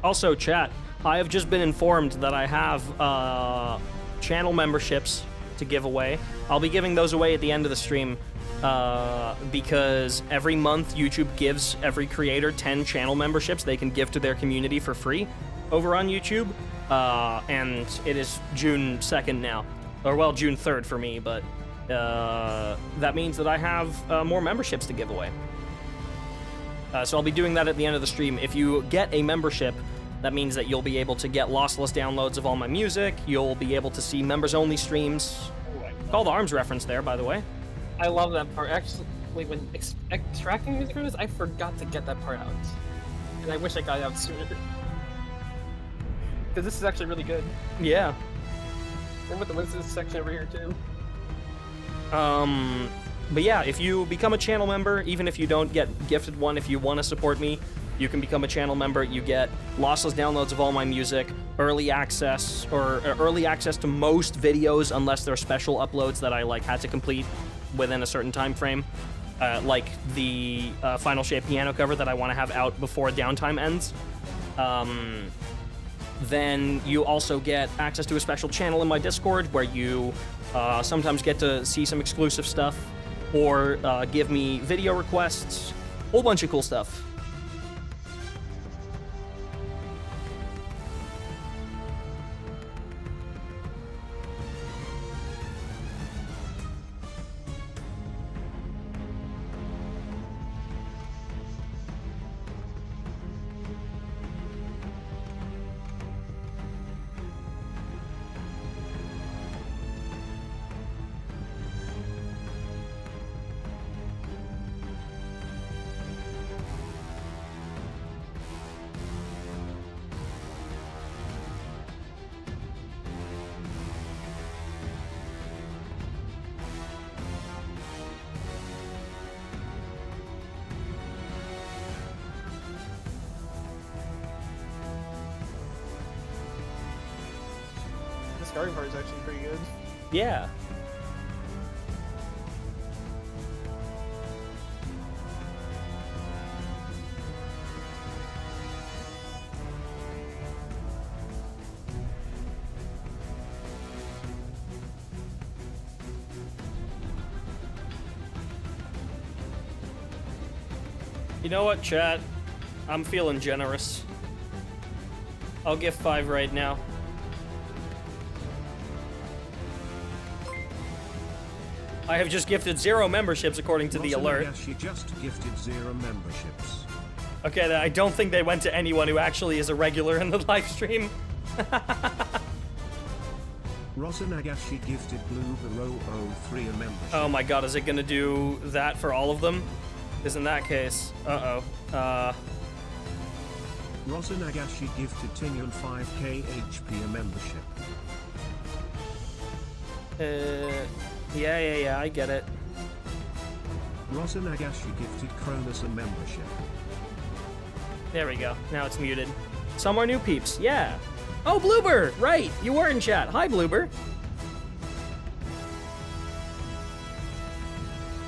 Also, chat, I have just been informed that I have channel memberships to give away. I'll be giving those away at the end of the stream because every month YouTube gives every creator 10 channel memberships they can give to their community for free over on YouTube. And it is June 2nd now. Or, well, June 3rd for me, but that means that I have more memberships to give away. So I'll be doing that at the end of the stream. If you get a membership, that means that you'll be able to get lossless downloads of all my music. You'll be able to see members-only streams. Call the Arms reference there, by the way. I love that part. Actually, when extracting music from this, I forgot to get that part out. And I wish I got it out sooner. Because this is actually really good. Yeah. And with the Winston section over here, too. But yeah, if you become a channel member, even if you don't get gifted one, if you want to support me, you can become a channel member. You get lossless downloads of all my music, early access, or early access to most videos, unless they're special uploads that I had to complete within a certain time frame, like the Final Shape piano cover that I want to have out before downtime ends. Then you also get access to a special channel in my Discord where you sometimes get to see some exclusive stuff, or give me video requests, whole bunch of cool stuff. starting part is actually pretty good. Yeah. You know what, chat? I'm feeling generous. I'll give 5 right now. I have just gifted 0 memberships according to the alert. She just gifted 0 memberships. Okay, I don't think they went to anyone who actually is a regular in the live stream. Rosanagashi gifted Blue Hero 03 a membership. Oh my god, is it gonna do that for all of them? Because in that case, Rosanagashi gifted Tinyon 5k HP a membership. Yeah, I get it. Rosanagashi gifted Cronus a membership. There we go. Now it's muted. Some more new peeps. Yeah. Oh, Bloober! Right, you were in chat. Hi, Bloober.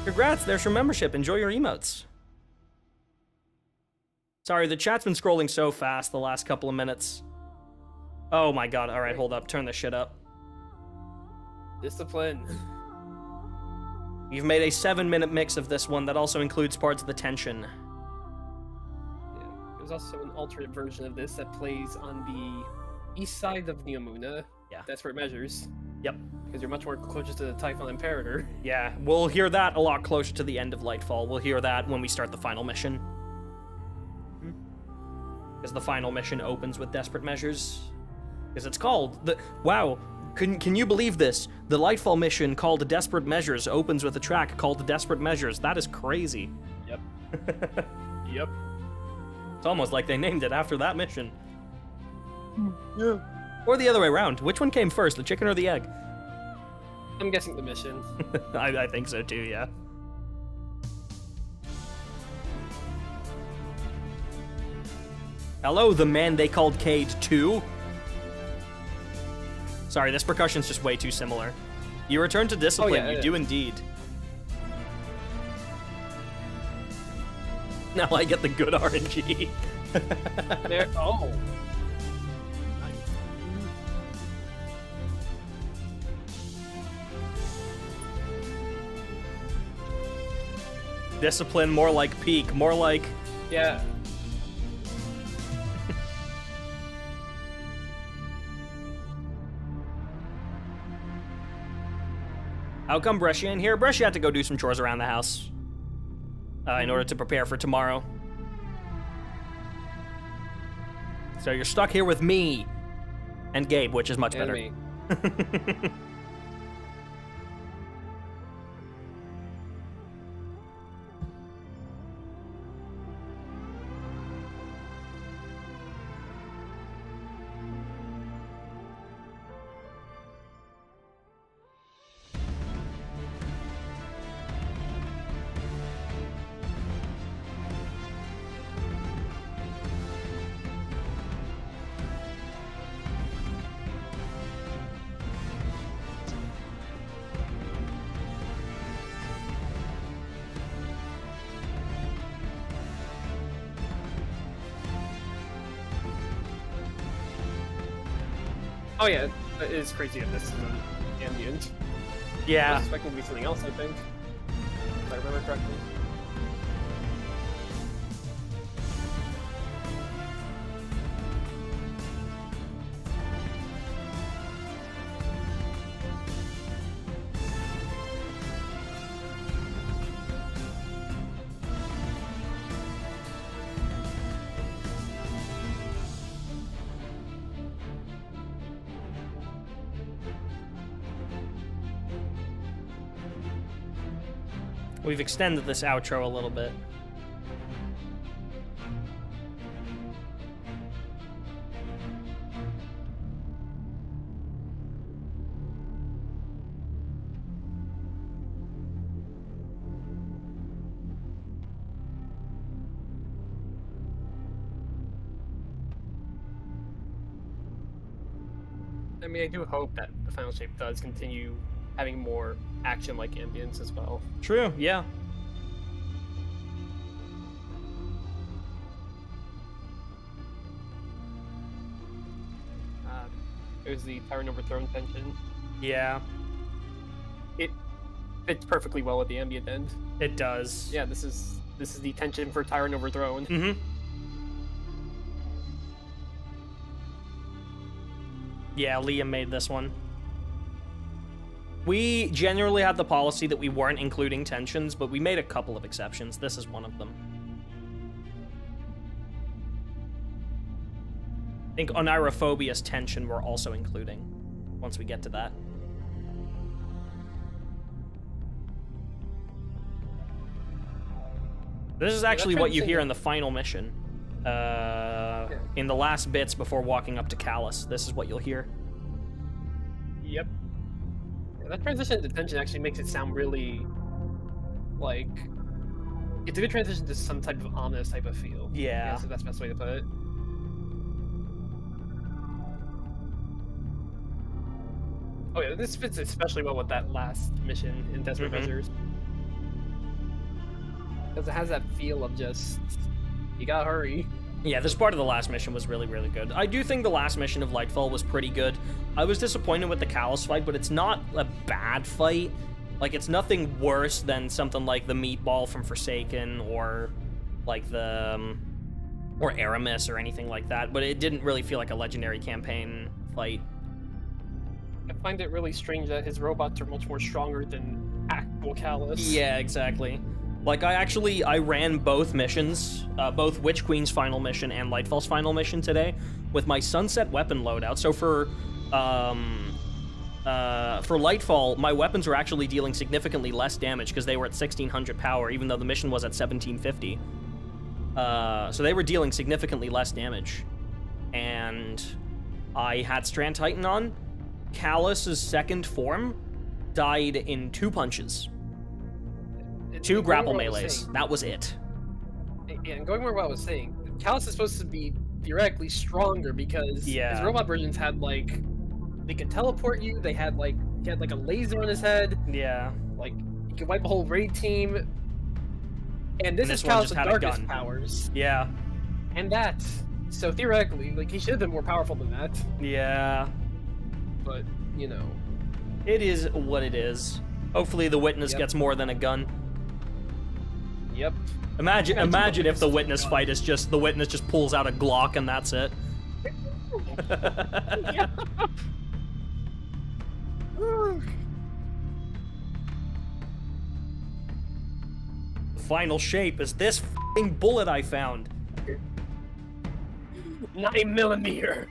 Congrats, there's your membership. Enjoy your emotes. Sorry, the chat's been scrolling so fast the last couple of minutes. Oh my god, alright, hold up. Turn this shit up. Discipline. You've made a 7-minute mix of this one that also includes parts of the tension. Yeah, there's also an alternate version of this that plays on the east side of Neomuna. Yeah. That's where it measures. Yep. Because you're much more closer to the Typhon Imperator. Yeah, we'll hear that a lot closer to the end of Lightfall. We'll hear that when we start the final mission. Because the final mission opens with Desperate Measures. Because it's called the... Wow, can you believe this? The Lightfall mission called Desperate Measures opens with a track called Desperate Measures. That is crazy. Yep. Yep. It's almost like they named it after that mission. Yeah. Or the other way around. Which one came first, the chicken or the egg? I'm guessing the mission. I think so too, yeah. Hello, the man they called Cade 2. Sorry, this percussion's just way too similar. You return to discipline, you do indeed. Now I get the good RNG. There. Oh. Discipline, more like peak, more like... Yeah. How come Brescia in here? Brescia had to go do some chores around the house. In order to prepare for tomorrow. So you're stuck here with me. And Gabe, which is much better. Me. Oh yeah, it is crazy that this is an ambient. I Yeah. was expecting to be something else, I think. If I remember correctly. We've extended this outro a little bit. I mean, I do hope that final shape does continue having more action-like ambience as well. True, yeah. There's the Tyrant Overthrown tension. Yeah, It fits perfectly well with the ambient end. it does. Yeah, this is the tension for Tyrant Overthrown. Mm-hmm. Yeah, Liam made this one. We generally had the policy that we weren't including tensions, but we made a couple of exceptions. This is one of them. I think Onirophobia's tension we're also including, once we get to that. This is actually what you hear in the final mission. In the last bits before walking up to Callus, this is what you'll hear. Yep. Yeah, that transition to tension actually makes it sound really like it's a good transition to some type of ominous type of feel. Yeah. So that's the best way to put it. Oh yeah, this fits especially well with that last mission in Desperate Measures. Because it has that feel of just, you gotta hurry. Yeah, this part of the last mission was really, really good. I do think the last mission of Lightfall was pretty good. I was disappointed with the Callus fight, but it's not a bad fight. Like, it's nothing worse than something like the Meatball from Forsaken, or like the, or Aramis or anything like that, but it didn't really feel like a Legendary Campaign fight. I find it really strange that his robots are much more stronger than actual Callus. Yeah, exactly. Like, I ran both missions, both Witch Queen's final mission and Lightfall's final mission today, with my Sunset weapon loadout. So for Lightfall, my weapons were actually dealing significantly less damage because they were at 1600 power, even though the mission was at 1750. So they were dealing significantly less damage. And I had Strand Titan on. Callus's second form died in 2 punches. 2 grapple melees. That was it. Yeah, and going more what I was saying, Callus is supposed to be theoretically stronger because his robot versions had like, they could teleport you. They had like, he had like a laser on his head. Yeah. Like, he could wipe a whole raid team. And this is Callus with darkest powers. Yeah. And that, so theoretically, like, he should have been more powerful than that. Yeah. But, you know. It is what it is. Hopefully the Witness gets more than a gun. Yep. Imagine if the Witness fight is just, the Witness just pulls out a Glock and that's it. The final shape is this f***ing bullet I found. 9mm.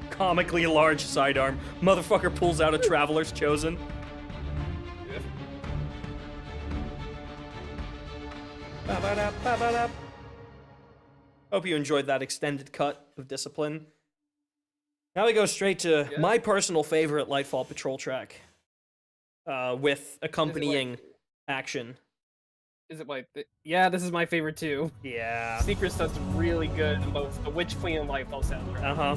Comically large sidearm. Motherfucker pulls out a Traveler's Chosen. Hope you enjoyed that extended cut of Discipline. Now we go straight to my personal favorite Lightfall patrol track. With accompanying action. Is it like, yeah, this is my favorite too. Yeah. Secrets does really good in both the Witch Queen and Lightfall soundtrack. Uh-huh.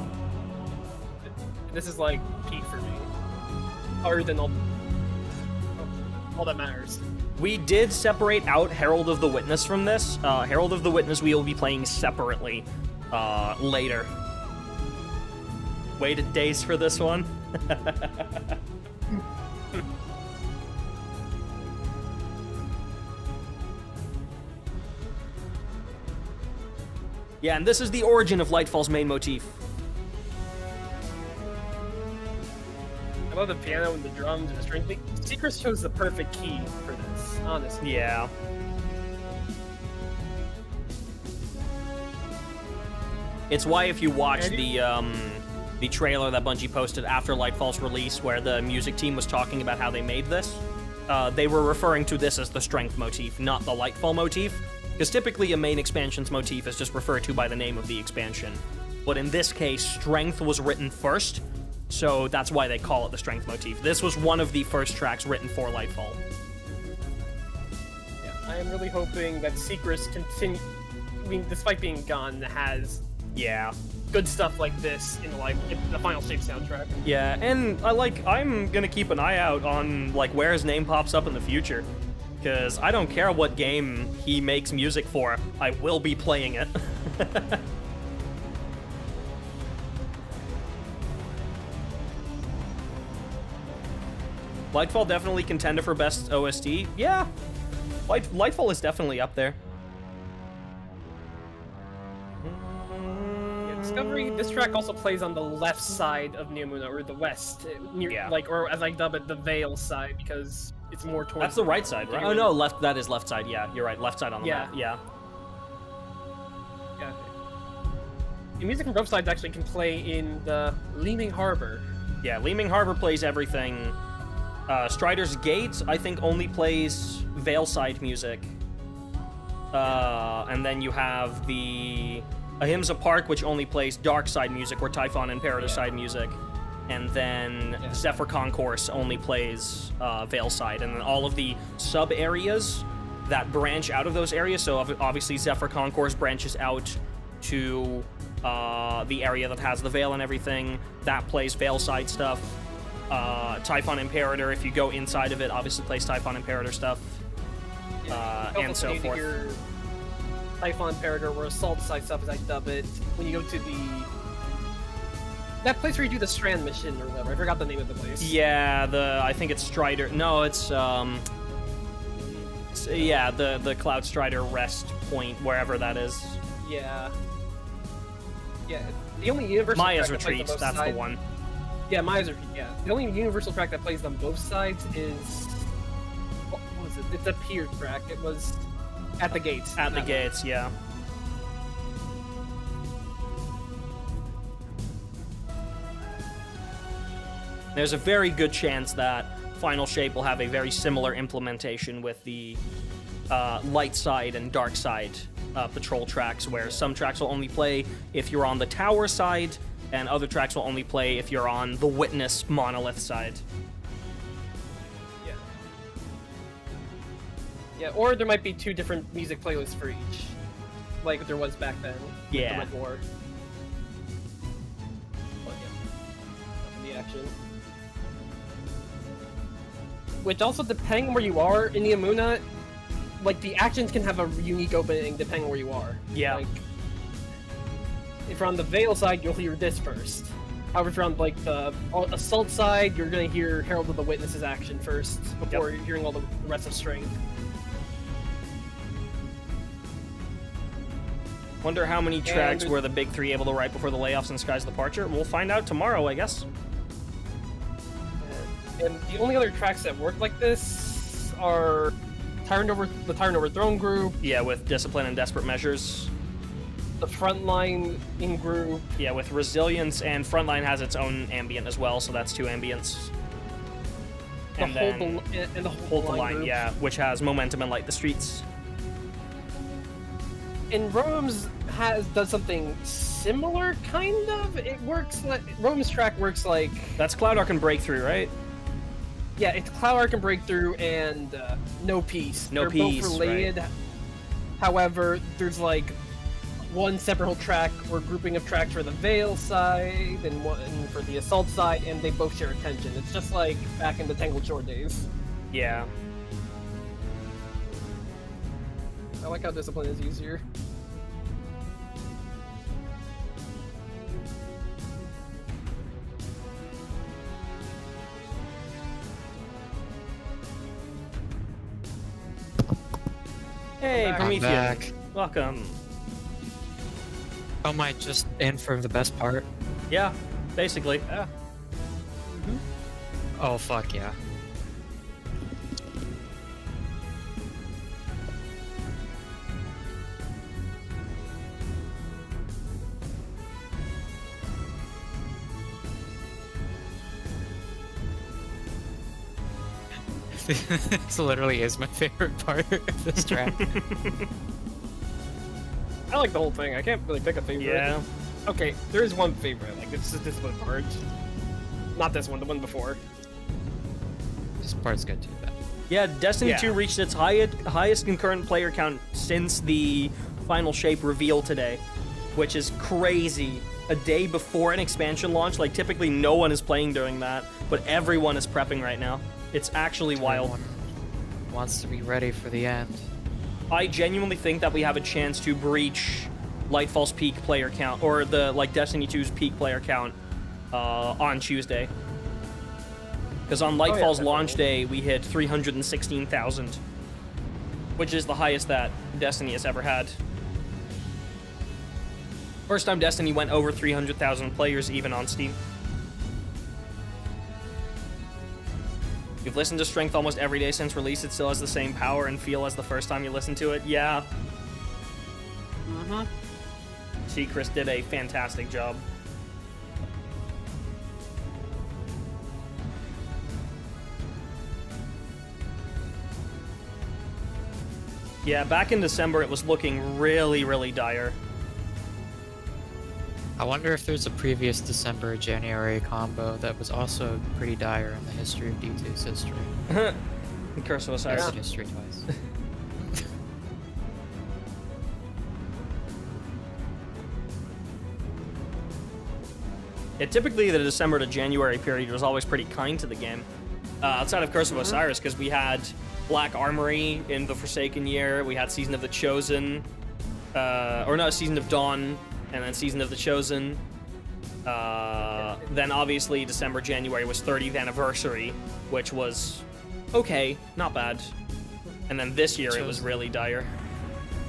This is like peak for me. Other than all that matters. We did separate out Herald of the Witness from this. Herald of the Witness we will be playing separately later. Waited days for this one. Yeah, and this is the origin of Lightfall's main motif. I love the piano and the drums and the string. Secrets chose the perfect key for this, honestly. Yeah. It's why if you watch the trailer that Bungie posted after Lightfall's release, where the music team was talking about how they made this, they were referring to this as the strength motif, not the Lightfall motif. Because typically a main expansion's motif is just referred to by the name of the expansion. But in this case, strength was written first, so that's why they call it the strength motif. This was one of the first tracks written for Lightfall. Yeah, I am really hoping that Secrets despite being gone, has good stuff like this in the Final Shape soundtrack. Yeah, and I'm gonna keep an eye out on like where his name pops up in the future, because I don't care what game he makes music for, I will be playing it. Lightfall definitely contender for best OST. Yeah, Lightfall is definitely up there. Discovery, this track also plays on the left side of Neomuna, or the west, or as I dub it, the Veil side, because it's more towards... That's the right side, right? Oh no, left. That is left side, yeah, you're right, left side on the map, yeah. Yeah. The music from both sides actually can play in the Leaning Harbor. Yeah, Leaning Harbor plays everything. Strider's Gate, I think, only plays Veil side music. And then you have the... Ahimsa Park, which only plays Dark Side music, or Typhon Imperator side music. And then Zephyr Concourse only plays Veil side. And then all of the sub-areas that branch out of those areas, so obviously Zephyr Concourse branches out to the area that has the Veil and everything. That plays Veil side stuff. Typhon Imperator, if you go inside of it, obviously plays Typhon Imperator stuff. And so forth. Typhon Imperator, or Assault side stuff, as I dub it. When you go to that place where you do the Strand mission or whatever, I forgot the name of the place. Yeah, I think it's Strider. No, it's the Cloud Strider rest point, wherever that is. Yeah. Yeah. The only universal Maya's track Retreat, that's the one. Yeah, Maya's Retreat. Yeah. The only universal track that plays on both sides is what was it? It's a pier track. It was. At the gates. At the gates, yeah. There's a very good chance that Final Shape will have a very similar implementation with the light side and dark side patrol tracks, where some tracks will only play if you're on the tower side, and other tracks will only play if you're on the Witness monolith side. Yeah, or there might be 2 different music playlists for each, like there was back then. Yeah. The Red War. But yeah, the action. Which also, depending on where you are in the Neomuna, like the actions can have a unique opening depending on where you are. Yeah. Like, if you're on the Veil side, you'll hear this first. However, if you're on like the Assault side, you're gonna hear Herald of the Witness's action first before hearing all the rest of Strength. Wonder how many tracks were the big 3 able to write before the layoffs and Sky's departure? We'll find out tomorrow, I guess. And the only other tracks that work like this are the Tyrant Overthrown group. Yeah, with Discipline and Desperate Measures. The Frontline in group. Yeah, with Resilience, and Frontline has its own ambient as well, so that's 2 ambients. And then the Hold the Line, yeah, which has Momentum and Light the Streets. And Rome's does something similar, kind of. It works like Rome's track works like that's Cloud Arc and Breakthrough, right? Yeah, it's Cloud Arc and Breakthrough and No Peace. No They're Peace, both related. Right. However, there's like one separate whole track or grouping of tracks for the Veil side and one for the Assault side, and they both share attention. It's just like back in the Tangled Shore days. Yeah. I like how Discipline is easier. Hey, Prometheus. Welcome. Oh, am I just in for the best part? Yeah, basically. Yeah. Oh, fuck yeah. This literally is my favorite part of this track. I like the whole thing. I can't really pick a favorite. Yeah. Okay, there is one favorite. Like, this is Discipline part. Not this one, the one before. This part's good too, but... Yeah, Destiny 2 reached its highest concurrent player count since the final shape reveal today, which is crazy. A day before an expansion launch, like typically no one is playing during that, but everyone is prepping right now. It's actually wild. Everyone wants to be ready for the end. I genuinely think that we have a chance to breach Lightfall's peak player count, or the Destiny 2's peak player count on Tuesday. Because on Lightfall's launch day, we hit 316,000, which is the highest that Destiny has ever had. First time Destiny went over 300,000 players even on Steam. You've listened to Strength almost every day since release. It still has the same power and feel as the first time you listened to it. Yeah. See, Chris did a fantastic job. Yeah, back in December, it was looking really, really dire. I wonder if there's a previous December-January combo that was also pretty dire in the history of D2's history. Curse of Osiris. Exit history twice. Yeah, typically the December to January period was always pretty kind to the game. Outside of Curse of Osiris, because we had Black Armory in the Forsaken year, we had Season of the Chosen, Season of Dawn, and then Season of the Chosen. Then obviously December, January was 30th anniversary, which was okay, not bad. And then this year it was really dire.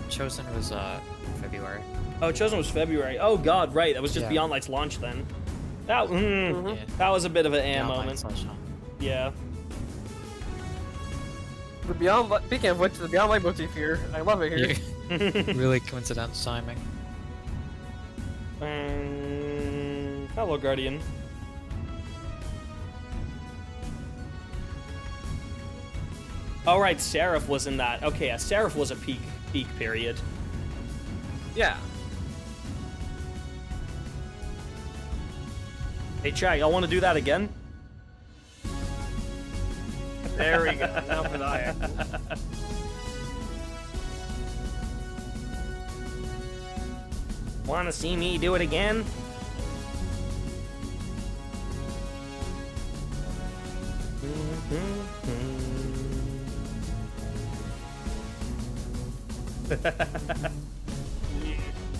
Chosen was February. Oh, Chosen was February. Oh god, right, that was just Beyond Light's launch then. That that was a bit of an moment. Yeah. The Beyond, speaking of which, the Beyond Light motif here, I love it here. Really coincidental timing. Hello, Guardian. Oh, right, Seraph was in that. Okay, yeah, Seraph was a peak period. Yeah. Hey, chat, y'all want to do that again? There we go. Now for the eye. Want to see me do it again?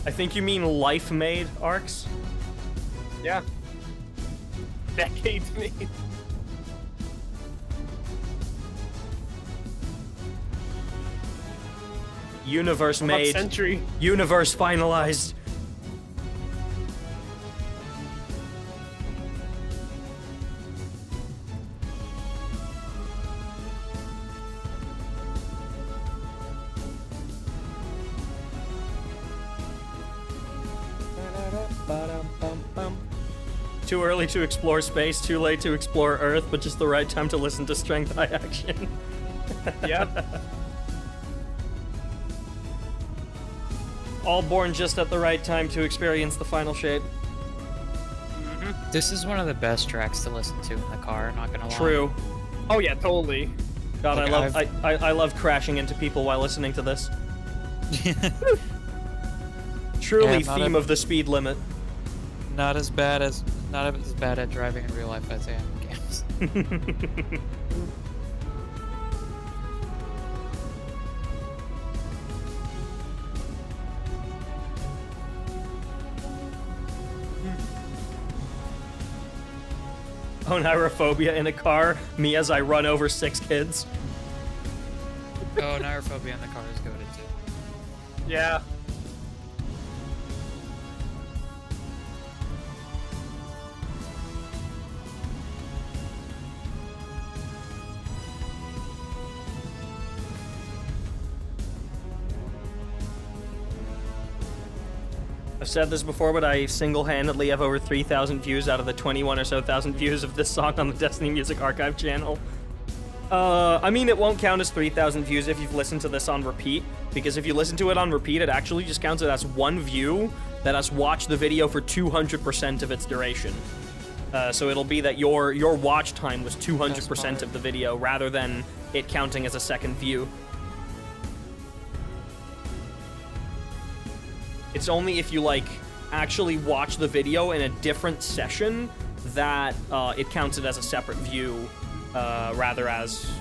I think you mean life made arcs? Yeah. Decades made. Universe made. Century. Universe finalized. Too early to explore space, too late to explore Earth, but just the right time to listen to Strength High Action. Yep. All born just at the right time to experience the final shape. This is one of the best tracks to listen to in the car, not gonna lie. True. Oh yeah, totally. God, Like, I love crashing into people while listening to this. Truly Yeah, theme of the speed limit. Not as bad at driving in real life as I am in games. Onyrophobia in a car, me as I run over 6 kids. Oh, Nyrophobia in the car is goated too. Yeah. I've said this before, but I single-handedly have over 3,000 views out of the 21 or so thousand views of this song on the Destiny Music Archive channel. I mean, it won't count as 3,000 views if you've listened to this on repeat, because if you listen to it on repeat, it actually just counts it as one view that has watched the video for 200% of its duration. So it'll be that your watch time was 200% of the video, rather than it counting as a second view. It's only if you like actually watch the video in a different session that it counts it as a separate view, rather as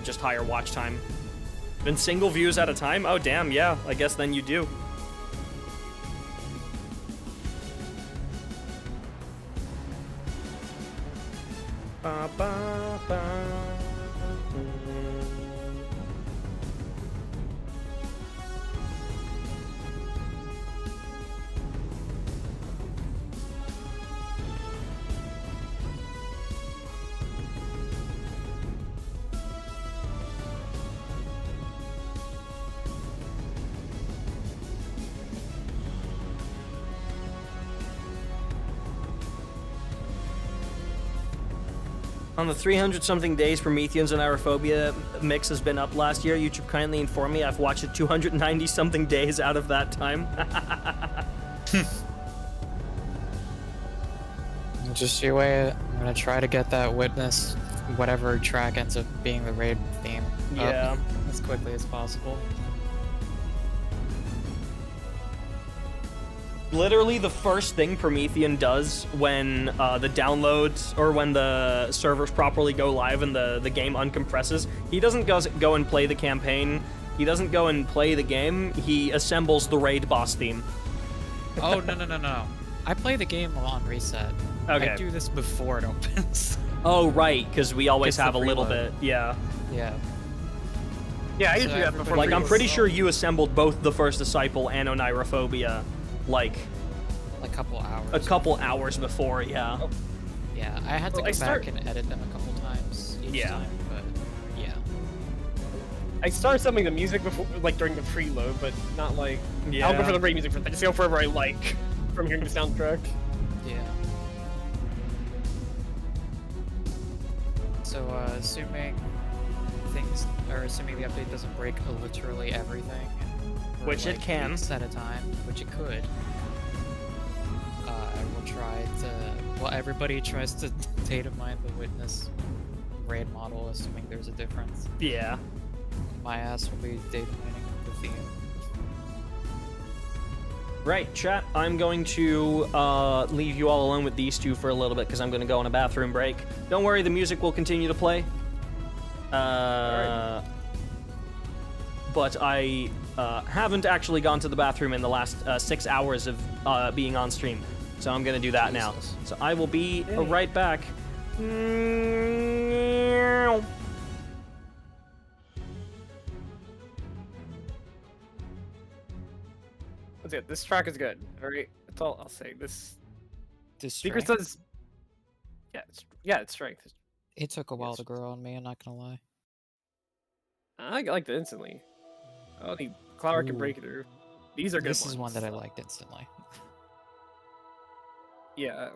just higher watch time. Then single views at a time? Oh damn, yeah, I guess then you do. Ba, ba, ba. On the 300-something days Prometheans and Aerophobia mix has been up last year, YouTube kindly informed me I've watched it 290-something days out of that time. Just you wait. I'm gonna try to get that Witness, whatever track ends up being the raid theme, Yeah. up as quickly as possible. Literally the first thing Promethean does when the downloads or when the servers properly go live and the game uncompresses, he doesn't go and play the campaign. He doesn't go and play the game. He assembles the raid boss theme. Oh, no. I play the game on reset. Okay. I do this before it opens. Oh, right, because we always It's the have a little preload. bit. Yeah. Yeah. Yeah, I So usually do that before. everybody- Like, I'm preload. pretty sure you assembled both the First Disciple and Onirophobia, like, A couple hours. a couple hours before, yeah. Oh. Yeah, I had to Well, go I back and edit them a couple times each Yeah. time, but yeah. I start assembling the music before, like during the preload, but not like. Yeah. I'll go for the raid music first. I just go for wherever I like from hearing the soundtrack. Yeah. So, assuming assuming the update doesn't break literally everything, for, Which it like, can. weeks at a time, which it could, I will try to. Well, everybody tries to data mine the Witness raid model, assuming there's a difference. Yeah. My ass will be data mining the theme. Right, chat, I'm going to leave you all alone with these two for a little bit because I'm going to go on a bathroom break. Don't worry, the music will continue to play. But I haven't actually gone to the bathroom in the last 6 hours of being on stream. So I'm going to do that now. Jesus. So I will be Yay. right back. That's it. This track is good. All right, that's all I'll say. This This Secret strength- says, yeah, it's strength. It took a while Yes. to grow on me, I'm not gonna lie. I liked it instantly. Oh, the Cloudwork and Ooh. Breakthrough. These are good This is one ones. that I liked instantly. Yeah.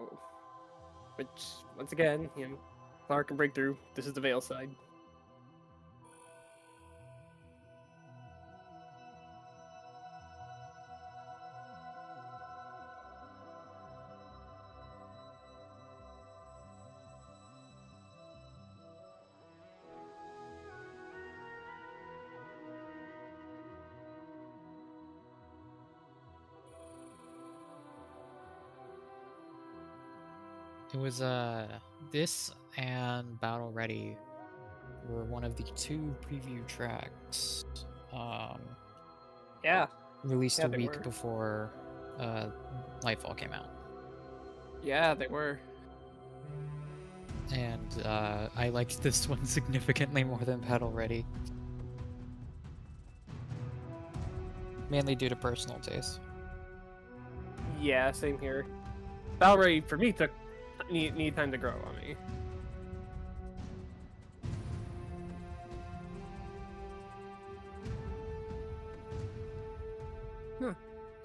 Which, once again, Cloudwork and Breakthrough. This is the Veil side. It was this and Battle Ready were one of the two preview tracks Yeah. released Yeah, a they week were. before Lightfall came out. Yeah, they were. And I liked this one significantly more than Battle Ready. Mainly due to personal taste. Yeah, same here. Battle Ready, for me, took need time to grow on me.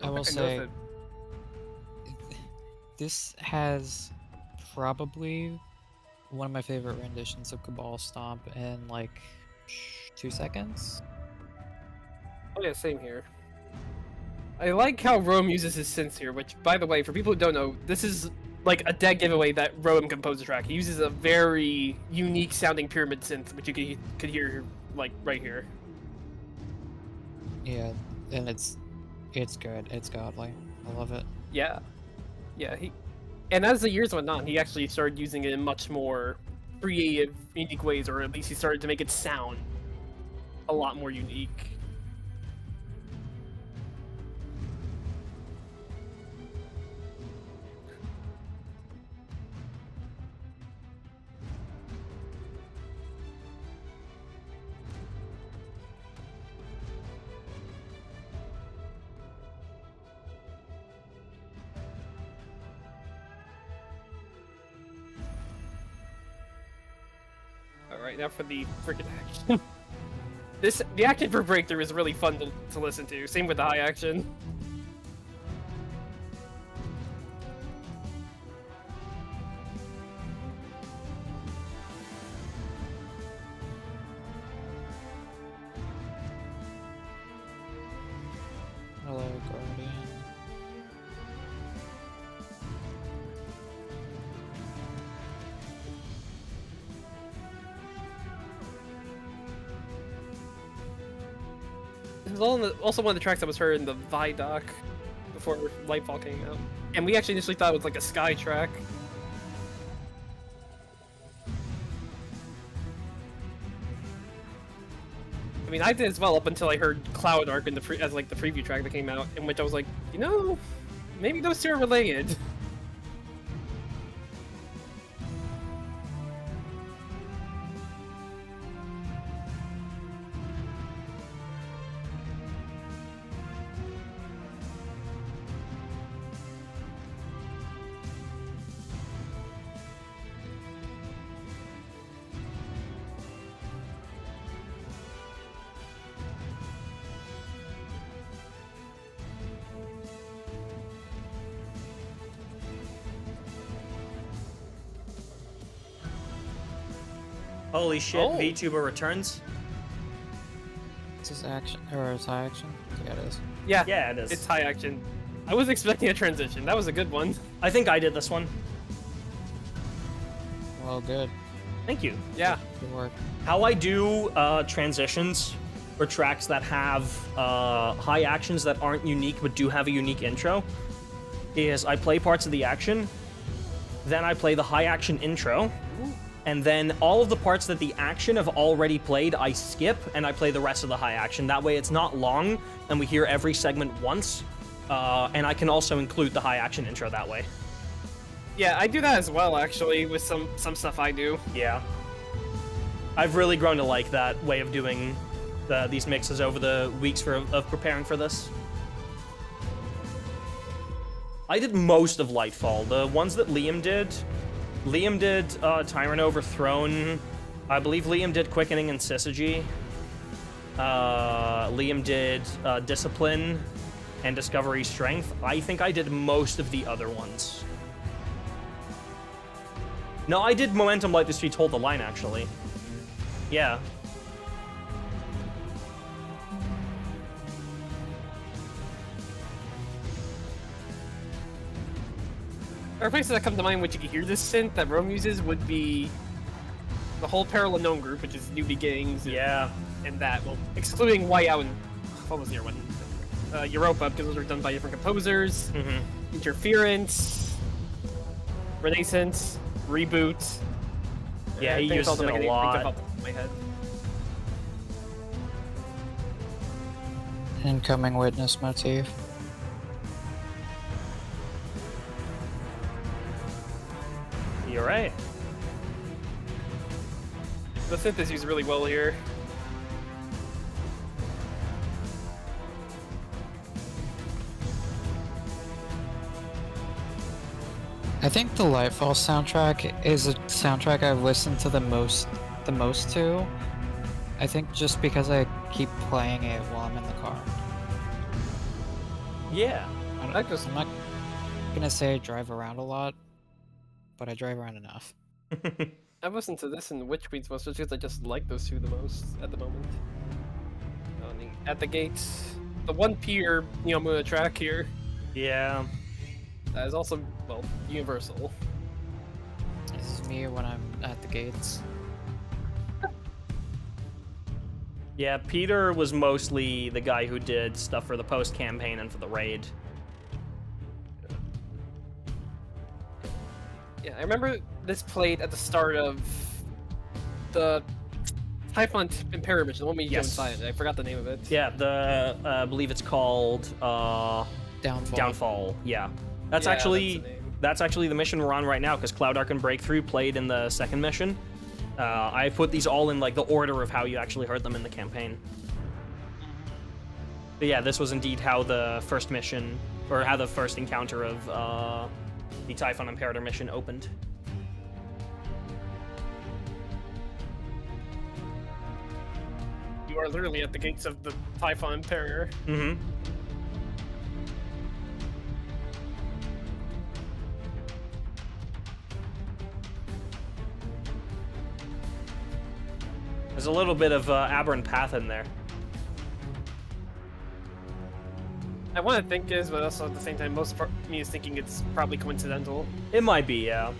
I will think say, noticed this has probably one of my favorite renditions of Cabal Stomp in like 2 seconds. Oh yeah, same here. I like how Rome uses his synths here, which, by the way, for people who don't know, this is like a dead giveaway that Rome composed a track. He uses a very unique sounding pyramid synth, which you could hear like right here. Yeah, and It's good. It's godly. I love it. Yeah. Yeah, and as the years went on, he actually started using it in much more creative, unique ways, or at least he started to make it sound a lot more unique. Alright, now for the freaking action. The action for Breakthrough is really fun to listen to. Same with the high action. Hello, Guardian. This is also one of the tracks that was heard in the Vidoc before Lightfall came out. And we actually initially thought it was like a Sky track. I mean, I did as well up until I heard Cloud Arc in as like the preview track that came out, in which I was like, you know, maybe those two are related. Holy shit, Oh. VTuber returns? Is this action or is high action? Yeah, it is. Yeah, Yeah, it is. it's high action. I was expecting a transition. That was a good one. I think I did this one. Well, good. Thank you. Yeah. Good work. How I do transitions for tracks that have high actions that aren't unique but do have a unique intro is I play parts of the action, then I play the high action intro, and then all of the parts that the action have already played I skip and I play the rest of the high action. That way it's not long and we hear every segment once, and I can also include the high action intro that way. Yeah, I do that as well, actually, with some stuff I do. Yeah. I've really grown to like that way of doing these mixes over the weeks of preparing for this. I did most of Lightfall. The ones that Liam did Tyrant Overthrown. I believe Liam did Quickening and Syzygy. Liam did Discipline and Discovery Strength. I think I did most of the other ones. No, I did Momentum Light the Streets Hold the Line, actually. Yeah. There are places that come to mind which you can hear this synth that Rome uses would be the whole Peril Unknown group, which is New Beginnings. Yeah. And that, well, excluding Whiteout and what was the other one? Europa, because those are done by different composers. Mm-hmm. Interference, Renaissance, Reboot. Yeah, he I think it's all uses the it a mechanisms lot. off the top of my head. Incoming witness motif. You're right. The synth is used really well here. I think the Lightfall soundtrack is a soundtrack I've listened to the most to. I think just because I keep playing it while I'm in the car. Yeah. I'm not gonna say I drive around a lot, but I drive around enough. I've listened to this and Witch Queens most, just because I just like those two the most at the moment. At the gates, the one Peter Neomuna track here. Yeah. That is also, well, universal. This is me when I'm at the gates. Yeah, Peter was mostly the guy who did stuff for the post-campaign and for the raid. Yeah, I remember this played at the start of the Typhon Imperator mission, the one we go Yes. inside. I forgot the name of it. Yeah, I believe it's called Downfall. Downfall. Yeah, that's Yeah, actually that's the name. that's actually the mission we're on right now because Cloud Arc and Breakthrough played in the second mission. I put these all in like the order of how you actually heard them in the campaign. But yeah, this was indeed how the first mission, or how the first encounter of the Typhon Imperator mission opened. You are literally at the gates of the Typhon Imperator. Mm-hmm. There's a little bit of aberrant path in there. I want to think is, but also at the same time, most of me is thinking it's probably coincidental. It might be, yeah.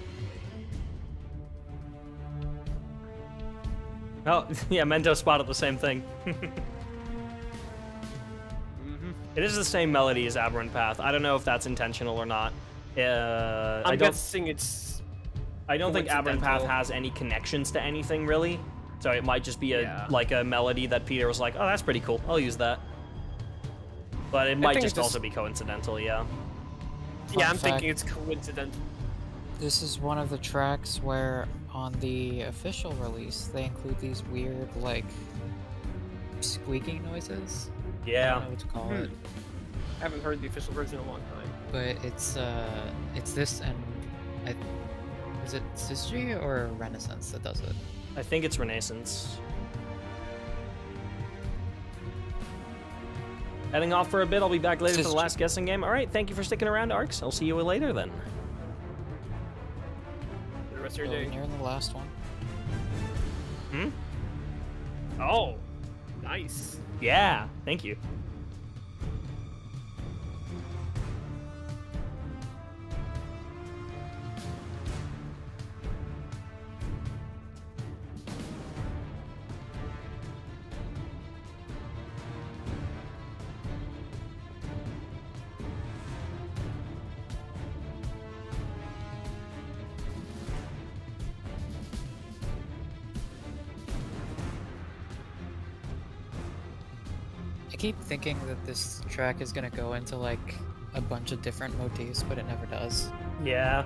Oh, yeah, Mento spotted the same thing. It is the same melody as Aberrant Path. I don't know if that's intentional or not. I'm guessing it's. I don't think Aberrant Path coincidental. has any connections to anything, really. So it might just be like a melody that Peter was like, oh, that's pretty cool. I'll use that. But it might think just it's also be coincidental, yeah. Yeah, I'm Fun thinking fact. it's coincidental. This is one of the tracks where, on the official release, they include these weird, like, squeaking noises. I Yeah. don't know what to call it. I haven't heard the official version in a long time. But it's this and is it Syzygy or Renaissance that does it? I think it's Renaissance. Heading off for a bit. I'll be back later for the Syzygy. last guessing game. All right, thank you for sticking around, Arcs. I'll see you later then. For the rest of your So day. near the last one. Hmm? Oh, nice. Yeah, thank you. I keep thinking that this track is gonna go into like a bunch of different motifs, but it never does. Yeah.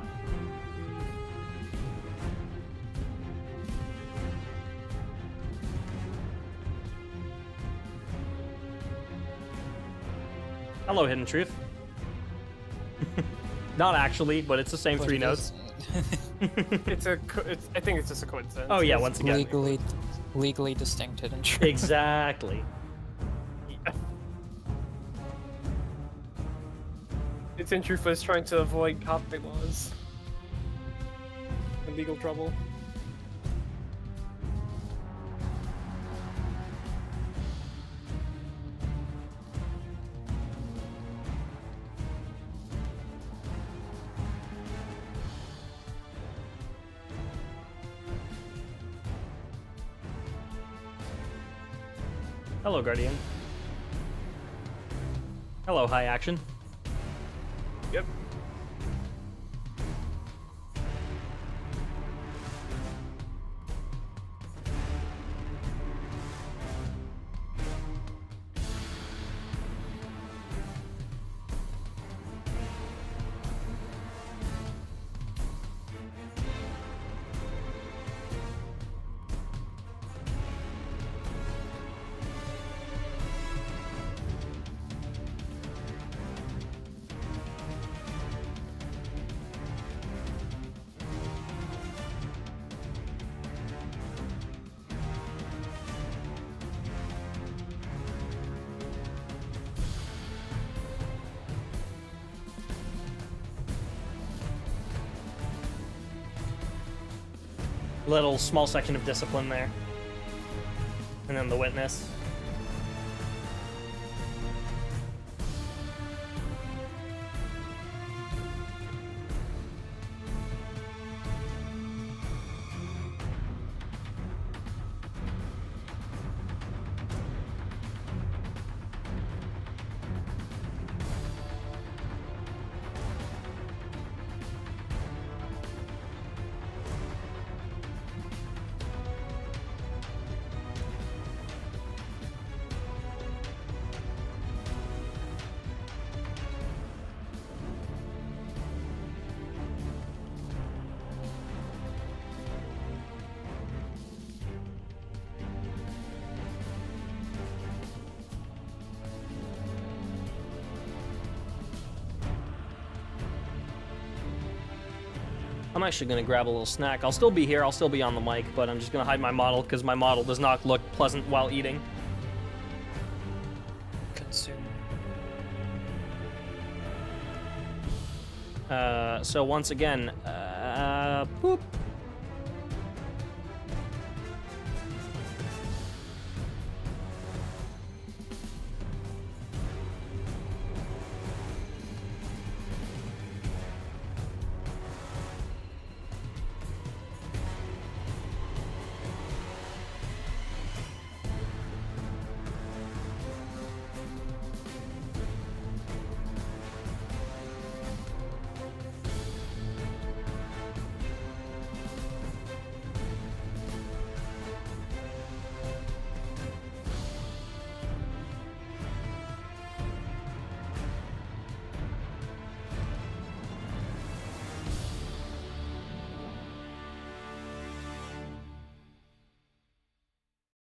Hello, Hidden Truth. Not actually, but it's the same But three it notes. is I think it's just a coincidence. Oh yeah, It's- once again. legally distinct hidden truth. Exactly. It's in truth was trying to avoid copyright laws and legal trouble. Hello, Guardian. Hello, High Action. Yep. Little small section of discipline there. And then the witness. I'm actually gonna grab a little snack. I'll still be here, I'll still be on the mic, but I'm just gonna hide my model because my model does not look pleasant while eating. Consume. So once again, boop.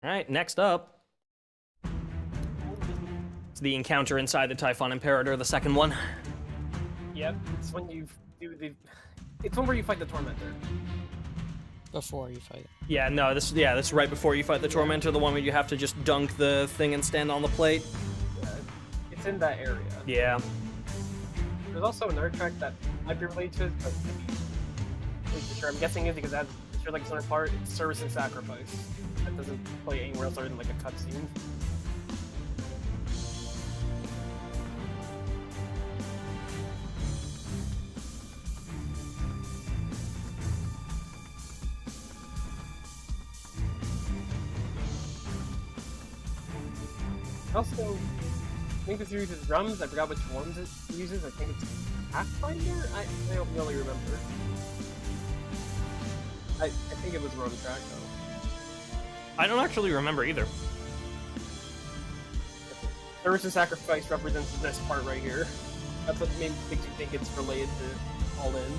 All right, next up, it's the encounter inside the Typhon Imperator, the second one. Yep, it's when you do the. It's one where you fight the Tormentor. Before you fight it. Yeah, no, this is right before you fight the Tormentor, the one where you have to just dunk the thing and stand on the plate. Yeah, it's in that area. Yeah. There's also another track that might be related to it, but I'm not sure. I'm guessing it because that's sure like another part. It's Service and Sacrifice. That doesn't play anywhere else other than like a cutscene. Also, I think this uses drums. I forgot which ones it uses. I think it's Pathfinder? I don't really remember. I think it was Rome track though. I don't actually remember either. Service and Sacrifice represents this part right here. That's what makes you think it's related to All In.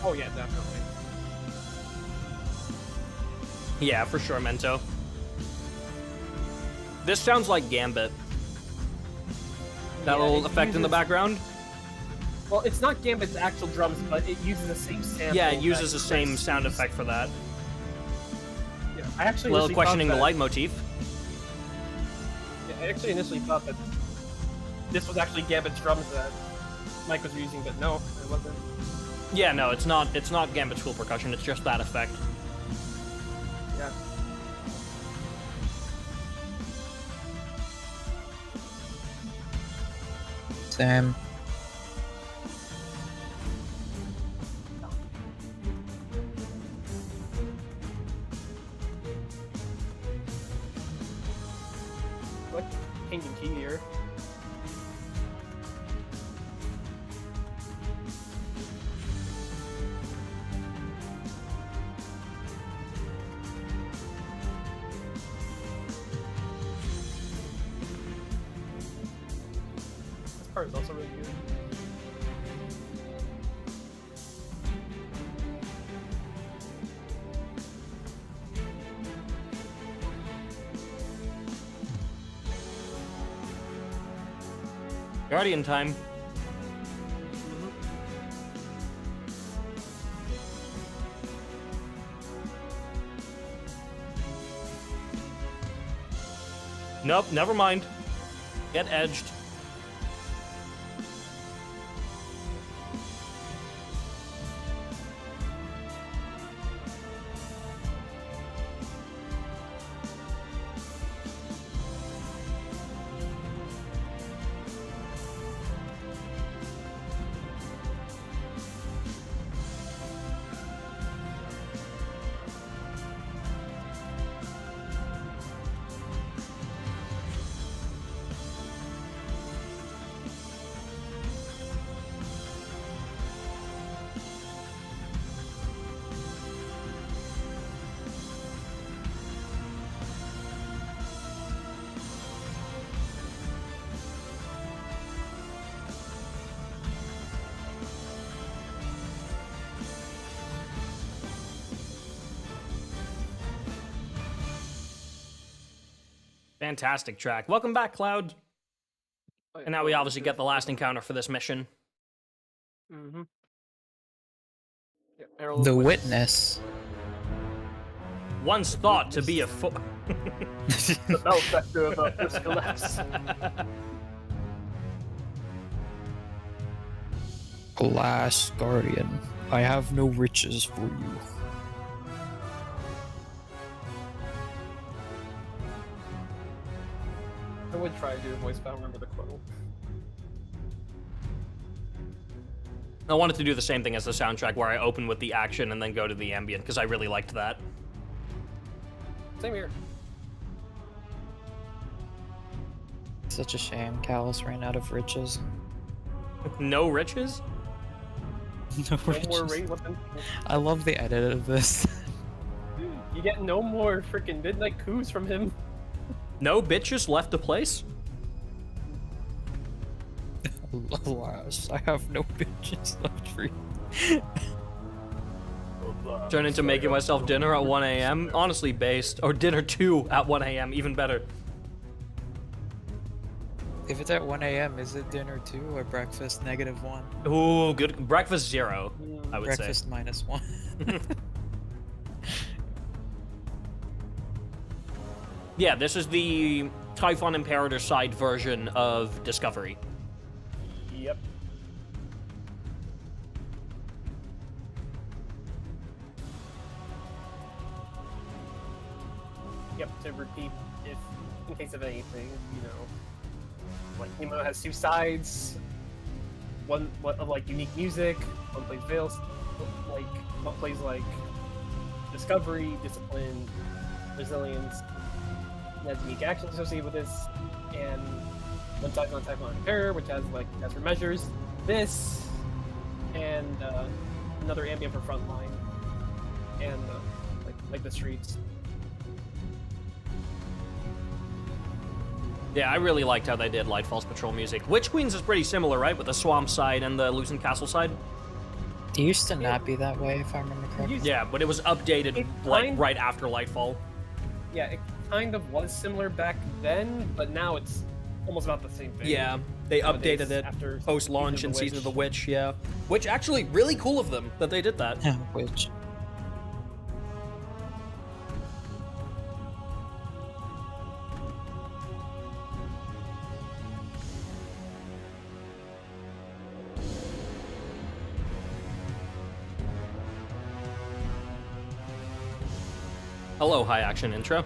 Oh yeah, definitely. Yeah, for sure, Mento. This sounds like Gambit. That Yeah, little it effect in the uses- background? Well, it's not Gambit's actual drums, but it uses the same sample. Yeah, it uses that the same Chris sound used. effect for that. Yeah, I actually A little initially questioning the thought that- leitmotif. Yeah, I actually initially thought that this was actually Gambit's drums that Mike was using, but no, it wasn't. Yeah, no, it's not Gambit's full percussion, it's just that effect. Yeah. Sam. Like changing key here. This part is also really good. Guardian time. Nope, never mind. Get edged. Fantastic track. Welcome back, Cloud. And now we obviously get the last encounter for this mission. Mm-hmm. The witness. Once thought to be a The malefactor of this collapse. Alas, Guardian, I have no riches for you. I would try to do a voice, but I don't remember the quote. I wanted to do the same thing as the soundtrack, where I open with the action and then go to the ambient, because I really liked that. Same here. Such a shame Callus ran out of riches. No riches? No No riches. more rate weapons. I love the edit of this. You get no more freaking midnight coups from him. No bitches left to place? Alas, I have no bitches left for you. Turn into making myself dinner at 1 a.m. Honestly, based. Or dinner 2 at 1 a.m. Even better. If it's at 1 a.m., is it dinner 2 or breakfast -1? Ooh, good. Breakfast 0, I would Breakfast -1. Yeah, this is the Typhon Imperator side version of Discovery. Yep. Yep, to repeat if in case of anything, you know. Like Emo has two sides. One of like unique music, one plays Veils, like one plays like Discovery, Discipline, Resilience, and has unique actions associated with this, and one Typhon Imperator, which has like as for measures, this, and another ambient for frontline, and like the streets. Yeah, I really liked how they did Lightfall's patrol music. Witch Queens is pretty similar, right? With the swamp side and the Lucent Castle side? It used to not be that way, if I remember correctly. Yeah, but it was updated It like kind- right after Lightfall. Yeah, it kind of was similar back then, but now it's almost about the same thing. Yeah, they Nowadays, updated it after post-launch Season in of the Season of the Witch. Witch, yeah. Which actually, really cool of them that they did that. Which? Hello, high action intro.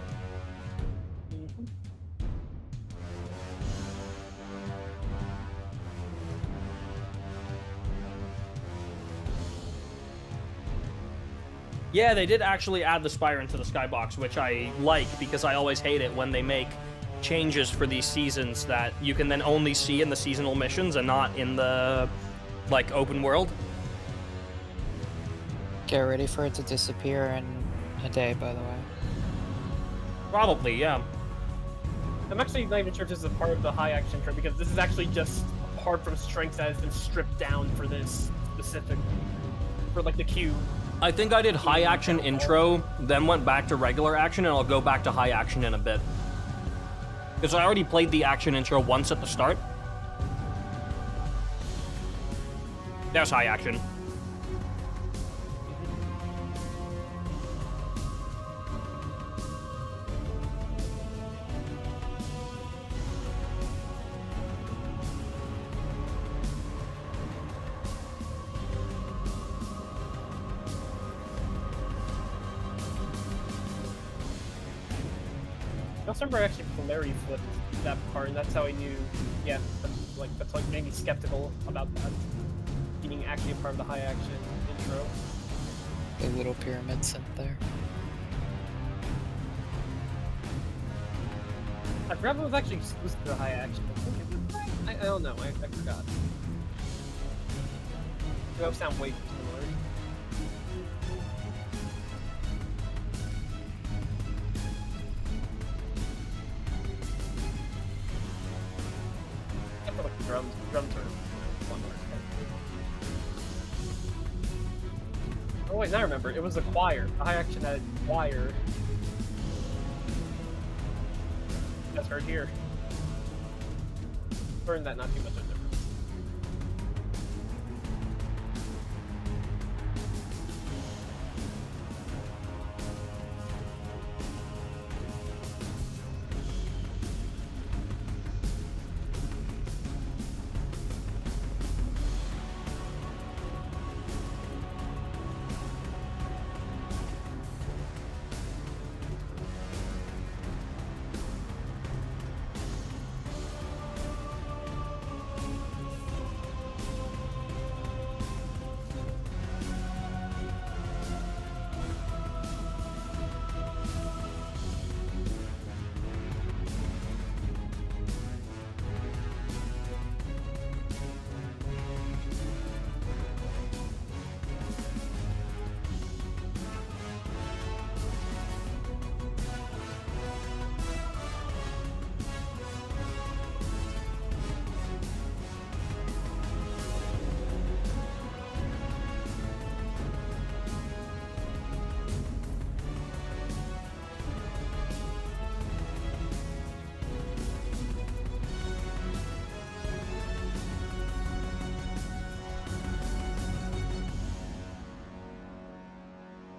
Mhm. Yeah, they did actually add the Spire into the skybox, which I like because I always hate it when they make changes for these seasons that you can then only see in the seasonal missions and not in the, like, open world. Get ready for it to disappear in a day, by the way. Probably, yeah. I'm actually not even sure if this is a part of the high action trip because this is actually just apart from strength that has been stripped down for this specific, for like the queue. I think I did high action intro, then went back to regular action, and I'll go back to high action in a bit. Because I already played the action intro once at the start. There's high action. I also remember actually Polarity flipped that part, and that's how I knew. Yeah, that's what made me skeptical about that being actually a part of the high action intro. The little pyramid synth there. I forgot it was actually exclusive to the high action. I don't know. I forgot. They both sound way too similar. I feel like the drum turn. Oh wait, now I remember. It was the choir. The high action had choir. That's right here. Learned that not too much of a difference.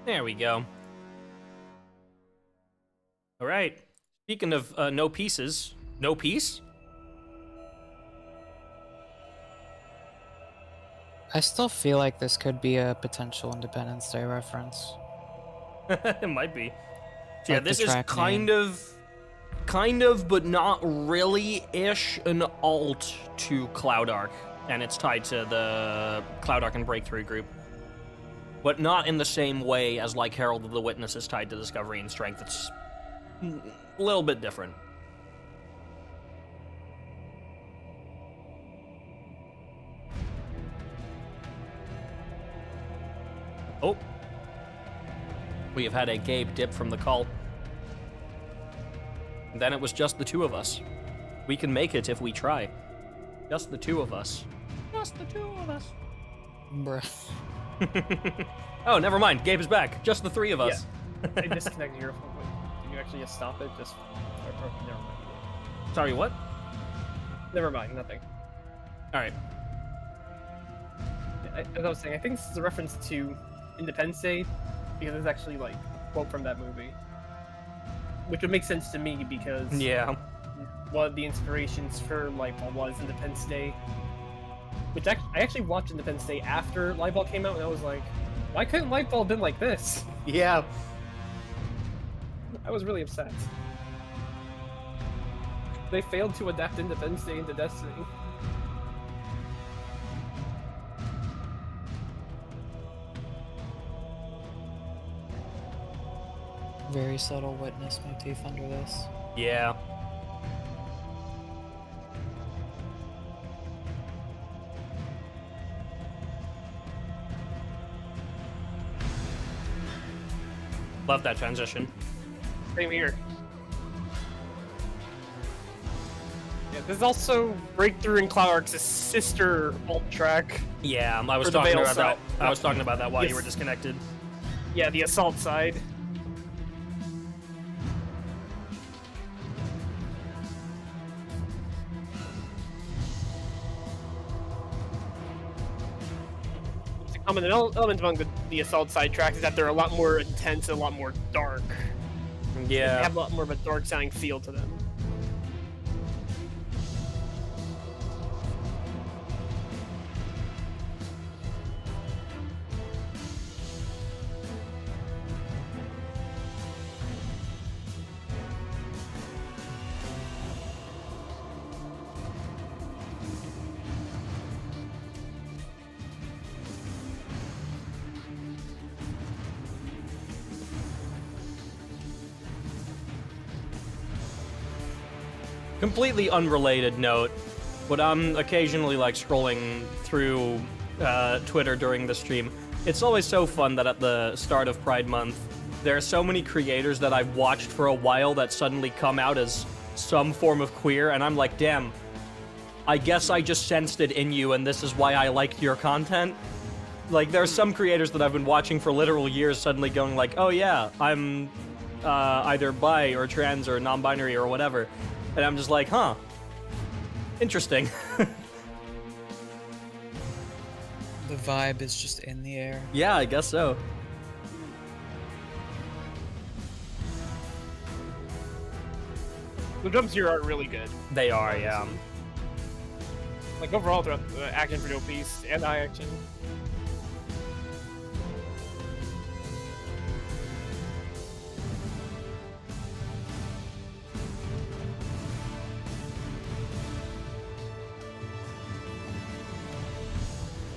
There we go. All right. Speaking of no pieces, no piece? I still feel like this could be a potential Independence Day reference. It might be. So yeah, Like the this is track kind name. of, but not really-ish an alt to Cloud Arc, and it's tied to the Cloud Arc and Breakthrough group. But not in the same way as like Herald of the Witness is tied to Discovery and Strength. It's a little bit different. Oh. We have had a Gabe dip from the cult. Then it was just the two of us. We can make it if we try. Just the two of us. Just the two of us. Bruh. Oh, never mind. Gabe is back. Just the three of us. I disconnected your phone. Can you actually just stop it? Just never mind. Sorry, what? Never mind. Nothing. All right. As I was saying, I think this is a reference to Independence Day because it's actually like a quote from that movie, which would make sense to me because Yeah. one of the inspirations for Lightfall was Independence Day. Which I actually watched Independence Day after Lightfall came out, and I was like, why couldn't Lightfall have been like this? Yeah. I was really upset. They failed to adapt Independence Day into Destiny. Very subtle witness motif under this. Yeah. Love that transition. Same here. Yeah, there's also Breakthrough in Cloud Arc's sister alt track. Yeah, I was For the talking Veil about that. side. I was talking about that while you Yes. were disconnected. Yeah, the assault side. The common element among the assault side tracks is that they're a lot more intense and a lot more dark. They Yeah. have a lot more of a dark sounding feel to them. Completely unrelated note, but I'm occasionally like scrolling through Twitter during the stream. It's always so fun that at the start of Pride Month, there are so many creators that I've watched for a while that suddenly come out as some form of queer, and I'm like, damn, I guess I just sensed it in you, and this is why I liked your content. Like, there are some creators that I've been watching for literal years suddenly going like, oh yeah, I'm either bi or trans or non-binary or whatever. And I'm just like, huh. Interesting. The vibe is just in the air. Yeah, I guess so. The drums here are really good. They are, yeah. Like overall throughout the action video piece and high action.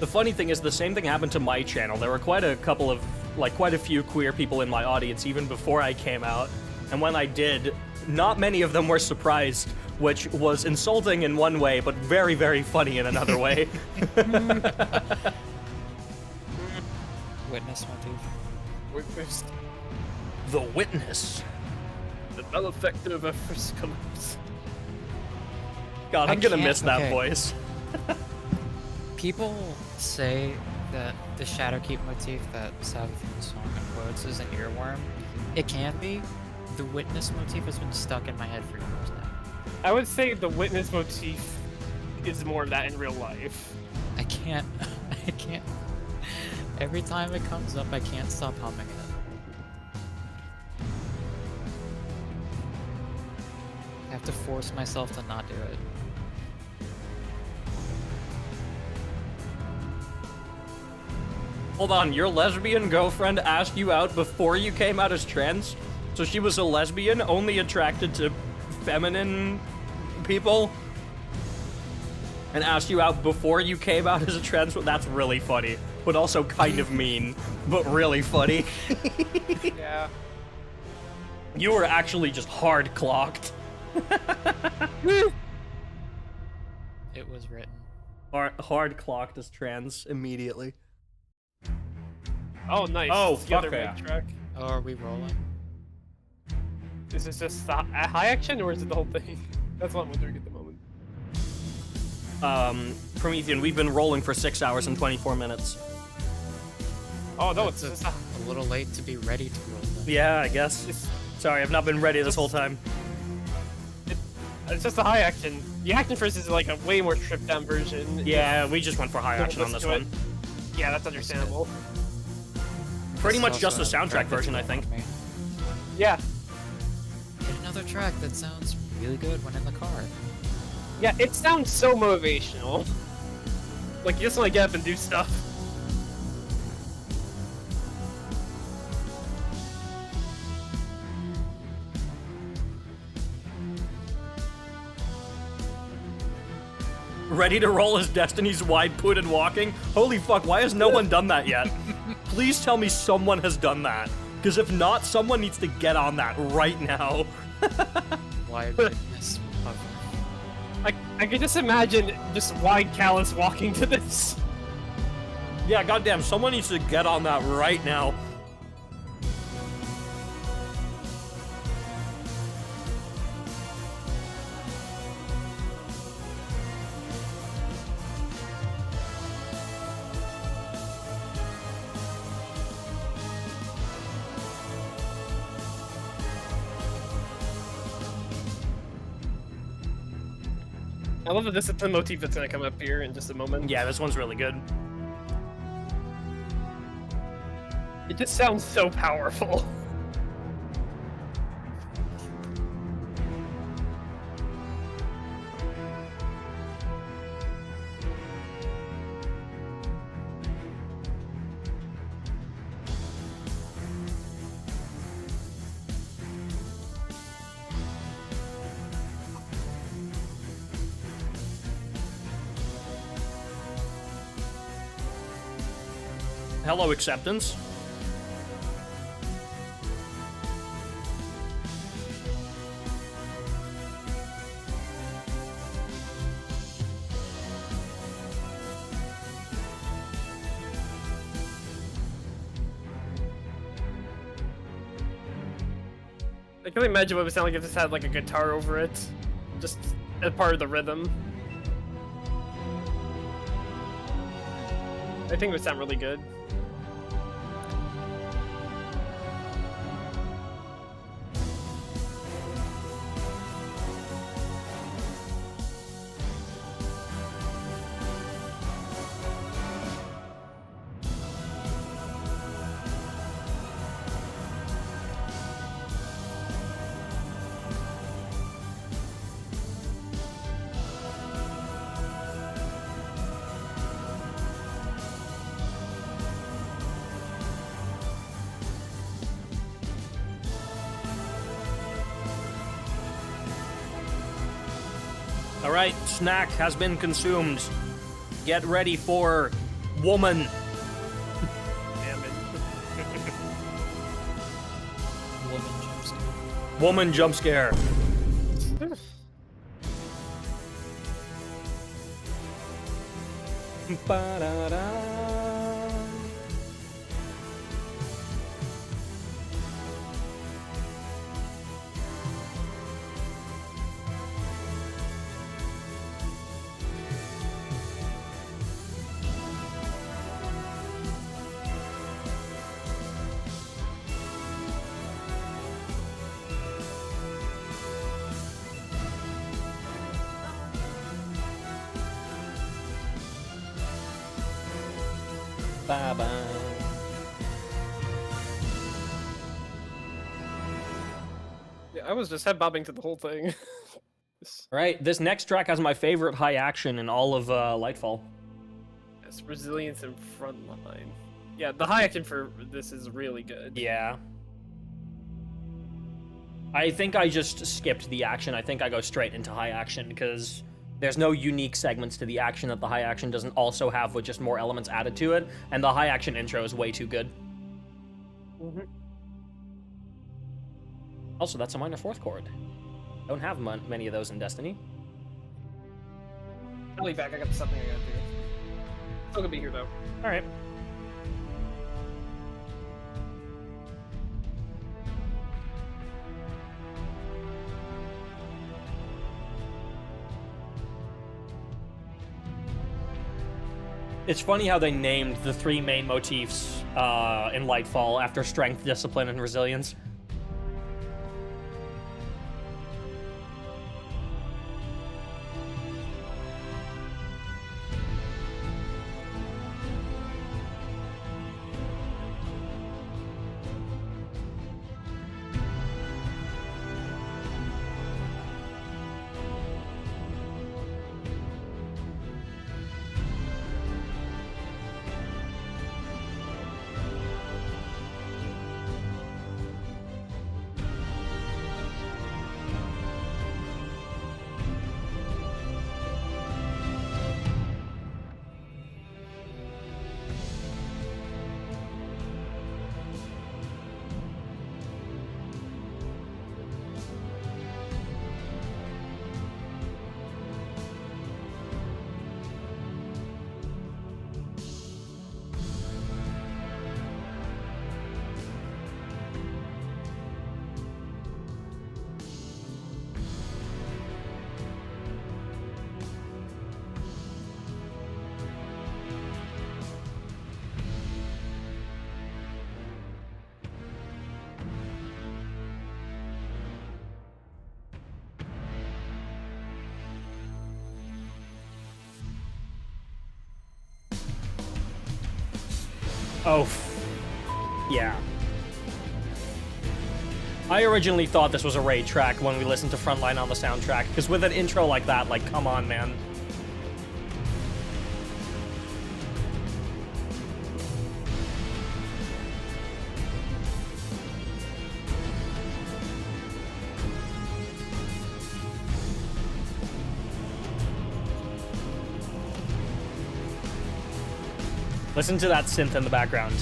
The funny thing is, the same thing happened to my channel. There were quite a few queer people in my audience even before I came out. And when I did, not many of them were surprised, which was insulting in one way, but very, very funny in another way. Witness motif. Witness. The Witness. The malefactor of first collapse. God, I'm gonna can't- miss that okay. voice. People say that the Shadowkeep motif that Spvwvky's song quotes is an earworm. It can be. The Witness motif has been stuck in my head for years now. I would say the witness motif is more of that in real life. I can't. I can't. Every time it comes up, I can't stop humming it. I have to force myself to not do it. Hold on, your lesbian girlfriend asked you out before you came out as trans? So she was a lesbian, only attracted to feminine people? And asked you out before you came out as a trans? That's really funny. But also kind of mean, but really funny. Yeah. You were actually just hard clocked. It was written. Hard clocked as trans immediately. Oh, nice. Oh, It's the fuck other yeah. main track. Oh, are we rolling? Is this just a high action or is it the whole thing? That's what I'm wondering at the moment. Promethean, we've been rolling for 6 hours and 24 minutes. Oh no, it's That's just a little late to be ready to roll then. Yeah, I guess. it's, Sorry, I've not been ready this whole time. it's just a high action. The action first is like a way more stripped down version. Yeah, we just went for high Don't action on listen this to one. it. Yeah, that's understandable. Pretty This much is just the also soundtrack attractive version, to I think. me. Yeah, Get another track that sounds really good when in the car. yeah, it sounds so motivational. Like you just want to get up and do stuff. Ready to roll as Destiny's wide put and walking? Holy fuck, why has no one done that yet? Please tell me someone has done that. Because if not, someone needs to get on that right now. Why witness of I can just imagine just wide callus walking to this. Yeah, goddamn, someone needs to get on that right now. I love the discipline motif that's gonna come up here in just a moment. Yeah, this one's really good. It just sounds so powerful. Hello, Acceptance. I can only imagine what it would sound like if this had like a guitar over it, just as part of the rhythm. I think it would sound really good. right, snack has been consumed. Get ready for woman. Damn it. Woman jump scare. Woman jump scare. Ba-da-da. Bye-bye. Yeah, I was just head bobbing to the whole thing. Right, this next track has my favorite high action in all of Lightfall. Yes, resilience and frontline. Yeah, the high action for this is really good. Yeah. I think I just skipped the action. I think I go straight into high action because there's no unique segments to the action that the high action doesn't also have with just more elements added to it, and the high action intro is way too good. Mm-hmm. Also, that's a minor fourth chord. Don't have many of those in Destiny. I'll be back, I got something I gotta do. Still gonna be here though. Alright. It's funny how they named the three main motifs in Lightfall after strength, discipline, and resilience. Oh, yeah. I originally thought this was a raid track when we listened to Frontline on the soundtrack, because with an intro like that, like, come on, man. Listen to that synth in the background.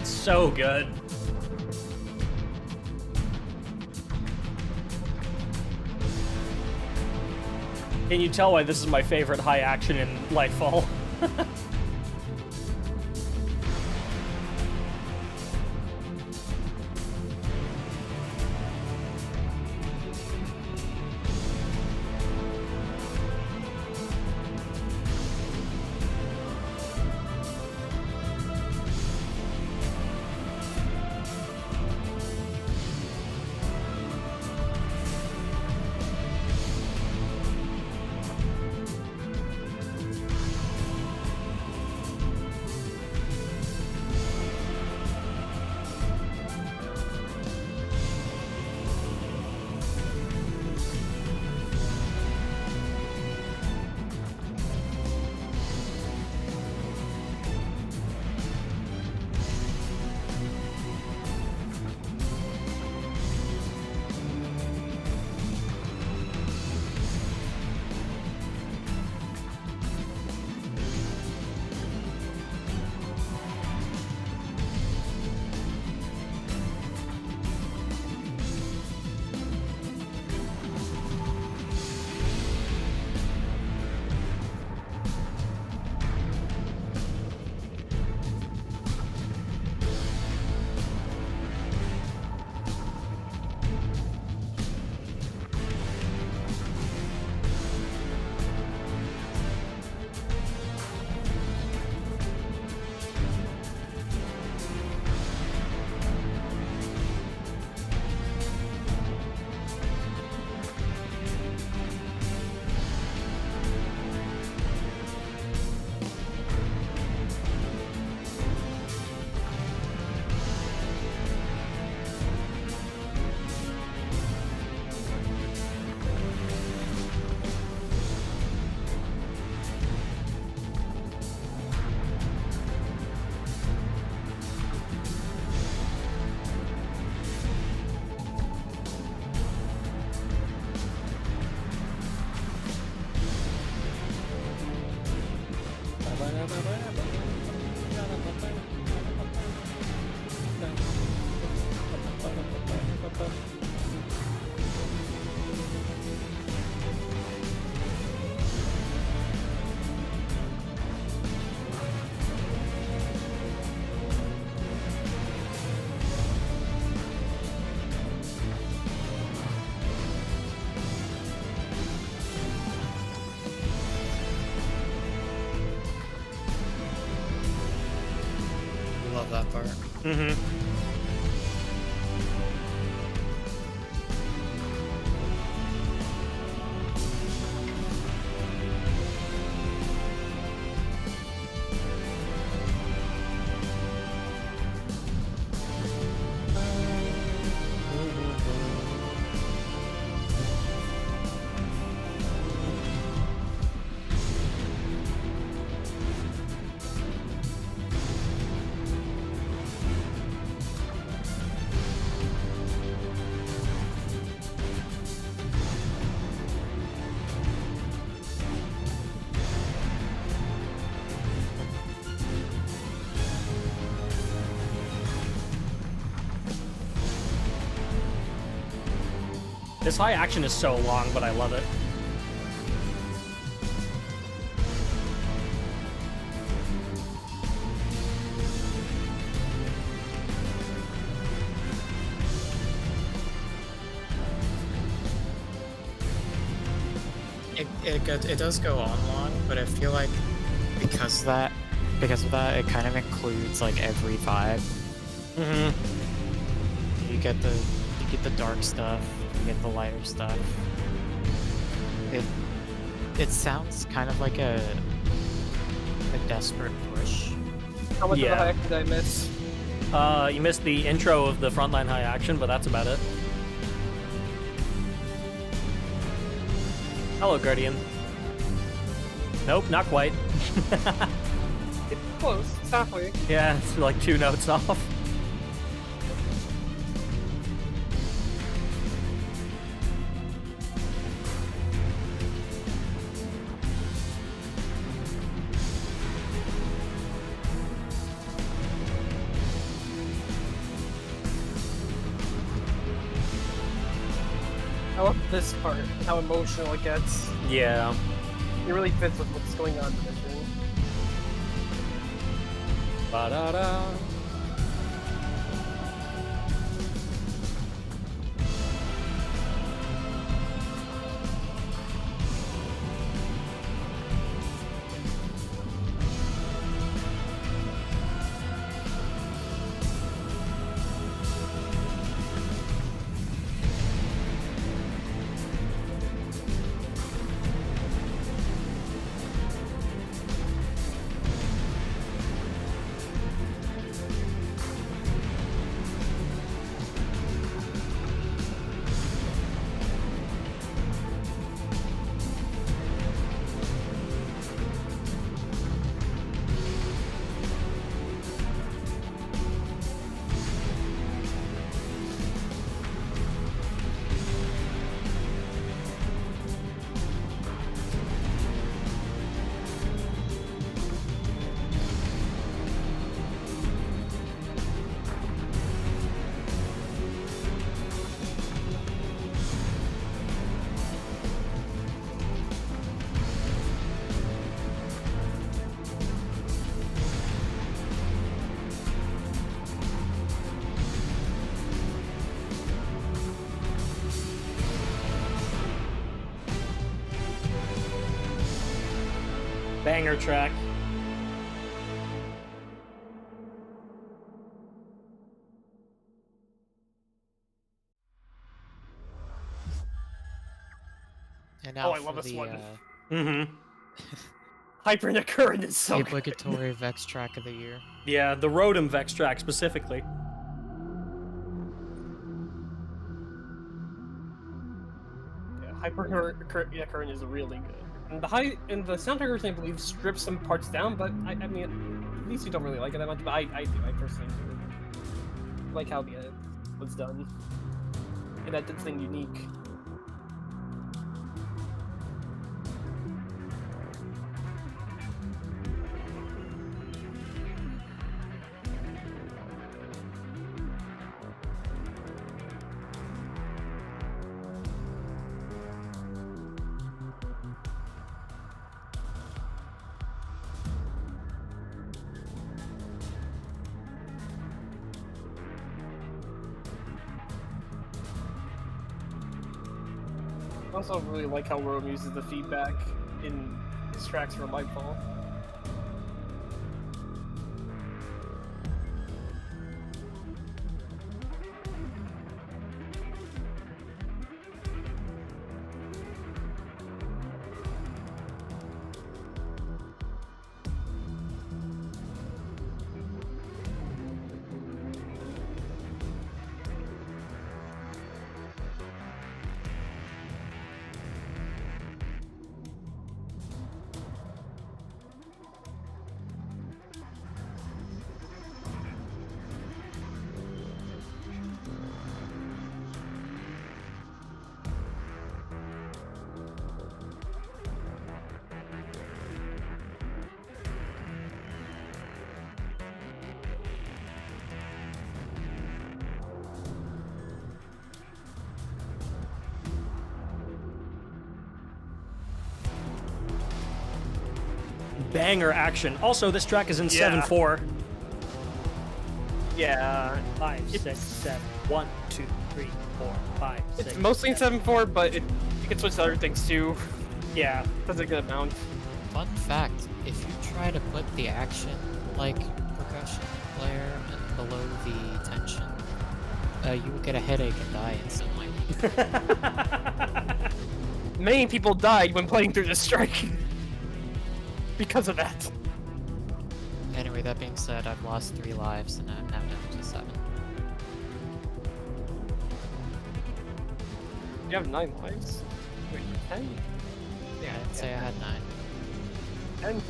So good. Can you tell why this is my favorite high action in Lightfall? Love that part. Mm-hmm. This high action is so long, but I love it. It does go on long, but I feel like because of that, it kind of includes like every vibe. Mm-hmm. You get the dark stuff, you get the lighter stuff. It sounds kind of like a desperate push. How much Yeah. of the high action did I miss? You missed the intro of the frontline high action, but that's about it. Hello, Guardian. Nope, not quite. It's close. It's halfway. Yeah, it's like 2 notes off. I love this part, how emotional it gets. Yeah. It really fits with what's going on in the mission. Ba-da-da. Banger track. And now I for love this the one. Mm-hmm. Hypernecurrent is so good. obligatory Vex track of the year. Yeah, the Rotom Vex track specifically. Yeah, Hypernecurrent is really good. And the soundtrack originally, I believe, strips some parts down, but I mean, at least you don't really like it that much, but I do. I personally do. I like how the was done. And that did something unique. I also really like how Rome uses the feedback in his tracks for Lightfall. Banger action. Also, this track is in Yeah. 7/4. Yeah, 5, 6, 7. 1, 2, 3, 4, 5, 6. it's mostly in 7/4, but you can switch to other things too. Yeah. That's a good amount. Fun fact, if you try to put the action, like, percussion layer below the tension, you will get a headache and die instantly. Many people died when playing through the strike because of that. Anyway, that being said, I've lost 3 lives and I'm now down to 7. You have 9 lives? Wait, 10? Yeah, I'd say I had 9. 10?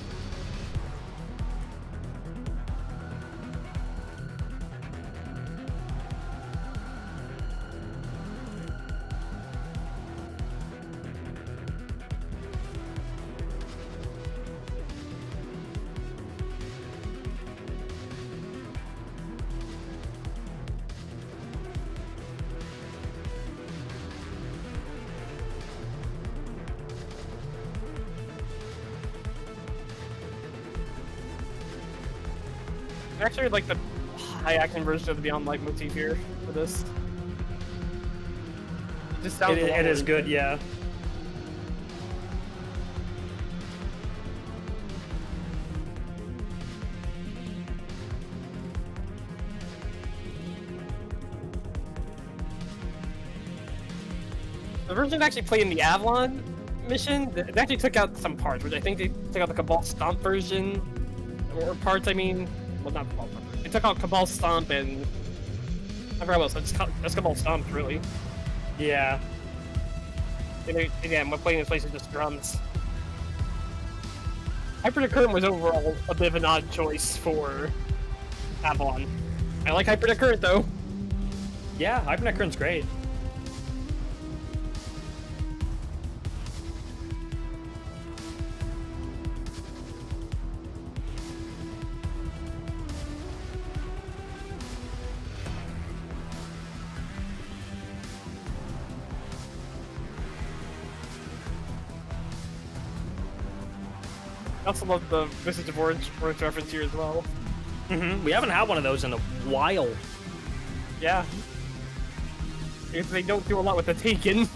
I actually like the high action version of the Beyond Light motif here for this. It just sounds It is good, yeah. The version actually played in the Avalon mission, they actually took out some parts, which I think they took out the Cabal Stomp version, or parts, I mean. Well, not Cabal Stomp. They took out Cabal Stomp and I forgot what else. That's Cabal Stomp, really. Yeah. And again, we're playing this place is just drums. Hyper Current was overall a bit of an odd choice for Avalon. I like Hyper Current though. Yeah, Hypernet Current's great. I also love the Visage of Orange reference here as well. We haven't had one of those in a while. Yeah. Because they don't do a lot with the Taken.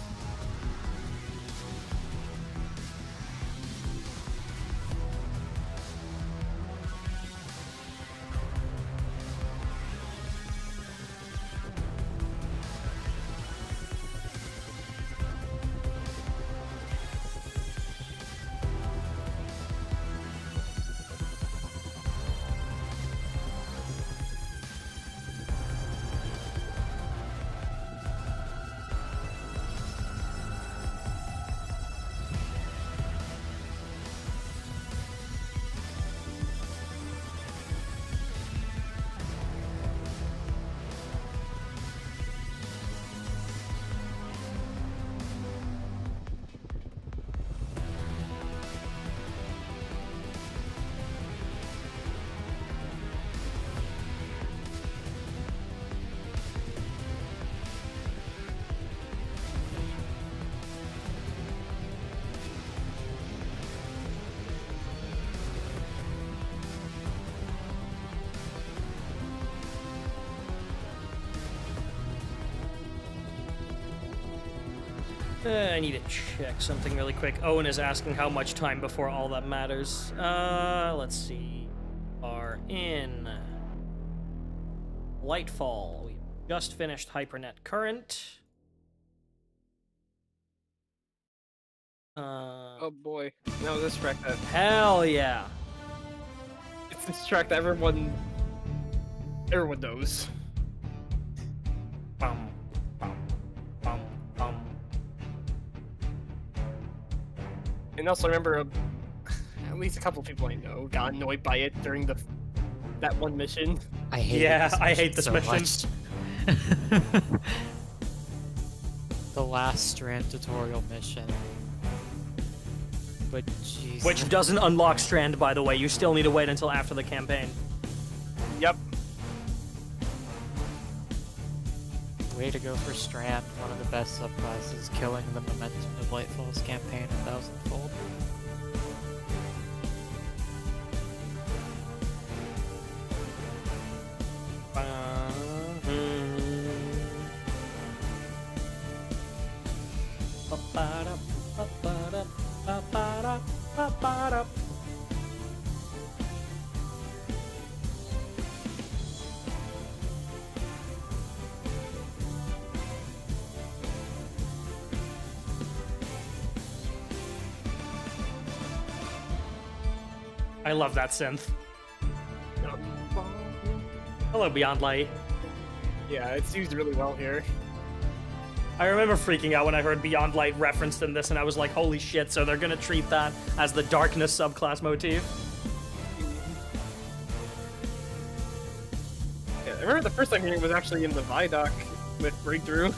I need to check something really quick. Owen is asking how much time before all that matters. Let's see. Are in Lightfall. We just finished HyperNet Current. Oh boy. No, this track that Hell yeah. it's this track that everyone knows. Bum, bum, bum, bum. And also remember, at least a couple people I know got annoyed by it during that one mission. I hate Yeah, this I hate mission this so mission. much. The last Strand tutorial mission. But jeez. Which doesn't unlock Strand, by the way. You still need to wait until after the campaign. Yep. Way to go for Strand, one of the best subclasses, killing the momentum of Lightfall's campaign a thousandfold. I love that synth. Hello, Beyond Light. Yeah, it's used really well here. I remember freaking out when I heard Beyond Light referenced in this, and I was like, holy shit, so they're gonna treat that as the Darkness subclass motif? Yeah, I remember the first time hearing it was actually in the Vidoc with Breakthrough.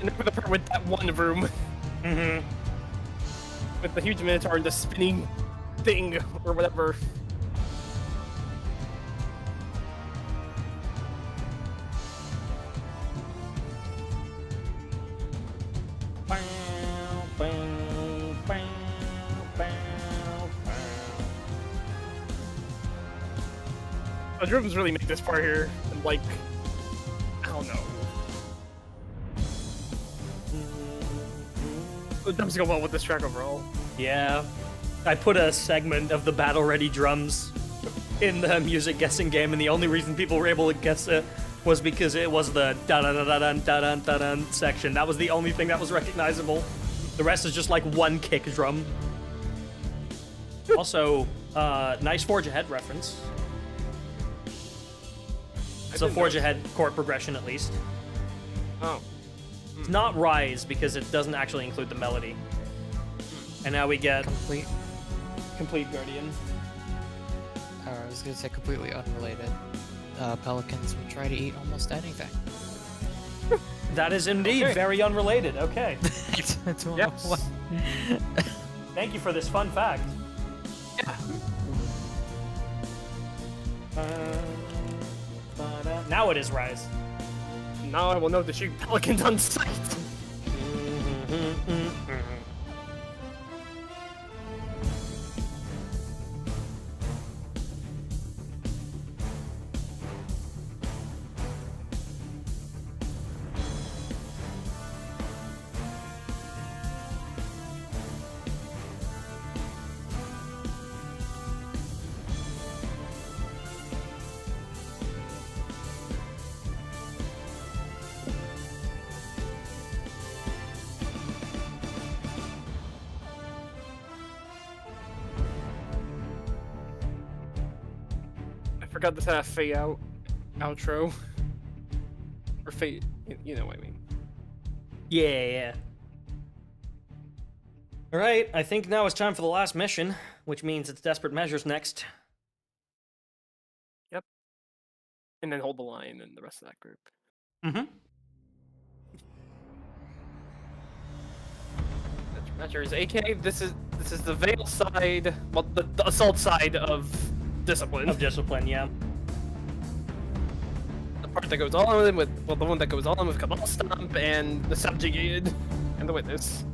And then the part with that one room Mm-hmm. with the huge minotaur and the spinning thing or whatever. The drums really make this part here, like, I don't know. The drums go well with this track overall. Yeah. I put a segment of the battle ready drums in the music guessing game, and the only reason people were able to guess it was because it was the da-da-da-da-dun-da-dun-da-dun section. That was the only thing that was recognizable. The rest is just like one kick drum. Also, nice Forge Ahead reference. It's a Forge Ahead chord progression, at least. Oh. It's not Rise, because it doesn't actually include the melody. And now we get Complete Guardian. I was gonna say completely unrelated. Pelicans will try to eat almost anything. That is indeed Okay. very unrelated. Okay. That's what- Yes. Thank you for this fun fact. Yeah. Now it is Rise. Now I will know to shoot pelicans on sight. I forgot this had a fade out outro. Or fade, you know what I mean. Yeah. All right, I think now it's time for the last mission, which means it's Desperate Measures next. Yep. And then hold the line and the rest of that group. Mm-hmm. Measures, aka this is the Veil side, well, the assault side of Discipline. Of Discipline, yeah. The part that goes on with, well, the one that goes on with Cabal Stomp and the Subjugated and the Witness.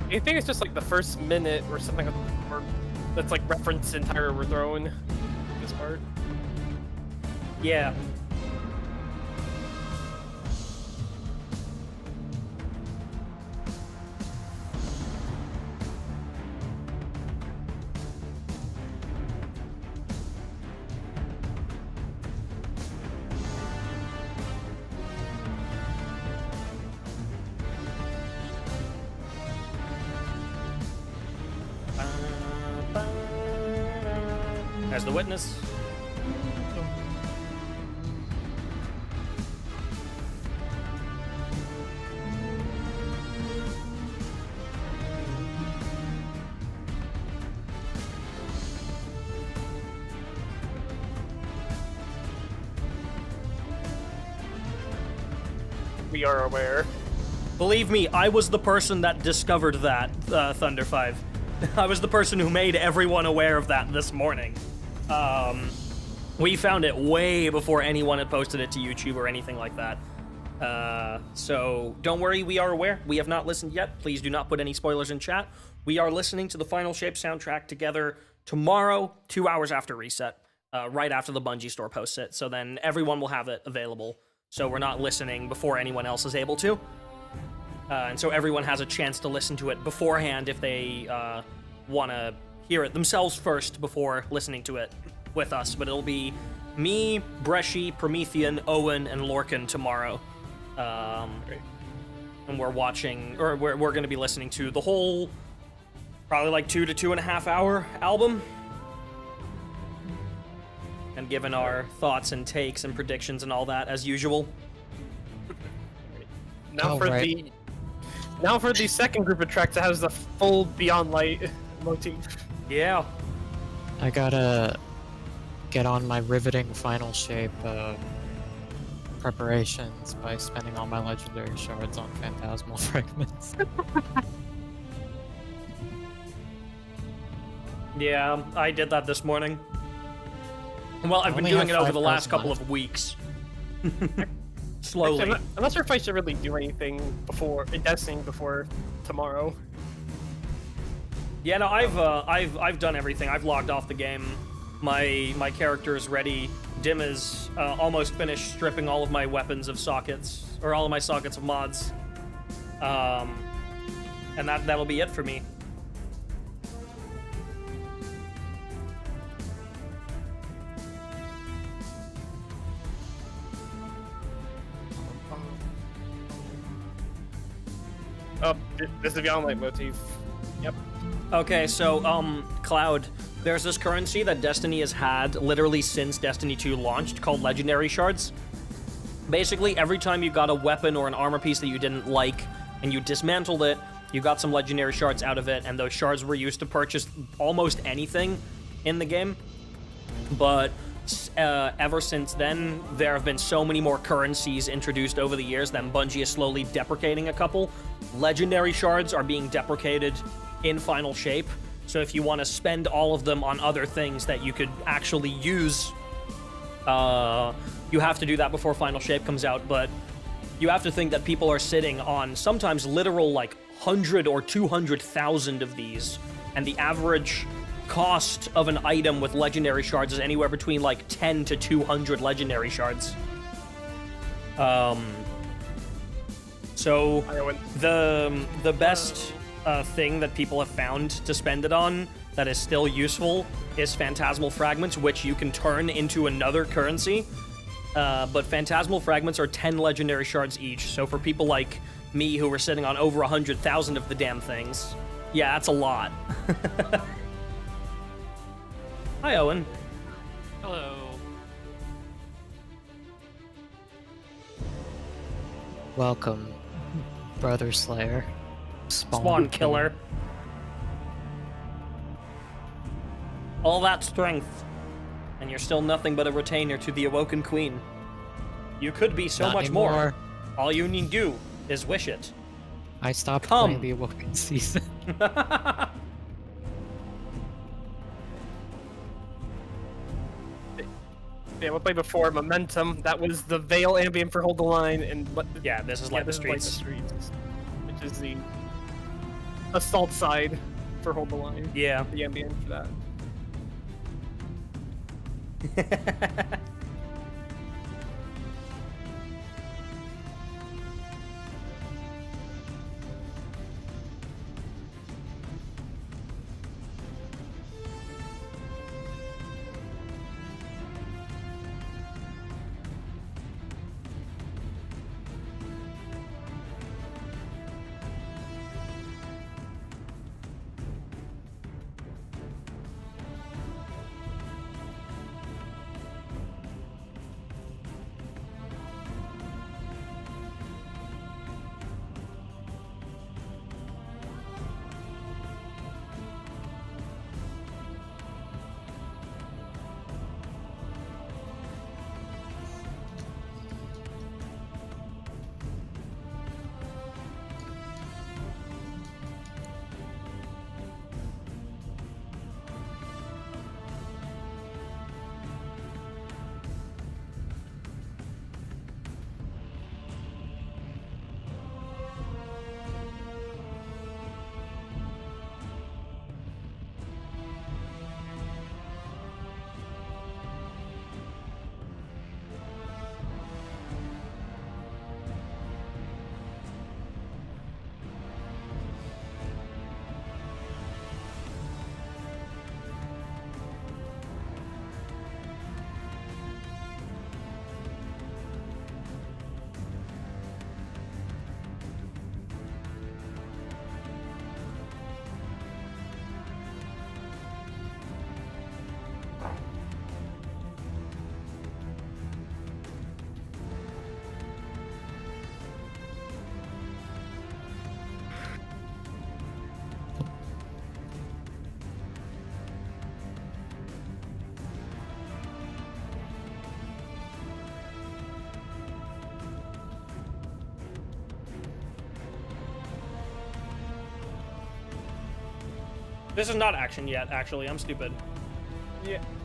I think it's just like the first minute or something, or that's like reference entire overthrown. This part. Yeah. As the Witness. We are aware. Believe me, I was the person that discovered that, Thunder 5. I was the person who made everyone aware of that this morning. We found it way before anyone had posted it to YouTube or anything like that. So don't worry, we are aware. We have not listened yet. Please do not put any spoilers in chat. We are listening to the Final Shape soundtrack together tomorrow, 2 hours after reset, right after the Bungie store posts it. So then everyone will have it available. So we're not listening before anyone else is able to. And so everyone has a chance to listen to it beforehand if they want to hear it themselves first before listening to it with us. But it'll be me, Bresci, Promethean, Owen, and Lorcan tomorrow. And we're watching, or we're going to be listening to the whole, probably like 2 to 2.5 hour album. And giving our thoughts and takes and predictions and all that as usual. Now for the second group of tracks that has the full Beyond Light motif. Yeah. I gotta get on my riveting Final Shape preparations by spending all my legendary shards on phantasmal fragments. Yeah, I did that this morning. Well, I've been doing it over the last couple of weeks. Slowly. Actually, I'm not sure if I should really do anything in Destiny before tomorrow. Yeah, no, I've done everything. I've logged off the game. My character is ready. Dim is almost finished stripping all of my weapons of sockets, or all of my sockets of mods. And that'll be it for me. Oh, this is the Beyond Light motif. Yep. Okay, so, Cloud, there's this currency that Destiny has had literally since Destiny 2 launched called Legendary Shards. Basically, every time you got a weapon or an armor piece that you didn't like and you dismantled it, you got some Legendary Shards out of it, and those shards were used to purchase almost anything in the game. But ever since then, there have been so many more currencies introduced over the years that Bungie is slowly deprecating a couple. Legendary shards are being deprecated in Final Shape, so if you want to spend all of them on other things that you could actually use, you have to do that before Final Shape comes out. But you have to think that people are sitting on sometimes literal like 100 or 200,000 of these, and the average cost of an item with legendary shards is anywhere between like 10 to 200 legendary shards. So the best thing that people have found to spend it on that is still useful is phantasmal fragments, which you can turn into another currency. but phantasmal fragments are 10 legendary shards each. So for people like me who were sitting on over 100,000 of the damn things, yeah, that's a lot. Hi, Owen. Hello. Welcome, Brother Slayer. Spawn killer. All that strength, and you're still nothing but a retainer to the Awoken Queen. You could be so Not much anymore. more. All you need do is wish it. I stopped Come. playing the Awoken season. Yeah, we played before Momentum. That was the Veil ambient for Hold the Line, and Yeah, this is like the this is Light the streets. Streets, which is the assault side for Hold the Line. Yeah. The ambient for that. This is not action yet, actually. I'm stupid.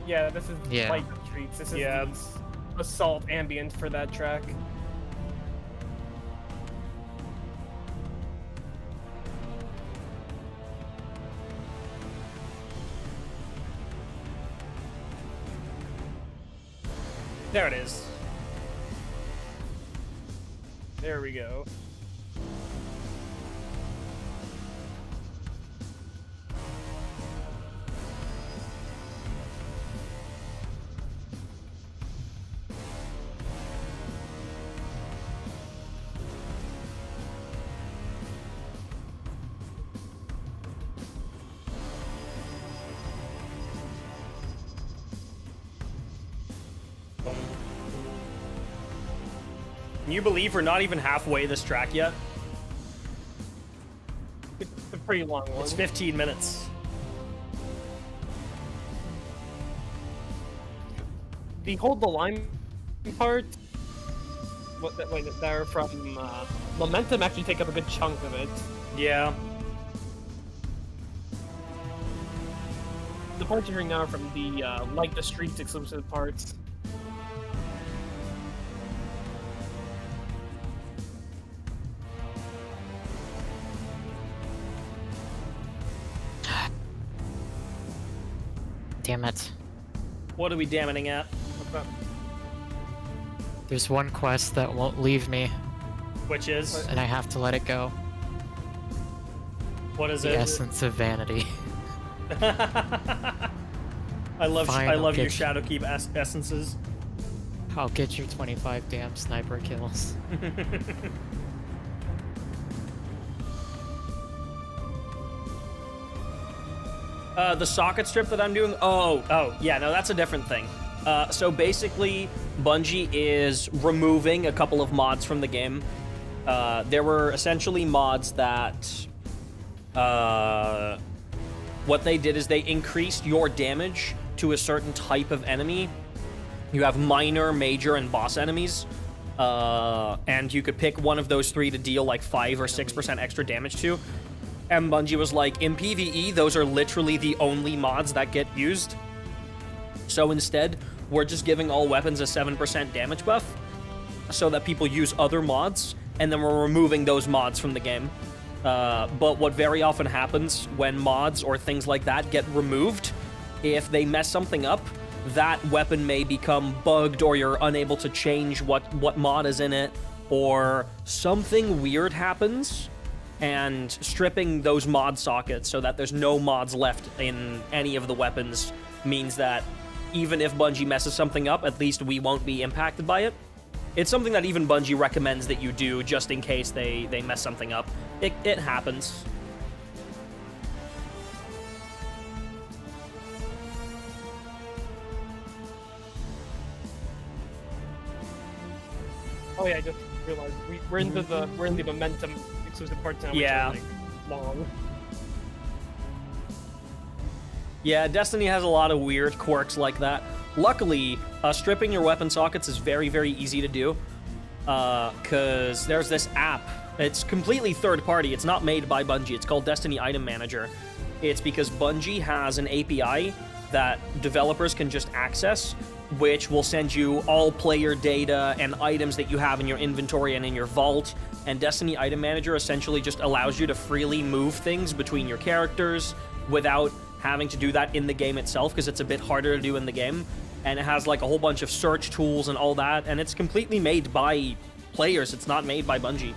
Yeah, this is Yeah. Light the Streets. This is Yeah. the assault ambient for that track. There it is. There we go. Can you believe we're not even halfway this track yet? It's a pretty long one. It's 15 minutes. The Hold the Line part, that are from Momentum, actually take up a good chunk of it. Yeah. The parts you're hearing now are from the Light the Streets exclusive parts. Damn it. What are we damning at? There's one quest that won't leave me, Which is? and I have to let it go. What is The it? essence of vanity. I love Fine, I I'll love your get you. Shadowkeep essences. I'll get your 25 damn sniper kills. The socket strip that I'm doing. Oh, yeah, no, that's a different thing. So basically, Bungie is removing a couple of mods from the game. There were essentially mods that, what they did is they increased your damage to a certain type of enemy. You have minor, major, and boss enemies. And you could pick one of those three to deal like 5 or 6% extra damage to. And Bungie was like, in PvE, those are literally the only mods that get used. So instead, we're just giving all weapons a 7% damage buff so that people use other mods, and then we're removing those mods from the game. But what very often happens when mods or things like that get removed, if they mess something up, that weapon may become bugged, or you're unable to change what mod is in it, or something weird happens. And stripping those mod sockets so that there's no mods left in any of the weapons means that even if Bungie messes something up, at least we won't be impacted by it. It's something that even Bungie recommends that you do just in case they mess something up. It happens. Oh yeah, I just realized we're in the momentum exclusive part now. Yeah. Which is, like, long. Yeah, Destiny has a lot of weird quirks like that. Luckily, stripping your weapon sockets is very, very easy to do. Because there's this app. It's completely third party. It's not made by Bungie. It's called Destiny Item Manager. It's because Bungie has an API that developers can just access, which will send you all player data and items that you have in your inventory and in your vault. And Destiny Item Manager essentially just allows you to freely move things between your characters without having to do that in the game itself, because it's a bit harder to do in the game. And it has like a whole bunch of search tools and all that, and it's completely made by players. It's not made by Bungie.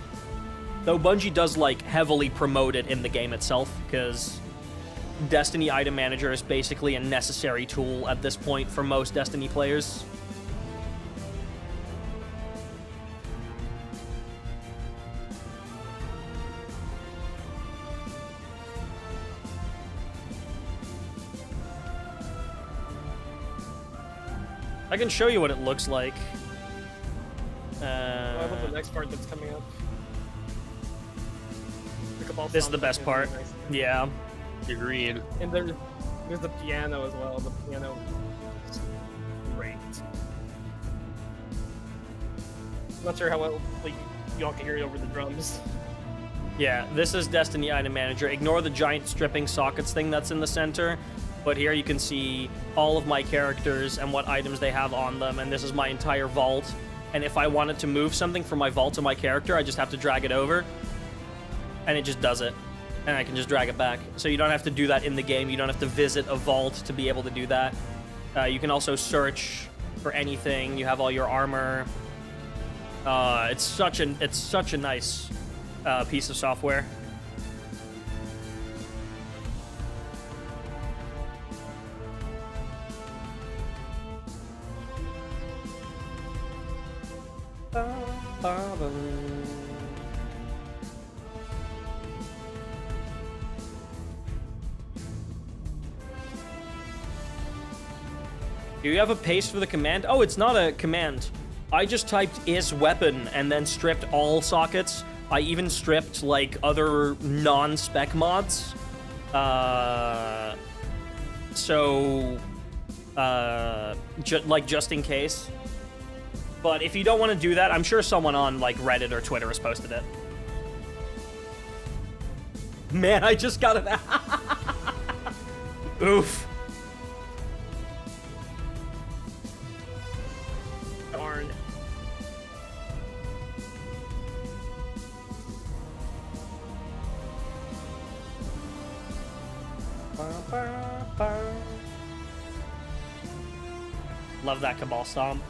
Though Bungie does like heavily promote it in the game itself, because Destiny Item Manager is basically a necessary tool at this point for most Destiny players. I can show you what it looks like. What about the next part that's coming up? This is the best part. Nice. Yeah. Agreed. And there's the piano as well. The piano is great. I'm not sure how well like y'all can hear it over the drums. Yeah, this is Destiny Item Manager. Ignore the giant stripping sockets thing that's in the center. But here you can see all of my characters and what items they have on them, and this is my entire vault. And if I wanted to move something from my vault to my character, I just have to drag it over, and it just does it. And I can just drag it back. So you don't have to do that in the game. You don't have to visit a vault to be able to do that. You can also search for anything. You have all your armor. It's such a nice piece of software. Do you have a paste for the command? Oh, it's not a command. I just typed is weapon and then stripped all sockets. I even stripped like other non-spec mods. Just in case. But if you don't want to do that, I'm sure someone on like Reddit or Twitter has posted it. Man, I just got it. Oof. Darn. Love that Cabal Stomp.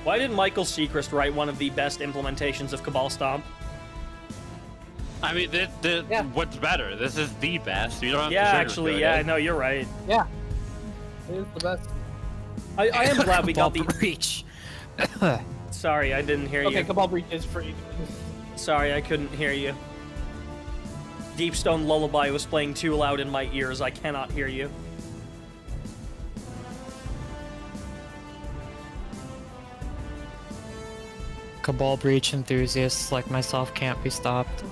Why did Michael Seacrest write one of the best implementations of Cabal Stomp? I mean, Yeah. what's better? This is the best. You don't have Yeah, to actually, sugarcoat yeah, it. no, you're right. Yeah. It is the best. I am glad we got the. breach. Sorry, I didn't hear Okay, you. Cabal Breach is free. Sorry, I couldn't hear you. Deepstone Lullaby was playing too loud in my ears. I cannot hear you. Cabal breach enthusiasts like myself can't be stopped.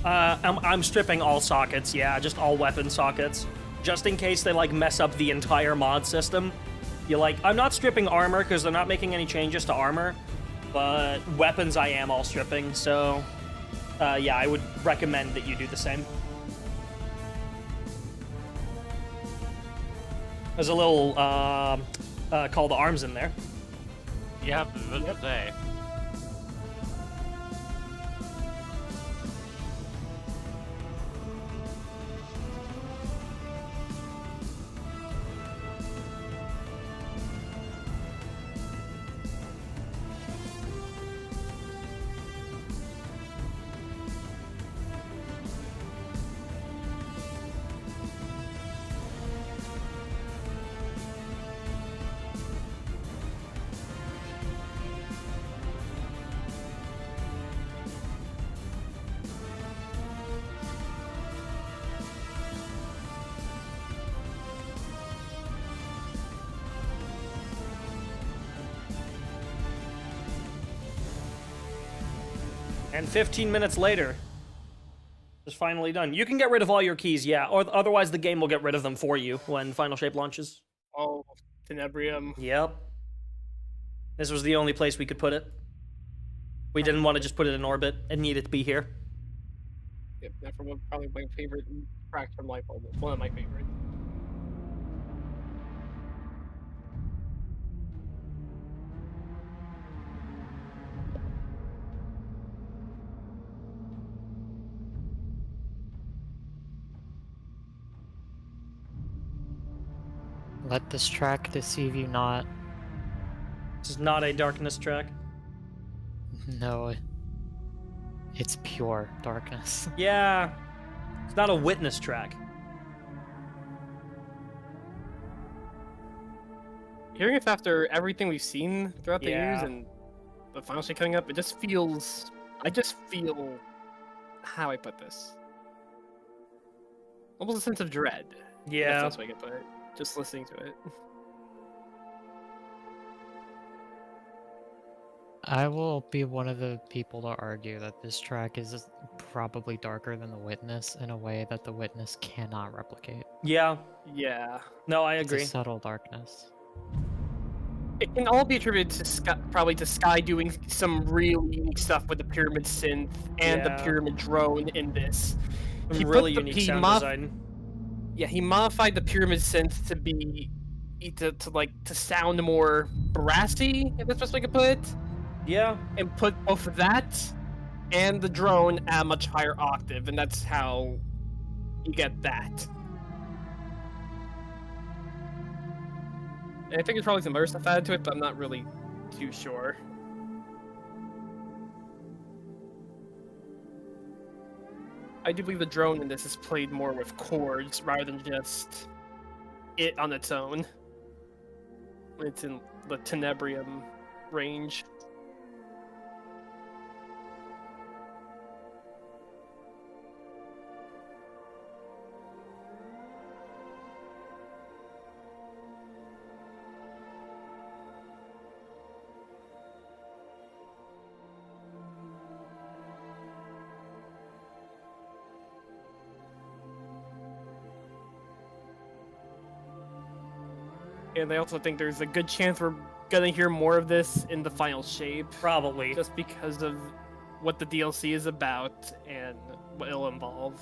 I'm stripping all sockets, yeah, just all weapon sockets. Just in case they, like, mess up the entire mod system. You're like, I'm not stripping armor because they're not making any changes to armor, but weapons I am all stripping, so yeah, I would recommend that you do the same. There's a little call to arms in there. Yep, what to say. And 15 minutes later, it's finally done. You can get rid of all your keys, yeah, or otherwise the game will get rid of them for you when Final Shape launches. Oh, Tenebrium. Yep. This was the only place we could put it. We didn't want to just put it in orbit. It needed to be here. Yep, that's probably my favorite tracks from Lightfall. One of my favorites. Let this track deceive you not. This is not a darkness track. No. It's pure darkness. Yeah. It's not a witness track. Hearing it after everything we've seen throughout the Yeah. years and the final shit coming up, it just feels. I just feel. How I put this? Almost a sense of dread. Yeah. That's the best way I can put it. Just listening to it. I will be one of the people to argue that this track is probably darker than The Witness in a way that The Witness cannot replicate. Yeah. Yeah. No, I It's agree. a subtle darkness. It can all be attributed to probably to Sky doing some really unique stuff with the pyramid synth and the Yeah. pyramid drone in this. He Really put the- unique he sound mod- design. Yeah, he modified the pyramid synth to be to sound more brassy, if that's the best way I could put it, Yeah. and put both that and the drone at a much higher octave, and that's how you get that. And I think there's probably some other stuff added to it, but I'm not really too sure. I do believe the drone in this is played more with chords rather than just it on its own. It's in the Tenebrium range. And I also think there's a good chance we're gonna hear more of this in the final shape, Probably. just because of what the DLC is about and what it'll involve.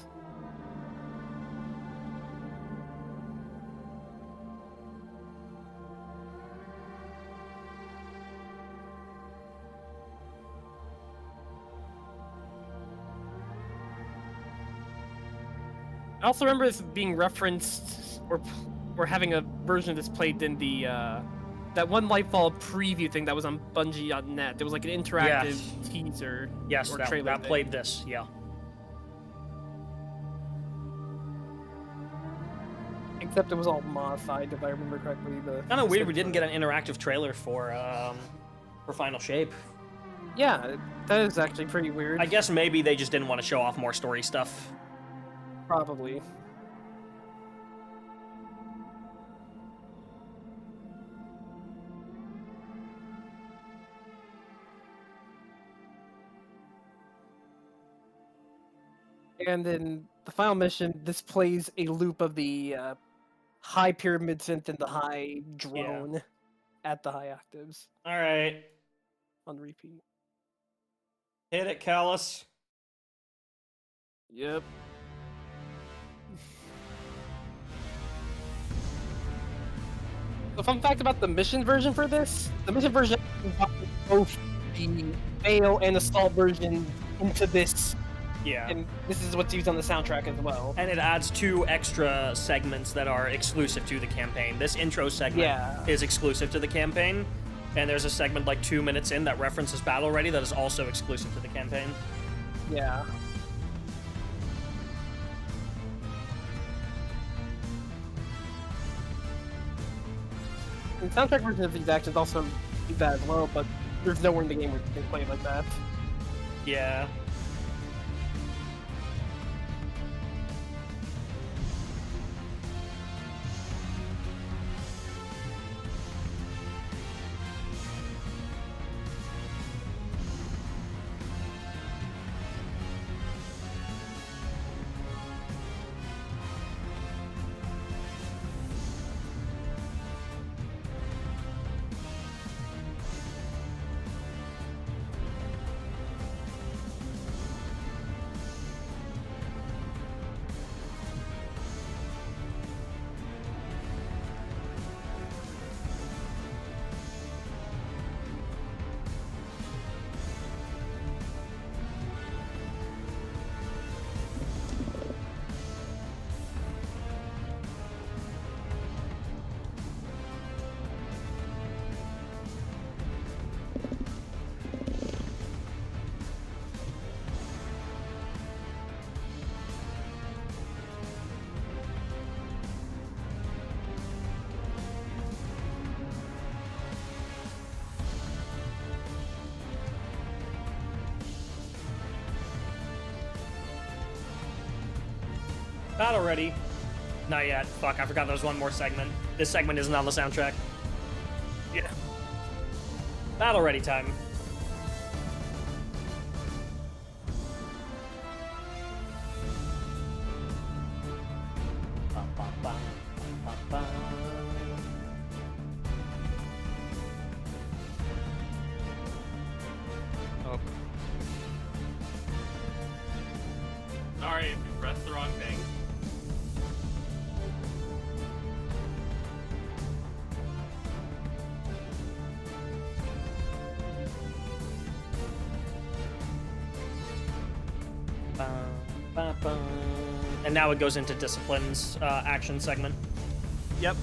I also remember this being referenced, or having a version of this played in the that one Lightfall preview thing that was on Bungie.net. There was like an interactive teaser. Yes, or that trailer thing. played this. Yeah. Except it was all modified, if I remember correctly. Kind of weird we didn't get an interactive trailer for Final Shape. Yeah, that is actually pretty weird. I guess maybe they just didn't want to show off more story stuff. Probably. And in the final mission, this plays a loop of the high pyramid synth and the high drone at the high octaves All right. on repeat. Hit it, Callus. Yep. The fun fact about the mission version for this, the mission version combines both the Veil and Assault version into this, Yeah. and this is what's used on the soundtrack as well. And it adds 2 extra segments that are exclusive to the campaign. This intro segment is exclusive to the campaign, and there's a segment like 2 minutes in that references Battle Ready that is also exclusive to the campaign. Yeah. And the soundtrack version of these actions also do that as well, but there's nowhere in the game where you can play it like that. Yeah. Battle Ready. Not yet. Fuck, I forgot there was one more segment. This segment isn't on the soundtrack. Yeah. Battle Ready time. Oh. Sorry if you pressed the wrong thing. And now it goes into Discipline's action segment. Yep.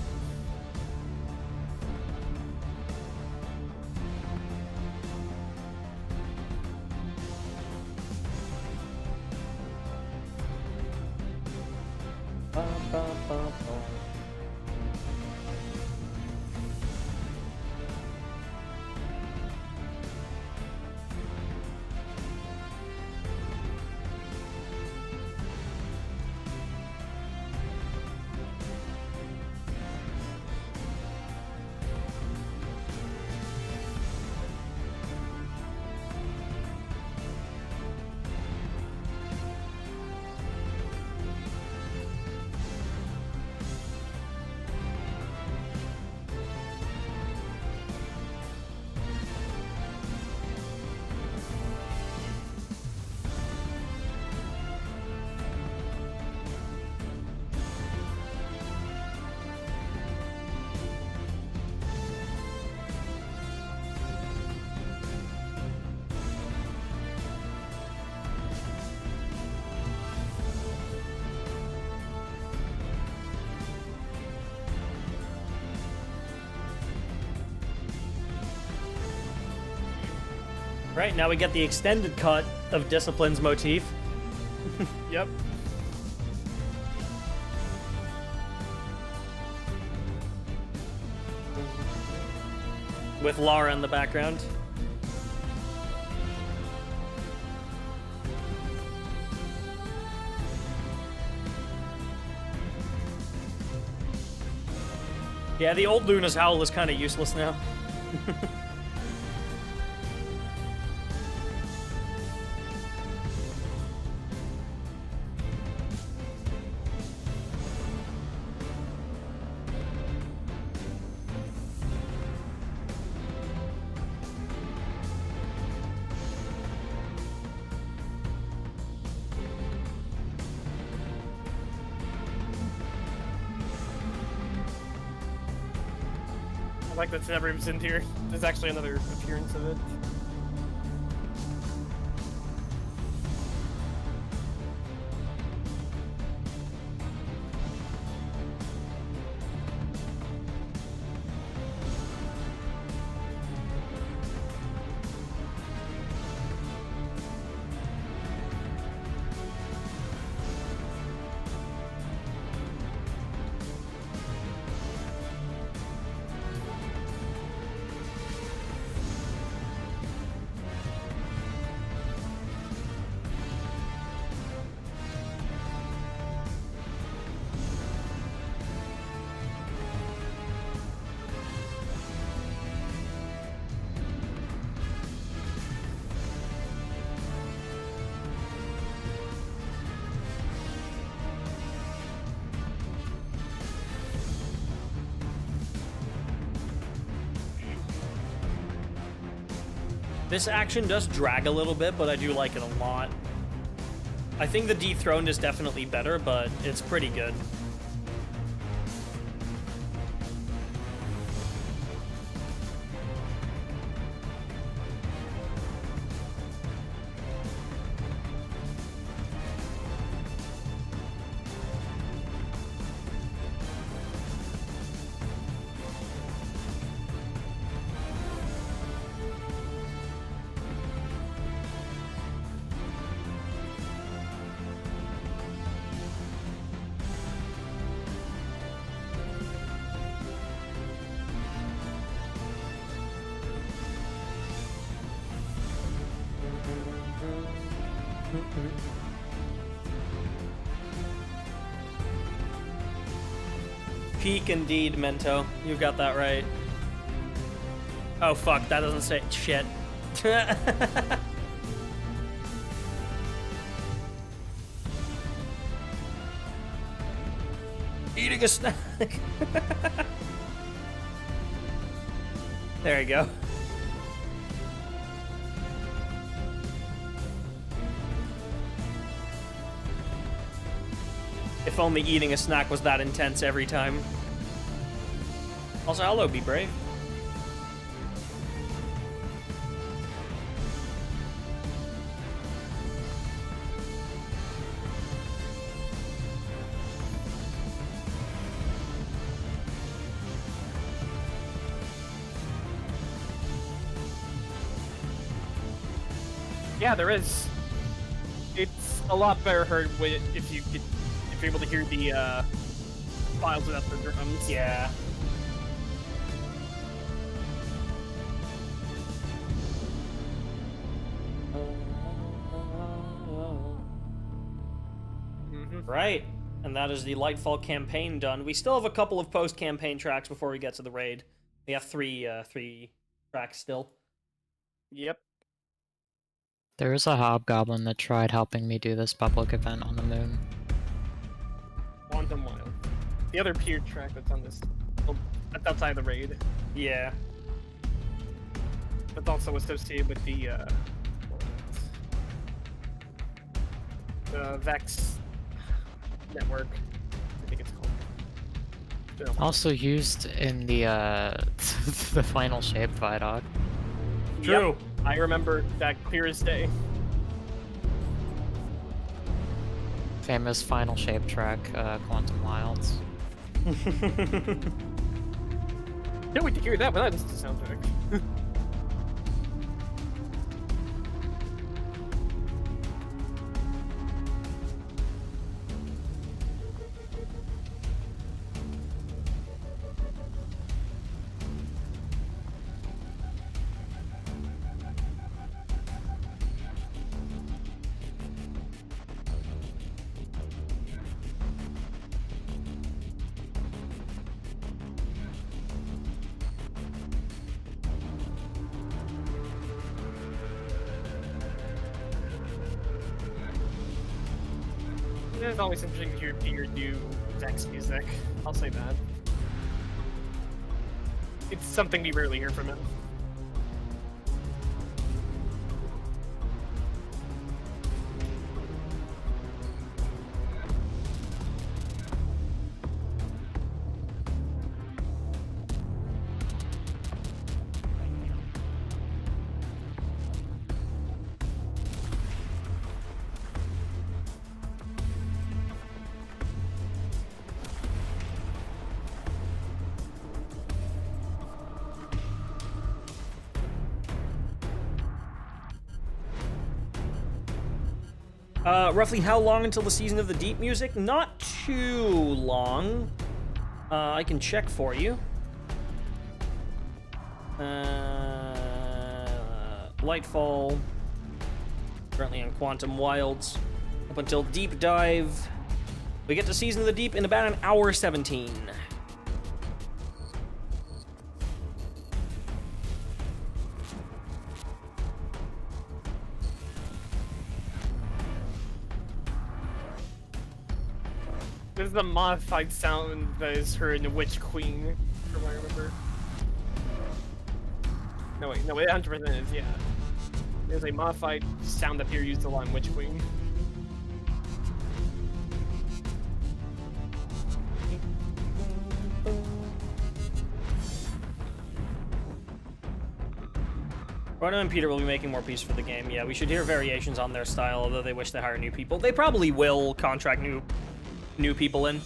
Right, now we get the extended cut of Discipline's motif. Yep. With Lara in the background. Yeah, the old Luna's Howl is kind of useless now. I like that Tenebrim's in here. There's actually another appearance of it. This action does drag a little bit, but I do like it a lot. I think the Dethroned is definitely better, but it's pretty good. Peak indeed, Mento. You got that right. Oh fuck, that doesn't say shit. Eating a snack. There you go. If only eating a snack was that intense every time. Also, hello, Be Brave. Yeah, there is. It's a lot better heard if you're able to hear the files without the drums. Yeah. Right, and that is the Lightfall campaign done. We still have a couple of post-campaign tracks before we get to the raid. We have three tracks still. Yep. There is a hobgoblin that tried helping me do this public event on the moon. Quantum Wild. The other peer track that's on this, that's outside the raid. Yeah. That's also associated with the Vex network, I think it's called. Also used in the the final shape Vidoc. True. Yep, I remember that clear as day. Famous final shape track, Quantum Wilds. Can't wait to hear that when I listen to the soundtrack. is always interesting to hear Peter do Vex music. I'll say that. It's something we rarely hear from him. Roughly how long until the Season of the Deep music? Not too long. I can check for you. Lightfall. Currently on Quantum Wilds. Up until Deep Dive. We get to Season of the Deep in about an hour 17. This is the modified sound that is heard in the Witch Queen, from what I remember. No, wait, no, it 100% is, yeah. There's a modified sound that Peter used a lot in Witch Queen. Rhino and Peter will be making more pieces for the game. Yeah, we should hear variations on their style, although they wish they hire new people. They probably will contract new people in.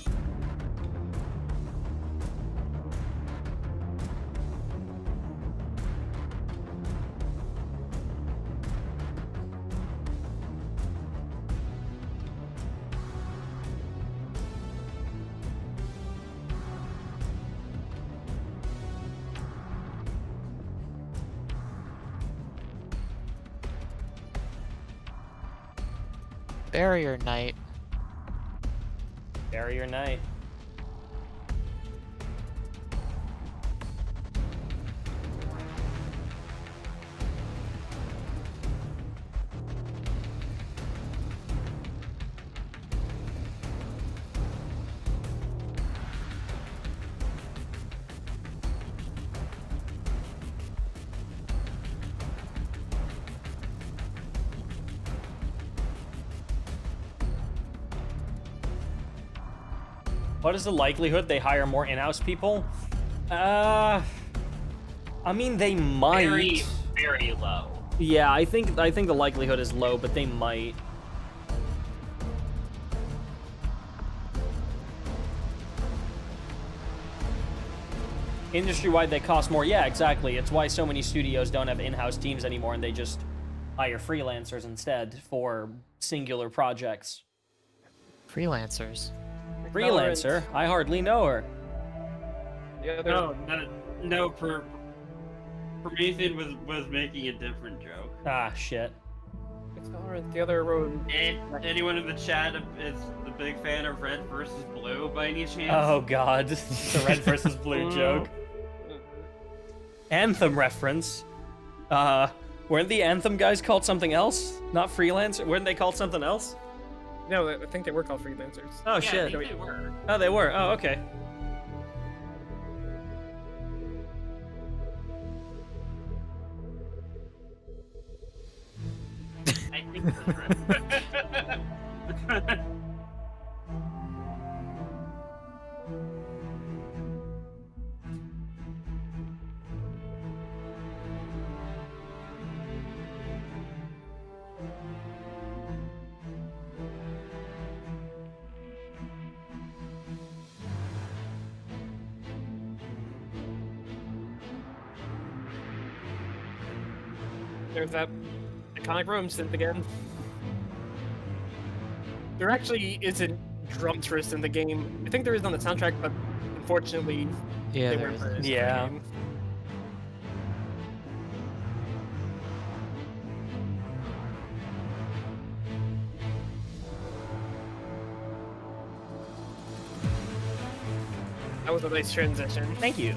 Barrier Knight. Barrier Knight. What is the likelihood they hire more in-house people? I mean, they might. Very, very low. Yeah, I think the likelihood is low, but they might. Industry-wide, they cost more. Yeah, exactly. It's why so many studios don't have in-house teams anymore, and they just hire freelancers instead for singular projects. Freelancers. Freelancer? I hardly know her. The other, No, Promethean was making a different joke. Ah, shit. Accelerant, the other road. And anyone in the chat is a big fan of Red versus Blue by any chance? Oh god, the red versus blue joke. Anthem reference. Weren't the Anthem guys called something else? Not freelancer? Weren't they called something else? No, I think they were called freelancers. Oh Yeah, shit. I think they were. Oh, they were. Oh, okay. I think that's right. There's that iconic room synth again. There actually isn't drum twist in the game. I think there is on the soundtrack, but unfortunately, Yeah, they there weren't is. present in the Yeah. game. That was a nice transition. Thank you.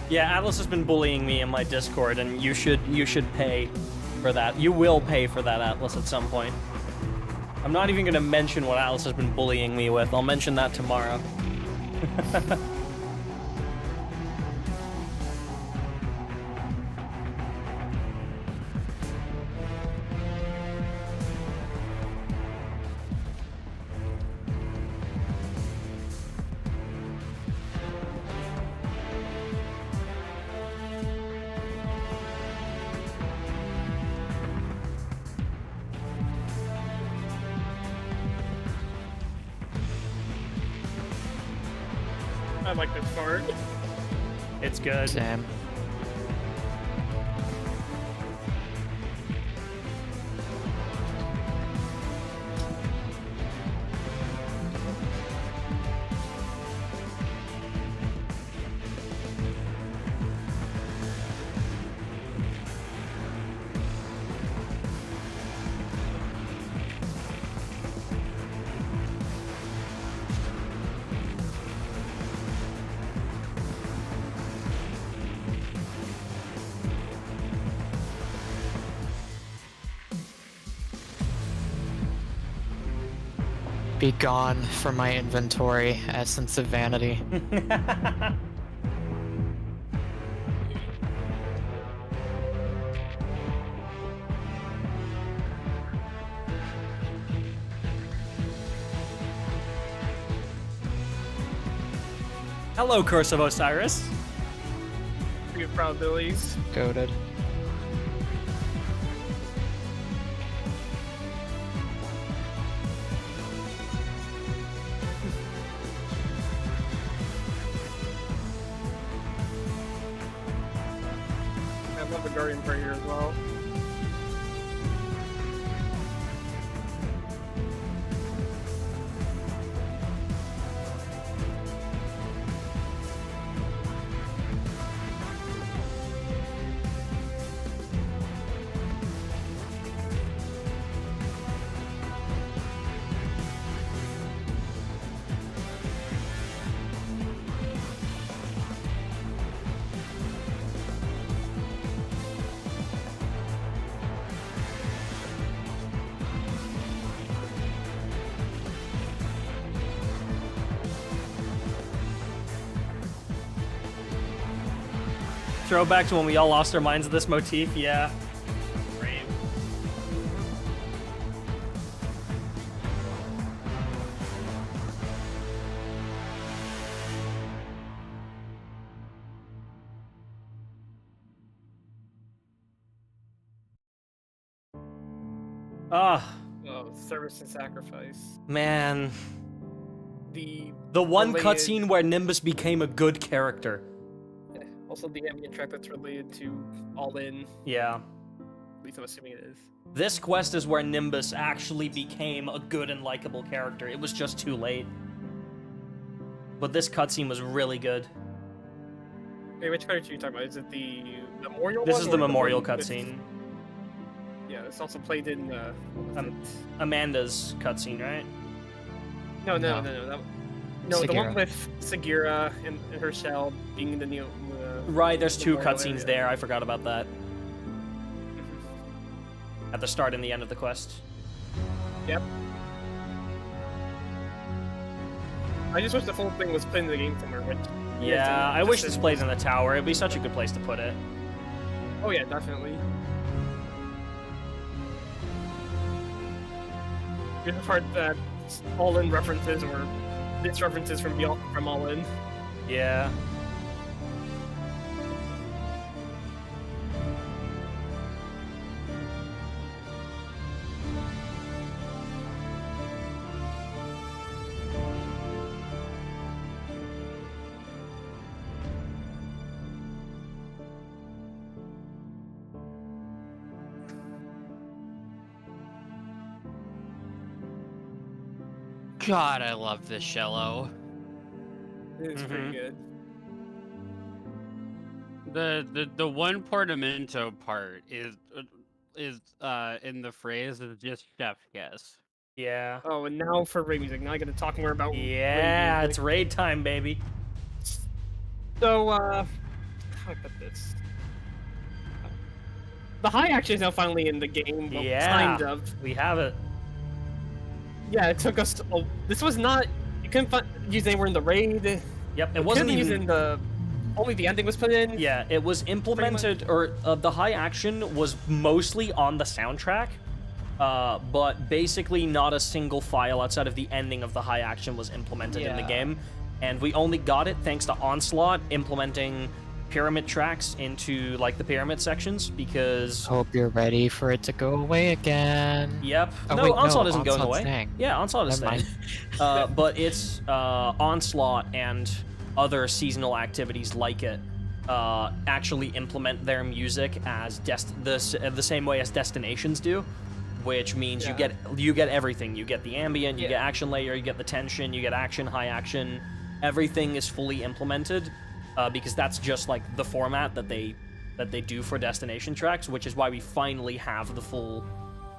Yeah, Atlas has been bullying me in my Discord, and you should pay for that. You will pay for that, Atlas, at some point. I'm not even gonna mention what Atlas has been bullying me with. I'll mention that tomorrow. I like this part. It's good. Same. Be gone from my inventory, essence of vanity. Hello, Curse of Osiris. Pretty proud Billies. Goated. I love the Guardian Prayer as well. Throwback to when we all lost our minds at this motif, yeah. Brave. Ah, Oh, service and sacrifice. man. The The one related- cutscene where Nimbus became a good character. Also the ambient track that's related to All In. Yeah. At least I'm assuming it is. This quest is where Nimbus actually became a good and likable character. It was just too late. But this cutscene was really good. Hey, which part are you talking about? Is it the memorial This one is or the memorial one with- cutscene. Yeah, it's also played in, what was Um, it? Amanda's cutscene, right? No. The Segura. one with Segura and her shell being in the new. Right, there's two memorial cutscenes area. there. I forgot about that. At the start and the end of the quest. Yep. I just wish the full thing was put in the game somewhere. Which Yeah, I wish this played in the tower. It'd be such a good place to put it. Oh yeah, definitely. Here's the part that All In references or this references from All In. Yeah. God, I love this cello. It's pretty good. The one portamento part is in the phrase is just chef kiss. Yeah. Oh, and now for raid music. Now I gotta talk more about raid Yeah, music. it's raid time, baby. So, how do I put this? The high action is now finally in the game. Well, Yeah. kind of. We have it. Yeah, it took us. This was not. You couldn't use anywhere in the raid. Yep, it wasn't even using the. Only the ending was put in. Yeah, it was implemented, or the high action was mostly on the soundtrack, but basically not a single file outside of the ending of the high action was implemented in the Yeah. game, and we only got it thanks to Onslaught implementing pyramid tracks into like the pyramid sections because. Hope you're ready for it to go away again. Yep. Oh, no, wait, Onslaught no, isn't going Onslaught's away. staying. Yeah, Onslaught is Never staying. But it's Onslaught and other seasonal activities like it actually implement their music as the same way as destinations do, which means Yeah. you get everything. You get the ambient, you Yeah. get action layer, you get the tension, you get action, high action. Everything is fully implemented because that's just like the format that they do for destination tracks, which is why we finally have the full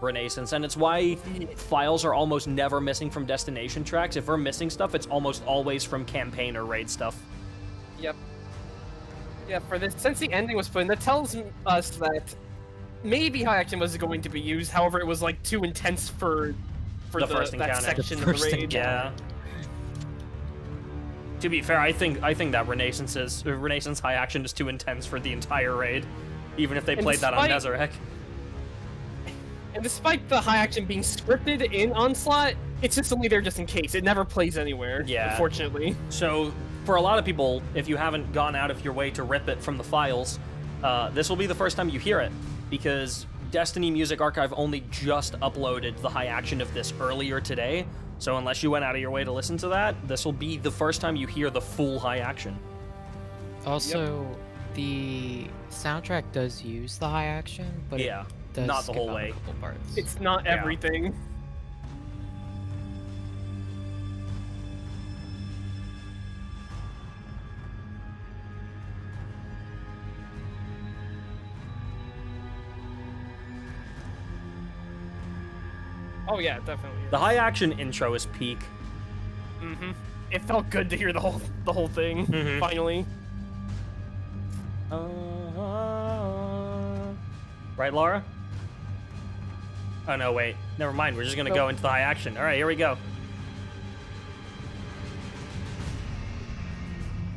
Renaissance, and it's why files are almost never missing from destination tracks. If we're missing stuff, it's almost always from campaign or raid stuff. Yep. Yeah, for this, since the ending was put in, that tells us that maybe high action was going to be used. However, it was like too intense for The first that encounter. section The of the first raid. Yeah. To be fair, I think that Renaissance high action is too intense for the entire raid, even if they And played that on despite- Nezarec. And despite the high action being scripted in Onslaught, it's just only there just in case. It never plays anywhere. Yeah. Unfortunately. So, for a lot of people, if you haven't gone out of your way to rip it from the files, this will be the first time you hear it, because Destiny Music Archive only just uploaded the high action of this earlier today, so unless you went out of your way to listen to that, this will be the first time you hear the full high action. Also, the soundtrack does use the high action, but Yeah, it does not the skip whole out a way. couple parts. It's not Yeah. everything. Oh yeah, definitely. The high action intro is peak. Mm-hmm. It felt good to hear the whole thing Mhm. finally. Right, Laura? Oh no, wait. Never mind. We're just gonna Nope. go into the high action. All right, here we go.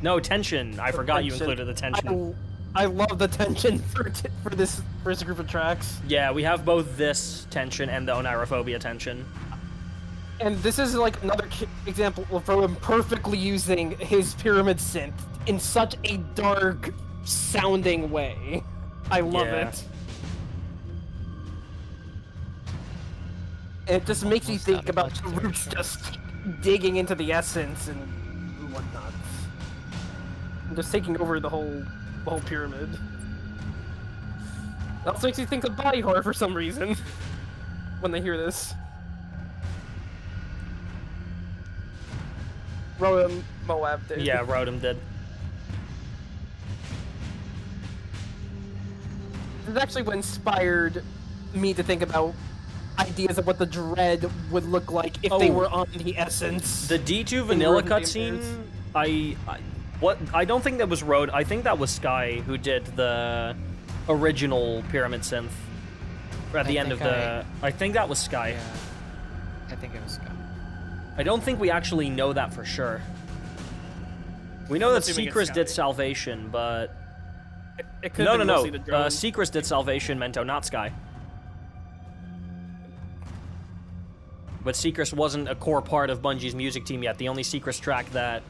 No tension. I forgot you tension. included the tension. I love the tension for this first group of tracks. Yeah, we have both this tension and the Onirophobia tension. And this is like another example of Rowan perfectly using his pyramid synth in such a dark sounding way. I love Yeah. it. And it just makes you Almost think out of about budget the there, roots sure. just digging into the essence and whatnot. And just taking over the whole pyramid. It also makes you think of body horror for some reason when they hear this. Rowan Moab did. Yeah, Rotom did. This is actually what inspired me to think about ideas of what the Dread would look like if they Oh. were on the Essence. The D2 vanilla Rotom cutscene, Games. I don't think that was Road. I think that was Sky who did the original pyramid synth. At the end of the, I think that was Sky. Yeah, I think it was Scott. I don't think we actually know that for sure. We know that Assuming it's Seacrest Sky. did Salvation, but It could no, have no, been no. mostly the drone. Seacrest did Salvation, Mento, not Sky. But Seacrest wasn't a core part of Bungie's music team yet. The only Seacrest track that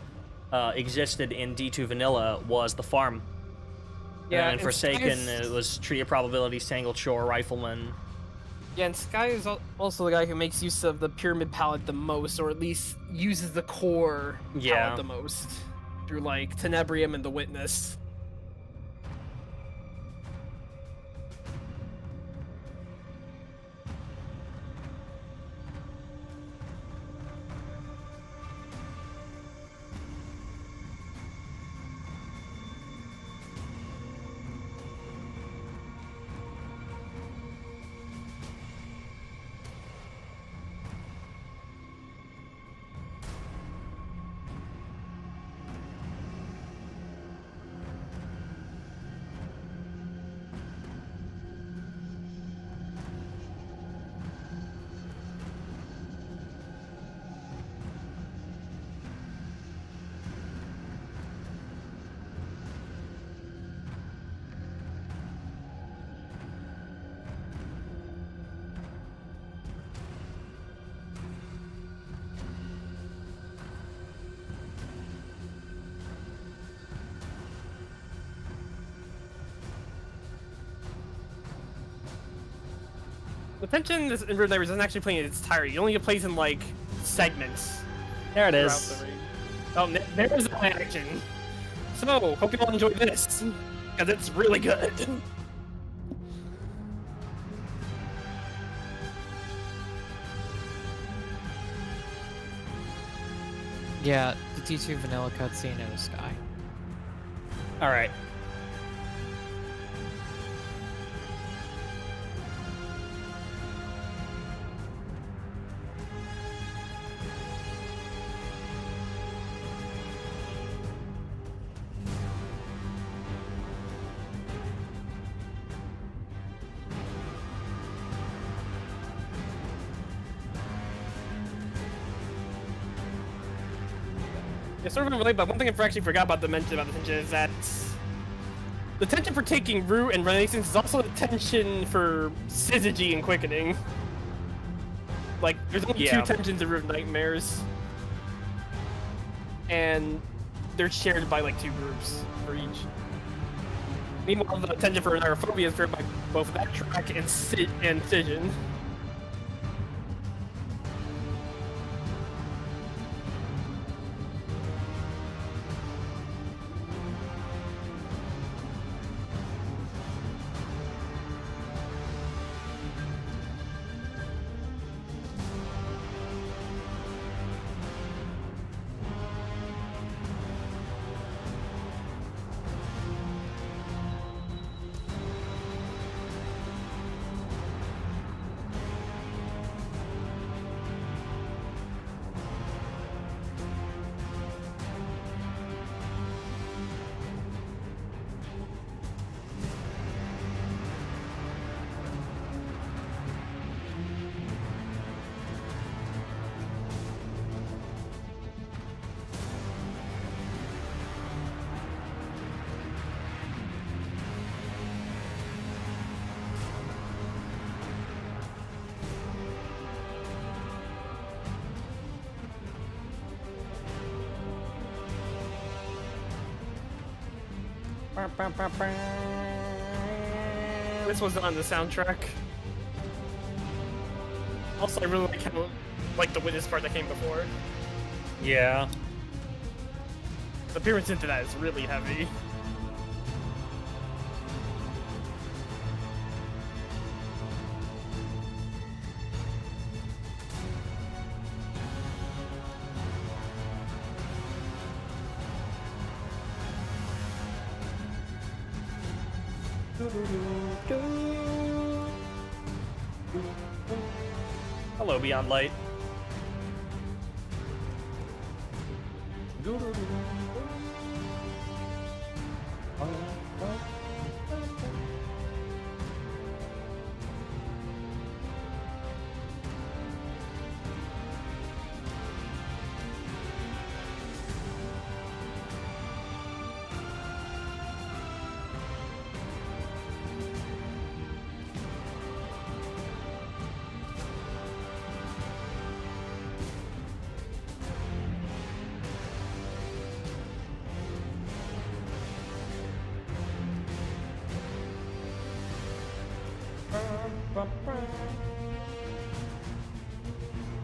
existed in D2 Vanilla was The Farm. Yeah, and in Forsaken, Sky's- it was Tree of Probabilities, Tangled Shore, Rifleman. Yeah, and Sky is also the guy who makes use of the pyramid palette the most, or at least uses the core Yeah. palette the most. Through, like, Tenebrium and The Witness. The tension in Road Nightmares doesn't actually play in its entirety. It only plays in like segments. There it throughout is. the raid. Oh, there's the action. So, hope you all enjoy this, because it's really good. Yeah, the T2 vanilla cutscene in the sky. All right. It's sort of unrelated, but one thing I actually forgot about to mention about the tension is that the tension for taking root and renaissance is also the tension for syzygy and quickening. Like, there's only two tensions in Root Nightmares, and they're shared by like 2 groups for each. Meanwhile, the tension for Neurophobia is shared by both that track and Cision. This was on the soundtrack. Also, I really like the witness part that came before. Yeah. The appearance into that is really heavy. Hello, Beyond Light.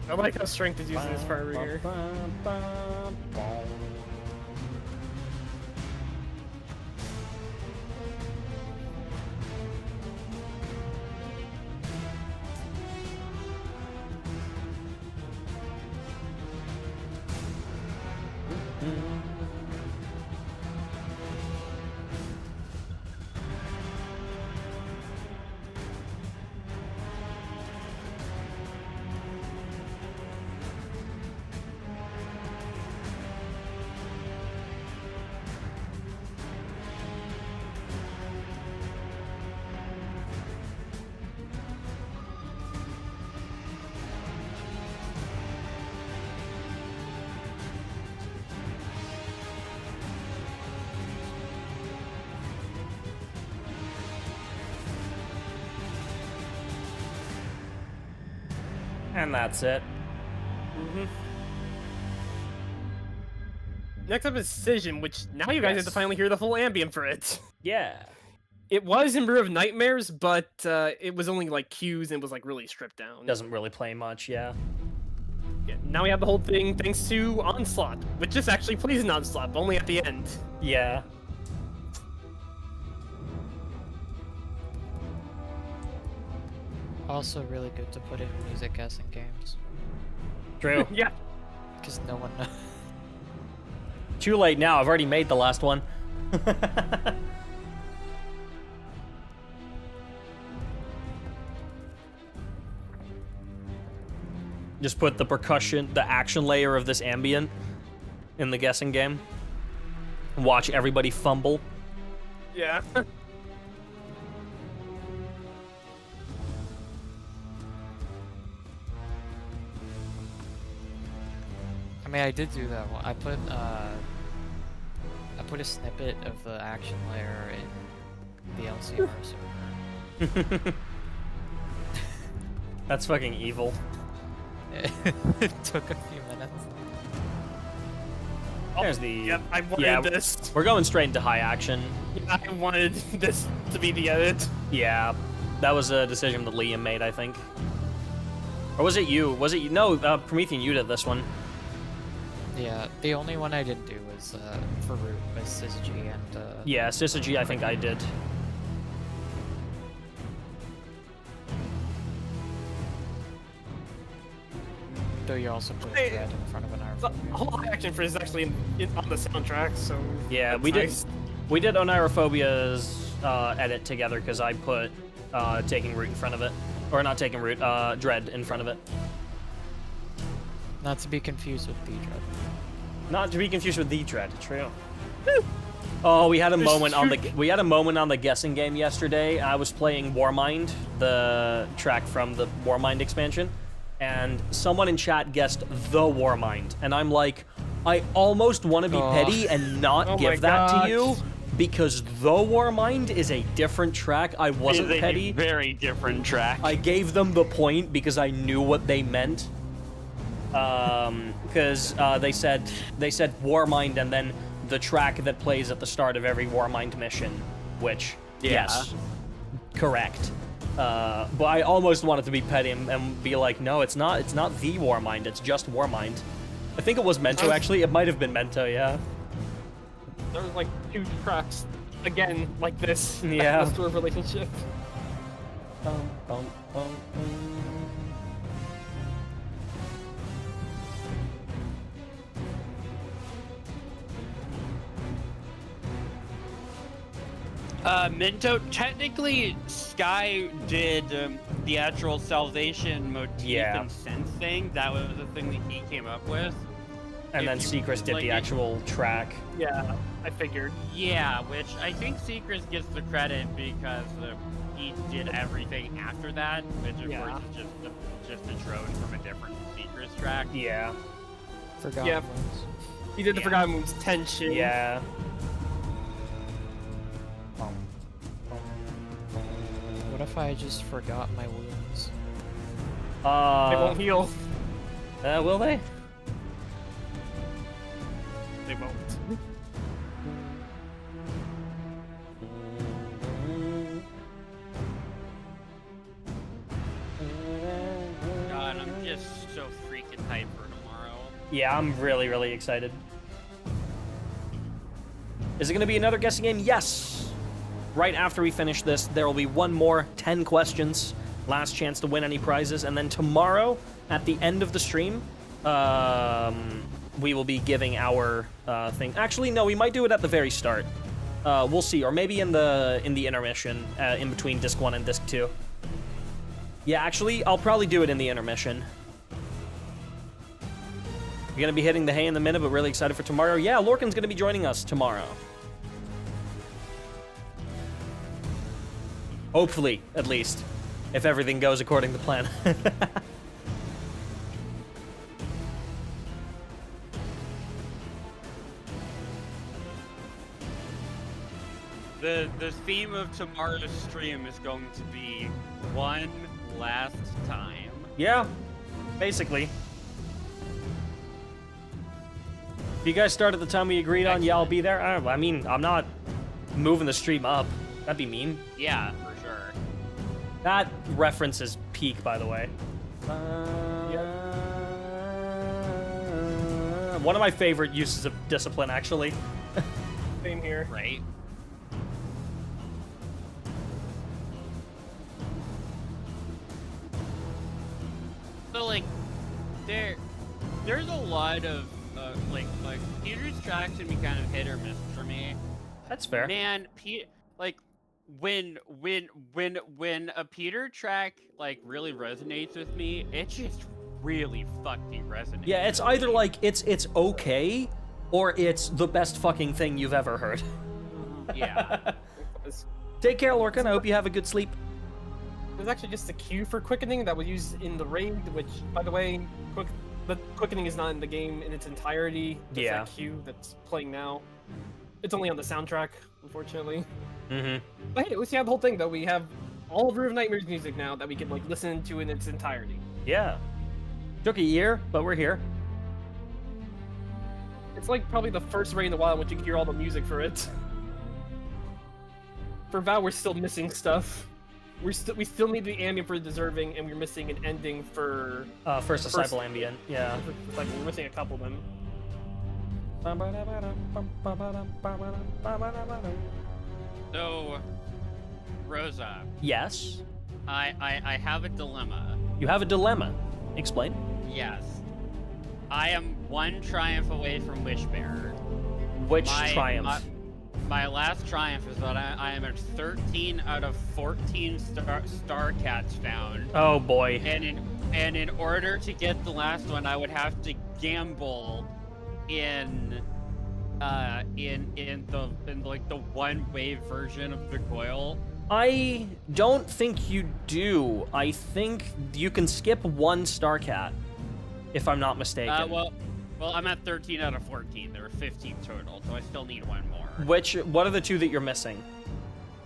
I like how strength is used in this part over here. And that's it. Next up is Cision, which now you guys have to finally hear the full ambient for it. Yeah. It was in Brew of Nightmares, but it was only like queues and was like really stripped down. Doesn't really play much, yeah. Yeah, now we have the whole thing thanks to Onslaught, which just actually plays in Onslaught, but only at the end. Yeah. Also really good to put in music guessing games. True. Yeah. Because no one knows. Too late now. I've already made the last one. Just put the percussion, the action layer of this ambient in the guessing game. Watch everybody fumble. Yeah. I mean, I did do that one. I put a snippet of the action layer in the LCR server. That's fucking evil. It took a few minutes. There's the... Yep, I wanted this. We're going straight into high action. I wanted this to be the edit. Yeah, that was a decision that Liam made, I think. Or was it you? Was it you? No, Promethean, you did this one. Yeah, the only one I didn't do was for Root was Syzygy and Yeah, Syzygy, I think I did. though you also put Hey, Dread in front of an The Iron. whole action for is actually on the soundtrack, so Yeah, that's we did. nice. We did Onirophobia's edit together because I put Taking Root in front of it, or not Taking Root, Dread in front of it. Not to be confused with the Dread. Not to be confused with the Dread. True. Oh, we had a moment on the guessing game yesterday. I was playing Warmind, the track from the Warmind expansion, and someone in chat guessed the Warmind, and I'm like, I almost want to be petty and not Oh my give that God. to you because the Warmind is a different track. I wasn't It's a petty. very different track. I gave them the point because I knew what they meant. Because they said Warmind and then the track that plays at the start of every Warmind mission, which yes, correct. But I almost wanted to be petty and be like, no, it's not the Warmind, it's just Warmind. I think it was Mento actually. It might have been Mento, yeah. There was like 2 tracks again like this. Yeah. That was a relationship. Bum, bum, bum, bum. Minto, technically, Sky did the actual salvation motif and sense thing. That was the thing that he came up with. And then Seacrest did the actual track. Yeah, I figured. Yeah, which I think Seacrest gets the credit because he did everything after that, which of course is just a drone from a different Seacrest track. Yeah. Forgotten Yeah. Wounds. He did the Forgotten Moon's tension. Yeah. What if I just forgot my wounds? They won't heal. Will they? They won't. God, I'm just so freaking hyped for tomorrow. Yeah, I'm really, really excited. Is it going to be another guessing game? Yes! Right after we finish this, there will be one more 10 questions. Last chance to win any prizes. And then tomorrow, at the end of the stream, we will be giving our thing. Actually, no, we might do it at the very start. We'll see. Or maybe in the intermission, in between Disc 1 and Disc 2. Yeah, actually, I'll probably do it in the intermission. You're going to be hitting the hay in the minute, but really excited for tomorrow. Yeah, Lorcan's going to be joining us tomorrow. Hopefully, at least. If everything goes according to plan. The theme of tomorrow's stream is going to be one last time. Yeah, basically. If you guys start at the time we agreed on, yeah, I'll be there. I mean, I'm not moving the stream up. That'd be mean. Yeah, for sure. That reference is peak, by the way. One of my favorite uses of discipline, actually. Same here. Right. So like, there's a lot of like Peter's tracks can be kind of hit or miss for me. That's fair. Man, like when a Peter track like really resonates with me, it just really fucking resonates. Yeah, it's with either me. like it's okay, or it's the best fucking thing you've ever heard. Yeah. Take care, Lorcan. I hope you have a good sleep. There's actually just a queue for quickening that was used in the raid, which, by the way, the quickening is not in the game in its entirety. Just Yeah. that queue that's playing now. It's only on the soundtrack, unfortunately. Mm-hmm. But hey, at least you have the whole thing, though. We have all of Root of Nightmare's music now that we can like listen to in its entirety. Yeah. Took a year, but we're here. It's like probably the first raid in a while in which you can hear all the music for it. For Vow, we're still missing stuff. We still need the ambient for Deserving, and we're missing an ending for First Disciple Ambient. Yeah. like we're missing a couple of them. So, Rosa, Yes. I have a dilemma. You have a dilemma. Explain. Yes. I am one triumph away from Wishbearer. Which triumph? My last triumph is that I am at 13 out of 14 star cats found. Oh boy. And in order to get the last one, I would have to gamble in like the one wave version of the coil. I don't think you do. I think you can skip one Starcat, if I'm not mistaken. Well, I'm at 13 out of 14. There were 15 total, so I still need one more. What are the two that you're missing?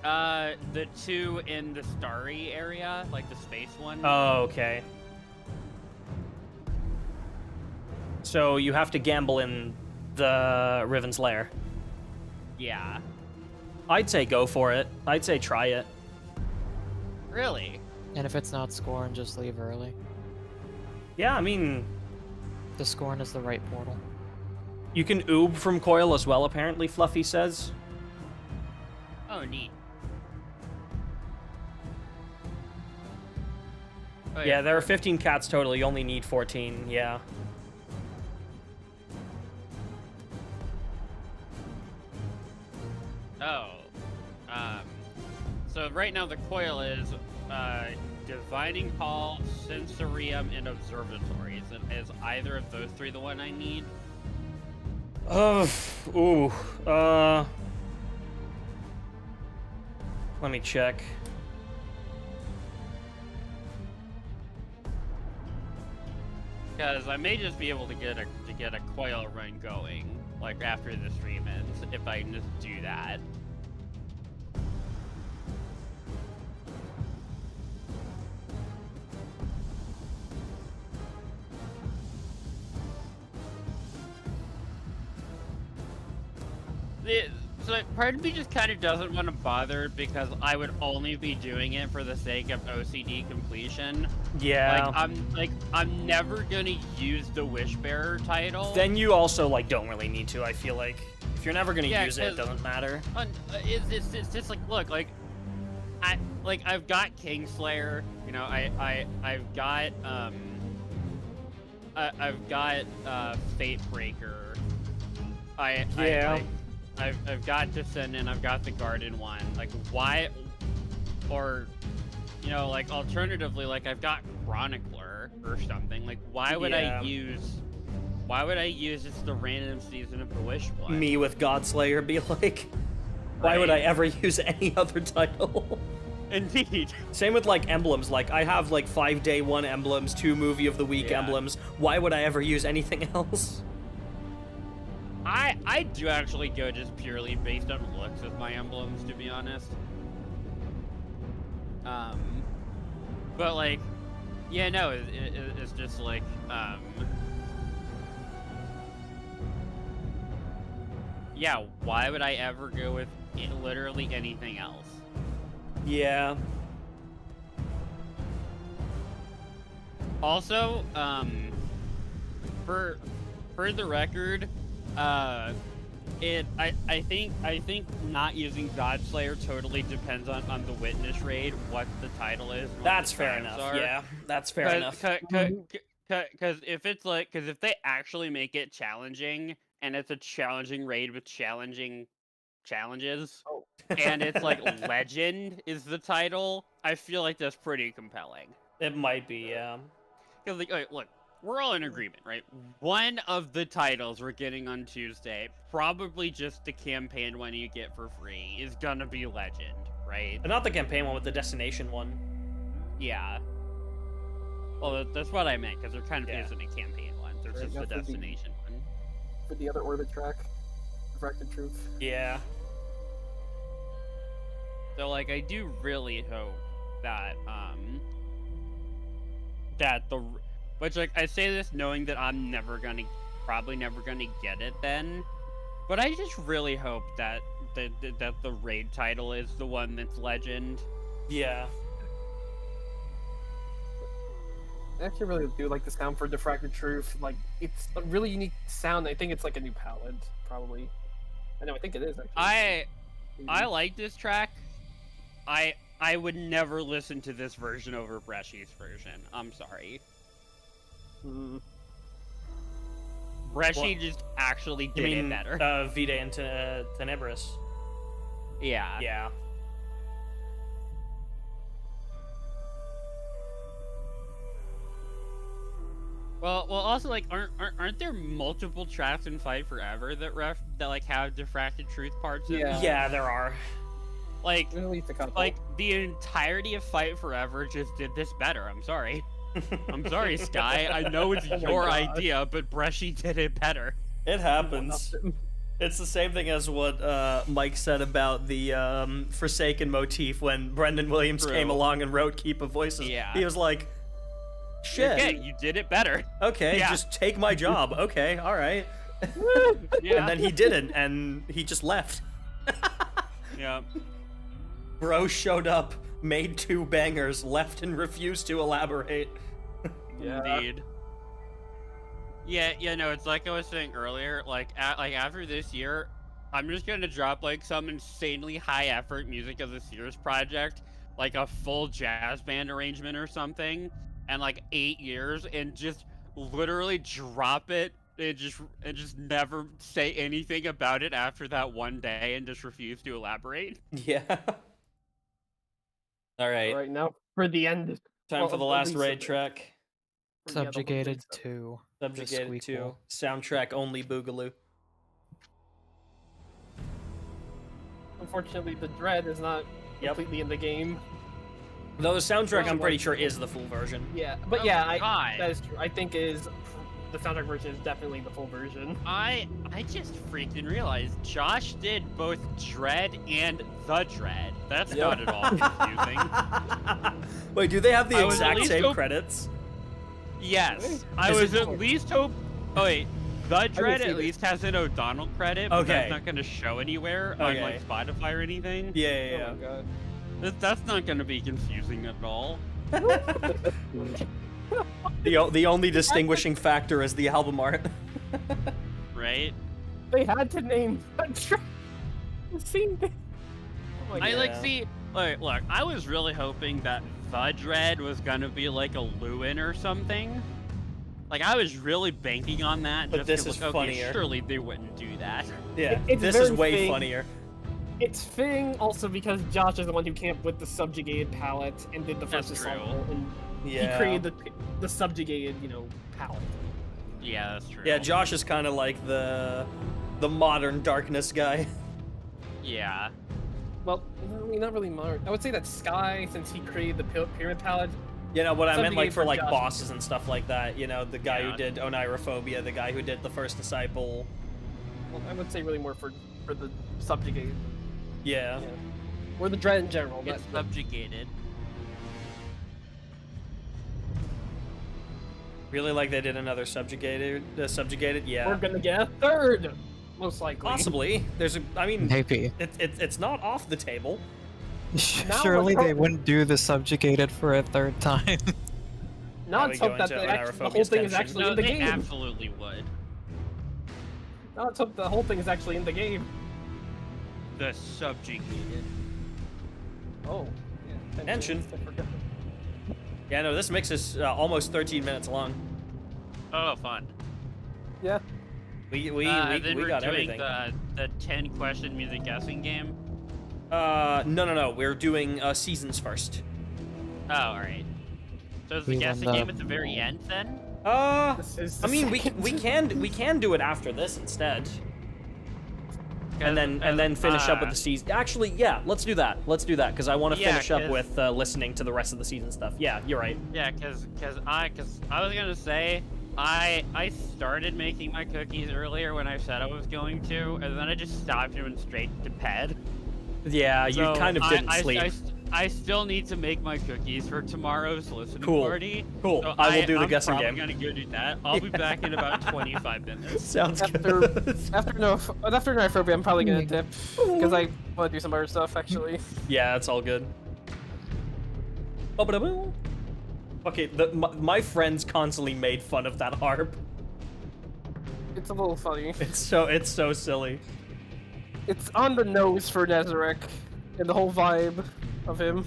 The two in the starry area, like the space one. Oh, okay. So you have to gamble in the Riven's Lair. Yeah. I'd say go for it. I'd say try it. Really? And if it's not Scorn, just leave early. Yeah, I mean, The Scorn is the right portal. you can oob from Coil as well, apparently, Fluffy says. Oh, neat. Oh, Yeah, there are 15 cats total. You only need 14, yeah. Oh. So right now the coil is Divining Hall, Sensorium, and Observatory. Is either of those three the one I need? Ooh. Let me check. Because I may just be able to get a coil run going, like after the stream ends, if I can just do that. So part of me just kind of doesn't want to bother because I would only be doing it for the sake of OCD completion. Yeah. I'm never gonna use the Wishbearer title. Then you also, like, don't really need to, I feel like. If you're never gonna Yeah, use it, it 'cause- doesn't matter. It's just like, look, I've got Kingslayer, you know, I've got Fatebreaker. I've got Descendant, I've got the Garden one. Like, why, or, you know, like, alternatively, like, I've got Chronicler or something. Like, why would Yeah. I use just the random season of the Wishblade? Me with Godslayer be like, why would I Right. ever use any other title? Indeed. Same with, like, emblems. Like, I have, like, 5 day 1 emblems, 2 movie of the week Yeah. emblems. Why would I ever use anything else? I do actually go just purely based on looks with my emblems, to be honest. But like, yeah, no, it's just like, yeah, why would I ever go with literally anything else? Yeah. Also, for the record, I think not using Godslayer totally depends on the witness raid, what the title is. and what That's the fair times enough. are. Yeah, that's fair enough. Because if they actually make it challenging and it's a challenging raid with challenging challenges, Oh. and it's like Legend is the title, I feel like that's pretty compelling. It might be, yeah. Because like, okay, look, we're all in agreement, right? One of the titles we're getting on Tuesday, probably just the campaign one you get for free, is gonna be Legend, right? But not the campaign one, with the destination one. Yeah. Well, that's what I meant, because they're kind of Yeah. using a campaign one. There's Right, just the that's the- destination one. For the other orbit track, Refracted Truth. Yeah. So, like, I do really hope that, which, like, I say this knowing that I'm probably never gonna get it then, but I just really hope that the raid title is the one that's Legend. Yeah. I actually really do like the sound for Diffracted Truth. Like, it's a really unique sound. I think it's like a new palette, probably. I know, I think it is, actually. I like this track. I would never listen to this version over Bresci's version. I'm sorry. Bresci just actually You did mean it better. Vitae and Tenebris? Yeah. Yeah. Well, also, like, aren't there multiple tracks in Fight Forever that like have Diffracted Truth parts in them? Yeah, there are. Like, At least a couple. like the entirety of Fight Forever just did this better. I'm sorry. I'm sorry, Sky. I know it's Oh my your God. idea, but Bresci did it better. It happens. It's the same thing as what Mike said about the Forsaken motif when Brendan Williams True. came along and wrote Keep of Voices. Yeah. He was like, shit. Okay, you did it better. Okay, Yeah. just take my job. Okay, all right. Yeah. And then he didn't, and he just left. Yeah. Bro showed up, made 2 bangers, left and refused to elaborate. Yeah. Indeed. Yeah, no, it's like I was saying earlier, like after this year, I'm just gonna drop like some insanely high effort music of the Sears project, like a full jazz band arrangement or something, and like 8 years, and just literally drop it and just never say anything about it after that one day and just refuse to elaborate. Yeah. All right. Right now, for the end. Time for the Well, last at least raid a bit. track. Yeah, the whole Subjugated thing. 2. Subjugated 2. Squeakquel. Soundtrack only Boogaloo. Unfortunately, the Dread is not Yep. completely in the game. Though the soundtrack, I'm pretty Well, sure, is the full version. Yeah, but Oh yeah, my God. that is true. I think the soundtrack version is definitely the full version. I just freaking realized Josh did both Dread and The Dread. That's Yep. not at all confusing. Wait, do they have the I was at exact least same hope- credits? Yes, I Is was it- at least hope. Oh wait, The Dread see at this. least has an O'Donnell credit, but Okay. that's not going to show anywhere on Okay. like Spotify or anything. Yeah. Oh my god. That's not going to be confusing at all. The only distinguishing factor is the album art. Right? They had to name the same thing. Oh my I god. like see. Look, I was really hoping that The Dread was gonna be like a Lewin or something. Like I was really banking on that. But just this 'cause, is like, okay, funnier. surely they wouldn't do that. Yeah, It's this is very way fake. funnier. It's fitting also because Josh is the one who came up with the subjugated palette and did the first That's assault, true. and Yeah. he created the subjugated, palette. Yeah, that's true. Yeah, Josh is kind of like the modern darkness guy. Yeah. Well, I mean, not really modern. I would say that Sky, since he created the pyramid palette. You know what I meant, like Subjugate for for like Josh. bosses and stuff like that. You know, the guy Yeah. who did Onirophobia, the guy who did the First Disciple. Well, I would say really more for the subjugated, Yeah. or the Dread in general. It's subjugated. Really like they did another subjugated. Yeah. We're gonna get a third, most likely. Possibly. I mean, Maybe. it's not off the table. Now Surely let's they hope- wouldn't do the subjugated for a third time. Now we let's go hope that into the Anaerophobia whole thing is tension. actually No, in the they game. absolutely would. Now let's hope the whole thing is actually in the game. The subjugated. Oh. Yeah, Tension. I forgot. Yeah, no, this mix is almost 13 minutes long. Oh, fun. Yeah. We Then we we're got doing everything. the 10-question music guessing game. No. We're doing seasons first. Oh, all right. So is the We guessing won the- game at the very end then? This is I the mean, second. we can do it after this instead, and then finish up with the season. Actually, yeah, let's do that. Let's do that because I want to Yeah, finish up 'cause- with listening to the rest of the season stuff. Yeah, you're right. Yeah, cause I was gonna say I started making my cookies earlier when I said I was going to, and then I just stopped and went straight to bed. Yeah, you So kind of didn't sleep. I still need to make my cookies for tomorrow's listening Cool. party. Cool. So I will do the guessing I'm game. probably gonna go do that. I'll be back in about 25 minutes. Sounds After good. after Anaerophobia, I'm probably gonna dip because I want to do some other stuff actually. Yeah, it's all good. Okay, my friends constantly made fun of that harp. It's a little funny. It's so silly. It's on the nose for Nezarek and the whole vibe of him.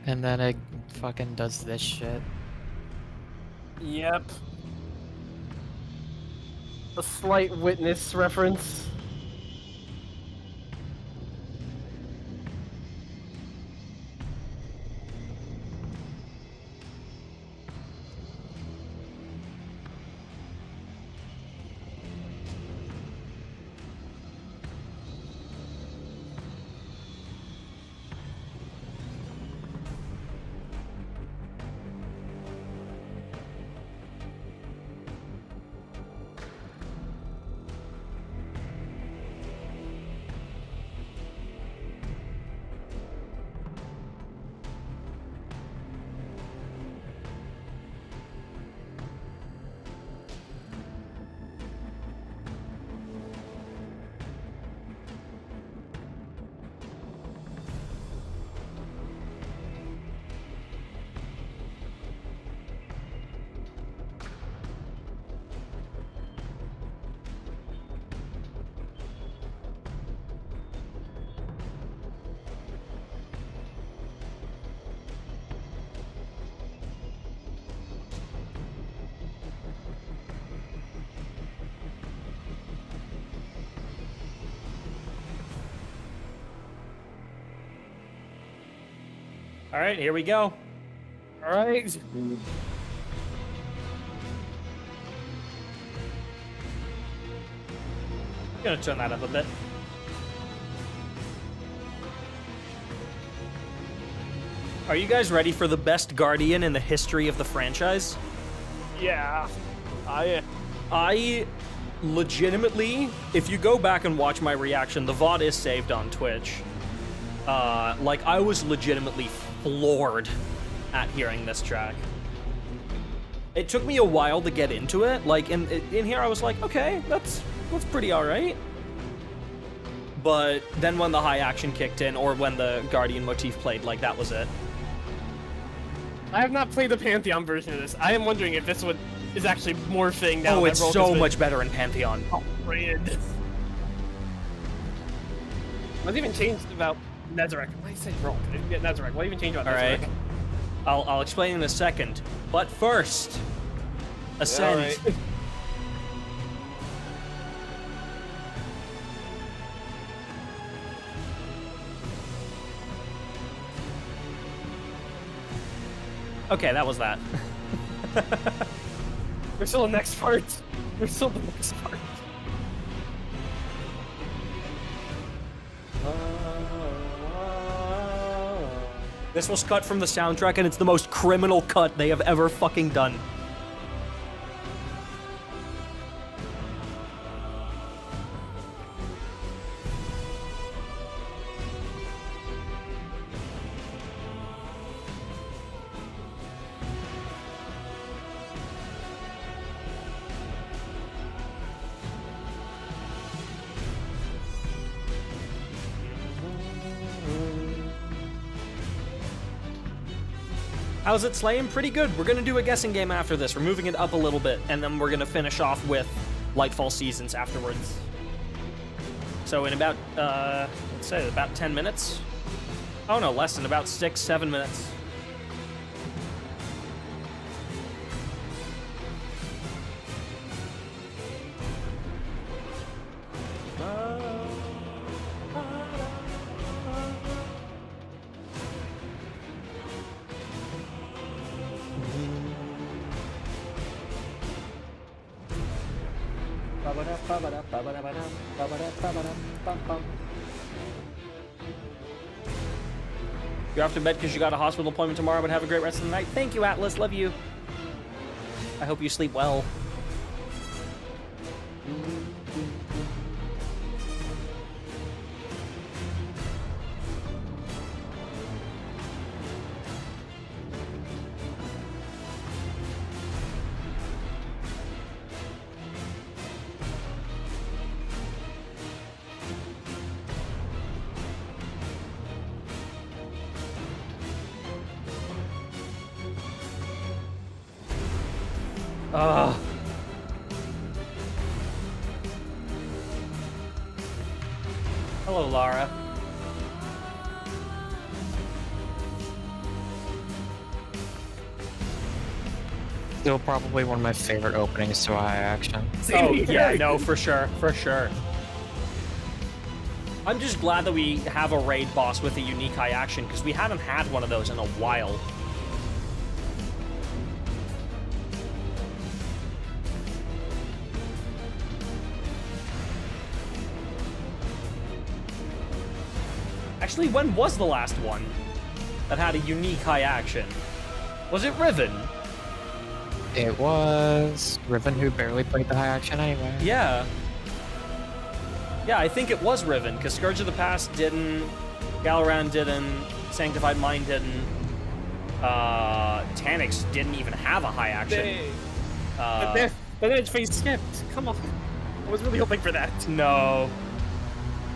And then it fucking does this shit. Yep. A slight witness reference. All right, here we go. All right. I'm gonna turn that up a bit. Are you guys ready for the best Guardian in the history of the franchise? Yeah. I legitimately, if you go back and watch my reaction, the VOD is saved on Twitch. Like, I was legitimately floored at hearing this track. It took me a while to get into it. Like, in here I was like, okay, that's pretty alright. But then when the high action kicked in, or when the Guardian motif played, like, that was it. I have not played the Pantheon version of this. I am wondering if this one is actually morphing now. Oh, that it's Rolk so has been much better in Pantheon. upgraded. What's even changed about Nezarek? Why you say Rolk? I didn't get Nezarek. What even changed about Alright. Nezarek? I'll explain in a second. But first, Ascend. Alright. Okay, that was that. There's still the next part. There's still the next part. This was cut from the soundtrack, and it's the most criminal cut they have ever fucking done. How's it slaying? Pretty good. We're gonna do a guessing game after this. We're moving it up a little bit, and then we're gonna finish off with Lightfall Seasons afterwards. So in about, let's say about 10 minutes? Oh no, less than about 6-7 minutes. You're off to bed because you got a hospital appointment tomorrow, but have a great rest of the night. Thank you, Atlas. Love you. I hope you sleep well. Ugh. Hello, Lara. Still probably one of my favorite openings to a high action. Oh, yeah, no, for sure, for sure. I'm just glad that we have a raid boss with a unique high action, because we haven't had one of those in a while. Actually, when was the last one that had a unique high action? Was it Riven? It was Riven, who barely played the high action anyway. Yeah. Yeah, I think it was Riven, because Scourge of the Past didn't, Galaran didn't, Sanctified Mind didn't, Tanix didn't even have a high action. But then its phase skipped. Come on. I was really hoping for that. No.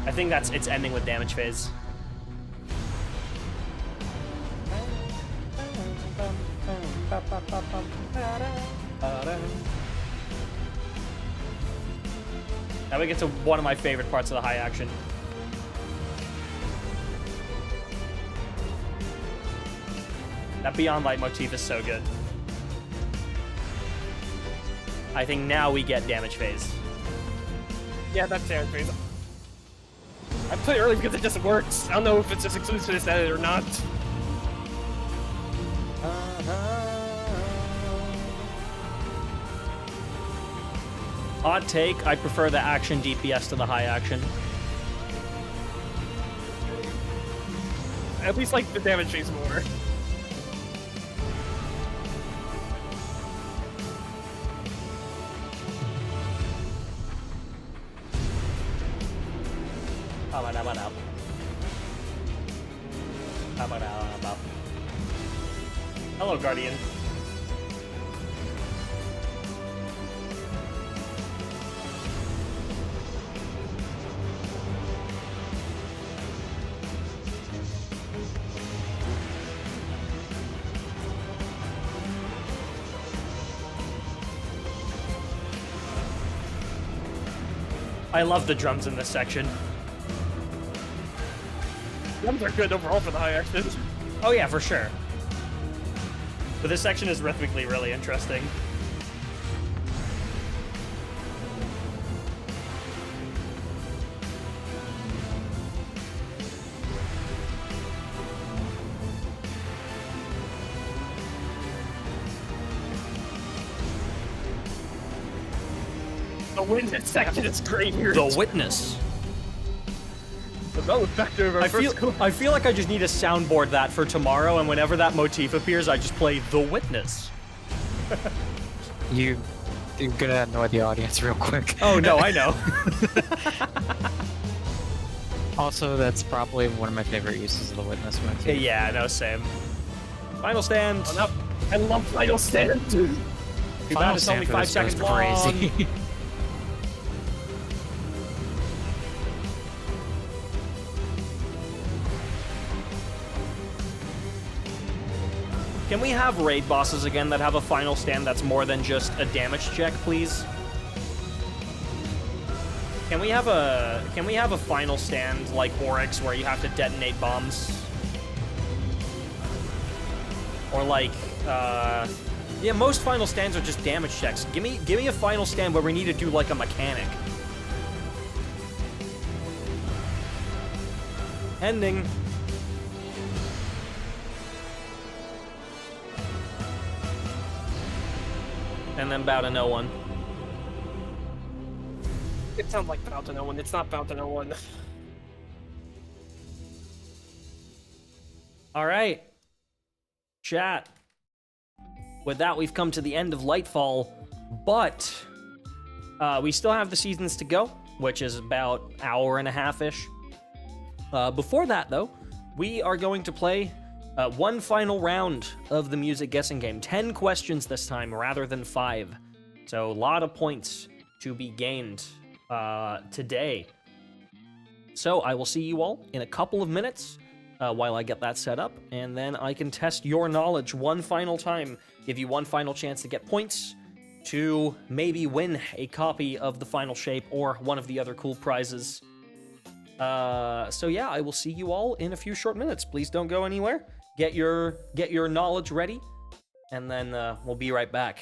I think it's ending with damage phase. Now we get to one of my favorite parts of the high action. That Beyond Light motif is so good. I think now we get damage phase. Yeah, that's damage phase. I played it early because it just works. I don't know if it's just exclusive to this edit or not. Hot take, I prefer the action DPS to the high action. I at least like the damage phase more. Hello, Guardian. I love the drums in this section. Drums are good overall for the high action. Oh yeah, for sure. But this section is rhythmically really interesting. The witness section is great here. The Witness. The most effective. I feel like I just need to soundboard that for tomorrow, and whenever that motif appears, I just play The Witness. You're gonna annoy the audience real quick. Oh no, I know. Also, that's probably one of my favorite uses of the Witness motif. Yeah, no, same. Final Stand. Oh, no. I love Final Stand. Too bad it's only 5 seconds long. Crazy. Can we have raid bosses again that have a final stand that's more than just a damage check, please? Can we have a final stand like Oryx where you have to detonate bombs? Or like, yeah, most final stands are just damage checks. Give me a final stand where we need to do like a mechanic. Ending. And then bow to no one. It sounds like bow to no one. It's not bow to no one. All right. Chat. With that, we've come to the end of Lightfall, but we still have the seasons to go, which is about an hour and a half-ish. Before that, though, we are going to play one final round of the music guessing game. 10 questions this time, rather than 5. So a lot of points to be gained today. So I will see you all in a couple of minutes while I get that set up, and then I can test your knowledge one final time, give you one final chance to get points to maybe win a copy of the final shape or one of the other cool prizes. So yeah, I will see you all in a few short minutes. Please don't go anywhere. Get your knowledge ready, and then we'll be right back.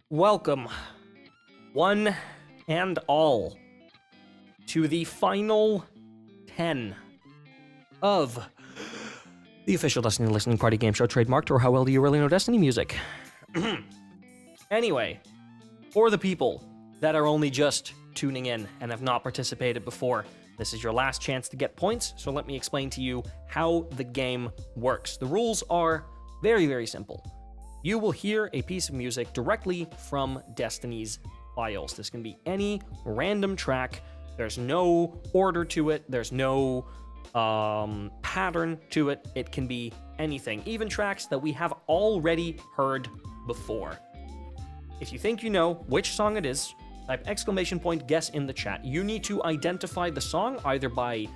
Welcome, one and all, to the final 10 of the official Destiny Listening Party Game Show, trademarked, or how well do you really know Destiny music? Anyway, for the people that are only just tuning in and have not participated before, this is your last chance to get points, so let me explain to you how the game works. The rules are very, very simple. You will hear a piece of music directly from Destiny's files. This can be any random track. There's no order to it. There's no pattern to it. It can be anything. Even tracks that we have already heard before. If you think you know which song it is, type !guess in the chat. You need to identify the song either by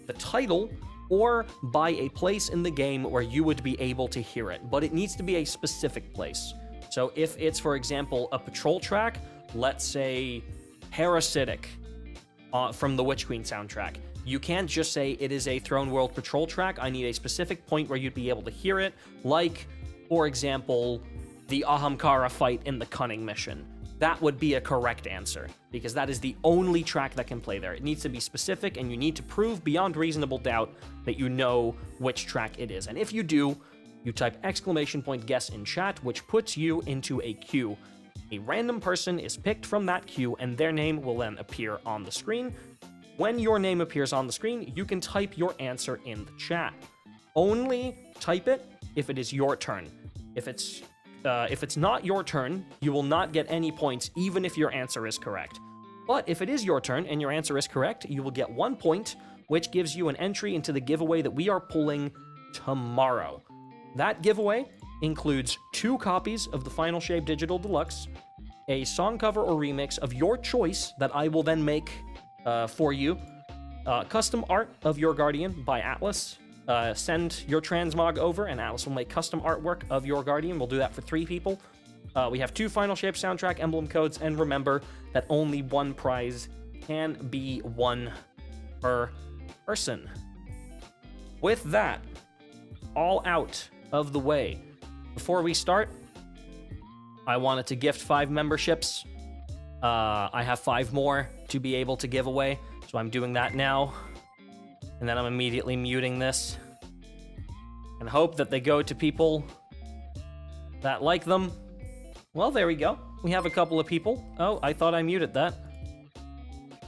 the title or by a place in the game where you would be able to hear it, but it needs to be a specific place. So if it's, for example, a patrol track, let's say Parasitic from the Witch Queen soundtrack, you can't just say it is a Throne World Patrol track. I need a specific point where you'd be able to hear it, like, for example, the Ahamkara fight in the Cunning mission. That would be a correct answer, because that is the only track that can play there. It needs to be specific, and you need to prove beyond reasonable doubt that you know which track it is. And if you do, you type !guess in chat, which puts you into a queue. A random person is picked from that queue, and their name will then appear on the screen. When your name appears on the screen, you can type your answer in the chat. Only type it if it is your turn. If it's not your turn, you will not get any points, even if your answer is correct. But if it is your turn and your answer is correct, you will get 1 point, which gives you an entry into the giveaway that we are pulling tomorrow. That giveaway includes 2 copies of the Final Shape Digital Deluxe, a song cover or remix of your choice that I will then make for you, custom art of Your Guardian by Atlas. Send your transmog over, and Atlas will make custom artwork of Your Guardian. We'll do that for 3 people. We have 2 Final Shape soundtrack emblem codes, and remember that only 1 prize can be won per person. With that all out of the way, before we start, I wanted to gift 5 memberships. I have 5 more to be able to give away, so I'm doing that now. And then I'm immediately muting this. And hope that they go to people that like them. Well, there we go. We have a couple of people. Oh, I thought I muted that.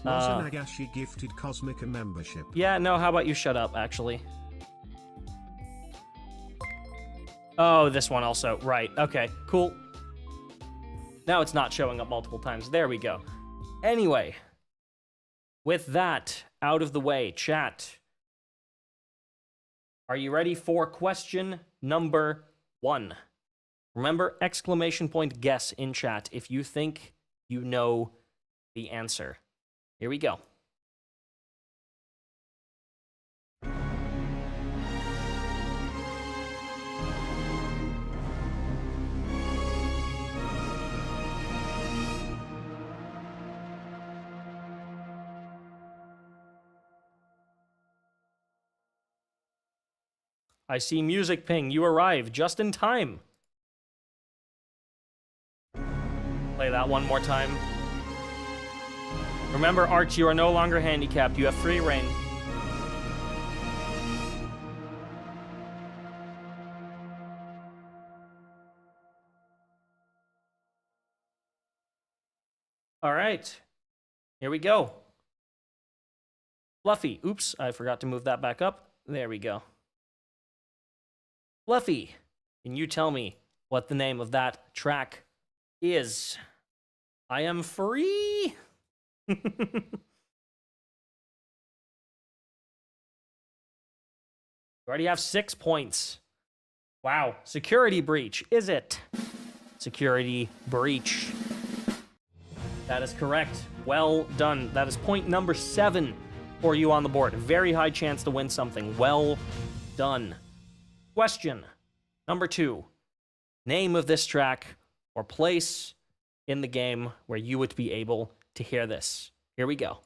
Nagashi gifted Cosmic a membership. Yeah, no, how about you shut up, actually? Oh, this one also. Right, okay, cool. Now it's not showing up multiple times. There we go. Anyway, with that out of the way, chat, are you ready for question number 1? Remember, !guess in chat if you think you know the answer. Here we go. I see music ping. You arrived just in time. Play that one more time. Remember, Arch, you are no longer handicapped. You have free reign. All right. Here we go. Fluffy. Oops, I forgot to move that back up. There we go. Fluffy, can you tell me what the name of that track is? I am free. You already have 6 points. Wow. Security breach, is it? Security breach. That is correct. Well done. That is point number 7 for you on the board. Very high chance to win something. Well done. Question number 2. Name of this track or place in the game where you would be able to hear this. Here we go.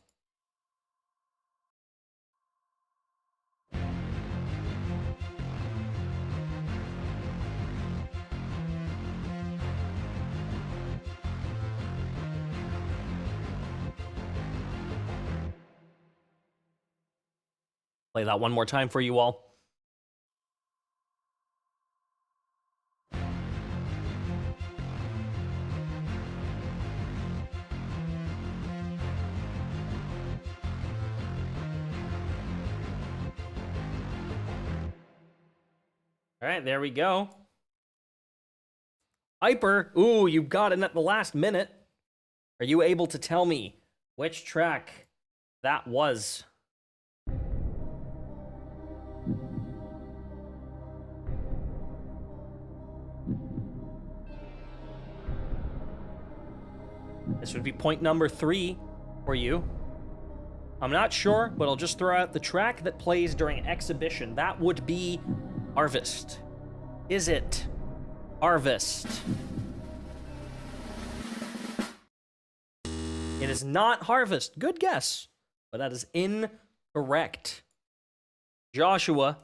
Play that one more time for you all. All right, there we go. Hyper, ooh, you got it at the last minute. Are you able to tell me which track that was? would be point number 3 for you. I'm not sure, but I'll just throw out the track that plays during exhibition. That would be Harvest. Is it Harvest? It is not Harvest. Good guess, but that is incorrect. Joshua,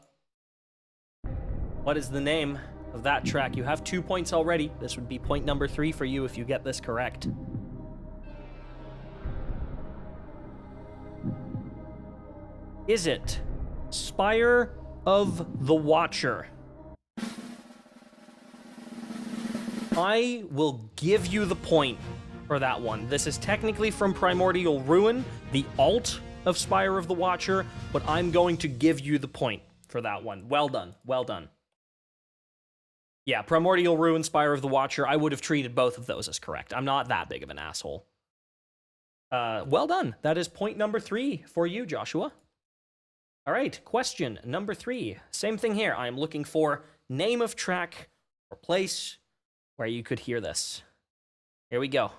what is the name of that track? You have 2 points already. This would be point number 3 for you if you get this correct. Is it Spire of the Watcher? I will give you the point for that one. This is technically from Primordial Ruin, the alt of Spire of the Watcher, but I'm going to give you the point for that one. Well done. Well done. Yeah, Primordial Ruin, Spire of the Watcher, I would have treated both of those as correct. I'm not that big of an asshole. Well done. That is point number 3 for you, Joshua. All right, question number 3. Same thing here. I am looking for name of track or place where you could hear this. Here we go.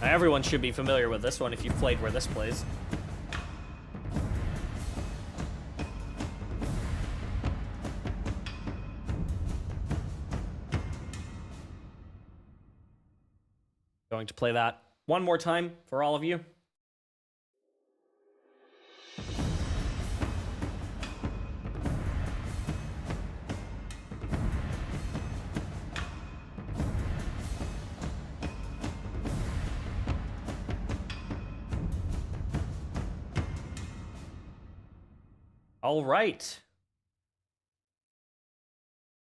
Now, everyone should be familiar with this one if you've played where this plays. Going to play that one more time for all of you. All right.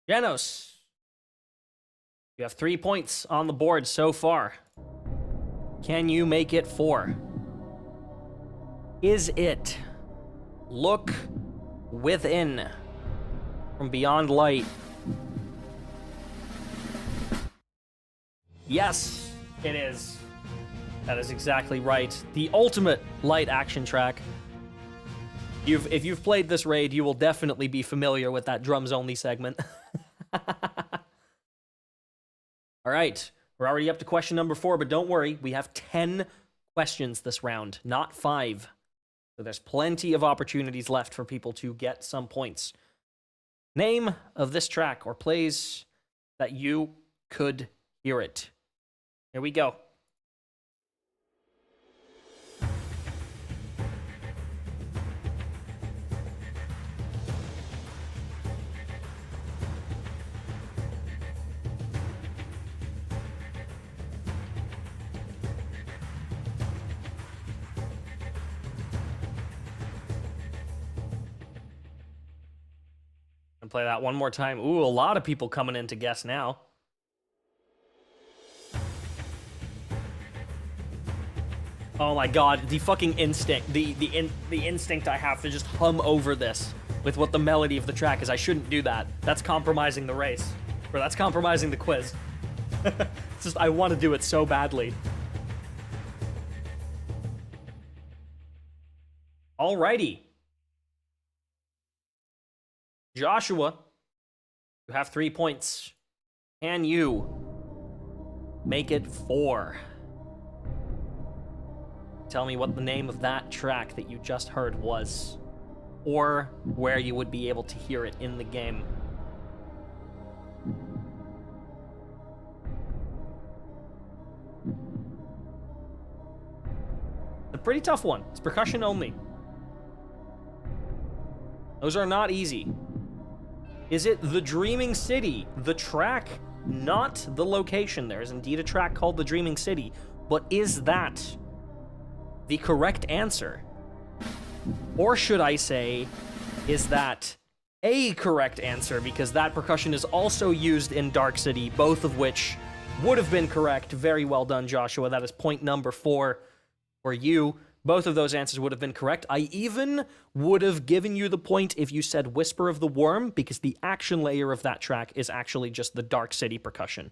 Janos, you have 3 points on the board so far. Can you make it 4? Is it Look Within from Beyond Light? Yes, it is. That is exactly right. The ultimate light action track. If you've played this raid, you will definitely be familiar with that drums only segment. All right, we're already up to question number 4, but don't worry, we have 10 questions this round, not 5. So there's plenty of opportunities left for people to get some points. Name of this track or plays that you could hear it. Here we go. And play that one more time. Ooh, a lot of people coming in to guess now. Oh my god, the fucking instinct, the instinct I have to just hum over this with what the melody of the track is. I shouldn't do that. That's compromising the race. Or that's compromising the quiz. It's just, I want to do it so badly. Alrighty. Joshua, you have 3 points. Can you make it 4? Tell me what the name of that track that you just heard was, or where you would be able to hear it in the game. It's a pretty tough one. It's percussion only. Those are not easy. Is it The Dreaming City? The track, not the location. There is indeed a track called The Dreaming City, but is that the correct answer? Or should I say, is that a correct answer? Because that percussion is also used in Dark City, both of which would have been correct. Very well done, Joshua. That is point number 4 for you. Both of those answers would have been correct. I even would have given you the point if you said Whisper of the Worm, because the action layer of that track is actually just the Dark City percussion.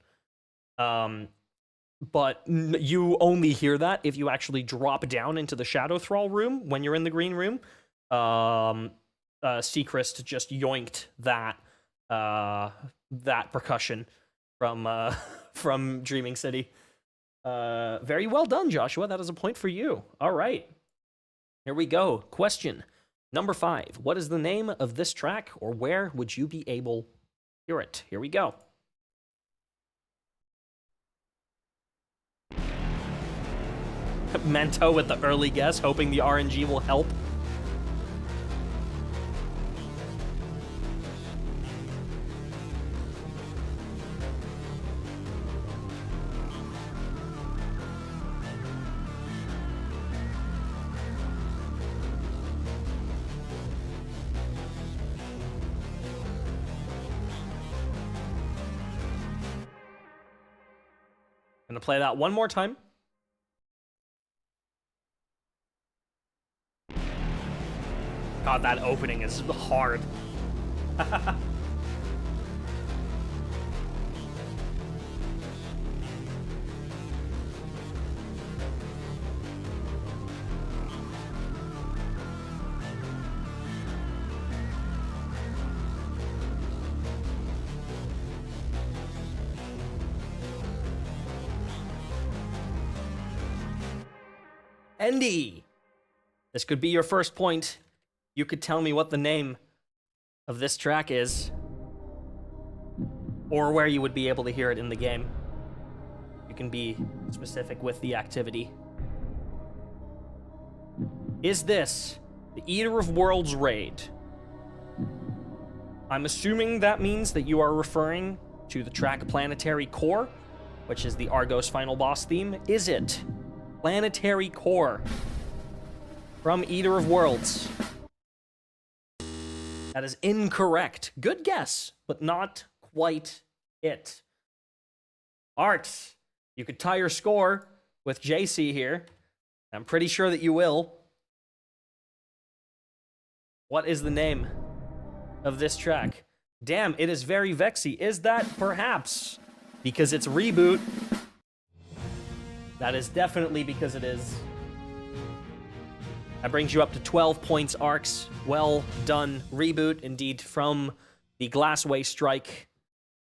But you only hear that if you actually drop down into the Shadow Thrall room when you're in the green room. Seacrest just yoinked that that percussion from from Dreaming City. Very well done, Joshua. That is a point for you. All right. Here we go. Question number 5. What is the name of this track, or where would you be able to hear it? Here we go. Mento with the early guess, hoping the RNG will help. I'm gonna play that one more time. God, that opening is hard. Andy, this could be your first point. You could tell me what the name of this track is, or where you would be able to hear it in the game. You can be specific with the activity. Is this the Eater of Worlds raid? I'm assuming that means that you are referring to the track Planetary Core, which is the Argos final boss theme. Is it Planetary Core from Eater of Worlds? That is incorrect. Good guess, but not quite it. Arts, you could tie your score with JC here. I'm pretty sure that you will. What is the name of this track? Damn, it is very vexy. Is that perhaps because it's Reboot? That is definitely because it is. That brings you up to 12 points, Arcs. Well done, Reboot, indeed, from the Glassway Strike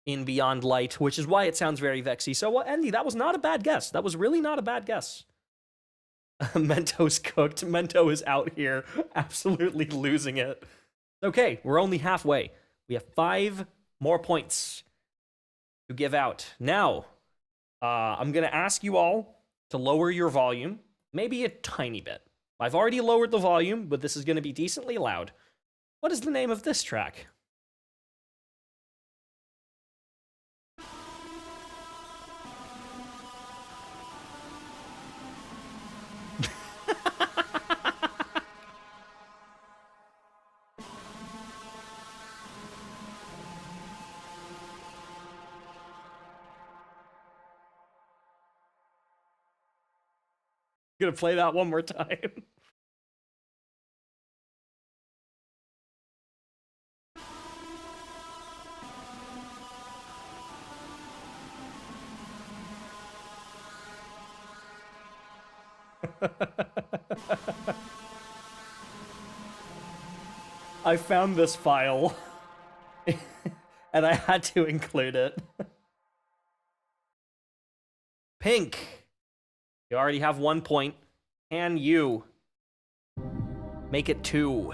in Beyond Light, which is why it sounds very vexy. So, well, Andy, that was not a bad guess. That was really not a bad guess. Mento's cooked. Mento is out here absolutely losing it. Okay, we're only halfway. We have 5 more points to give out. Now, I'm going to ask you all to lower your volume, maybe a tiny bit. I've already lowered the volume, but this is going to be decently loud. What is the name of this track? I'm gonna play that one more time. I found this file and I had to include it. Pink. You already have 1 point. Can you make it 2?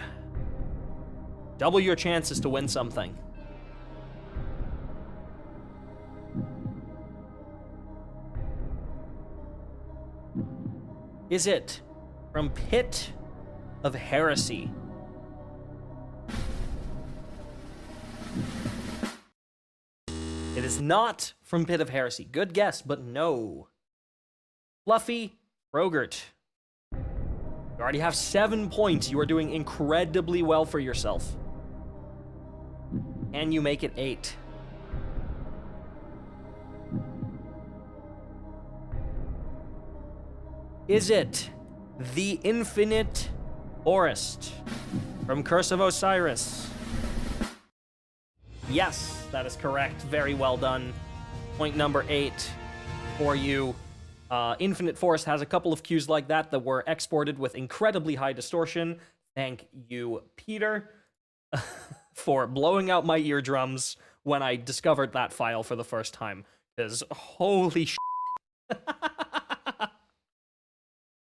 Double your chances to win something. Is it from Pit of Heresy? It is not from Pit of Heresy. Good guess, but no. Fluffy Frogurt. You already have 7 points. You are doing incredibly well for yourself. Can you make it 8? Is it the Infinite Forest from Curse of Osiris? Yes, that is correct. Very well done. Point number 8 for you. Infinite Forest has a couple of cues like that that were exported with incredibly high distortion. Thank you, Peter, for blowing out my eardrums when I discovered that file for the first time. Because holy sh**.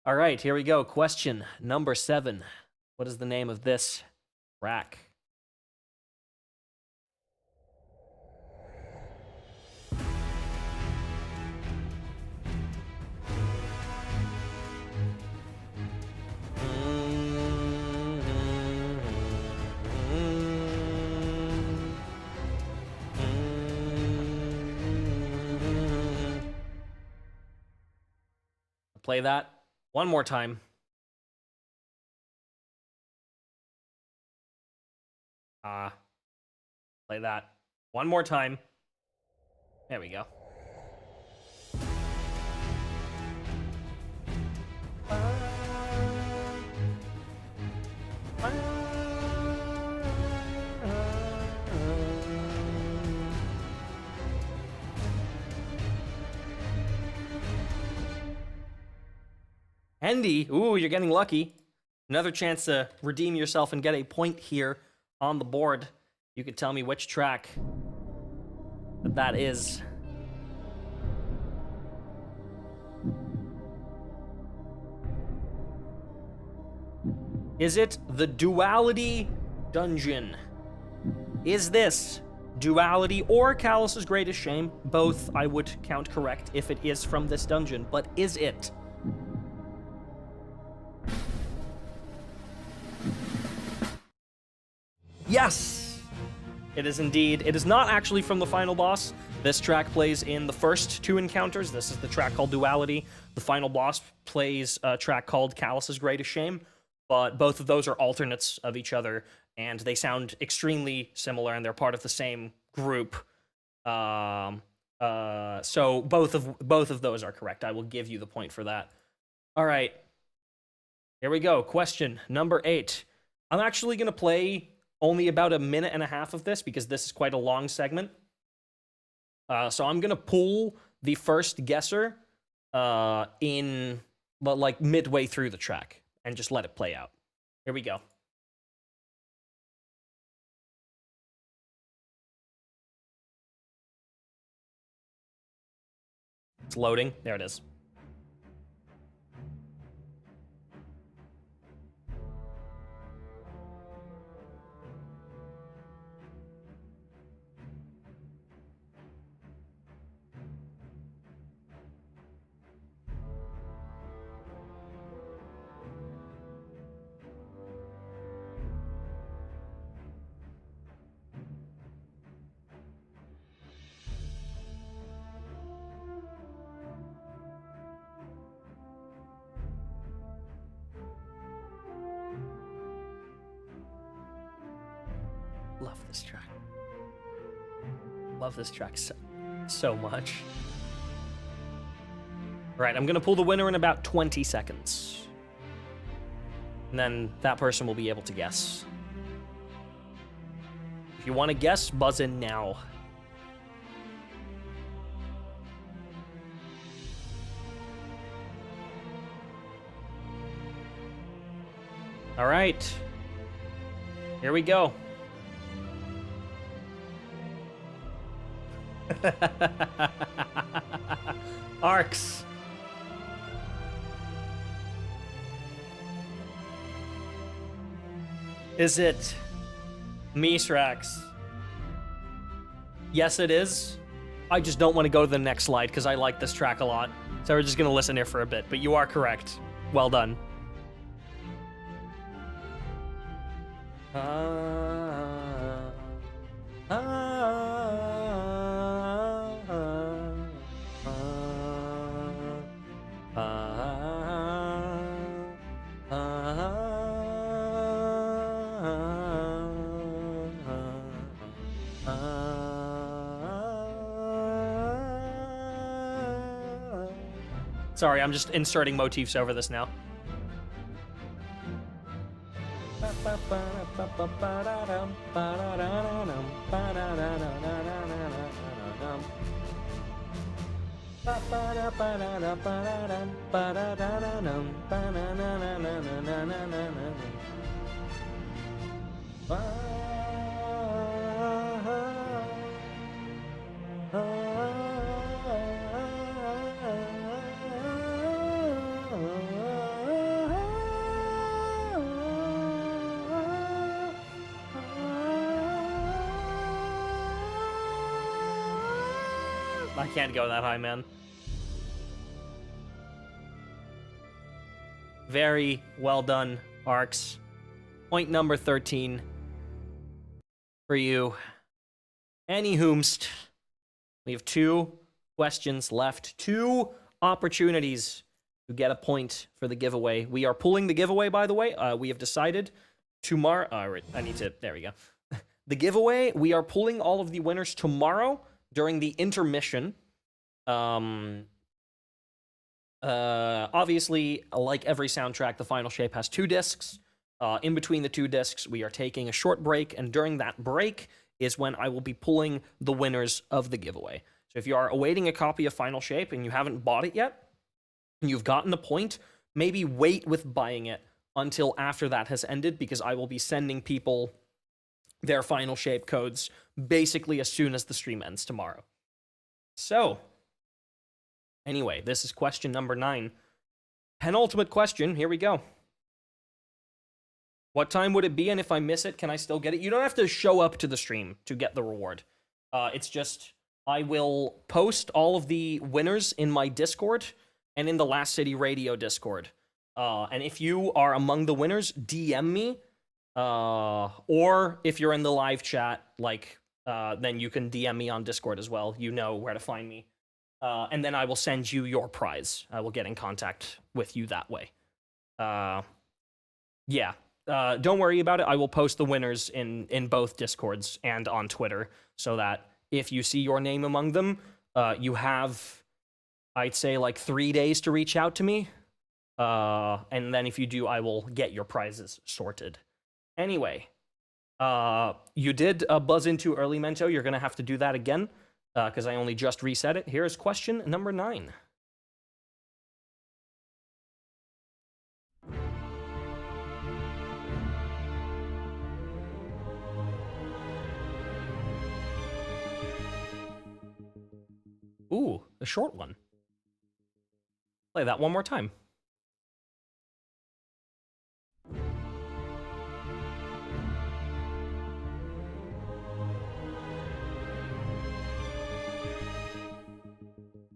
Alright, here we go. Question number 7. What is the name of this track? Play that one more time. Play that one more time. There we go. Andy, ooh, you're getting lucky. Another chance to redeem yourself and get a point here on the board. You could tell me which track that is. Is it the Duality Dungeon? Is this Duality or Callus's Greatest Shame? Both I would count correct if it is from this dungeon, but is it? Yes! It is indeed. It is not actually from the final boss. This track plays in the first 2 encounters. This is the track called Duality. The final boss plays a track called Callus's Greatest Shame, but both of those are alternates of each other, and they sound extremely similar, and they're part of the same group. So both of those are correct. I will give you the point for that. All right. Here we go. Question number 8. I'm actually going to play only about a minute and a half of this because this is quite a long segment. So I'm going to pull the first guesser like midway through the track and just let it play out. Here we go. It's loading. There it is. Love this track. Love this track so much. All right, I'm going to pull the winner in about 20 seconds. And then that person will be able to guess. If you want to guess, buzz in now. All right. Here we go. Arcs. Is it Misrax? Yes, it is. I just don't want to go to the next slide because I like this track a lot. So we're just going to listen here for a bit, but you are correct. Well done. Sorry, I'm just inserting motifs over this now. I can't go that high, man. Very well done, Arcs. Point number 13 for you. Anyhoomst, we have 2 questions left. 2 opportunities to get a point for the giveaway. We are pulling the giveaway, by the way. We have decided tomorrow... I need to... There we go. The giveaway, we are pulling all of the winners tomorrow during the intermission. Obviously, like every soundtrack, the final shape has 2 discs. In between the 2 discs, we are taking a short break, and during that break is when I will be pulling the winners of the giveaway. So if you are awaiting a copy of Final Shape and you haven't bought it yet, and you've gotten a point, maybe wait with buying it until after that has ended, because I will be sending people their Final Shape codes basically as soon as the stream ends tomorrow. So, anyway, this is question number 9. Penultimate question, here we go. What time would it be, and if I miss it, can I still get it? You don't have to show up to the stream to get the reward. It's just, I will post all of the winners in my Discord and in the Last City Radio Discord. And if you are among the winners, DM me. Or if you're in the live chat, then you can DM me on Discord as well. You know where to find me. And then I will send you your prize. I will get in contact with you that way. Yeah. Don't worry about it. I will post the winners in both Discords and on Twitter, so that if you see your name among them, you have, I'd say, 3 days to reach out to me. And then if you do, I will get your prizes sorted. Anyway, you did buzz in too early, Mento. You're going to have to do that again, because I only just reset it. Here is question number 9. Ooh, a short one. Play that one more time.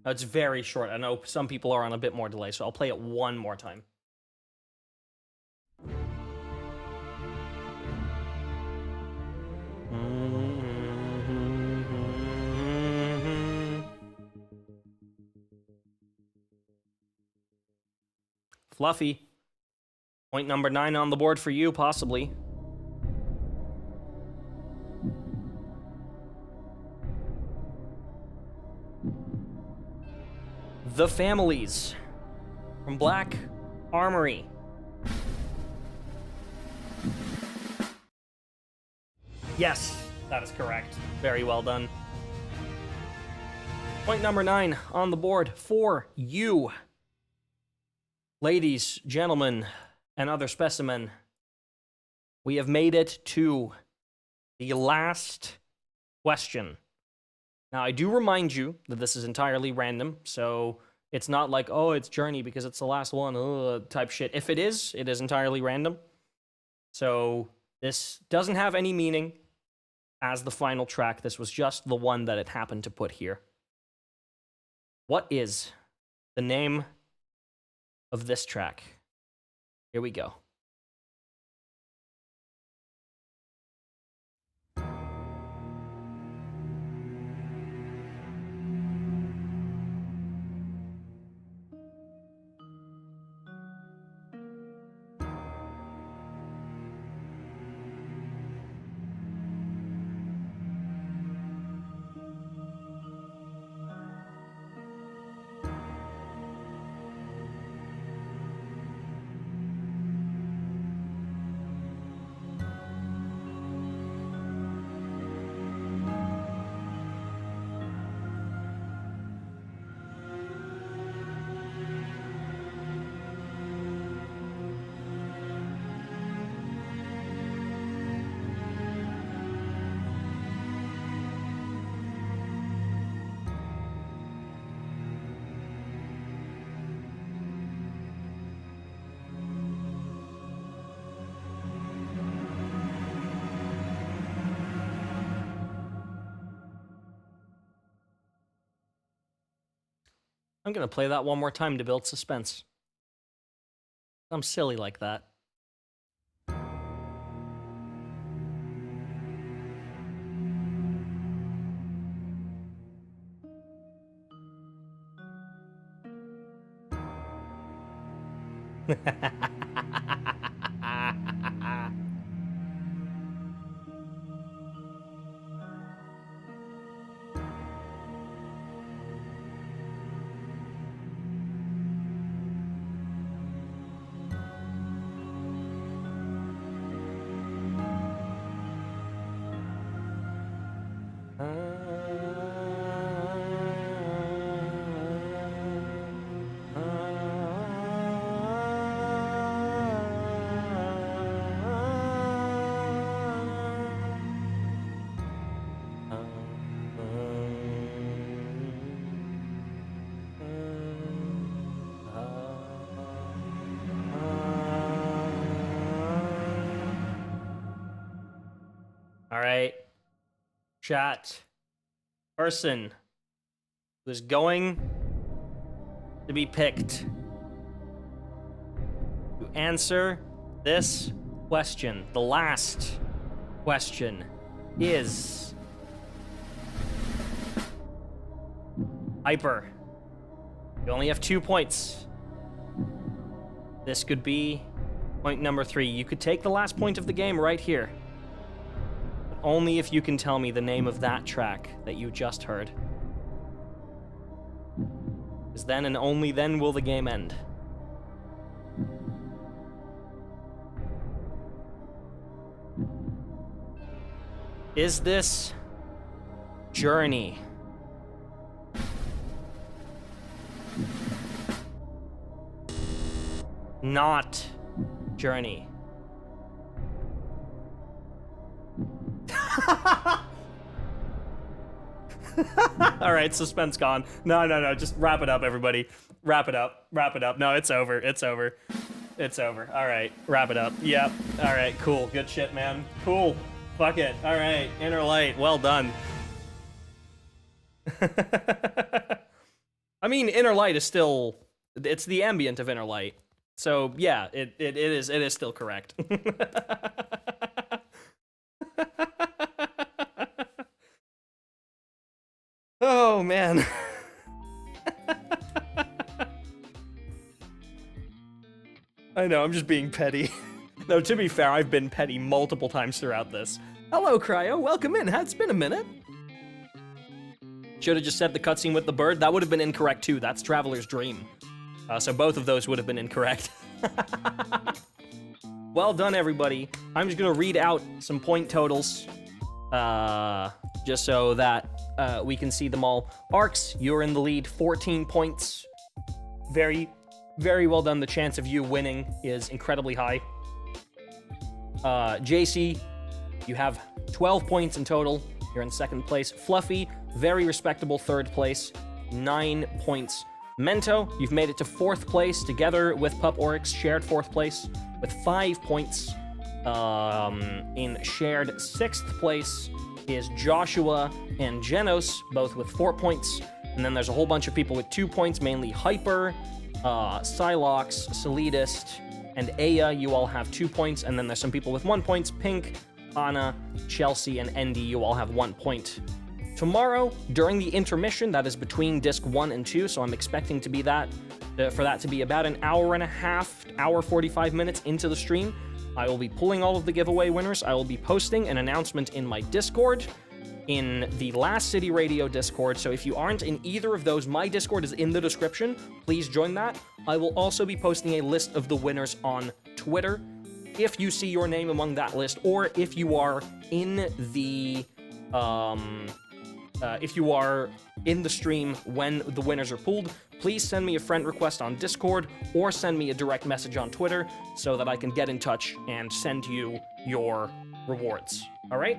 It's very short. I know some people are on a bit more delay, so I'll play it one more time. Fluffy. Point number 9 on the board for you, possibly. The Families from Black Armory. Yes, that is correct. Very well done. Point number 9 on the board for you. Ladies, gentlemen, and other specimen, we have made it to the last question. Now, I do remind you that this is entirely random, so it's not like, oh, it's Journey because it's the last one, type shit. If it is entirely random. So this doesn't have any meaning as the final track. This was just the one that it happened to put here. What is the name of this track? Here we go. I'm gonna play that one more time to build suspense. I'm silly like that. All right, chat. Person who's going to be picked to answer this question, the last question, is Hyper. You only have 2 points. This could be point number 3. You could take the last point of the game right here. Only if you can tell me the name of that track that you just heard. Because then and only then will the game end. Is this Journey? Not Journey. All right, suspense gone. No, just wrap it up, everybody. Wrap it up. No, it's over. All right, wrap it up. Yep. All right, cool. Good shit, man. Cool. Fuck it. All right, Inner Light. Well done. I mean, Inner Light is still... It's the ambient of Inner Light. So, yeah, it is still correct. Oh, man. I know, I'm just being petty. No, to be fair, I've been petty multiple times throughout this. Hello, Cryo. Welcome in. It's been a minute. Should have just said the cutscene with the bird. That would have been incorrect, too. That's Traveler's Dream. So both of those would have been incorrect. Well done, everybody. I'm just going to read out some point totals. Just so that we can see them all. Arcs, you're in the lead, 14 points. Very, very well done. The chance of you winning is incredibly high. JC, you have 12 points in total. You're in second place. Fluffy, very respectable third place, 9 points. Mento, you've made it to fourth place, together with Pup Oryx, shared fourth place with 5 points. In shared sixth place is Joshua and Genos, both with 4 points. And then there's a whole bunch of people with 2 points, mainly Hyper, Psylocke, Solidist, and Aya. You all have 2 points. And then there's some people with 1 point. Pink, Anna, Chelsea, and Endy, you all have 1 point. Tomorrow, during the intermission, that is between disc 1 and 2, so I'm expecting to be for that to be about an hour and a half, hour 45 minutes into the stream. I will be pulling all of the giveaway winners. I will be posting an announcement in my Discord, in the Last City Radio Discord, so if you aren't in either of those, my Discord is in the description. Please join that. I will also be posting a list of the winners on Twitter. If you see your name among that list, or if you are in the... if you are in the stream when the winners are pulled, please send me a friend request on Discord or send me a direct message on Twitter so that I can get in touch and send you your rewards. All right?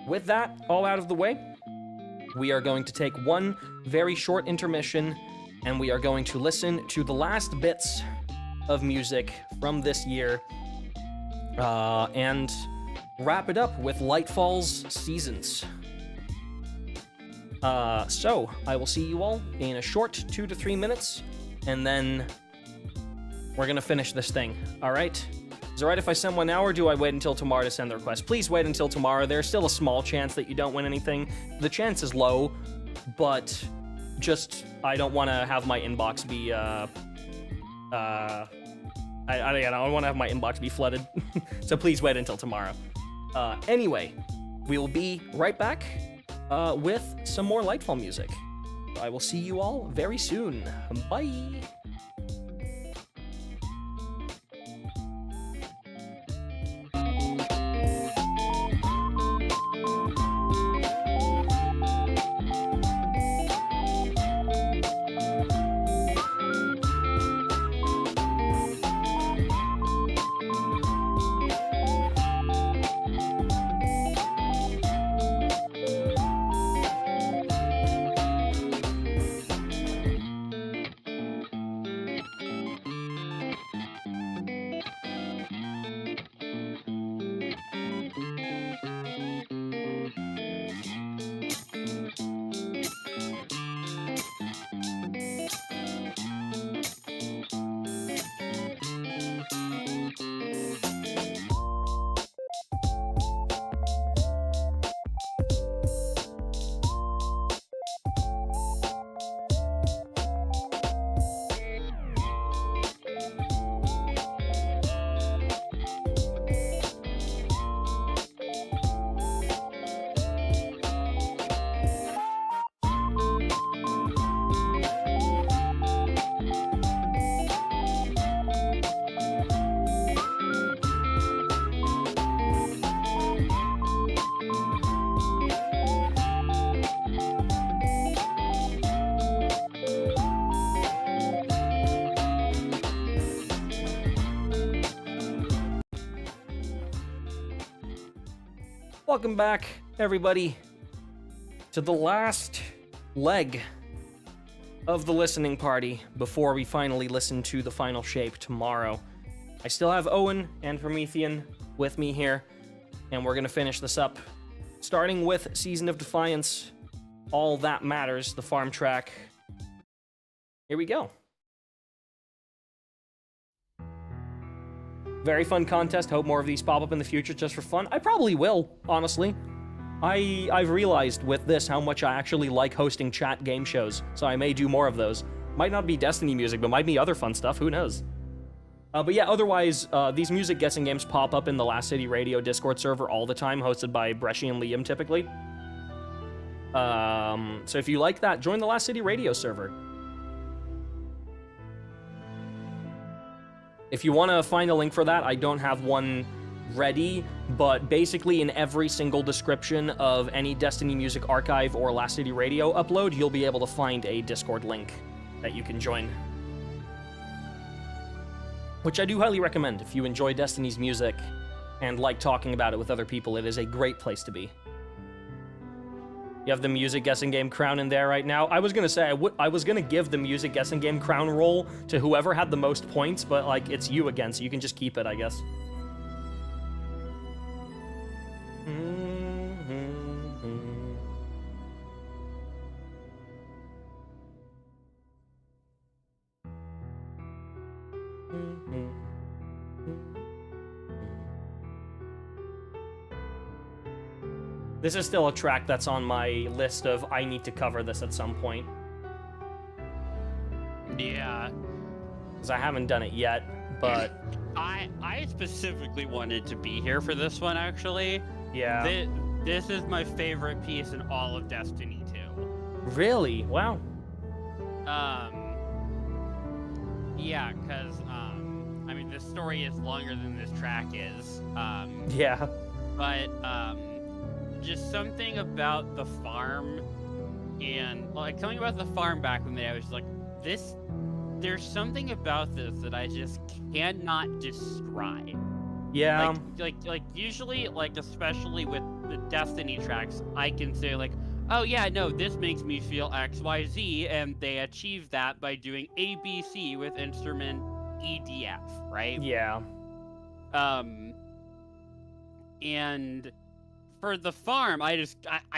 With that all out of the way, we are going to take one very short intermission and we are going to listen to the last bits of music from this year and wrap it up with Lightfall's Seasons. So I will see you all in a short 2 to 3 minutes, and then we're gonna finish this thing. All right? Is it right if I send one now, or do I wait until tomorrow to send the request? Please wait until tomorrow. There's still a small chance that you don't win anything. The chance is low, but just I don't want to have my inbox be I don't want to have my inbox be flooded. So please wait until tomorrow. Anyway, we will be right back with some more Lightfall music. I will see you all very soon. Bye. Welcome back, everybody, to the last leg of the listening party before we finally listen to the final shape tomorrow. I still have Owen and Promethean with me here, and we're going to finish this up, starting with Season of Defiance, All That Matters, the farm track. Here we go. Very fun contest. Hope more of these pop up in the future just for fun. I probably will, honestly. I've realized with this how much I actually like hosting chat game shows, so I may do more of those. Might not be Destiny music, but might be other fun stuff, who knows. But yeah, otherwise, these music guessing games pop up in the Last City Radio Discord server all the time, hosted by Bresci and Liam, typically. So if you like that, join the Last City Radio server. If you want to find a link for that, I don't have one ready, but basically in every single description of any Destiny Music Archive or Last City Radio upload, you'll be able to find a Discord link that you can join. Which I do highly recommend. If you enjoy Destiny's music and like talking about it with other people, it is a great place to be. You have the music guessing game crown in there right now. I was gonna say I was gonna give the music guessing game crown role to whoever had the most points, but like it's you again, so you can just keep it, I guess. This is still a track that's on my list of I need to cover this at some point. Yeah. Because I haven't done it yet, but... I specifically wanted to be here for this one, actually. Yeah. This is my favorite piece in all of Destiny 2. Really? Wow. Yeah, because, I mean, this story is longer than this track is. Yeah. But, just something about the farm, and, like, something about the farm back in the day, I was like, there's something about this that I just cannot describe. Yeah. Like usually, like, especially with the Destiny tracks, I can say, like, oh yeah, no, this makes me feel XYZ, and they achieve that by doing ABC with instrument EDF, right? Yeah. And for the farm, I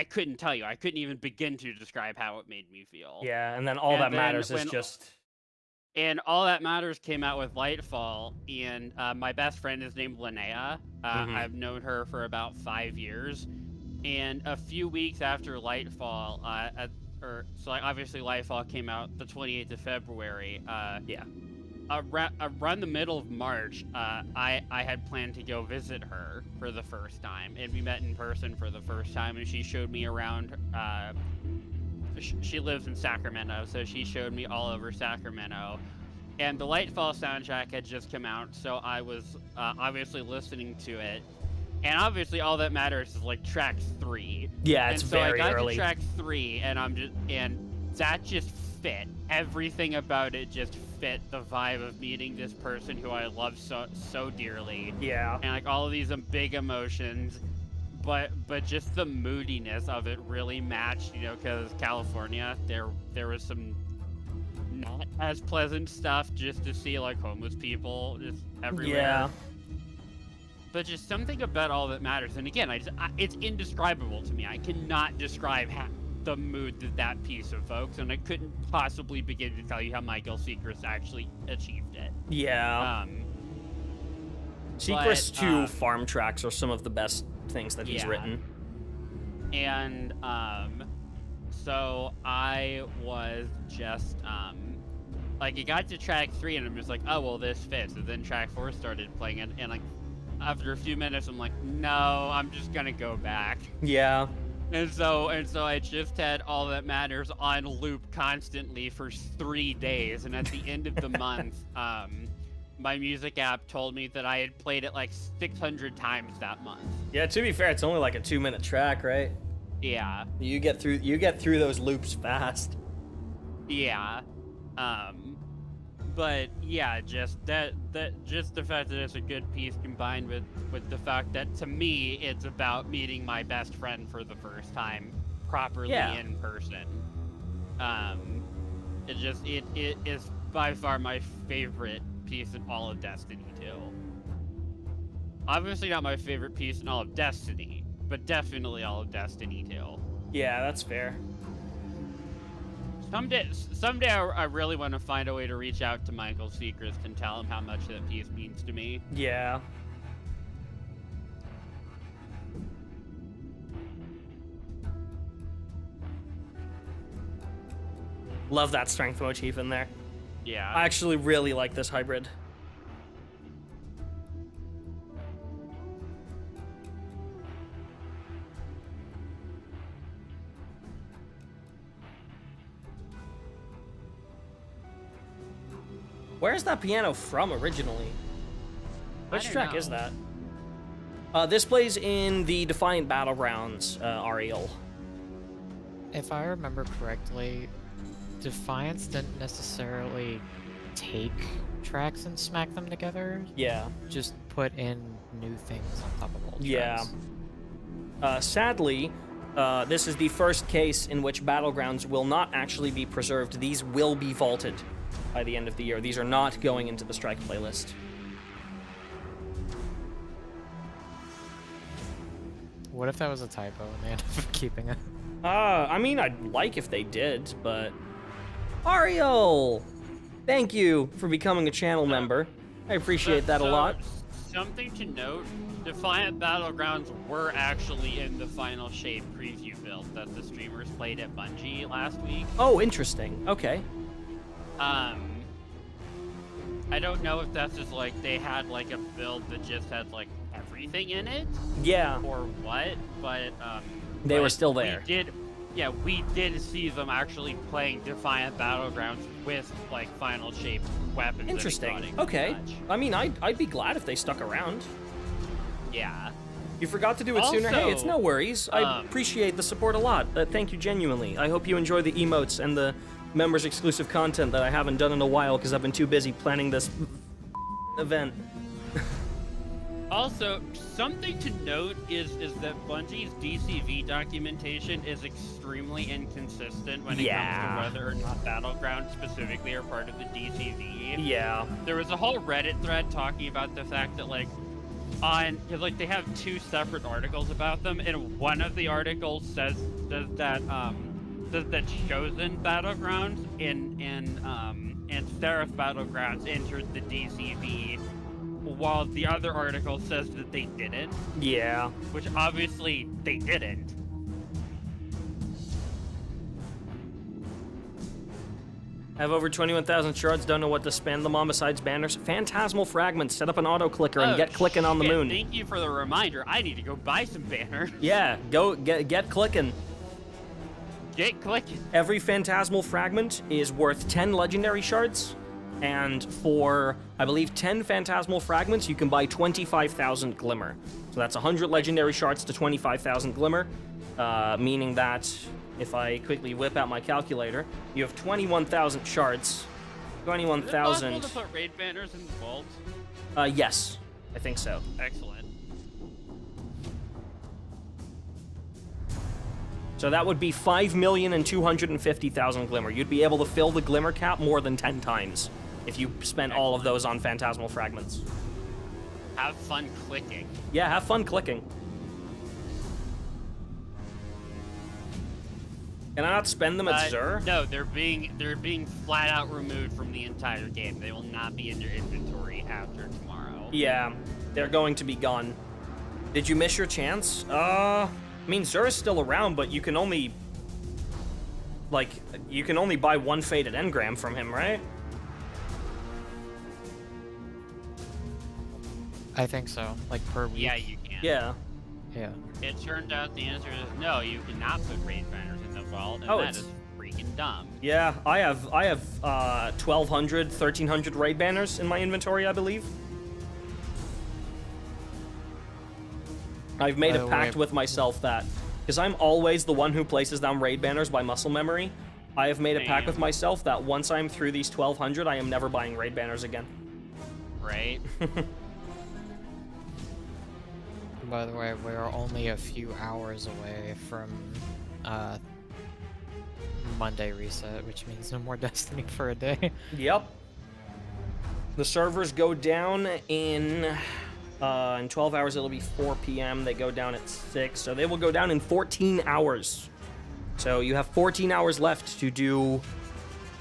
couldn't tell you. I couldn't even begin to describe how it made me feel. Yeah, and then all And that then matters is when- just. And All That Matters came out with Lightfall, and my best friend is named Linnea. I've known her for about 5 years, and a few weeks after Lightfall, obviously Lightfall came out the 28th of February. Yeah. Around the middle of March, I had planned to go visit her for the first time, and we met in person for the first time, and she showed me around. She lives in Sacramento, so she showed me all over Sacramento. And the Lightfall soundtrack had just come out, so I was obviously listening to it. And obviously, All That Matters is like track 3. Yeah, it's and so very I got early. to track 3, and that just fit. Everything about it just fit the vibe of meeting this person who I love so dearly. Yeah. And like all of these big emotions. But just the moodiness of it really matched, because California, there was some not as pleasant stuff just to see, like homeless people just everywhere. Yeah. But just something about All That Matters, and again, it's indescribable to me. I cannot describe the mood that piece evokes, and I couldn't possibly begin to tell you how Michael Sechrist actually achieved it. Yeah. Sechrist's 2 farm tracks are some of the best things that he's written. And so I was just like, it got to track 3 and I'm just like, oh well, this fits. And then track 4 started playing it, and like after a few minutes I'm like, no, I'm just gonna go back. Yeah. And so I just had All That Matters on loop constantly for 3 days, and at the end of the month, my music app told me that I had played it like 600 times that month. Yeah, to be fair, it's only like a 2-minute track, right? Yeah. You get through those loops fast. Yeah. But yeah, just just the fact that it's a good piece combined with the fact that to me it's about meeting my best friend for the first time properly in person. It is by far my favorite piece in all of Destiny 2. Obviously not my favorite piece in all of Destiny, but definitely all of Destiny 2. Yeah, that's fair. Someday I really want to find a way to reach out to Michael Sechrist and tell him how much that piece means to me. Yeah. Love that strength motif in there. Yeah. I actually really like this hybrid. Where's that piano from originally? Which track is that? This plays in the Defiant Battlegrounds Ariel. If I remember correctly, Defiance didn't necessarily take tracks and smack them together. Yeah. Just put in new things on top of old tracks. Sadly, this is the first case in which Battlegrounds will not actually be preserved. These will be vaulted by the end of the year. These are not going into the Strike playlist. What if that was a typo and they ended up keeping it? I mean, I'd like if they did, but... Ariel! Thank you for becoming a channel member. I appreciate that a lot. Something to note, Defiant Battlegrounds were actually in the Final Shape preview build that the streamers played at Bungie last week. Oh, interesting. Okay. I don't know if that's just like they had like a build that just had like everything in it. Yeah. Or what, but They were still there. We did see them actually playing Defiant Battlegrounds with like Final Shape weapons. Interesting. And Okay. and such. I mean, I'd be glad if they stuck around. Yeah. You forgot to do it sooner. Hey, it's no worries. I appreciate the support a lot. Thank you genuinely. I hope you enjoy the emotes and the members exclusive content that I haven't done in a while because I've been too busy planning this event. Also, something to note is that Bungie's DCV documentation is extremely inconsistent when it comes to whether or not Battlegrounds specifically are part of the DCV. Yeah. There was a whole Reddit thread talking about the fact that, like, because like they have two separate articles about them, and one of the articles says that Chosen Battlegrounds and Seraph Battlegrounds entered the DCV, while the other article says that they didn't. Yeah. Which obviously they didn't. Have over 21,000 shards, don't know what to spend them on besides banners. Phantasmal fragments, set up an auto clicker and get clicking on the moon. Thank you for the reminder. I need to go buy some banners. Yeah, go get clicking. Get clicking. Every phantasmal fragment is worth 10 legendary shards, and for, I believe, 10 phantasmal fragments, you can buy 25,000 glimmer. So that's 100 legendary shards to 25,000 glimmer, meaning that if I quickly whip out my calculator, you have 21,000 shards. 21,000. Is it possible to put raid banners in the vault? Yes, I think so. Excellent. So that would be 5,250,000 glimmer. You'd be able to fill the glimmer cap more than 10 times if you spent all of those on phantasmal fragments. Have fun clicking. Yeah, have fun clicking. Can I not spend them at Zur? No, they're being flat out removed from the entire game. They will not be in your inventory after tomorrow. Yeah, they're going to be gone. Did you miss your chance? I mean, Zur is still around, but you can only... Like, you can only buy one Faded Engram from him, right? I think so. Like, per week. Yeah, you can. Yeah. Yeah. It turned out the answer is no, you cannot put raid banners in the vault, and Oh, that it's- is freaking dumb. Yeah, I have 1,200, 1,300 raid banners in my inventory, I believe. I've made By a the pact way- with myself that, because I'm always the one who places down raid banners by muscle memory, I have made a pact with myself that once I'm through these 1,200, I am never buying raid banners again. Right? By the way, we are only a few hours away from Monday reset, which means no more Destiny for a day. Yep. The servers go down in 12 hours. It'll be 4 p.m. They go down at 6, so they will go down in 14 hours. So you have 14 hours left to do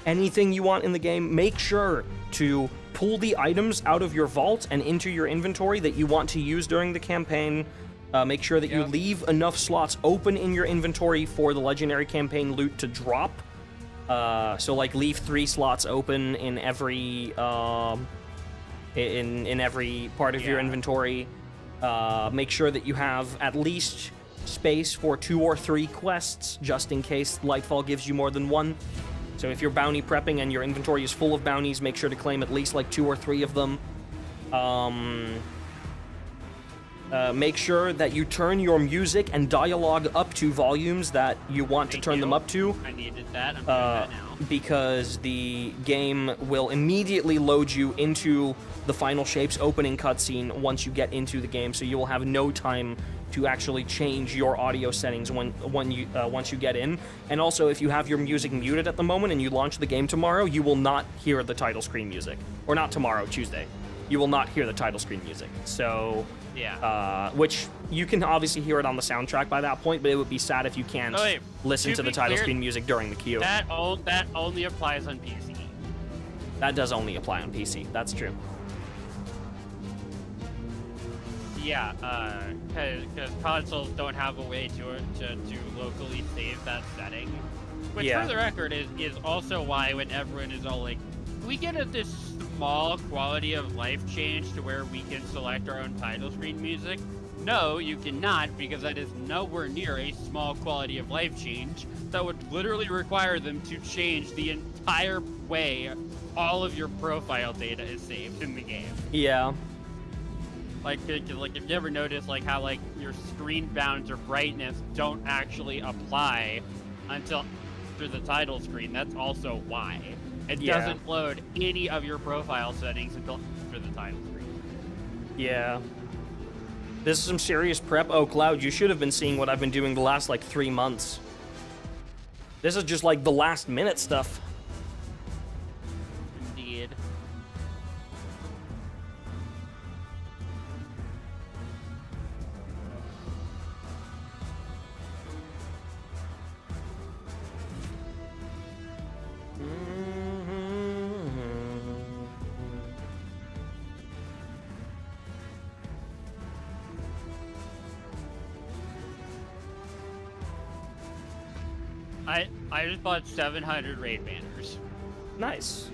anything you want in the game. Make sure to pull the items out of your vault and into your inventory that you want to use during the campaign. Make sure that you leave enough slots open in your inventory for the legendary campaign loot to drop. So like leave 3 slots open in every in every part of your inventory. Make sure that you have at least space for 2 or 3 quests just in case Lightfall gives you more than one. So if you're bounty prepping and your inventory is full of bounties, make sure to claim at least like 2 or 3 of them. Make sure that you turn your music and dialogue up to volumes that you want to turn them up to. I needed that. I'm doing that now. Because the game will immediately load you into the Final Shapes opening cutscene once you get into the game, so you will have no time to actually change your audio settings once you get in. And also, if you have your music muted at the moment and you launch the game tomorrow, you will not hear the title screen music. Or not tomorrow, Tuesday. You will not hear the title screen music. So, which you can obviously hear it on the soundtrack by that point, but it would be sad if you can't listen to the title screen music during the queue. That only applies on PC. That does only apply on PC. That's true. Yeah, because consoles don't have a way to locally save that setting. Which, for the record, is also why when everyone is all like, can we get this small quality of life change to where we can select our own title screen music? No, you cannot, because that is nowhere near a small quality of life change. That would literally require them to change the entire way all of your profile data is saved in the game. Yeah. Like if you ever notice like how like your screen bounds or brightness don't actually apply until after the title screen, that's also why. It doesn't load any of your profile settings until after the title screen. Yeah. This is some serious prep. Oh, Cloud, you should have been seeing what I've been doing the last like 3 months. This is just like the last minute stuff. Indeed. I just bought 700 raid banners. Nice.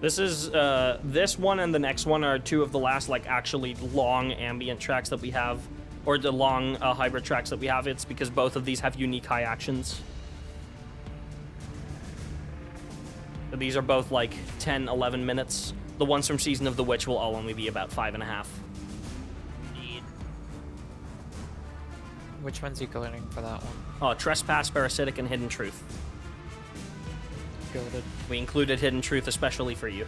This one and the next one are two of the last, like, actually long ambient tracks that we have, or the long hybrid tracks that we have. It's because both of these have unique high actions. So these are both like 10, 11 minutes. The ones from Season of the Witch will all only be about 5.5. Which one's you going for that one? Trespass, Parasitic, and Hidden Truth. Goated. We included Hidden Truth especially for you.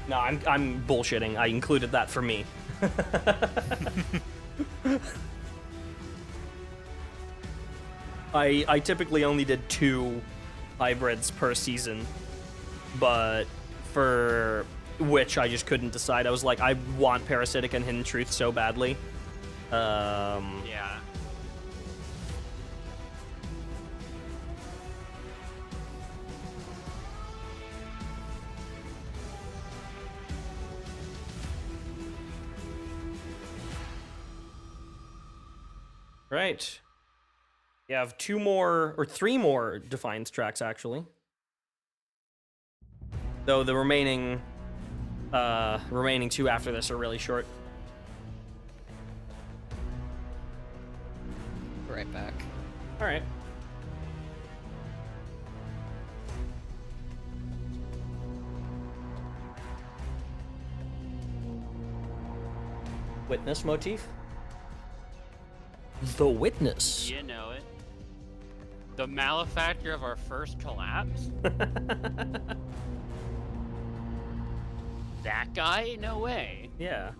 No, I'm bullshitting. I included that for me. I typically only did 2 hybrids per season, but for Witch I just couldn't decide. I was like, I want Parasitic and Hidden Truth so badly. Yeah. Right. You have 2 more, or 3 more Defiance tracks, actually. Though the remaining 2 after this are really short. Right back. All right. Witness motif? The Witness. You know it. The malefactor of our first collapse? That guy? No way. Yeah.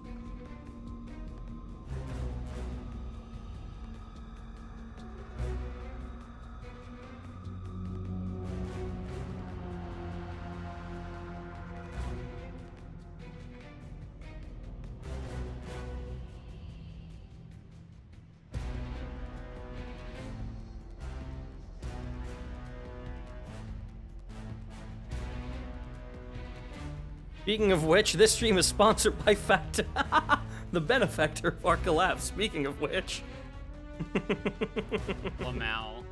Speaking of which, this stream is sponsored by Factor, the benefactor of our collapse. Speaking of which. Lamau.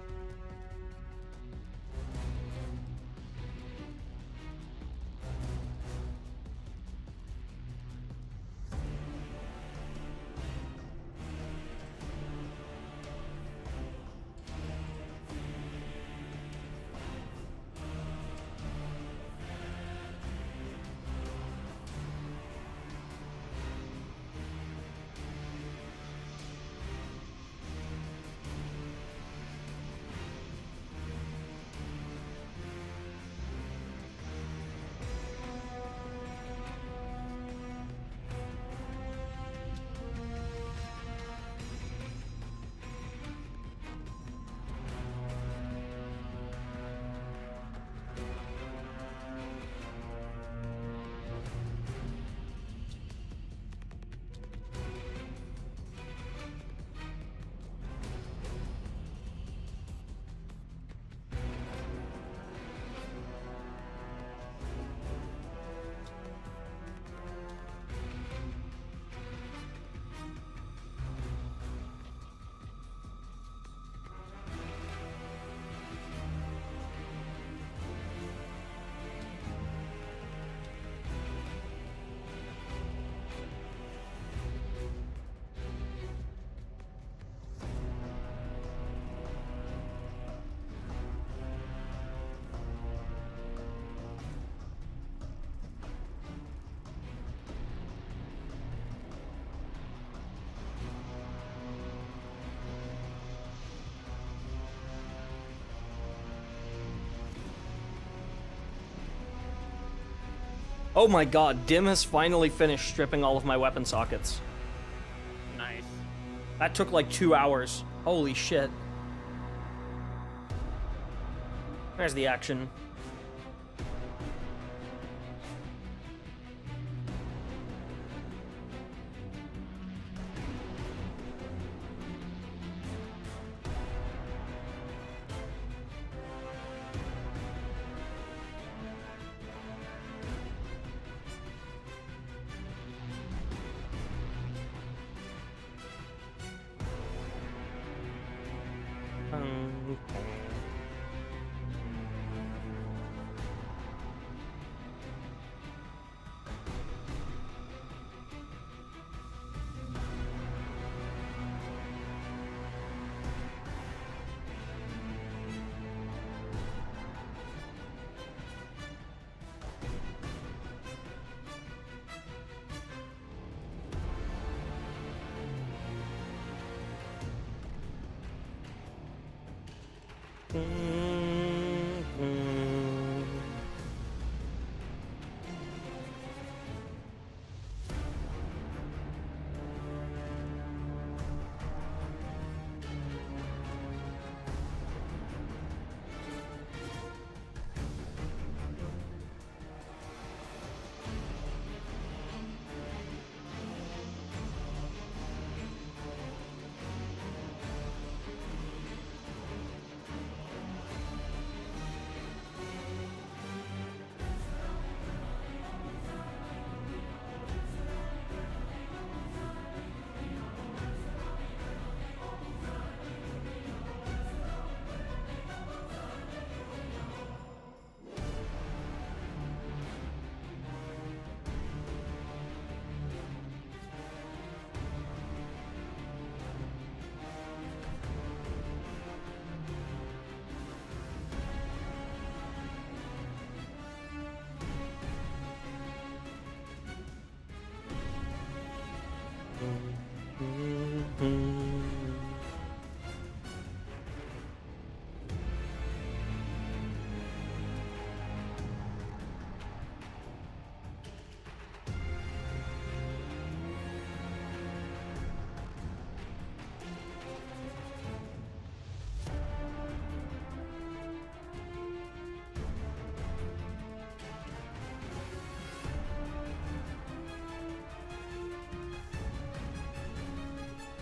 Oh my god, Dim has finally finished stripping all of my weapon sockets. Nice. That took like 2 hours. Holy shit. There's the action.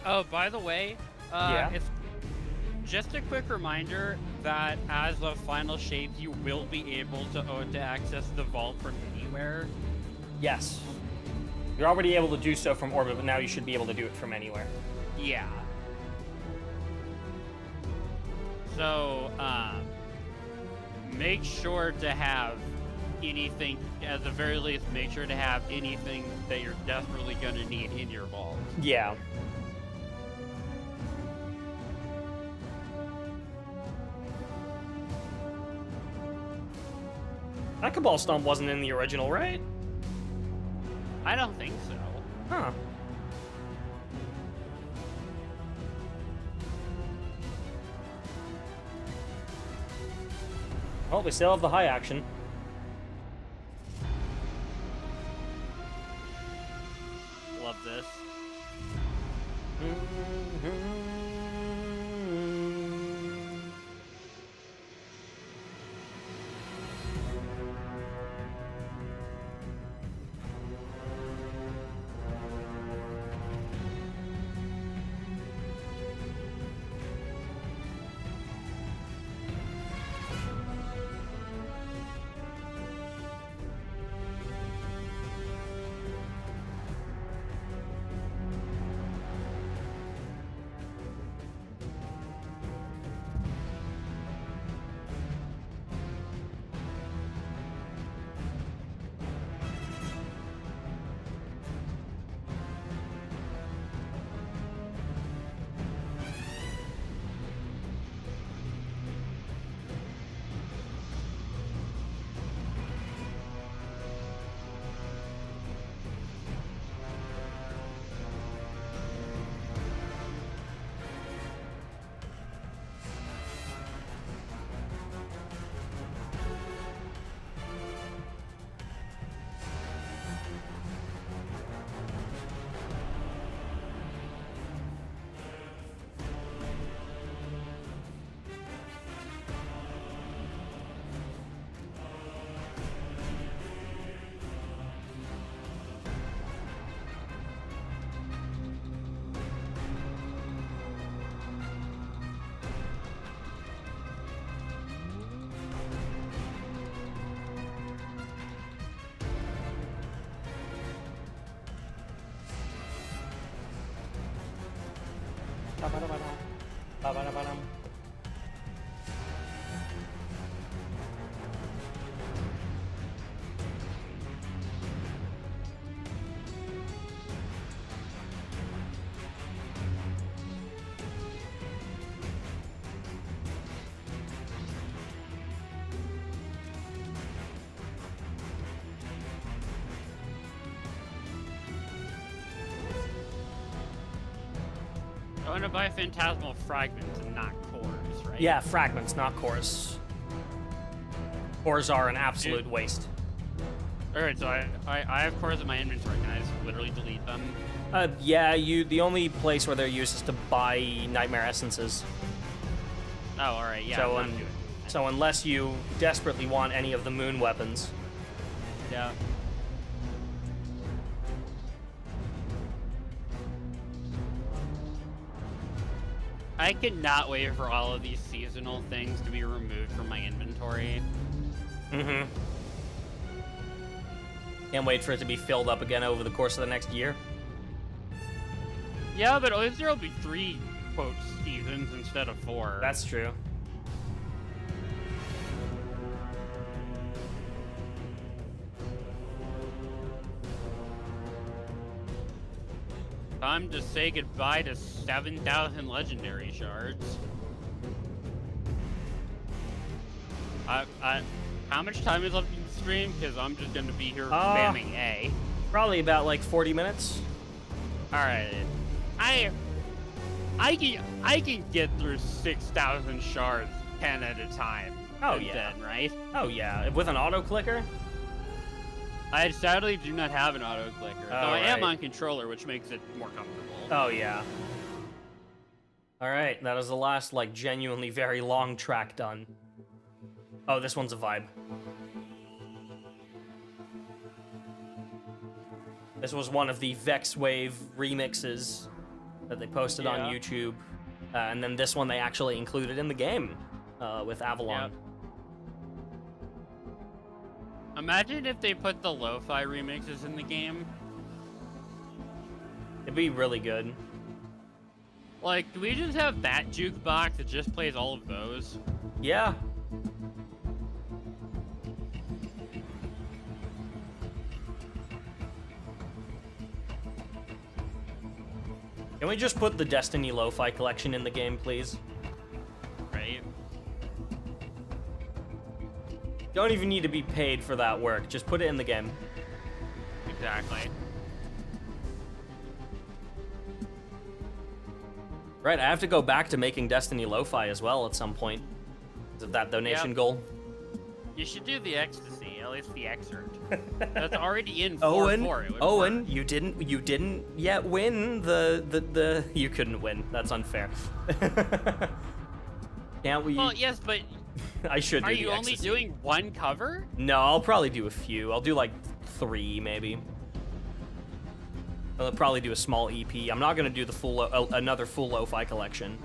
Oh, by the way, Yeah? it's just a quick reminder that as the final shape, you will be able to access the vault from anywhere. Yes. You're already able to do so from orbit, but now you should be able to do it from anywhere. Yeah. So, make sure to have anything, at the very least, make sure to have anything that you're desperately going to need in your vault. Yeah. That Cabal Stomp wasn't in the original, right? I don't think so. Huh. Well, we still have the high action. Love this. want to buy Phantasmal Fragments and not cores, right? Yeah, fragments, not cores. Cores are an absolute waste. Alright, so I have cores in my inventory. Can I just literally delete them? Yeah, the only place where they're used is to buy Nightmare Essences. Oh, alright, yeah. So, I'm not doing that. So unless you desperately want any of the moon weapons. Yeah. I cannot wait for all of these seasonal things to be removed from my inventory. Mm-hmm. Can't wait for it to be filled up again over the course of the next year. Yeah, but at least there'll be 3, quote, seasons instead of 4. That's true. Time to say goodbye to 7,000 legendary shards. How much time is left in the stream? Because I'm just gonna be here spamming A. Probably about like 40 minutes. All right, I can get through 6,000 shards 10 at a time. Oh, and yeah. then, right? Oh yeah, with an auto clicker. I sadly do not have an auto clicker, though I am right. on controller, which makes it more comfortable. Oh yeah. All right, that is the last like genuinely very long track done. Oh, this one's a vibe. This was one of the Vex Wave remixes that they posted on Yeah. YouTube, and then this one they actually included in the game with Avalon. Yep. Imagine if they put the lo-fi remixes in the game. It'd be really good. Like, do we just have that jukebox that just plays all of those? Yeah. Can we just put the Destiny Lo-Fi collection in the game, please? Right? Don't even need to be paid for that work. Just put it in the game. Exactly. Right, I have to go back to making Destiny Lo-Fi as well at some point. Is it that donation Yep. goal? You should do the ecstasy, at least the excerpt. That's already in 4-4. Owen, It would Owen, work. you didn't yet win the you couldn't win. That's unfair. Can't we? Well, yes, but I should do are the you only ecstasy. doing one cover? No, I'll probably do a few. I'll do like 3 maybe. I'll probably do a small EP. I'm not gonna do the full another full lo-fi collection,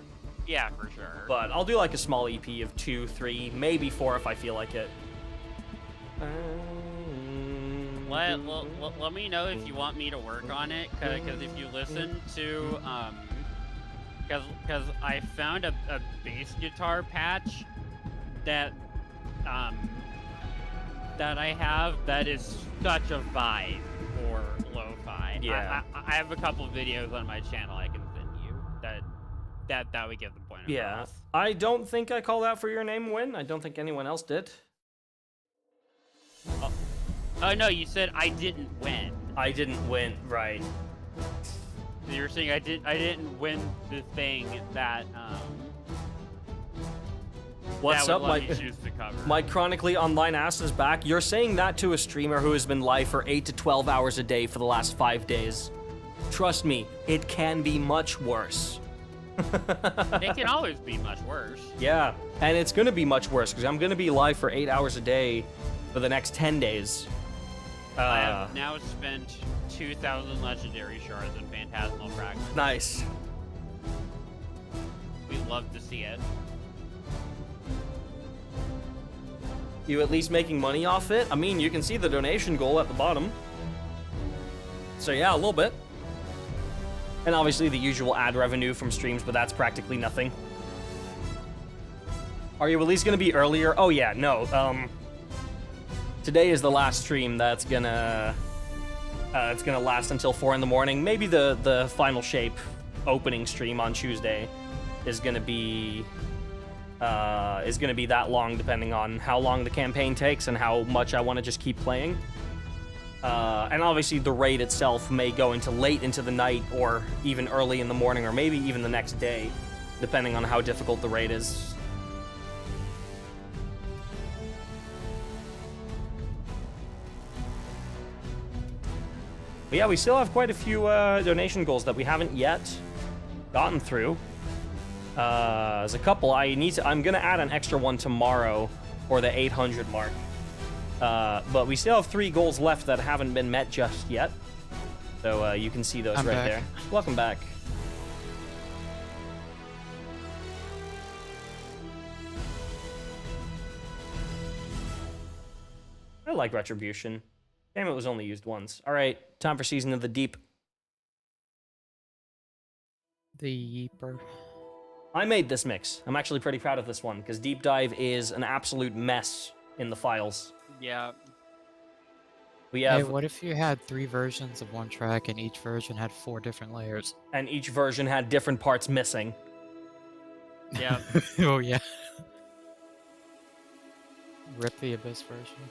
Yeah, for sure. but I'll do like a small EP of 2, 3, maybe 4 if I feel like it. Let me know if you want me to work on it, because if you listen to, because I found a bass guitar patch that, that I have that is such a vibe for lo-fi. Yeah. I have a couple videos on my channel I can send you that would get the point Yeah, across. I don't think I called out for your name, Win. I don't think anyone else did. Oh no, you said I didn't win. I didn't win, right? So you were saying I didn't win the thing that What's that up, would let my me choose the cover. my chronically online ass is back? You're saying that to a streamer who has been live for 8 to 12 hours a day for the last 5 days. Trust me, it can be much worse. It can always be much worse. Yeah, and it's gonna be much worse because I'm gonna be live for 8 hours a day for the next 10 days. I have now spent 2,000 legendary shards and phantasmal fragments. Nice. We love to see it. You at least making money off it? I mean, you can see the donation goal at the bottom. So yeah, a little bit. And obviously the usual ad revenue from streams, but that's practically nothing. Are you at least gonna be earlier? Oh yeah, no. Today is the last stream that's gonna it's gonna last until 4 in the morning. Maybe the final shape opening stream on Tuesday is gonna be that long, depending on how long the campaign takes and how much I want to just keep playing. And obviously the raid itself may go into late into the night or even early in the morning or maybe even the next day, depending on how difficult the raid is. But yeah, we still have quite a few donation goals that we haven't yet gotten through. There's a couple. I'm gonna add an extra one tomorrow for the 800 mark. But we still have 3 goals left that haven't been met just yet. So you can see those I'm right back. there. Welcome back. I like Retribution. Damn, it was only used once. All right, time for Season of the Deep. The Yeeper. I made this mix. I'm actually pretty proud of this one because Deep Dive is an absolute mess in the files. Yeah. We Hey, have, what if you had 3 versions of one track and each version had 4 different layers? and each version had different parts missing. Yeah. Oh yeah. Rip the Abyss version.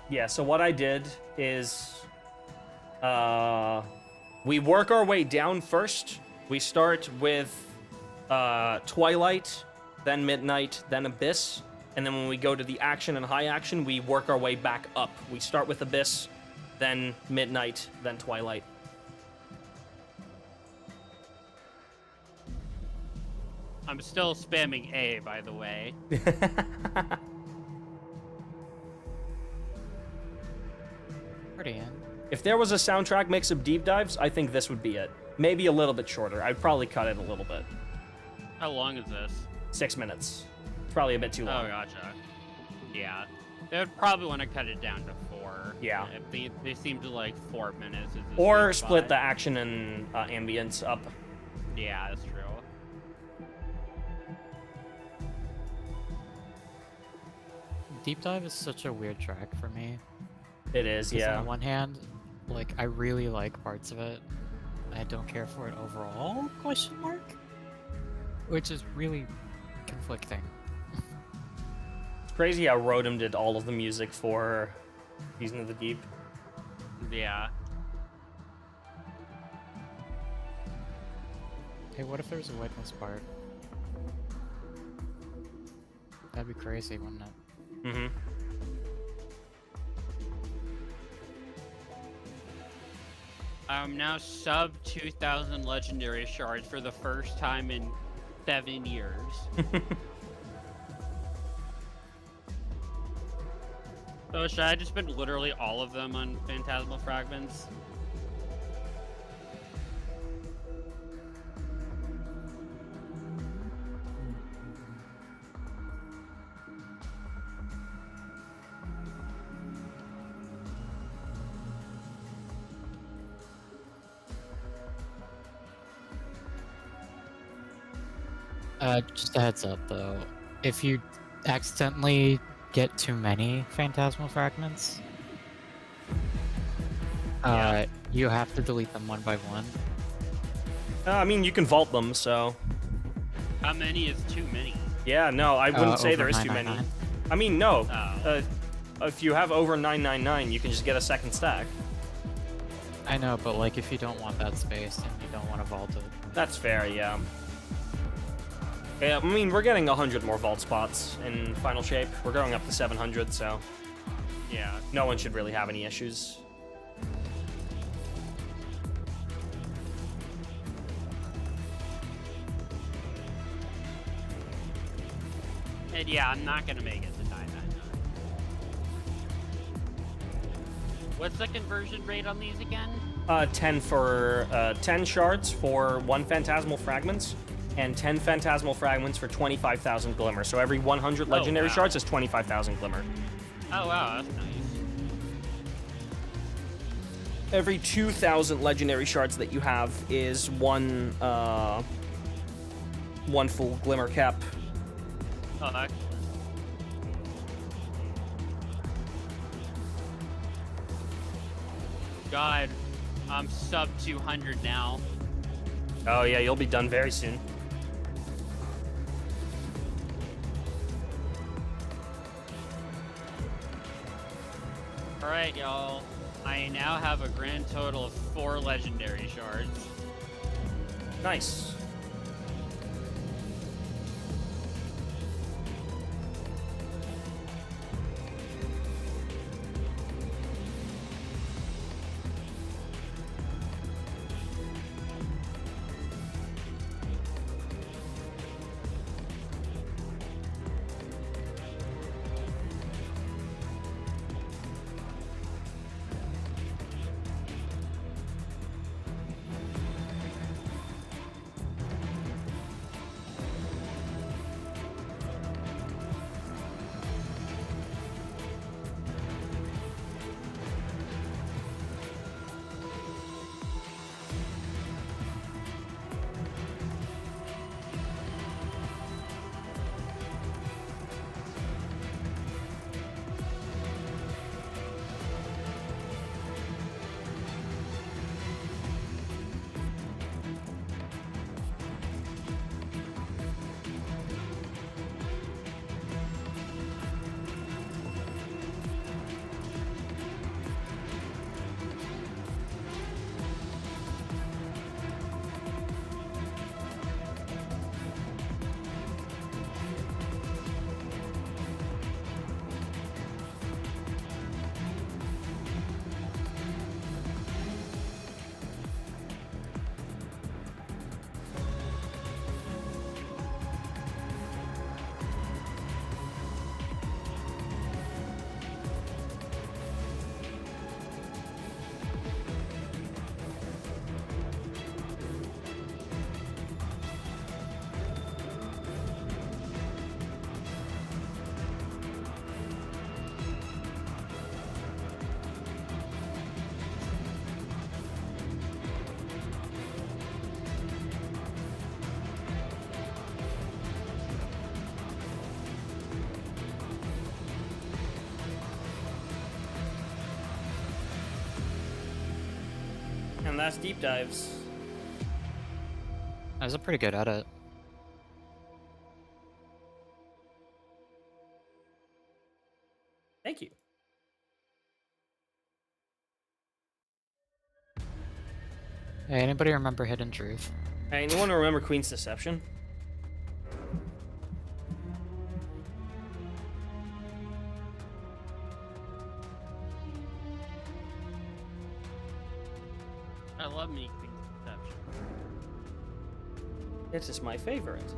Yeah, so what I did is we work our way down first. We start with Twilight, then Midnight, then Abyss. And then when we go to the action and high action, we work our way back up. We start with Abyss, then Midnight, then Twilight. I'm still spamming A, by the way. Pretty in. If there was a soundtrack mix of Deep Dives, I think this would be it. Maybe a little bit shorter. I'd probably cut it a little bit. How long is this? 6 minutes. It's probably a bit too long. Oh, gotcha. Yeah. They would probably want to cut it down to 4. Yeah. They seem to like 4 minutes. Is the Or sweet split spot. the action and ambience up. Yeah, that's true. Deep Dive is such a weird track for me. It is, 'Cause yeah. on the one hand, like I really like parts of it. I don't care for it overall? Question mark. Which is really conflicting. It's crazy how Rotom did all of the music for Season of the Deep. Yeah. Hey, what if there was a witness part? That'd be crazy, wouldn't it? Mm-hmm. I'm now sub 2,000 legendary shards for the first time in 7 years. So should I just spend literally all of them on Phantasmal Fragments? Just a heads up though. If you accidentally get too many Phantasmal Fragments, you have to delete them one by one. I mean, you can vault them, so... How many is too many? Yeah, no, I wouldn't say Over there is too many. 999. I mean, no. Oh. If you have over 999, you can just get a second stack. I know, but like if you don't want that space and you don't want to vault it. That's fair, yeah. Yeah, I mean, we're getting 100 more vault spots in Final Shape. We're going up to 700, so Yeah. no one should really have any issues. And yeah, I'm not gonna make it to 999. What's the conversion rate on these again? 10 for 10 shards for 1 Phantasmal Fragments, and 10 Phantasmal Fragments for 25,000 Glimmer. So every 100 Legendary wow. shards is 25,000 Glimmer. Oh wow, that's nice. Every 2,000 Legendary shards that you have is one full Glimmer cap. Oh, excellent. God, I'm sub 200 now. Oh yeah, you'll be done very soon. Alright, y'all. I now have a grand total of 4 legendary shards. Nice. And that's deep dives. That was a pretty good edit. Thank you. Hey, anybody remember Hidden Truth? Hey, anyone remember Queen's Deception? I love me Queen's Deception. This is my favorite.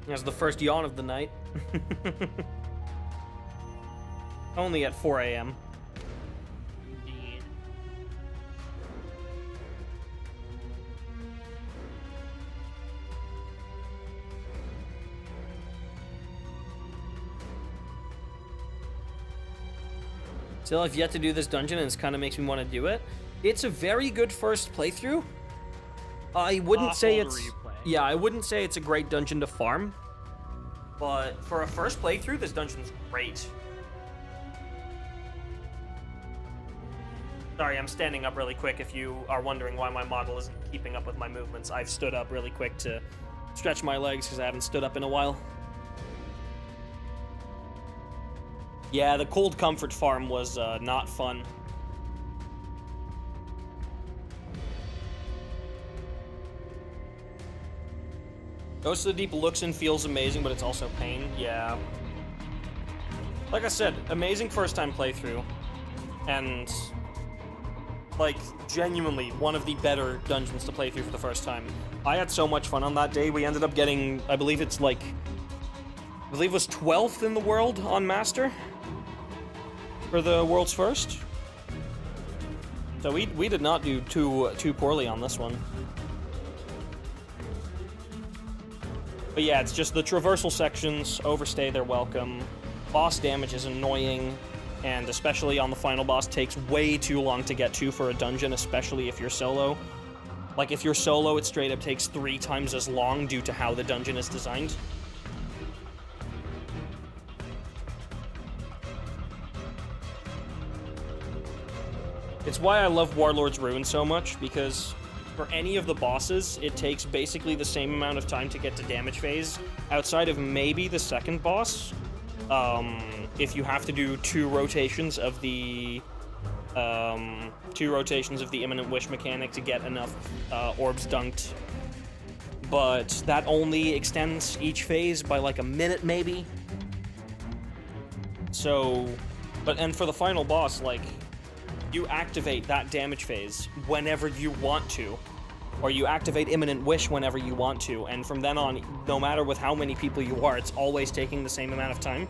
That's the first yawn of the night. Only at 4 a.m. Indeed. Still, I've yet to do this dungeon, and it kind of makes me want to do it. It's a very good first playthrough. I wouldn't say Awful to it's... replay. Yeah, I wouldn't say it's a great dungeon to farm. But for a first playthrough, this dungeon's great. Sorry, I'm standing up really quick if you are wondering why my model isn't keeping up with my movements. I've stood up really quick to stretch my legs because I haven't stood up in a while. Yeah, the cold comfort farm was not fun. Ghost of the Deep looks and feels amazing, but it's also pain. Yeah. Like I said, amazing first-time playthrough, and like genuinely one of the better dungeons to play through for the first time. I had so much fun on that day. We ended up getting, I believe it was 12th in the world on Master for the world's first. So we did not do too poorly on this one. But yeah, it's just the traversal sections overstay their welcome. Boss damage is annoying, and especially on the final boss, takes way too long to get to for a dungeon, especially if you're solo. Like, if you're solo, it straight up takes 3 times as long due to how the dungeon is designed. It's why I love Warlord's Ruin so much, because for any of the bosses, it takes basically the same amount of time to get to damage phase, outside of maybe the second boss. If you have to do 2 rotations of the Imminent Wish mechanic to get enough orbs dunked. But that only extends each phase by like a minute maybe. So, and for the final boss, like, you activate that damage phase whenever you want to, or you activate Imminent Wish whenever you want to, and from then on, no matter with how many people you are, it's always taking the same amount of time.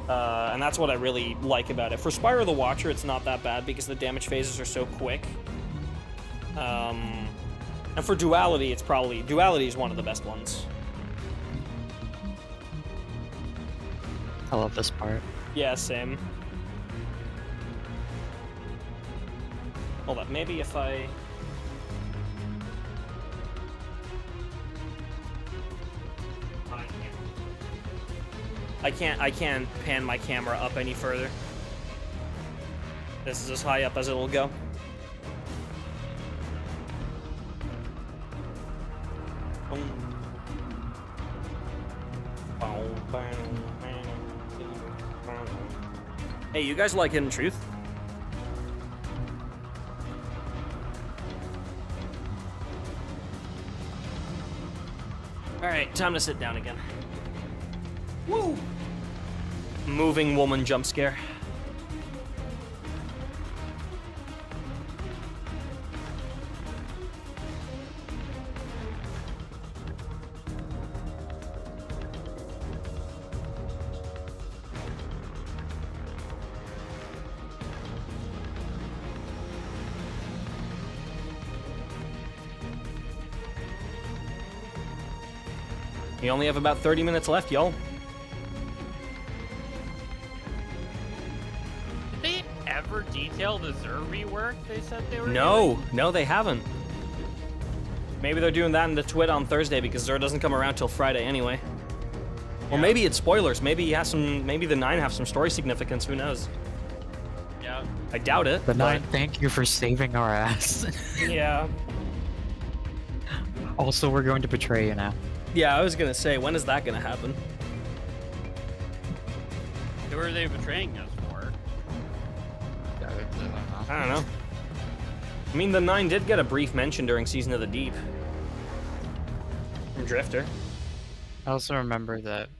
And that's what I really like about it. For Spyro the Watcher, it's not that bad because the damage phases are so quick. And for Duality, Duality is one of the best ones. I love this part. Yeah, same. Hold up, maybe if I... I can't pan my camera up any further. This is as high up as it'll go. Hey, you guys like Hidden Truth? Alright, time to sit down again. Woo! Moving woman jump scare. We only have about 30 minutes left, y'all. Did they ever detail the Zur rework they said they were doing? No, they haven't. Maybe they're doing that in the Twit on Thursday because Zur doesn't come around till Friday anyway. Or maybe it's spoilers. Maybe the 9 have some story significance. Who knows? Yeah. I doubt it. The 9, but... thank you for saving our ass. Yeah. Also, we're going to betray you now. Yeah, I was gonna say, when is that gonna happen? Who are they betraying us for? I don't know. I mean, the 9 did get a brief mention during Season of the Deep. From Drifter. I also remember that,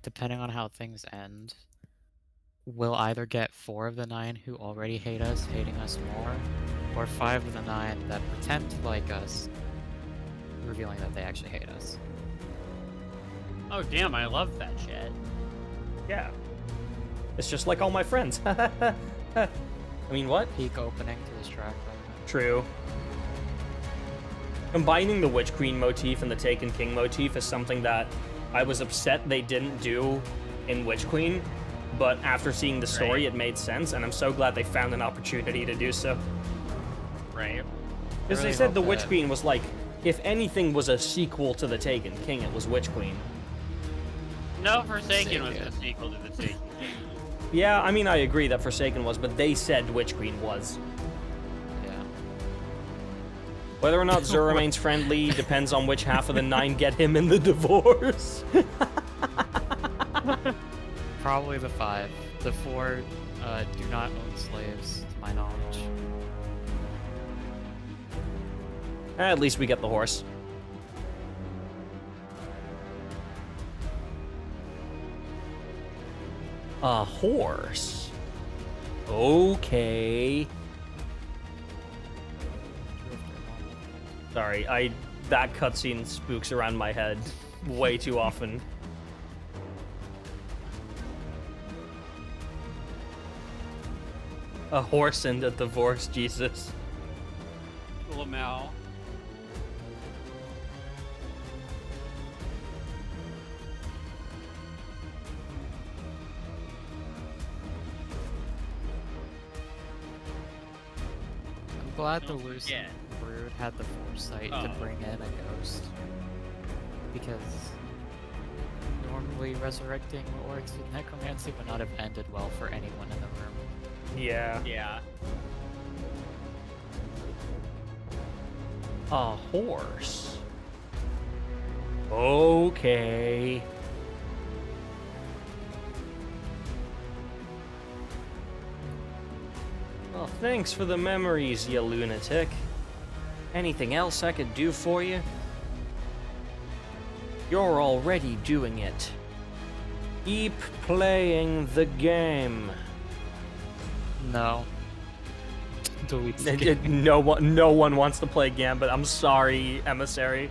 depending on how things end, we'll either get 4 of the 9 who already hate us, hating us more, or 5 of the 9 that pretend to like us, revealing that they actually hate us. Oh damn, I love that shit. Yeah. It's just like all my friends. I mean, what? Peak opening to this track right now. True. Combining the Witch Queen motif and the Taken King motif is something that I was upset they didn't do in Witch Queen, but after seeing the story, it made sense, and I'm so glad they found an opportunity to do so. Right. Because they said the Witch Queen was like, if anything was a sequel to the Taken King, it was Witch Queen. No, Forsaken was the sequel to the Taken King. Yeah, I mean, I agree that Forsaken was, but they said Witch Queen was. Yeah. Whether or not Zur remains friendly depends on which half of the 9 get him in the divorce. Probably the 5. The 4 do not own slaves, to my knowledge. At least we get the horse. A horse. Okay. Sorry, that cutscene spooks around my head way too often. A horse and a divorce, Jesus. Lamel. I'm glad the Don't Loose forget. Brood had the foresight to Oh. bring in a ghost. Because normally resurrecting orcs with necromancy would not have ended well for anyone in the room. Yeah. Yeah. A horse. Okay. Well, thanks for the memories, you lunatic. Anything else I could do for you? You're already doing it. Keep playing the game. No. Delete the game. No one wants to play Gambit. I'm sorry, Emissary.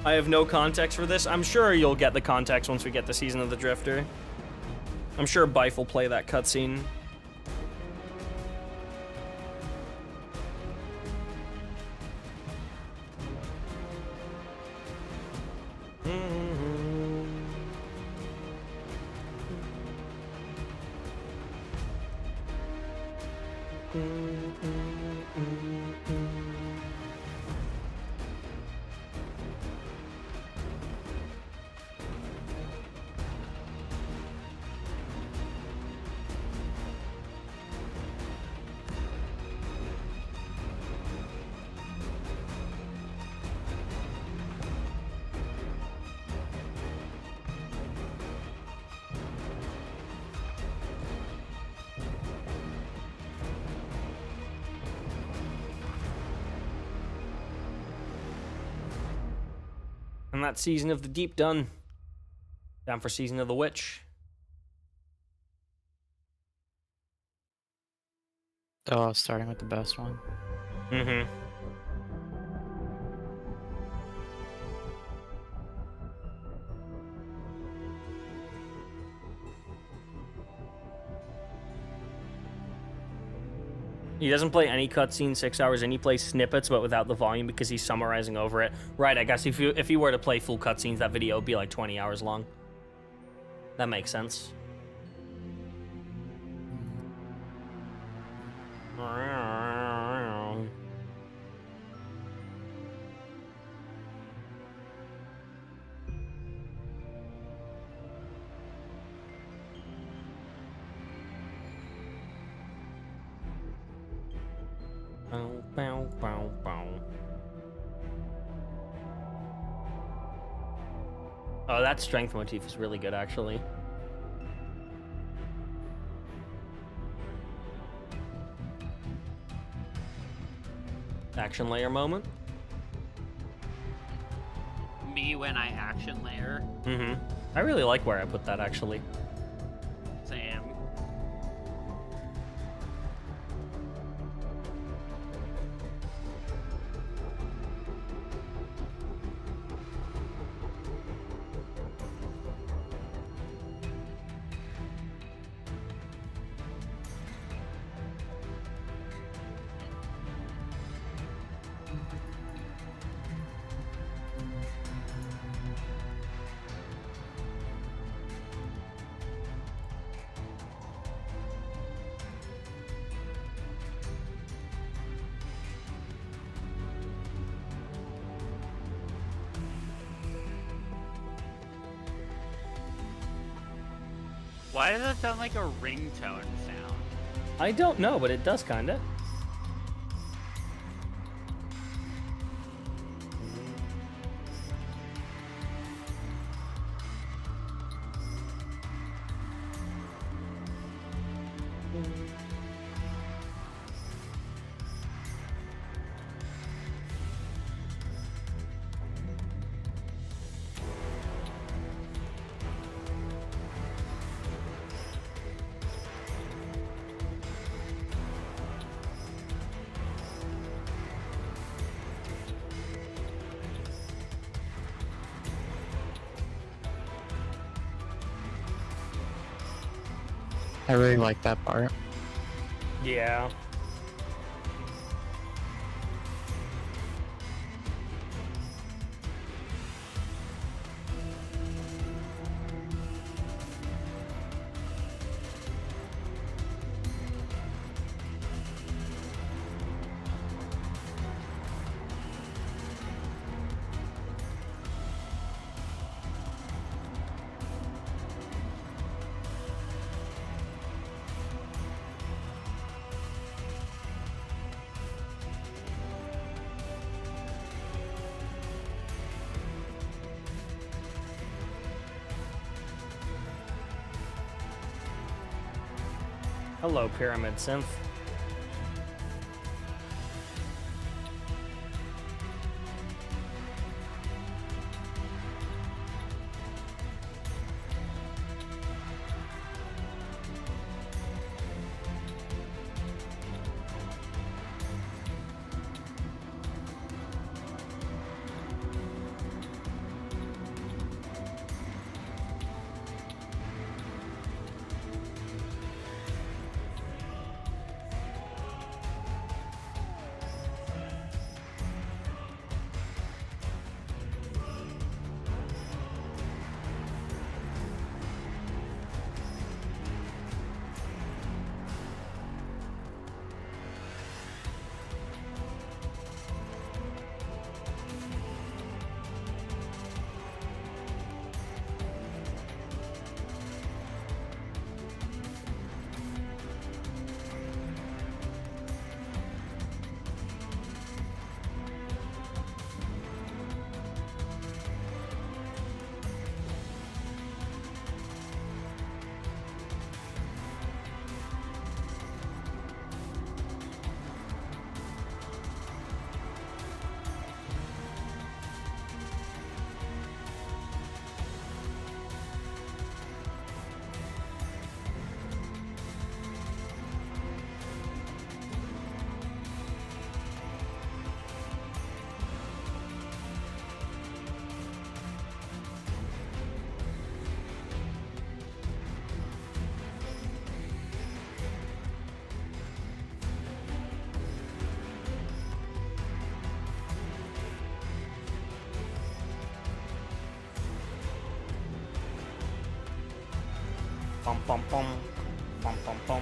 I have no context for this. I'm sure you'll get the context once we get the Season of the Drifter. I'm sure Bife will play that cutscene. And that's Season of the Deep done. Down for Season of the Witch. Oh, starting with the best one. Mm-hmm. He doesn't play any cutscenes 6 hours in. He plays snippets, but without the volume because he's summarizing over it. Right, I guess if he were to play full cutscenes, that video would be like 20 hours long. That makes sense. Bow, bow, bow, bow. Oh, that strength motif is really good, actually. Action layer moment. Me when I action layer. Mm-hmm. I really like where I put that, actually. Same. Why does that sound like a ringtone sound? I don't know, but it does, kinda. I really like that part. Yeah. Hello, Pyramid Synth. Bum bum bum. Bum bum bum.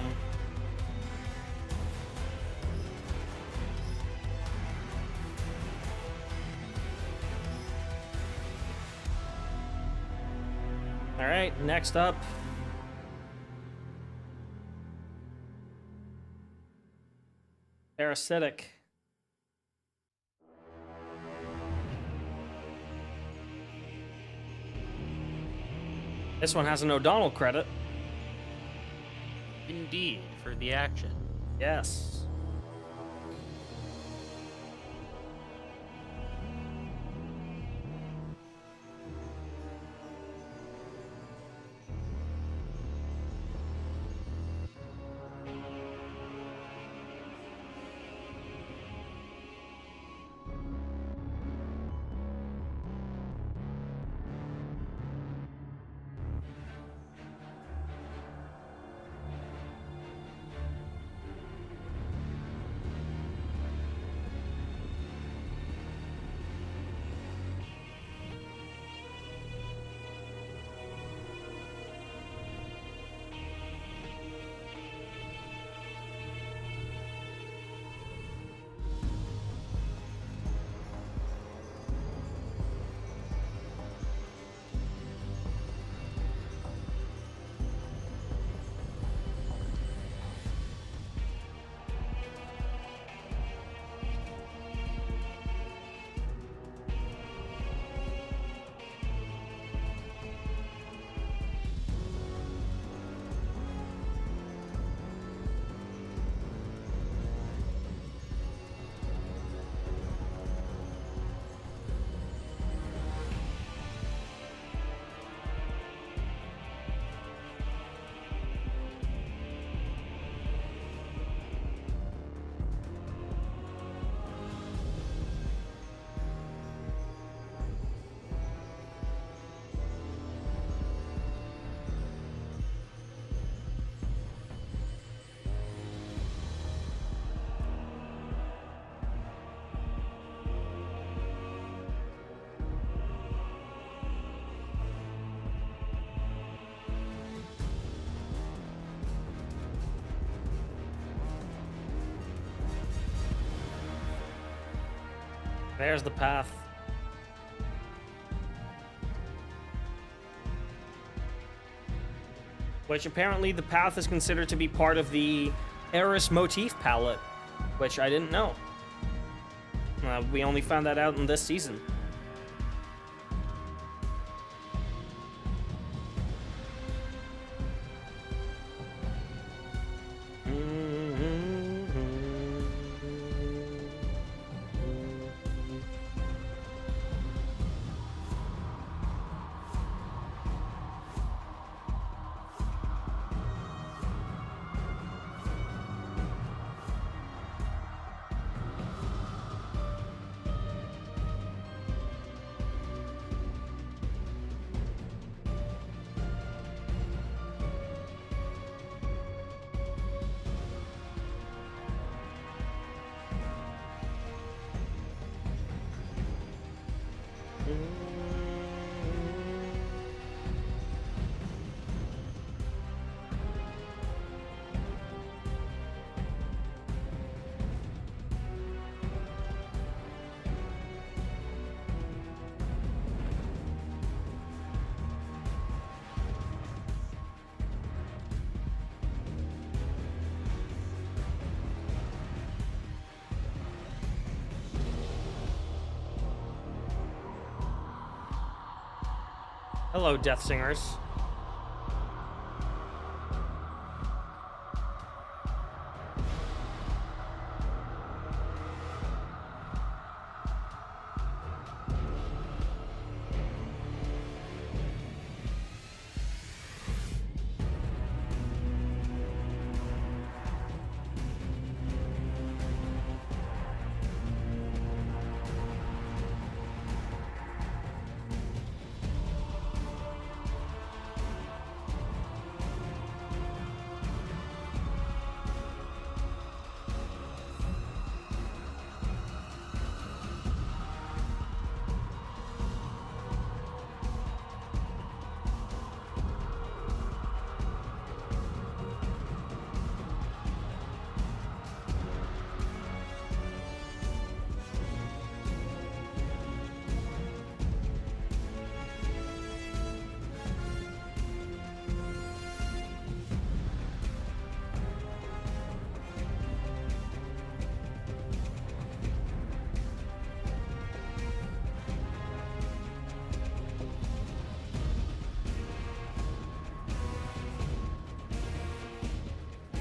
Alright, next up. Parasitic. This one has an O'Donnell credit. Indeed, for the action. Yes. There's the path. Which apparently the path is considered to be part of the Eris motif palette, which I didn't know. We only found that out in this season. Hello, Death Singers.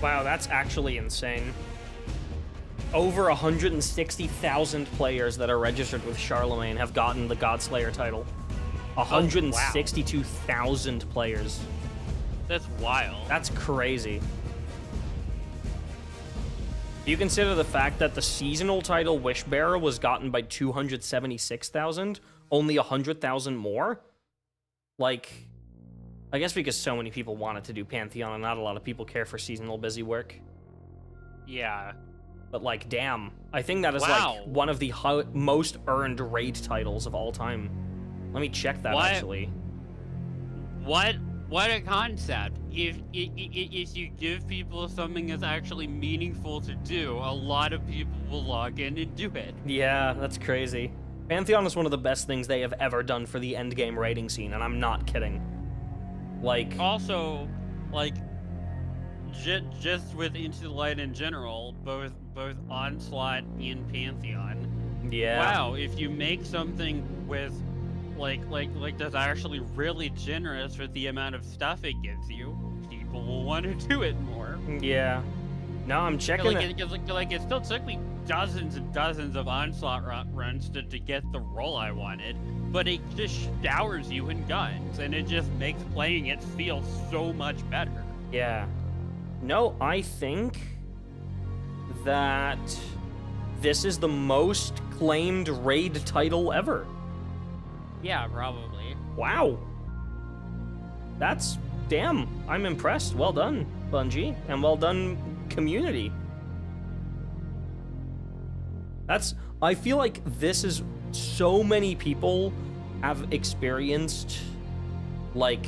Wow, that's actually insane. Over 160,000 players that are registered with Charlemagne have gotten the Godslayer title. 162,000 players. That's wild. That's crazy. Do you consider the fact that the seasonal title Wishbearer was gotten by 276,000, only 100,000 more? Like, I guess because so many people wanted to do Pantheon and not a lot of people care for seasonal busy work. Yeah. But like, damn. I think that is Wow. like one of the most earned raid titles of all time. Let me check that actually. What a concept. If you give people something that's actually meaningful to do, a lot of people will log in and do it. Yeah, that's crazy. Pantheon is one of the best things they have ever done for the endgame raiding scene, and I'm not kidding. Like, Also, like, just with Into the Light in general, both Onslaught and Pantheon. yeah. Wow, if you make something with like that's actually really generous with the amount of stuff it gives you, people will want to do it more. Yeah. No, I'm checking it. It still took me dozens and dozens of Onslaught runs to get the role I wanted, but it just showers you in guns, and it just makes playing it feel so much better. Yeah. No, I think that this is the most claimed raid title ever. Yeah, probably. Wow. That's, damn, I'm impressed. Well done, Bungie, and well done, community. I feel like this is, so many people have experienced, like,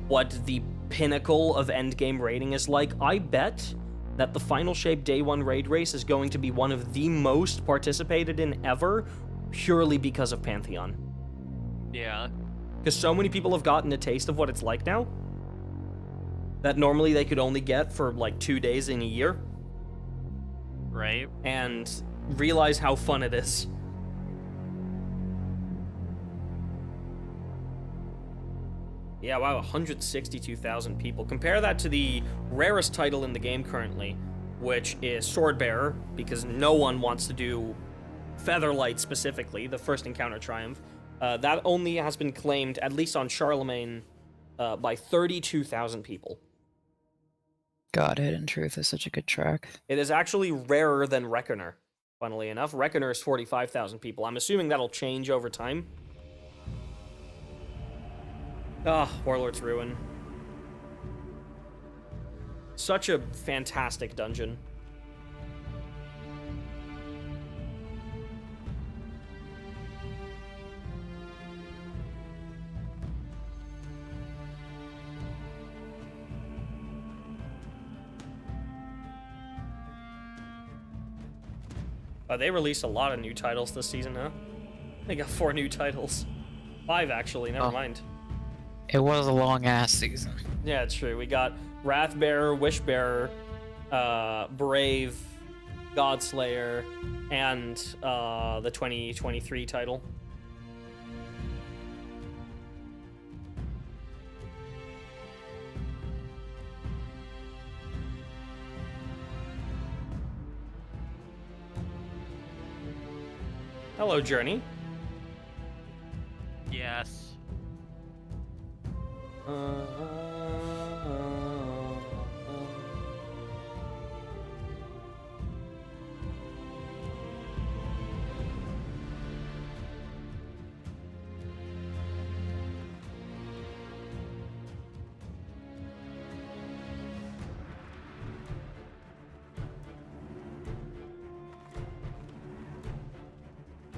what the pinnacle of endgame raiding is like. I bet that the Final Shape Day 1 raid race is going to be one of the most participated in ever, purely because of Pantheon. Yeah. Because so many people have gotten a taste of what it's like now that normally they could only get for like 2 days in a year, Right. and realize how fun it is. Yeah, wow, 162,000 people. Compare that to the rarest title in the game currently, which is Swordbearer, because no one wants to do Featherlight specifically, the first encounter triumph. That only has been claimed, at least on Charlemagne, by 32,000 people. God, Hidden Truth is such a good track. It is actually rarer than Reckoner, funnily enough. Reckoner is 45,000 people. I'm assuming that'll change over time. Ah, Warlord's Ruin. Such a fantastic dungeon. They released a lot of new titles this season, huh? They got 4 new titles. 5, actually, never mind. It was a long-ass season. Yeah, it's true. We got Wrathbearer, Wishbearer, Brave, Godslayer, and the 2023 title. Hello, Journey. Yes.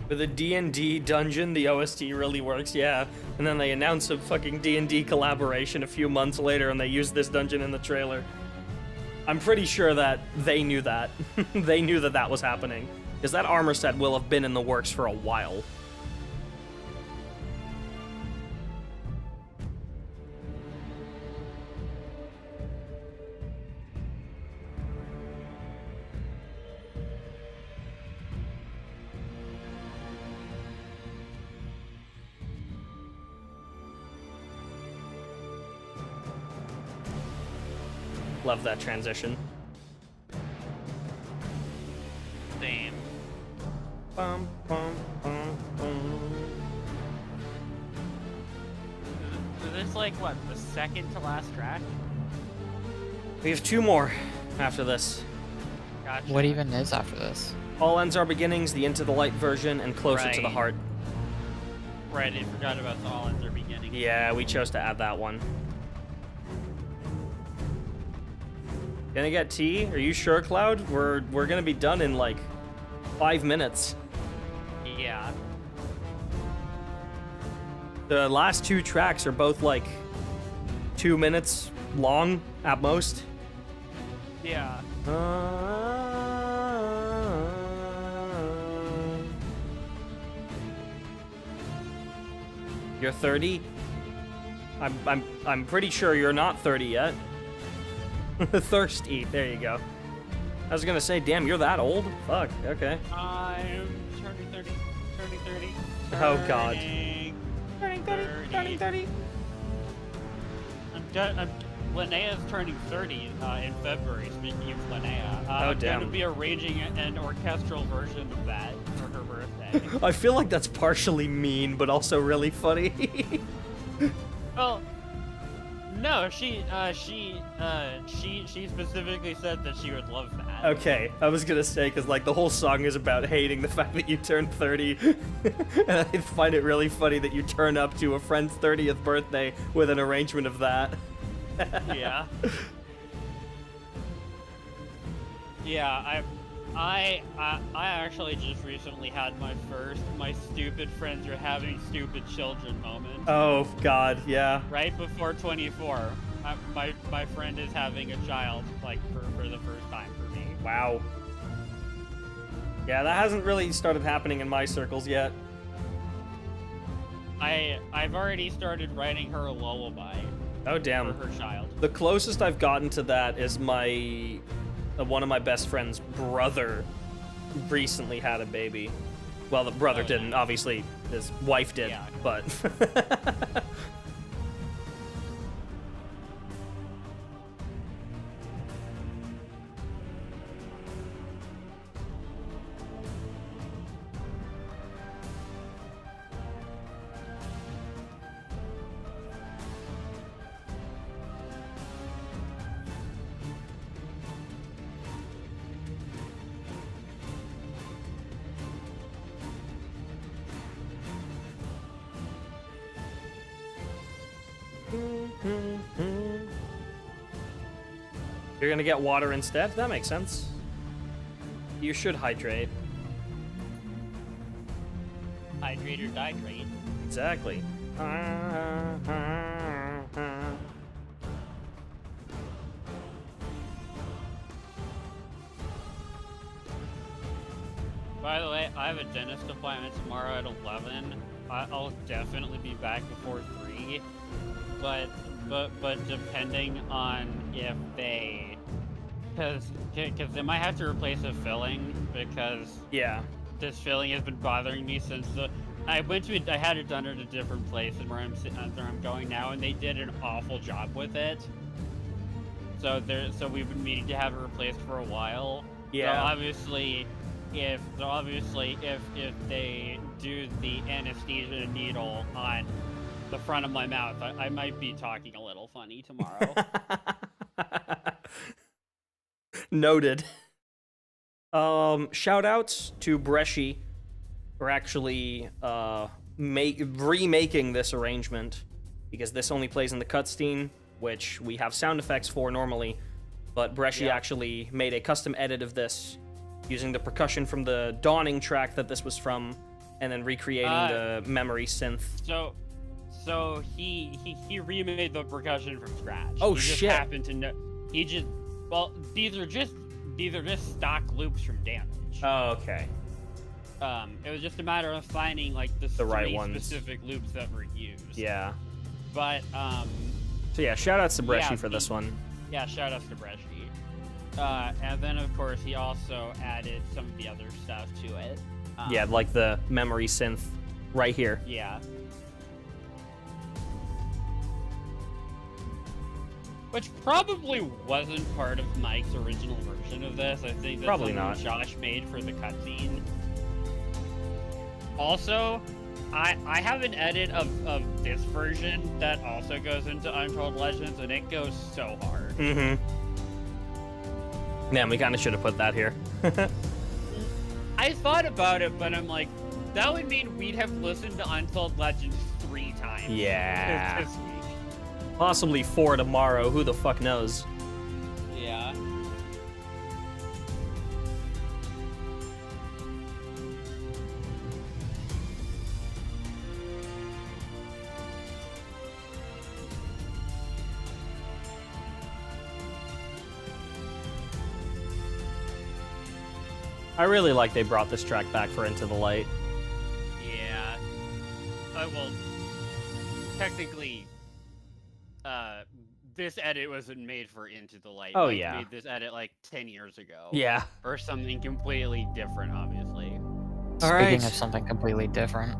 With a D&D dungeon, the OST really works, yeah. And then they announce a fucking D&D collaboration a few months later, and they use this dungeon in the trailer. I'm pretty sure that they knew that. They knew that that was happening. Because that armor set will have been in the works for a while. Love that transition. Same. Bum, bum, bum, bum. Is this like what, the second to last track? We have 2 more after this. Gotcha. What even is after this? All Ends Are Beginnings, the Into the Light version, and Closer to the Right. Heart. Right, I forgot about the All Ends Are Beginning. Yeah, we chose to add that one. Gonna get tea? Are you sure, Cloud? We're gonna be done in like 5 minutes. Yeah. The last 2 tracks are both like 2 minutes long at most. Yeah. You're 30? I'm pretty sure you're not 30 yet. Thirsty. There you go. I was gonna say, damn, you're that old? Fuck. Okay. I'm turning 30. Turning 30. Oh, God. Turning 30. Linnea's turning 30 in February, speaking of Linnea. I'm damn. going to be arranging an orchestral version of that for her birthday. I feel like that's partially mean, but also really funny. Well, no, she specifically said that she would love that. Okay, I was gonna say, because like the whole song is about hating the fact that you turned 30. And I find it really funny that you turn up to a friend's 30th birthday with an arrangement of that. Yeah. Yeah, I actually just recently had my stupid friends are having stupid children moment. Oh, God, yeah. Right before 24, my friend is having a child, like, for the first time for me. Wow. Yeah, that hasn't really started happening in my circles yet. I've already started writing her a lullaby Oh, damn. for her child. The closest I've gotten to that is my one of my best friend's brother recently had a baby. Well, the brother Oh, didn't, yeah. obviously his wife did, Yeah. but you're gonna get water instead? That makes sense. You should hydrate. Hydrate or dihydrate. Exactly. By the way, I have a dentist appointment tomorrow at 11. I'll definitely be back before 3. But depending on if they, because they might have to replace a filling, because Yeah. this filling has been bothering me since I had it done at a different place than where I'm going now, and they did an awful job with it. So we've been meaning to have it replaced for a while. Yeah. So obviously if they do the anesthesia needle on the front of my mouth, I might be talking a little funny tomorrow. Noted. Shout outs to Bresci for actually remaking this arrangement, because this only plays in the cutscene, which we have sound effects for normally, but Bresci actually made a custom edit of this using the percussion from the Dawning track that this was from, and then recreating the memory synth. So he remade the percussion from scratch. Oh, he just shit. happened to know. These are just stock loops from Damage. Oh, okay. It was just a matter of finding like the right three ones. specific loops that were used. Yeah. But So yeah, shout outs to Bresci Yeah, for this one. yeah, shout outs to Bresci. And then of course he also added some of the other stuff to it. Yeah, like the memory synth right here. Yeah. Which probably wasn't part of Mike's original version of this. I think that's Probably something not. Josh made for the cutscene. Also, I have an edit of this version that also goes into Untold Legends, and it goes so hard. Mm-hmm. Man, we kind of should have put that here. I thought about it, but I'm like, that would mean we'd have listened to Untold Legends 3 times. Yeah. This week. Possibly 4 tomorrow, who the fuck knows? Yeah. I really like they brought this track back for Into the Light. Yeah. Well, technically, this edit wasn't made for Into the Light. Oh, Mike yeah. made this edit like 10 years ago. Yeah. Or something completely different, obviously. Speaking of something completely different,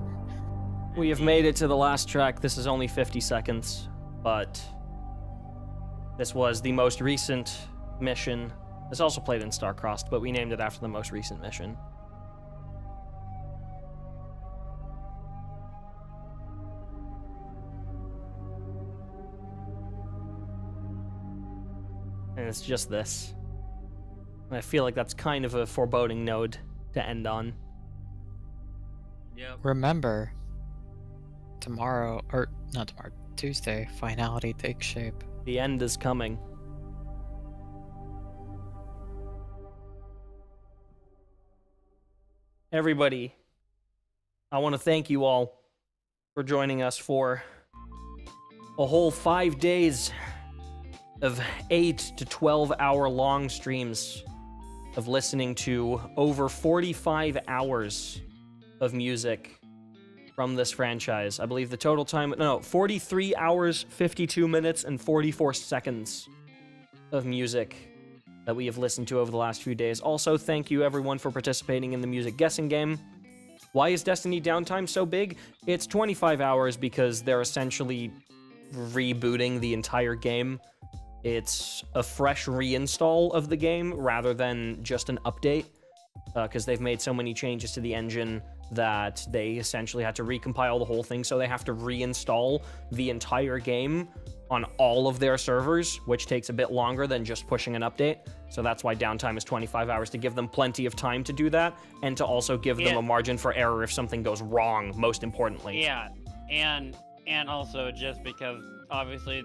We have made it to the last track. This is only 50 seconds, but this was the most recent mission. This also played in Starcrossed, but we named it after the most recent mission. And it's just this. And I feel like that's kind of a foreboding node to end on. Yep. remember, Tuesday, finality takes shape. The end is coming. Everybody, I want to thank you all for joining us for a whole 5 days of 8 to 12 hour long streams of listening to over 45 hours of music from this franchise. I believe the total time, 43 hours, 52 minutes, and 44 seconds of music that we have listened to over the last few days. Also, thank you everyone for participating in the music guessing game. Why is Destiny downtime so big? It's 25 hours because they're essentially rebooting the entire game. It's a fresh reinstall of the game rather than just an update, because they've made so many changes to the engine that they essentially had to recompile the whole thing, so they have to reinstall the entire game on all of their servers, which takes a bit longer than just pushing an update. So that's why downtime is 25 hours, to give them plenty of time to do that, and to also give them a margin for error if something goes wrong, most importantly. Yeah, and also just because, obviously,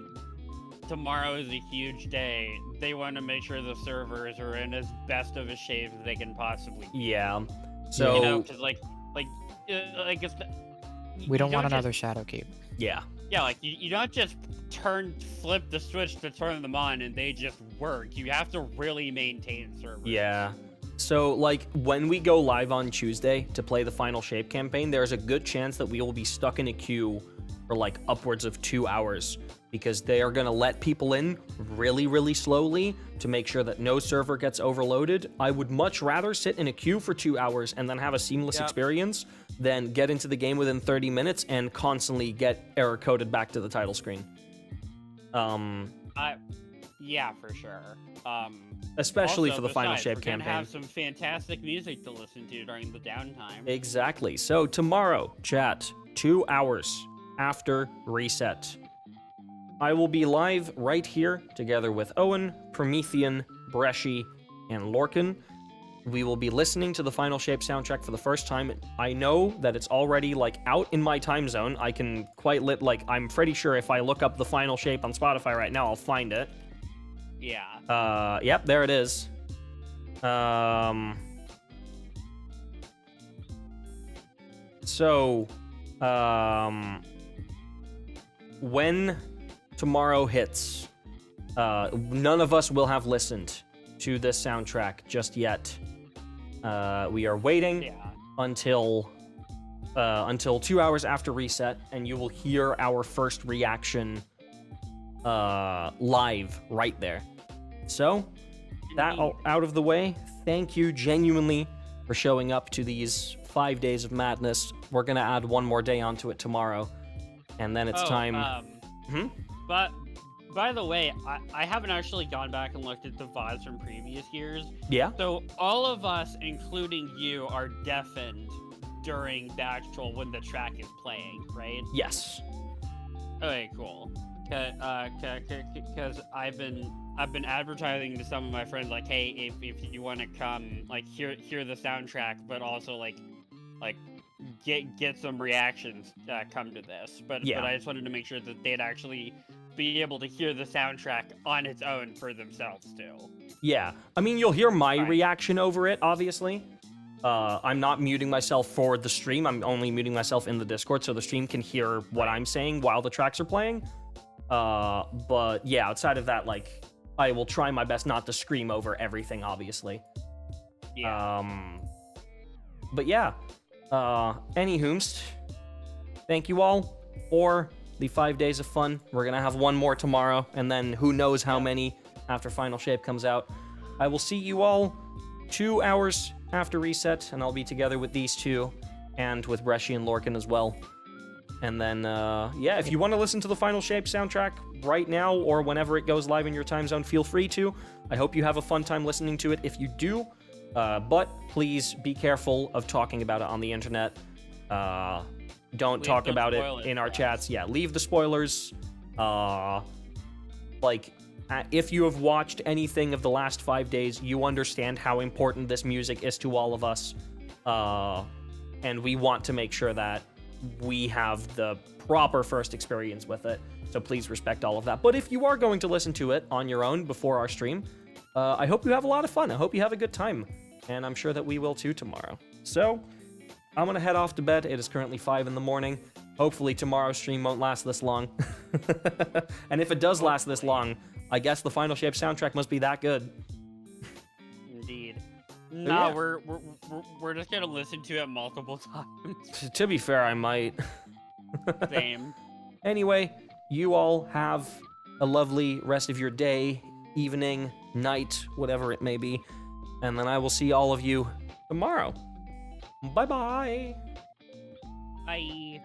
tomorrow is a huge day. They want to make sure the servers are in as best of a shape as they can possibly be. Yeah. So, you know, because it's, We don't want another Shadowkeep. yeah. Yeah, like you don't just flip the switch to turn them on and they just work. You have to really maintain servers. Yeah. So, like, when we go live on Tuesday to play the Final Shape campaign, there's a good chance that we will be stuck in a queue for, like, upwards of 2 hours, because they are going to let people in really, really slowly to make sure that no server gets overloaded. I would much rather sit in a queue for 2 hours and then have a seamless experience than get into the game within 30 minutes and constantly get error-coded back to the title screen. Yeah, for sure. Especially also, for the Final besides, Shape we're gonna campaign. have some fantastic music to listen to during the downtime. Exactly. So tomorrow, chat, 2 hours after reset, I will be live right here together with Owen, Promethean, Bresci, and Lorcan. We will be listening to the Final Shape soundtrack for the first time. I know that it's already, like, out in my time zone. I can I'm pretty sure if I look up the Final Shape on Spotify right now, I'll find it. Yeah. Yep, there it is. When tomorrow hits, none of us will have listened to this soundtrack just yet. We are waiting until 2 hours after reset, and you will hear our first reaction live right there. So, that all out of the way, thank you genuinely for showing up to these 5 days of madness. We're gonna add one more day onto it tomorrow, and then it's time. But by the way, I haven't actually gone back and looked at the VODs from previous years. Yeah. So all of us, including you, are deafened during the actual when the track is playing, right? Yes. Okay, cool. Because I've been advertising to some of my friends, like, hey, if you want to come, like, hear the soundtrack, but also like get some reactions, come to this. But I just wanted to make sure that they'd actually be able to hear the soundtrack on its own for themselves too. Yeah, I mean, you'll hear my reaction over it, obviously. I'm not muting myself for the stream. I'm only muting myself in the Discord so the stream can hear what I'm saying while the tracks are playing. But yeah, outside of that, like, I will try my best not to scream over everything, obviously. Yeah. But yeah, anywhoomst, thank you all for the 5 days of fun. We're gonna have one more tomorrow, and then who knows how many after Final Shape comes out. I will see you all 2 hours after reset, and I'll be together with these two, and with Bresci and Lorcan as well. And then, yeah, if you want to listen to the Final Shape soundtrack right now, or whenever it goes live in your time zone, feel free to. I hope you have a fun time listening to it if you do. But please be careful of talking about it on the internet. Don't talk about it in our chats. Yeah, leave the spoilers. If you have watched anything of the last 5 days, you understand how important this music is to all of us. And we want to make sure that we have the proper first experience with it. So please respect all of that. But if you are going to listen to it on your own before our stream, I hope you have a lot of fun. I hope you have a good time. And I'm sure that we will too tomorrow. So, I'm gonna head off to bed. It is currently 5 in the morning. Hopefully tomorrow's stream won't last this long. And if it does last this long, I guess the Final Shape soundtrack must be that good. Indeed. No, yeah. we're just gonna listen to it multiple times. To be fair, I might. Same. Anyway, you all have a lovely rest of your day, evening, night, whatever it may be. And then I will see all of you tomorrow. Bye-bye. Bye.